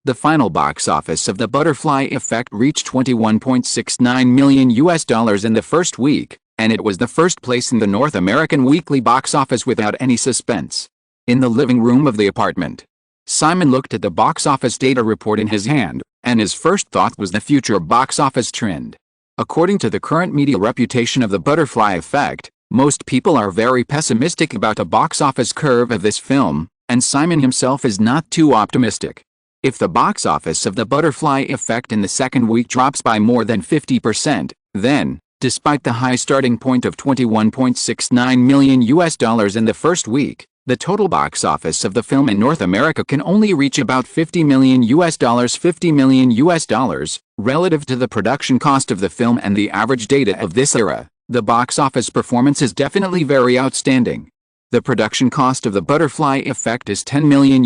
the final box office of The Butterfly Effect reached $21.69 million in the first week, and it was the first place in the North American weekly box office without any suspense. In the living room of the apartment, Simon looked at the box office data report in his hand, and his first thought was the future box office trend. According to the current media reputation of The Butterfly Effect, most people are very pessimistic about the box office curve of this film, and Simon himself is not too optimistic. If the box office of The Butterfly Effect in the second week drops by more than 50%, then, despite the high starting point of $21.69 million in the first week, the total box office of the film in North America can only reach about $50 million relative to the production cost of the film and the average data of this era. The box office performance is definitely very outstanding. The production cost of The Butterfly Effect is $10 million,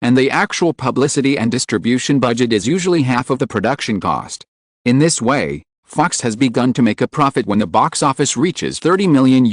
and the actual publicity and distribution budget is usually half of the production cost. In this way, Fox has begun to make a profit when the box office reaches $30 million,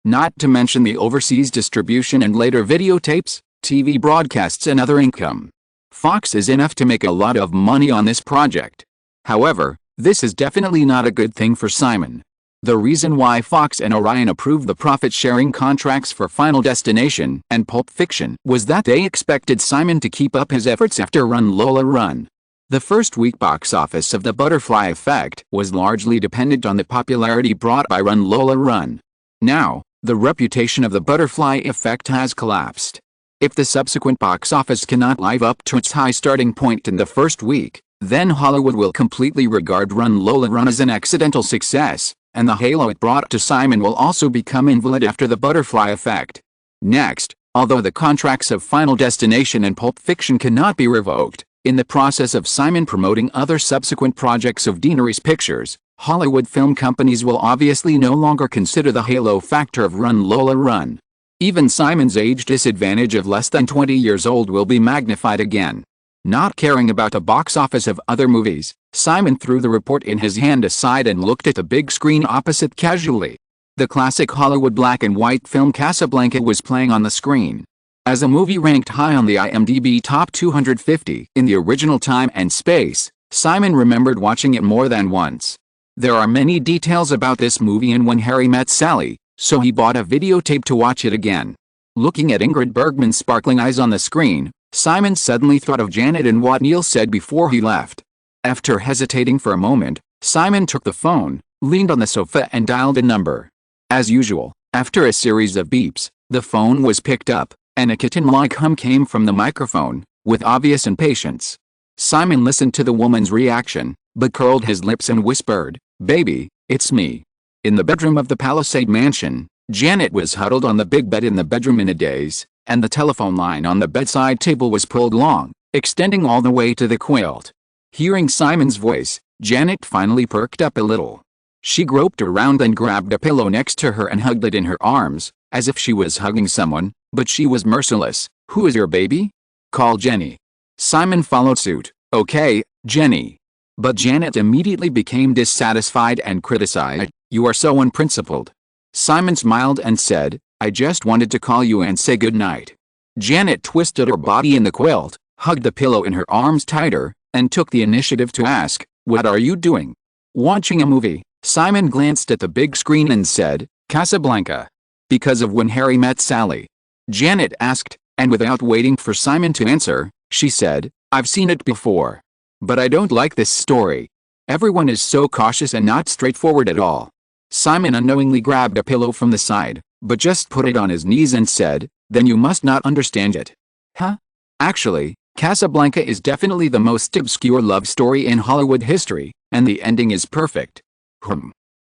not to mention the overseas distribution and later videotapes, TV broadcasts and other income. Fox is enough to make a lot of money on this project. However, this is definitely not a good thing for Simon. The reason why Fox and Orion approved the profit-sharing contracts for Final Destination and Pulp Fiction was that they expected Simon to keep up his efforts after Lola Run. The first week box office of The Butterfly Effect was largely dependent on the popularity brought by Lola Run. Now, the reputation of The Butterfly Effect has collapsed. If the subsequent box office cannot live up to its high starting point in the first week, then Hollywood will completely regard Lola Run as an accidental success, and the halo it brought to Simon will also become invalid after The Butterfly Effect. Next, although the contracts of Final Destination and Pulp Fiction cannot be revoked, in the process of Simon promoting other subsequent projects of Deanery's Pictures, Hollywood film companies will obviously no longer consider the halo factor of Lola Run. Even Simon's age disadvantage of less than 20 years old will be magnified again. Not caring about the box office of other movies, Simon threw the report in his hand aside and looked at the big screen opposite casually. The classic Hollywood black and white film Casablanca was playing on the screen. As a movie ranked high on the IMDb Top 250 in the original time and space, Simon remembered watching it more than once. There are many details about this movie in When Harry Met Sally, so he bought a videotape to watch it again. Looking at Ingrid Bergman's sparkling eyes on the screen, Simon suddenly thought of Janet and what Neil said before he left. After hesitating for a moment, Simon took the phone, leaned on the sofa and dialed a number. As usual, after a series of beeps, the phone was picked up, and a kitten-like hum came from the microphone, with obvious impatience. Simon listened to the woman's reaction, but curled his lips and whispered, "Baby, it's me." In the bedroom of the Palisade Mansion, Janet was huddled on the big bed in the bedroom in a daze, and the telephone line on the bedside table was pulled long, extending all the way to the quilt. Hearing Simon's voice, Janet finally perked up a little. She groped around and grabbed a pillow next to her and hugged it in her arms, as if she was hugging someone, but she was merciless. "Who is your baby?" "Call Jenny." Simon followed suit. "Okay, Jenny." But Janet immediately became dissatisfied and criticized, "You are so unprincipled." Simon smiled and said, "I just wanted to call you and say good night." Janet twisted her body in the quilt, hugged the pillow in her arms tighter, and took the initiative to ask, "What are you doing?" "Watching a movie." Simon glanced at the big screen and said, "Casablanca." "Because of When Harry Met Sally?" Janet asked, And without waiting for Simon to answer, she said, I've seen it before. But I don't like this story. Everyone is so cautious and not straightforward at all. Simon unknowingly grabbed a pillow from the side, but just put it on his knees and said, then you must not understand it. Huh? Actually, Casablanca is definitely the most obscure love story in Hollywood history, and the ending is perfect.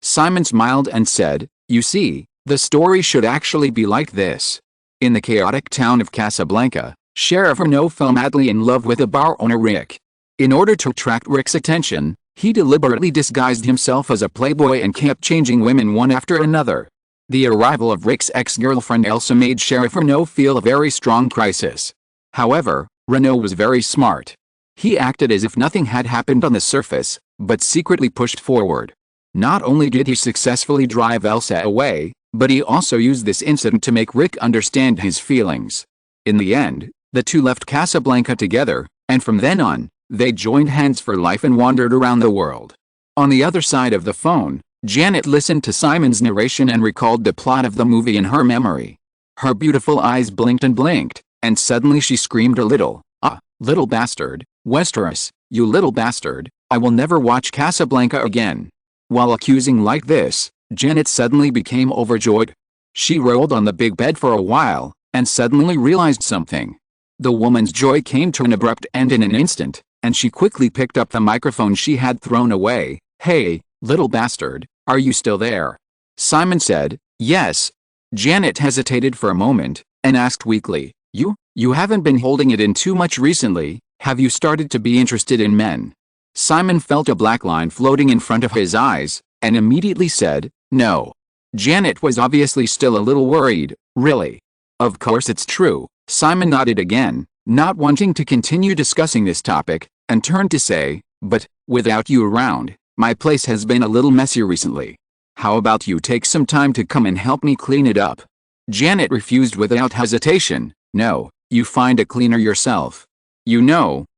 Simon smiled and said, you see, the story should actually be like this. In the chaotic town of Casablanca, Sheriff Renault fell madly in love with a bar owner Rick. In order to attract Rick's attention, he deliberately disguised himself as a playboy and kept changing women one after another. The arrival of Rick's ex-girlfriend Elsa made Sheriff Renault feel a very strong crisis. However, Renault was very smart. He acted as if nothing had happened on the surface, but secretly pushed forward. Not only did he successfully drive Elsa away, but he also used this incident to make Rick understand his feelings. In the end, the two left Casablanca together, and from then on, they joined hands for life and wandered around the world. On the other side of the phone, Janet listened to Simon's narration and recalled the plot of the movie in her memory. Her beautiful eyes blinked and blinked, and suddenly she screamed a little, "Ah, little bastard, Westeros, you little bastard, I will never watch Casablanca again." While accusing like this, Janet suddenly became overjoyed. She rolled on the big bed for a while, and suddenly realized something. The woman's joy came to an abrupt end in an instant, and she quickly picked up the microphone she had thrown away. "Hey, little bastard, are you still there?" Simon said, "Yes." Janet hesitated for a moment, and asked weakly, You haven't been holding it in too much recently, have you started to be interested in men?" Simon felt a black line floating in front of his eyes, and immediately said, "No." Janet was obviously still a little worried. "Really?" "Of course it's true." Simon nodded again, not wanting to continue discussing this topic, and turned to say, "But, without you around, my place has been a little messy recently. How about you take some time to come and help me clean it up?" Janet refused without hesitation. "No, you find a cleaner yourself."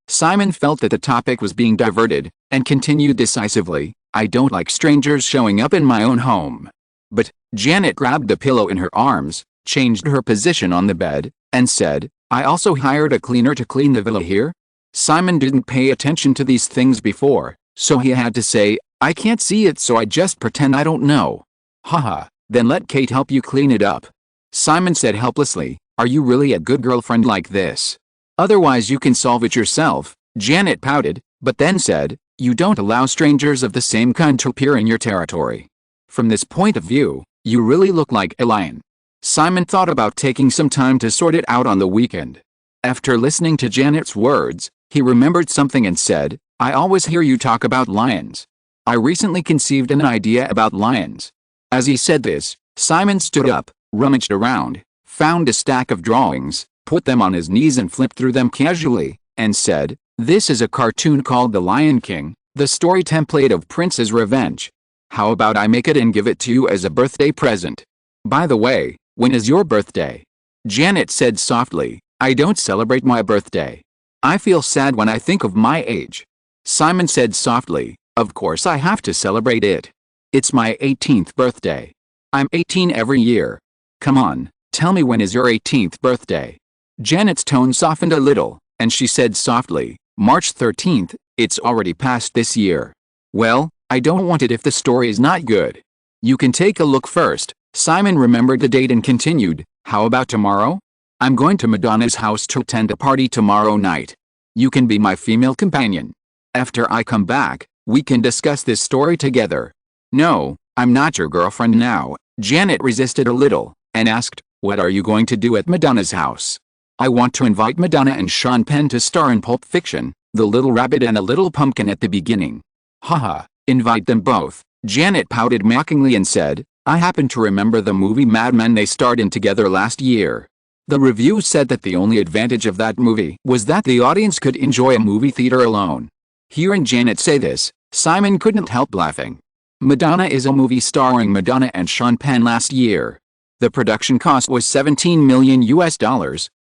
Simon felt that the topic was being diverted, and continued decisively, "I don't like strangers showing up in my own home." "But," Janet grabbed the pillow in her arms, changed her position on the bed, and said, "I also hired a cleaner to clean the villa here." Simon didn't pay attention to these things before, so he had to say, "I can't see it, so I just pretend I don't know." "Haha, then let Kate help you clean it up." Simon said helplessly, "Are you really a good girlfriend like this? Otherwise you can solve it yourself." Janet pouted, but then said, "You don't allow strangers of the same kind to appear in your territory. From this point of view, you really look like a lion." Simon thought about taking some time to sort it out on the weekend. After listening to Janet's words, he remembered something and said, "I always hear you talk about lions. I recently conceived an idea about lions." As he said this, Simon stood up, rummaged around, found a stack of drawings, put them on his knees and flipped through them casually, and said, "This is a cartoon called The Lion King, the story template of Prince's Revenge. How about I make it and give it to you as a birthday present? By the way, when is your birthday?" Janet said softly, "I don't celebrate my birthday. I feel sad when I think of my age." Simon said softly, "Of course I have to celebrate it. It's my 18th birthday. I'm 18 every year. Come on, tell me when is your 18th birthday?" Janet's tone softened a little, and she said softly, "March 13th, it's already past this year." "Well, I don't want it if the story is not good. You can take a look first." Simon remembered the date and continued, "How about tomorrow? I'm going to Madonna's house to attend a party tomorrow night. You can be my female companion. After I come back, we can discuss this story together." "No, I'm not your girlfriend now." Janet resisted a little, and asked, "What are you going to do at Madonna's house?" "I want to invite Madonna and Sean Penn to star in Pulp Fiction, The Little Rabbit and the Little Pumpkin at the beginning." "Haha, invite them both." Janet pouted mockingly and said, "I happen to remember the movie Mad Men they starred in together last year. The reviews said that the only advantage of that movie was that the audience could enjoy a movie theater alone." Hearing Janet say this, Simon couldn't help laughing. Madonna is a movie starring Madonna and Sean Penn last year. The production cost was $17 million,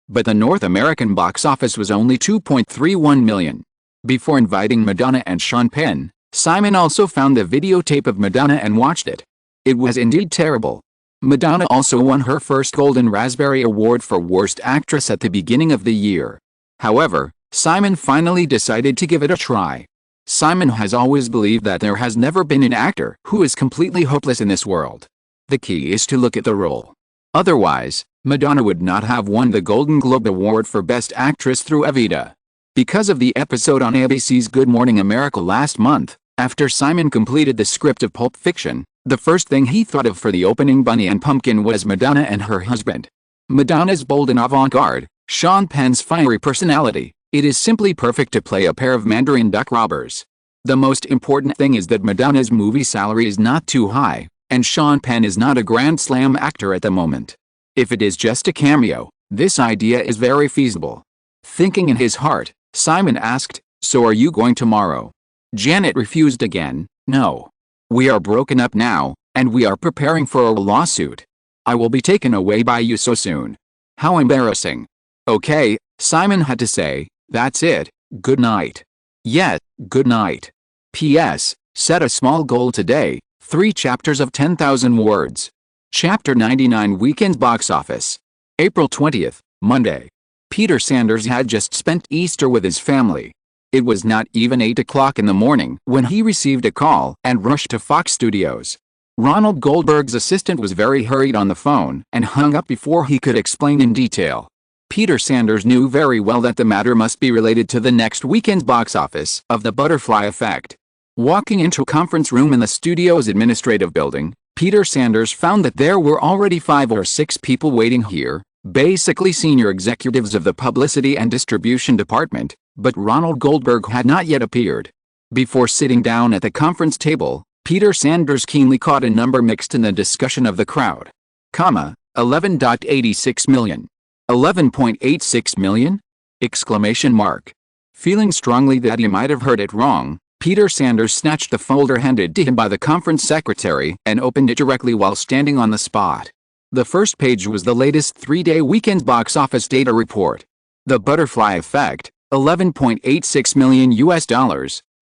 but the North American box office was only $2.31 million. Before inviting Madonna and Sean Penn, Simon also found the videotape of Madonna and watched it. It was indeed terrible. Madonna also won her first Golden Raspberry Award for Worst Actress at the beginning of the year. However, Simon finally decided to give it a try. Simon has always believed that there has never been an actor who is completely hopeless in this world. The key is to look at the role. Otherwise, Madonna would not have won the Golden Globe Award for Best Actress through Evita. Because of the episode on ABC's Good Morning America last month, after Simon completed the script of Pulp Fiction, the first thing he thought of for the opening Bunny and Pumpkin was Madonna and her husband. Madonna's bold and avant-garde, Sean Penn's fiery personality. It is simply perfect to play a pair of Mandarin duck robbers. The most important thing is that Madonna's movie salary is not too high, and Sean Penn is not a Grand Slam actor at the moment. If it is just a cameo, this idea is very feasible. Thinking in his heart, Simon asked, "So are you going tomorrow?" Janet refused again, "No. We are broken up now, and we are preparing for a lawsuit. I will be taken away by you so soon." How embarrassing. "Okay," Simon had to say, "that's it, good night." "Yeah, good night. P.S. Set a small goal today, 3 chapters of 10,000 words." Chapter 99 Weekend Box Office. April 20th, Monday. Peter Sanders had just spent Easter with his family. It was not even 8 o'clock in the morning when he received a call and rushed to Fox Studios. Ronald Goldberg's assistant was very hurried on the phone and hung up before he could explain in detail. Peter Sanders knew very well that the matter must be related to the next weekend's box office of The Butterfly Effect. Walking into a conference room in the studio's administrative building, Peter Sanders found that there were already 5 or 6 people waiting here, basically senior executives of the publicity and distribution department, but Ronald Goldberg had not yet appeared. Before sitting down at the conference table, Peter Sanders keenly caught a number mixed in the discussion of the crowd. 11.86 million. 11.86 million? Exclamation mark. Feeling strongly that he might have heard it wrong, Peter Sanders snatched the folder handed to him by the conference secretary and opened it directly while standing on the spot. The first page was the latest 3-day weekend box office data report. The Butterfly Effect, $11.86 million US,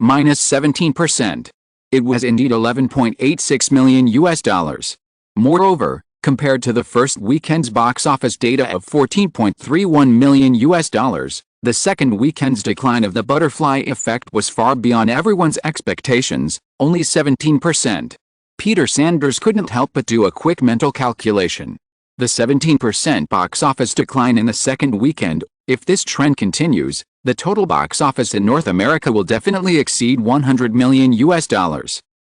minus 17%. It was indeed $11.86 million US. Moreover, compared to the first weekend's box office data of $14.31 million US, the second weekend's decline of The Butterfly Effect was far beyond everyone's expectations, only 17%. Peter Sanders couldn't help but do a quick mental calculation. The 17% box office decline in the second weekend, if this trend continues, the total box office in North America will definitely exceed $100 million US.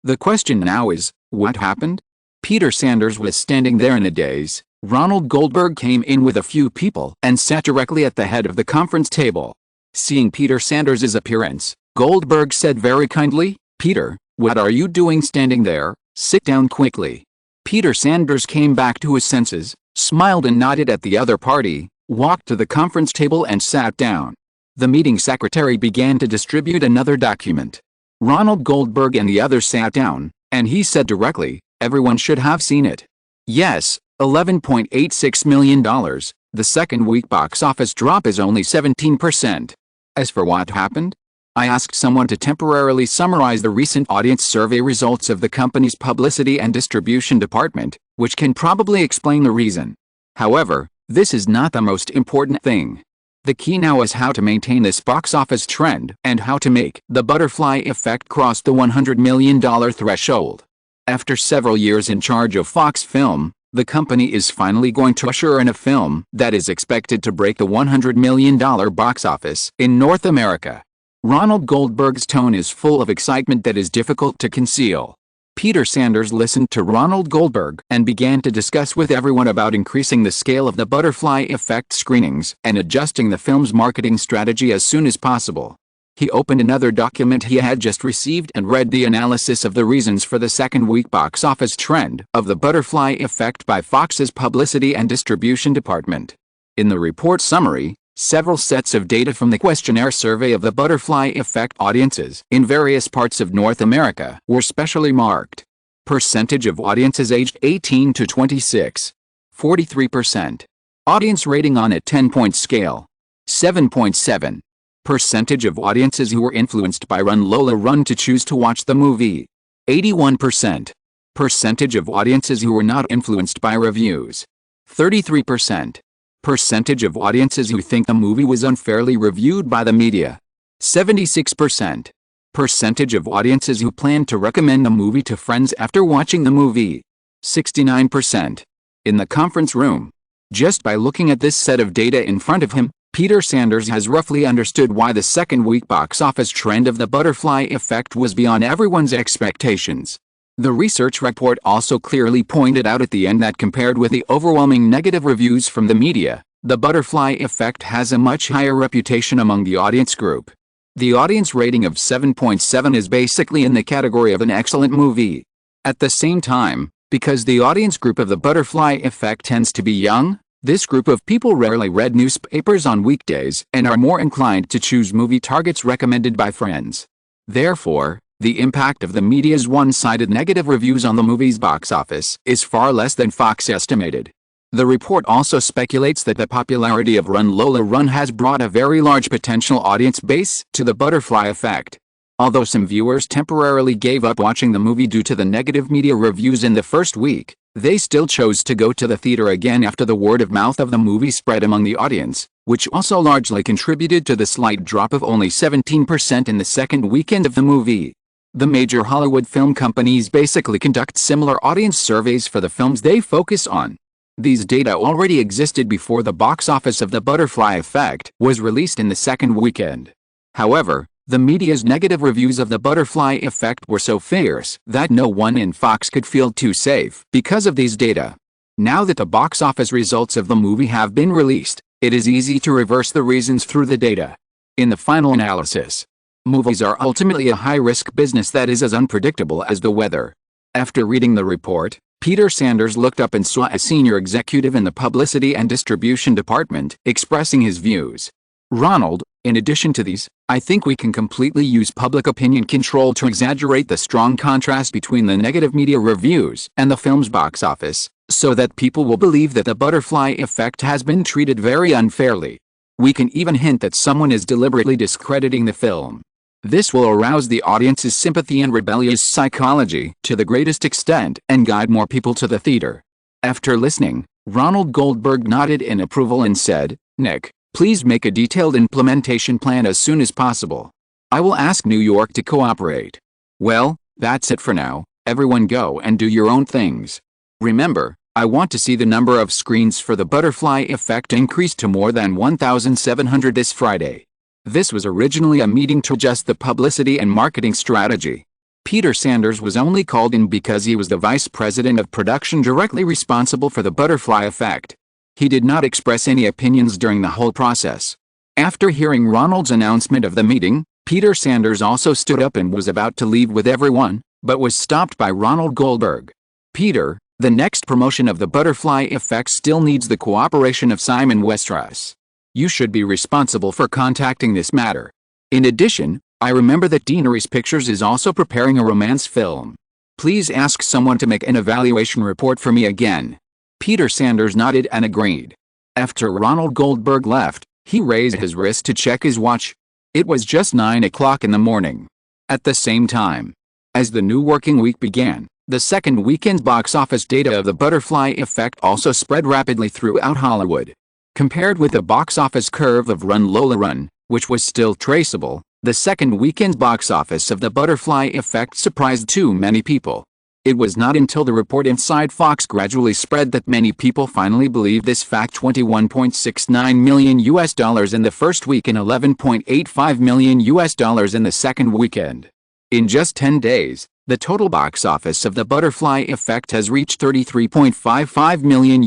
The question now is, what happened? Peter Sanders was standing there in a daze. Ronald Goldberg came in with a few people and sat directly at the head of the conference table. Seeing Peter Sanders' appearance, Goldberg said very kindly, "Peter, what are you doing standing there? Sit down quickly." Peter Sanders came back to his senses, smiled and nodded at the other party, walked to the conference table and sat down. The meeting secretary began to distribute another document. Ronald Goldberg and the others sat down, and he said directly, "Everyone should have seen it." Yes, $11.86 million. The second week box office drop is only 17%. As for what happened? I asked someone to temporarily summarize the recent audience survey results of the company's publicity and distribution department, which can probably explain the reason. However, this is not the most important thing. The key now is how to maintain this box office trend and how to make The Butterfly Effect cross the $100 million threshold. After several years in charge of Fox Film, the company is finally going to usher in a film that is expected to break the $100 million box office in North America. Ronald Goldberg's tone is full of excitement that is difficult to conceal. Peter Sanders listened to Ronald Goldberg and began to discuss with everyone about increasing the scale of The Butterfly Effect screenings and adjusting the film's marketing strategy as soon as possible. He opened another document he had just received and read the analysis of the reasons for the second week box office trend of The Butterfly Effect by Fox's Publicity and Distribution Department. In the report summary, several sets of data from the questionnaire survey of The Butterfly Effect audiences in various parts of North America were specially marked. Percentage of audiences aged 18 to 26. 43%. Audience rating on a 10-point scale. 7.7. Percentage of audiences who were influenced by Lola Run to choose to watch the movie. 81%. Percentage of audiences who were not influenced by reviews. 33%. Percentage of audiences who think the movie was unfairly reviewed by the media. 76%. Percentage of audiences who plan to recommend the movie to friends after watching the movie. 69%. In the conference room. Just by looking at this set of data in front of him, Peter Sanders has roughly understood why the second-week box office trend of The Butterfly Effect was beyond everyone's expectations. The research report also clearly pointed out at the end that compared with the overwhelming negative reviews from the media, The Butterfly Effect has a much higher reputation among the audience group. The audience rating of 7.7 is basically in the category of an excellent movie. At the same time, because the audience group of The Butterfly Effect tends to be young, this group of people rarely read newspapers on weekdays and are more inclined to choose movie targets recommended by friends. Therefore, the impact of the media's one-sided negative reviews on the movie's box office is far less than Fox estimated. The report also speculates that the popularity of Lola Run has brought a very large potential audience base to The Butterfly Effect. Although some viewers temporarily gave up watching the movie due to the negative media reviews in the first week, they still chose to go to the theater again after the word of mouth of the movie spread among the audience, which also largely contributed to the slight drop of only 17% in the second weekend of the movie. The major Hollywood film companies basically conduct similar audience surveys for the films they focus on. These data already existed before the box office of The Butterfly Effect was released in the second weekend. However, the media's negative reviews of The Butterfly Effect were so fierce that no one in Fox could feel too safe because of these data. Now that the box office results of the movie have been released, it is easy to reverse the reasons through the data. In the final analysis, movies are ultimately a high-risk business that is as unpredictable as the weather. After reading the report, Peter Sanders looked up and saw a senior executive in the publicity and distribution department expressing his views. "Ronald, in addition to these, I think we can completely use public opinion control to exaggerate the strong contrast between the negative media reviews and the film's box office, so that people will believe that The Butterfly Effect has been treated very unfairly. We can even hint that someone is deliberately discrediting the film. This will arouse the audience's sympathy and rebellious psychology to the greatest extent and guide more people to the theater." After listening, Ronald Goldberg nodded in approval and said, "Nick, please make a detailed implementation plan as soon as possible. I will ask New York to cooperate." Well, that's it for now. Everyone go and do your own things. Remember, I want to see the number of screens for The Butterfly Effect increase to more than 1,700 this Friday. This was originally a meeting to adjust the publicity and marketing strategy. Peter Sanders was only called in because he was the vice president of production directly responsible for The Butterfly Effect. He did not express any opinions during the whole process. After hearing Ronald's announcement of the meeting, Peter Sanders also stood up and was about to leave with everyone, but was stopped by Ronald Goldberg. "Peter, the next promotion of The Butterfly Effect still needs the cooperation of Simon Westeros. You should be responsible for contacting this matter. In addition, I remember that Daenerys Pictures is also preparing a romance film. Please ask someone to make an evaluation report for me again." Peter Sanders nodded and agreed. After Ronald Goldberg left, he raised his wrist to check his watch. It was just 9 o'clock in the morning. At the same time, as the new working week began, the second weekend's box office data of The Butterfly Effect also spread rapidly throughout Hollywood. Compared with the box office curve of Lola Run, which was still traceable, the second weekend's box office of The Butterfly Effect surprised too many people. It was not until the report inside Fox gradually spread that many people finally believed this fact. $21.69 million in the first week and $11.85 million in the second weekend. In just 10 days, the total box office of The Butterfly Effect has reached $33.55 million.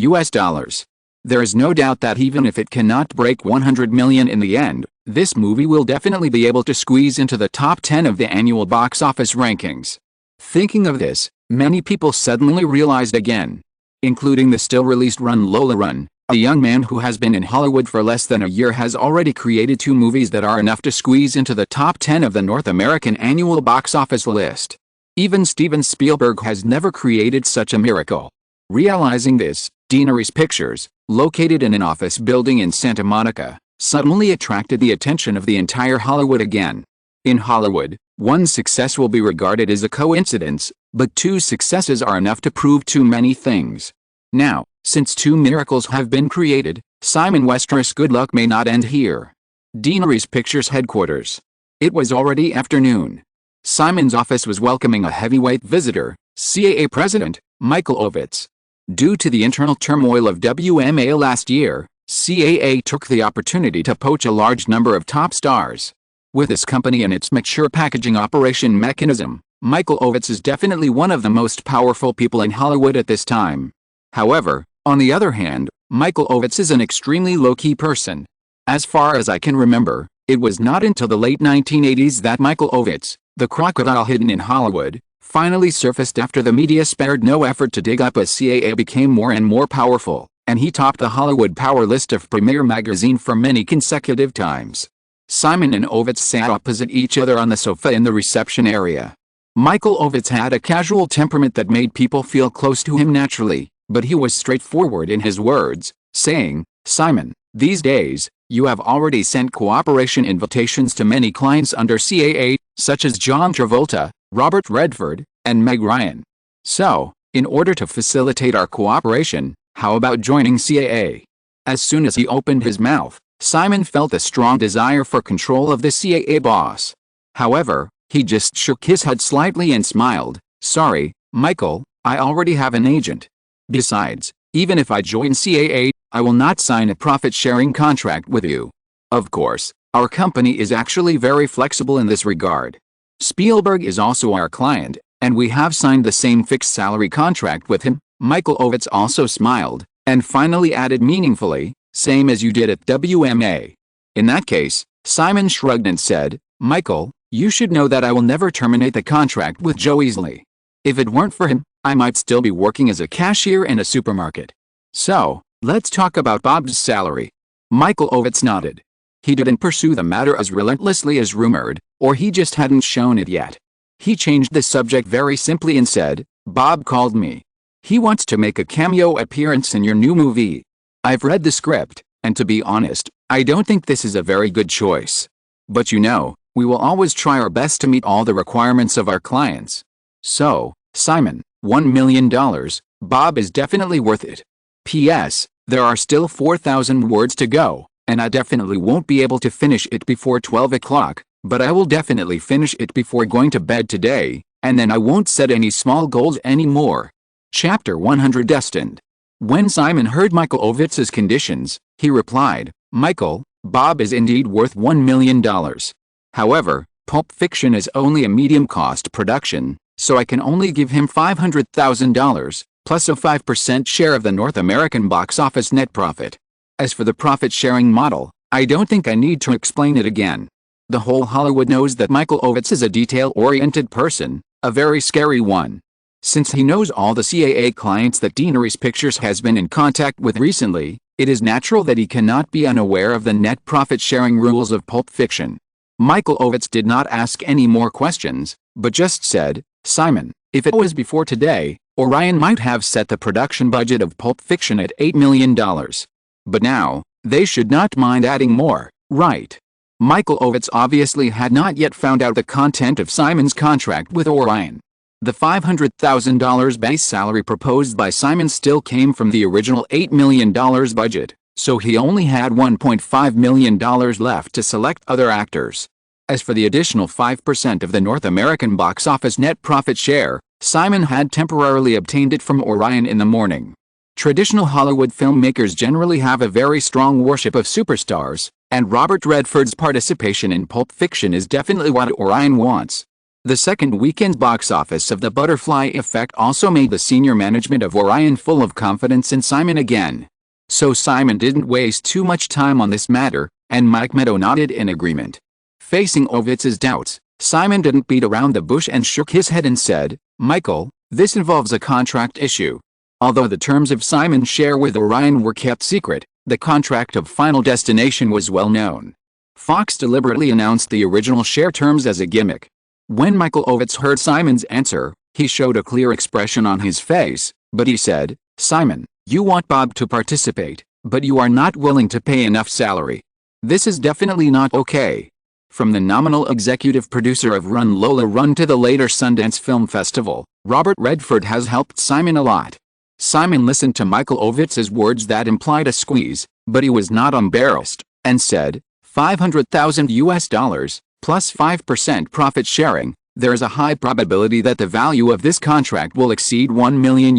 There is no doubt that even if it cannot break 100 million in the end, this movie will definitely be able to squeeze into the top 10 of the annual box office rankings. Thinking of this, many people suddenly realized again, including the still-released Lola Run, a young man who has been in Hollywood for less than a year has already created 2 movies that are enough to squeeze into the top 10 of the North American annual box office list. Even Steven Spielberg has never created such a miracle. Realizing this, Daenerys Pictures, located in an office building in Santa Monica, suddenly attracted the attention of the entire Hollywood again. In Hollywood, one success will be regarded as a coincidence, but two successes are enough to prove too many things. Now, since two miracles have been created, Simon Westeros' good luck may not end here. Deanery's Pictures headquarters. It was already afternoon. Simon's office was welcoming a heavyweight visitor, CAA President Michael Ovitz. Due to the internal turmoil of WMA last year, CAA took the opportunity to poach a large number of top stars. With his company and its mature packaging operation mechanism, Michael Ovitz is definitely one of the most powerful people in Hollywood at this time. However, on the other hand, Michael Ovitz is an extremely low-key person. As far as I can remember, it was not until the late 1980s that Michael Ovitz, the crocodile hidden in Hollywood, finally surfaced after the media spared no effort to dig up as CAA became more and more powerful, and he topped the Hollywood Power list of Premiere magazine for many consecutive times. Simon and Ovitz sat opposite each other on the sofa in the reception area. Michael Ovitz had a casual temperament that made people feel close to him naturally, but he was straightforward in his words, saying, "Simon, these days, you have already sent cooperation invitations to many clients under CAA, such as John Travolta, Robert Redford, and Meg Ryan. So, in order to facilitate our cooperation, how about joining CAA?" As soon as he opened his mouth, Simon felt a strong desire for control of the CAA boss. However, he just shook his head slightly and smiled. "Sorry, Michael, I already have an agent. Besides, even if I join CAA, I will not sign a profit-sharing contract with you. Of course, our company is actually very flexible in this regard. Spielberg is also our client, and we have signed the same fixed salary contract with him." Michael Ovitz also smiled, and finally added meaningfully, "Same as you did at WMA." In that case, Simon shrugged and said, "Michael, you should know that I will never terminate the contract with Joe easily. If it weren't for him, I might still be working as a cashier in a supermarket. So, let's talk about Bob's salary." Michael Ovitz nodded. He didn't pursue the matter as relentlessly as rumored, or he just hadn't shown it yet. He changed the subject very simply and said, "Bob called me. He wants to make a cameo appearance in your new movie. I've read the script, and to be honest, I don't think this is a very good choice. But you know, we will always try our best to meet all the requirements of our clients. So, Simon, $1 million, Bob is definitely worth it. P.S. There are still 4,000 words to go, and I definitely won't be able to finish it before 12 o'clock, but I will definitely finish it before going to bed today, and then I won't set any small goals anymore." Chapter 100 Destined. When Simon heard Michael Ovitz's conditions, he replied, "Michael, Bob is indeed worth $1 million. However, Pulp Fiction is only a medium-cost production, so I can only give him $500,000, plus a 5% share of the North American box office net profit. As for the profit-sharing model, I don't think I need to explain it again. The whole Hollywood knows that Michael Ovitz is a detail-oriented person, a very scary one. Since he knows all the CAA clients that Deanery's Pictures has been in contact with recently, it is natural that he cannot be unaware of the net profit-sharing rules of Pulp Fiction." Michael Ovitz did not ask any more questions, but just said, "Simon, if it was before today, Orion might have set the production budget of Pulp Fiction at $8 million. But now, they should not mind adding more, right?" Michael Ovitz obviously had not yet found out the content of Simon's contract with Orion. The $500,000 base salary proposed by Simon still came from the original $8 million budget, so he only had $1.5 million left to select other actors. As for the additional 5% of the North American box office net profit share, Simon had temporarily obtained it from Orion in the morning. Traditional Hollywood filmmakers generally have a very strong worship of superstars, and Robert Redford's participation in Pulp Fiction is definitely what Orion wants. The second weekend box office of The Butterfly Effect also made the senior management of Orion full of confidence in Simon again. So Simon didn't waste too much time on this matter, and Mike Meadow nodded in agreement. Facing Ovitz's doubts, Simon didn't beat around the bush and shook his head and said, "Michael, this involves a contract issue." Although the terms of Simon's share with Orion were kept secret, the contract of Final Destination was well known. Fox deliberately announced the original share terms as a gimmick. When Michael Ovitz heard Simon's answer, he showed a clear expression on his face, but he said, "Simon, you want Bob to participate, but you are not willing to pay enough salary. This is definitely not okay." From the nominal executive producer of Lola Run to the later Sundance Film Festival, Robert Redford has helped Simon a lot. Simon listened to Michael Ovitz's words that implied a squeeze, but he was not embarrassed, and said, $500,000 plus 5% profit sharing. There is a high probability that the value of this contract will exceed $1 million.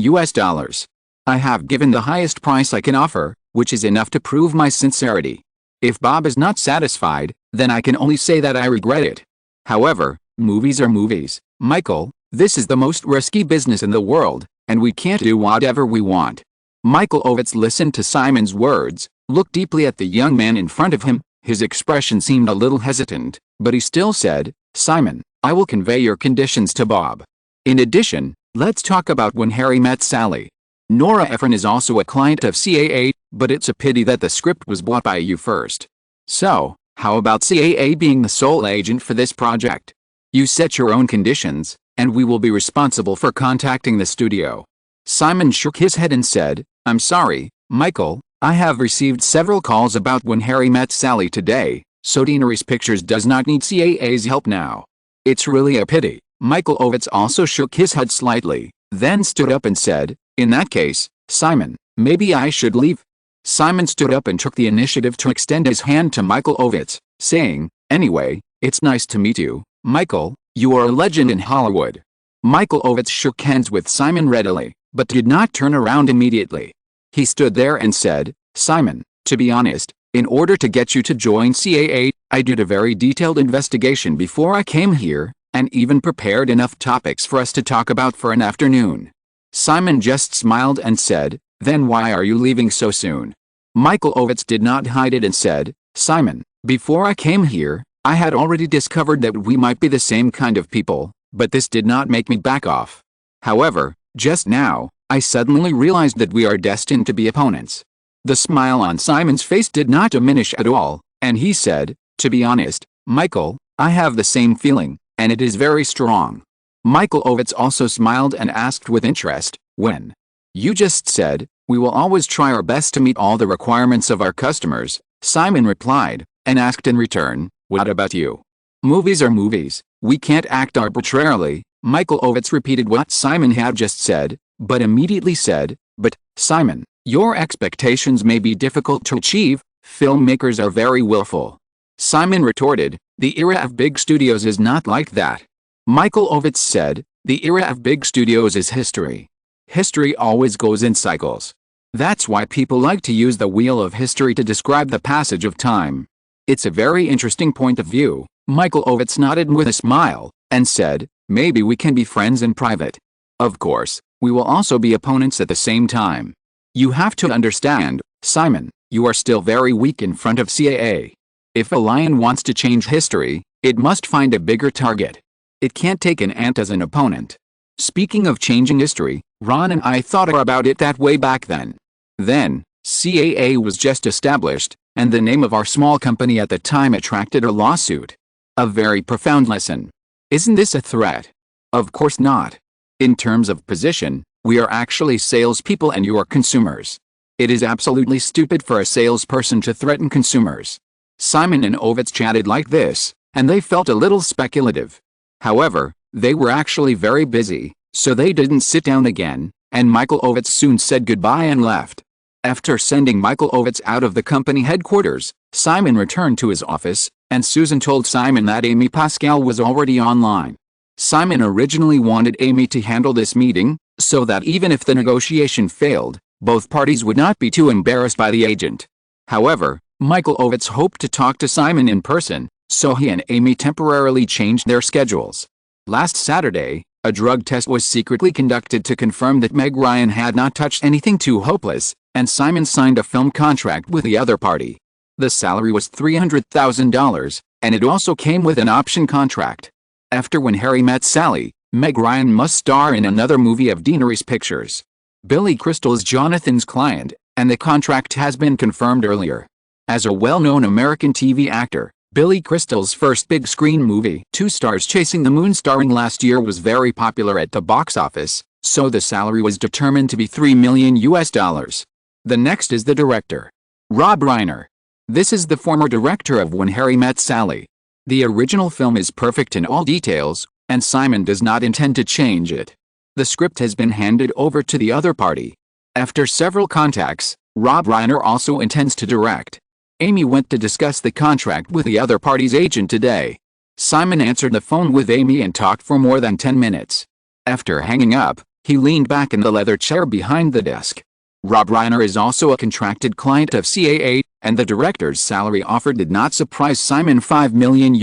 I have given the highest price I can offer, which is enough to prove my sincerity. If Bob is not satisfied, then I can only say that I regret it. However, movies are movies, Michael. This is the most risky business in the world, and we can't do whatever we want. Michael Ovitz listened to Simon's words, looked deeply at the young man in front of him. His expression seemed a little hesitant, but he still said, Simon, I will convey your conditions to Bob. In addition, let's talk about When Harry Met Sally. Nora Ephron is also a client of CAA, but it's a pity that the script was bought by you first. So, how about CAA being the sole agent for this project? You set your own conditions, and we will be responsible for contacting the studio. Simon shook his head and said, I'm sorry, Michael, I have received several calls about When Harry Met Sally today, so Deaneries Pictures does not need CAA's help now. It's really a pity. Michael Ovitz also shook his head slightly, then stood up and said, in that case, Simon, maybe I should leave. Simon stood up and took the initiative to extend his hand to Michael Ovitz, saying, anyway, it's nice to meet you, Michael, you are a legend in Hollywood. Michael Ovitz shook hands with Simon readily, but did not turn around immediately. He stood there and said, Simon, to be honest, in order to get you to join CAA, I did a very detailed investigation before I came here, and even prepared enough topics for us to talk about for an afternoon. Simon just smiled and said, then why are you leaving so soon? Michael Ovitz did not hide it and said, Simon, before I came here, I had already discovered that we might be the same kind of people, but this did not make me back off. However, just now, I suddenly realized that we are destined to be opponents. The smile on Simon's face did not diminish at all, and he said, to be honest, Michael, I have the same feeling, and it is very strong. Michael Ovitz also smiled and asked with interest, when? You just said, we will always try our best to meet all the requirements of our customers, Simon replied, and asked in return, what about you? Movies are movies, we can't act arbitrarily. Michael Ovitz repeated what Simon had just said, but immediately said, but, Simon, your expectations may be difficult to achieve, filmmakers are very willful. Simon retorted, the era of big studios is not like that. Michael Ovitz said, the era of big studios is history. History always goes in cycles. That's why people like to use the wheel of history to describe the passage of time. It's a very interesting point of view. Michael Ovitz nodded with a smile, and said, maybe we can be friends in private. Of course, we will also be opponents at the same time. You have to understand, Simon, you are still very weak in front of CAA. If a lion wants to change history, it must find a bigger target. It can't take an ant as an opponent. Speaking of changing history, Ron and I thought about it that way back then. Then, CAA was just established, and the name of our small company at the time attracted a lawsuit. A very profound lesson. Isn't this a threat? Of course not. In terms of position, we are actually salespeople and you are consumers. It is absolutely stupid for a salesperson to threaten consumers. Simon and Ovitz chatted like this, and they felt a little speculative. However, they were actually very busy, so they didn't sit down again, and Michael Ovitz soon said goodbye and left. After sending Michael Ovitz out of the company headquarters, Simon returned to his office, and Susan told Simon that Amy Pascal was already online. Simon originally wanted Amy to handle this meeting, so that even if the negotiation failed, both parties would not be too embarrassed by the agent. However, Michael Ovitz hoped to talk to Simon in person, so he and Amy temporarily changed their schedules. Last Saturday, a drug test was secretly conducted to confirm that Meg Ryan had not touched anything too hopeless, and Simon signed a film contract with the other party. The salary was $300,000, and it also came with an option contract. After When Harry Met Sally, Meg Ryan must star in another movie of Deaneries Pictures. Billy Crystal is Jonathan's client, and the contract has been confirmed earlier. As a well-known American TV actor, Billy Crystal's first big-screen movie, Two Stars Chasing the Moon starring last year, was very popular at the box office, so the salary was determined to be $3 million. The next is the director, Rob Reiner. This is the former director of When Harry Met Sally. The original film is perfect in all details, and Simon does not intend to change it. The script has been handed over to the other party. After several contacts, Rob Reiner also intends to direct. Amy went to discuss the contract with the other party's agent today. Simon answered the phone with Amy and talked for more than 10 minutes. After hanging up, he leaned back in the leather chair behind the desk. Rob Reiner is also a contracted client of CAA, and the director's salary offer did not surprise Simon $5 million.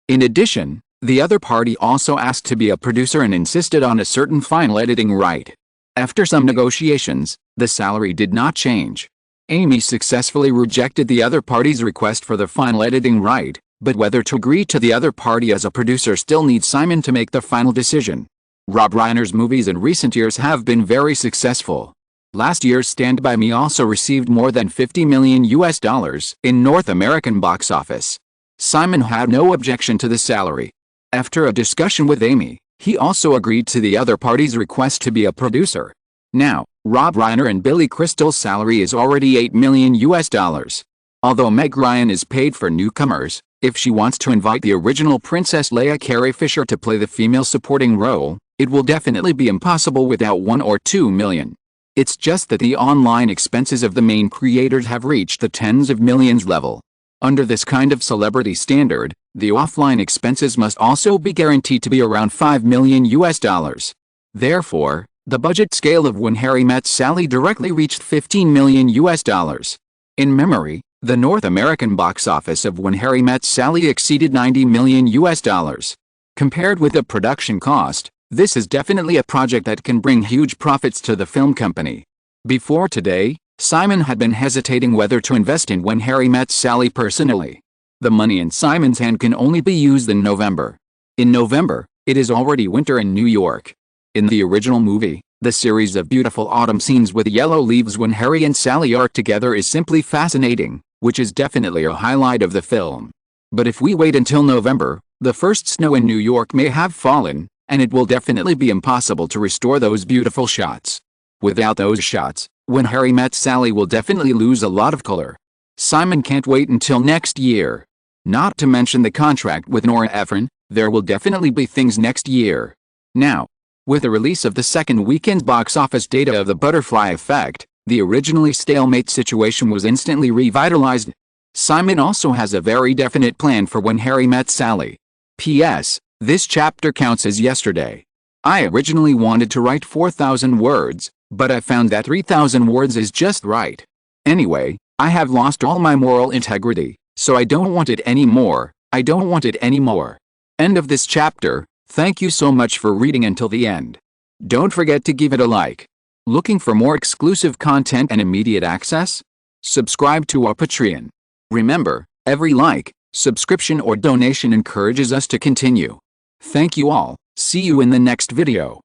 In addition, the other party also asked to be a producer and insisted on a certain final editing right. After some negotiations, the salary did not change. Amy successfully rejected the other party's request for the final editing right, but whether to agree to the other party as a producer still needs Simon to make the final decision. Rob Reiner's movies in recent years have been very successful. Last year's Stand By Me also received more than $50 million in North American box office. Simon had no objection to the salary. After a discussion with Amy, he also agreed to the other party's request to be a producer. Now, Rob Reiner and Billy Crystal's salary is already $8 million. Although Meg Ryan is paid for newcomers, if she wants to invite the original Princess Leia Carrie Fisher to play the female supporting role, it will definitely be impossible without $1 or $2 million. It's just that the online expenses of the main creators have reached the tens of millions level. Under this kind of celebrity standard, the offline expenses must also be guaranteed to be around $5 million. Therefore, the budget scale of When Harry Met Sally directly reached $15 million. In memory, the North American box office of When Harry Met Sally exceeded $90 million. Compared with the production cost, this is definitely a project that can bring huge profits to the film company. Before today, Simon had been hesitating whether to invest in When Harry Met Sally personally. The money in Simon's hand can only be used in November. In November, it is already winter in New York. In the original movie, the series of beautiful autumn scenes with yellow leaves when Harry and Sally are together is simply fascinating, which is definitely a highlight of the film. But if we wait until November, the first snow in New York may have fallen, and it will definitely be impossible to restore those beautiful shots. Without those shots, When Harry Met Sally will definitely lose a lot of color. Simon can't wait until next year. Not to mention the contract with Nora Ephron, there will definitely be things next year. Now, with the release of the second weekend box office data of The Butterfly Effect, the originally stalemate situation was instantly revitalized. Simon also has a very definite plan for When Harry Met Sally. P.S. This chapter counts as yesterday. I originally wanted to write 4,000 words, but I found that 3,000 words is just right. Anyway, I have lost all my moral integrity, so I don't want it anymore. I don't want it anymore. End of this chapter. Thank you so much for reading until the end. Don't forget to give it a like. Looking for more exclusive content and immediate access? Subscribe to our Patreon. Remember, every like, subscription or donation encourages us to continue. Thank you all. See you in the next video.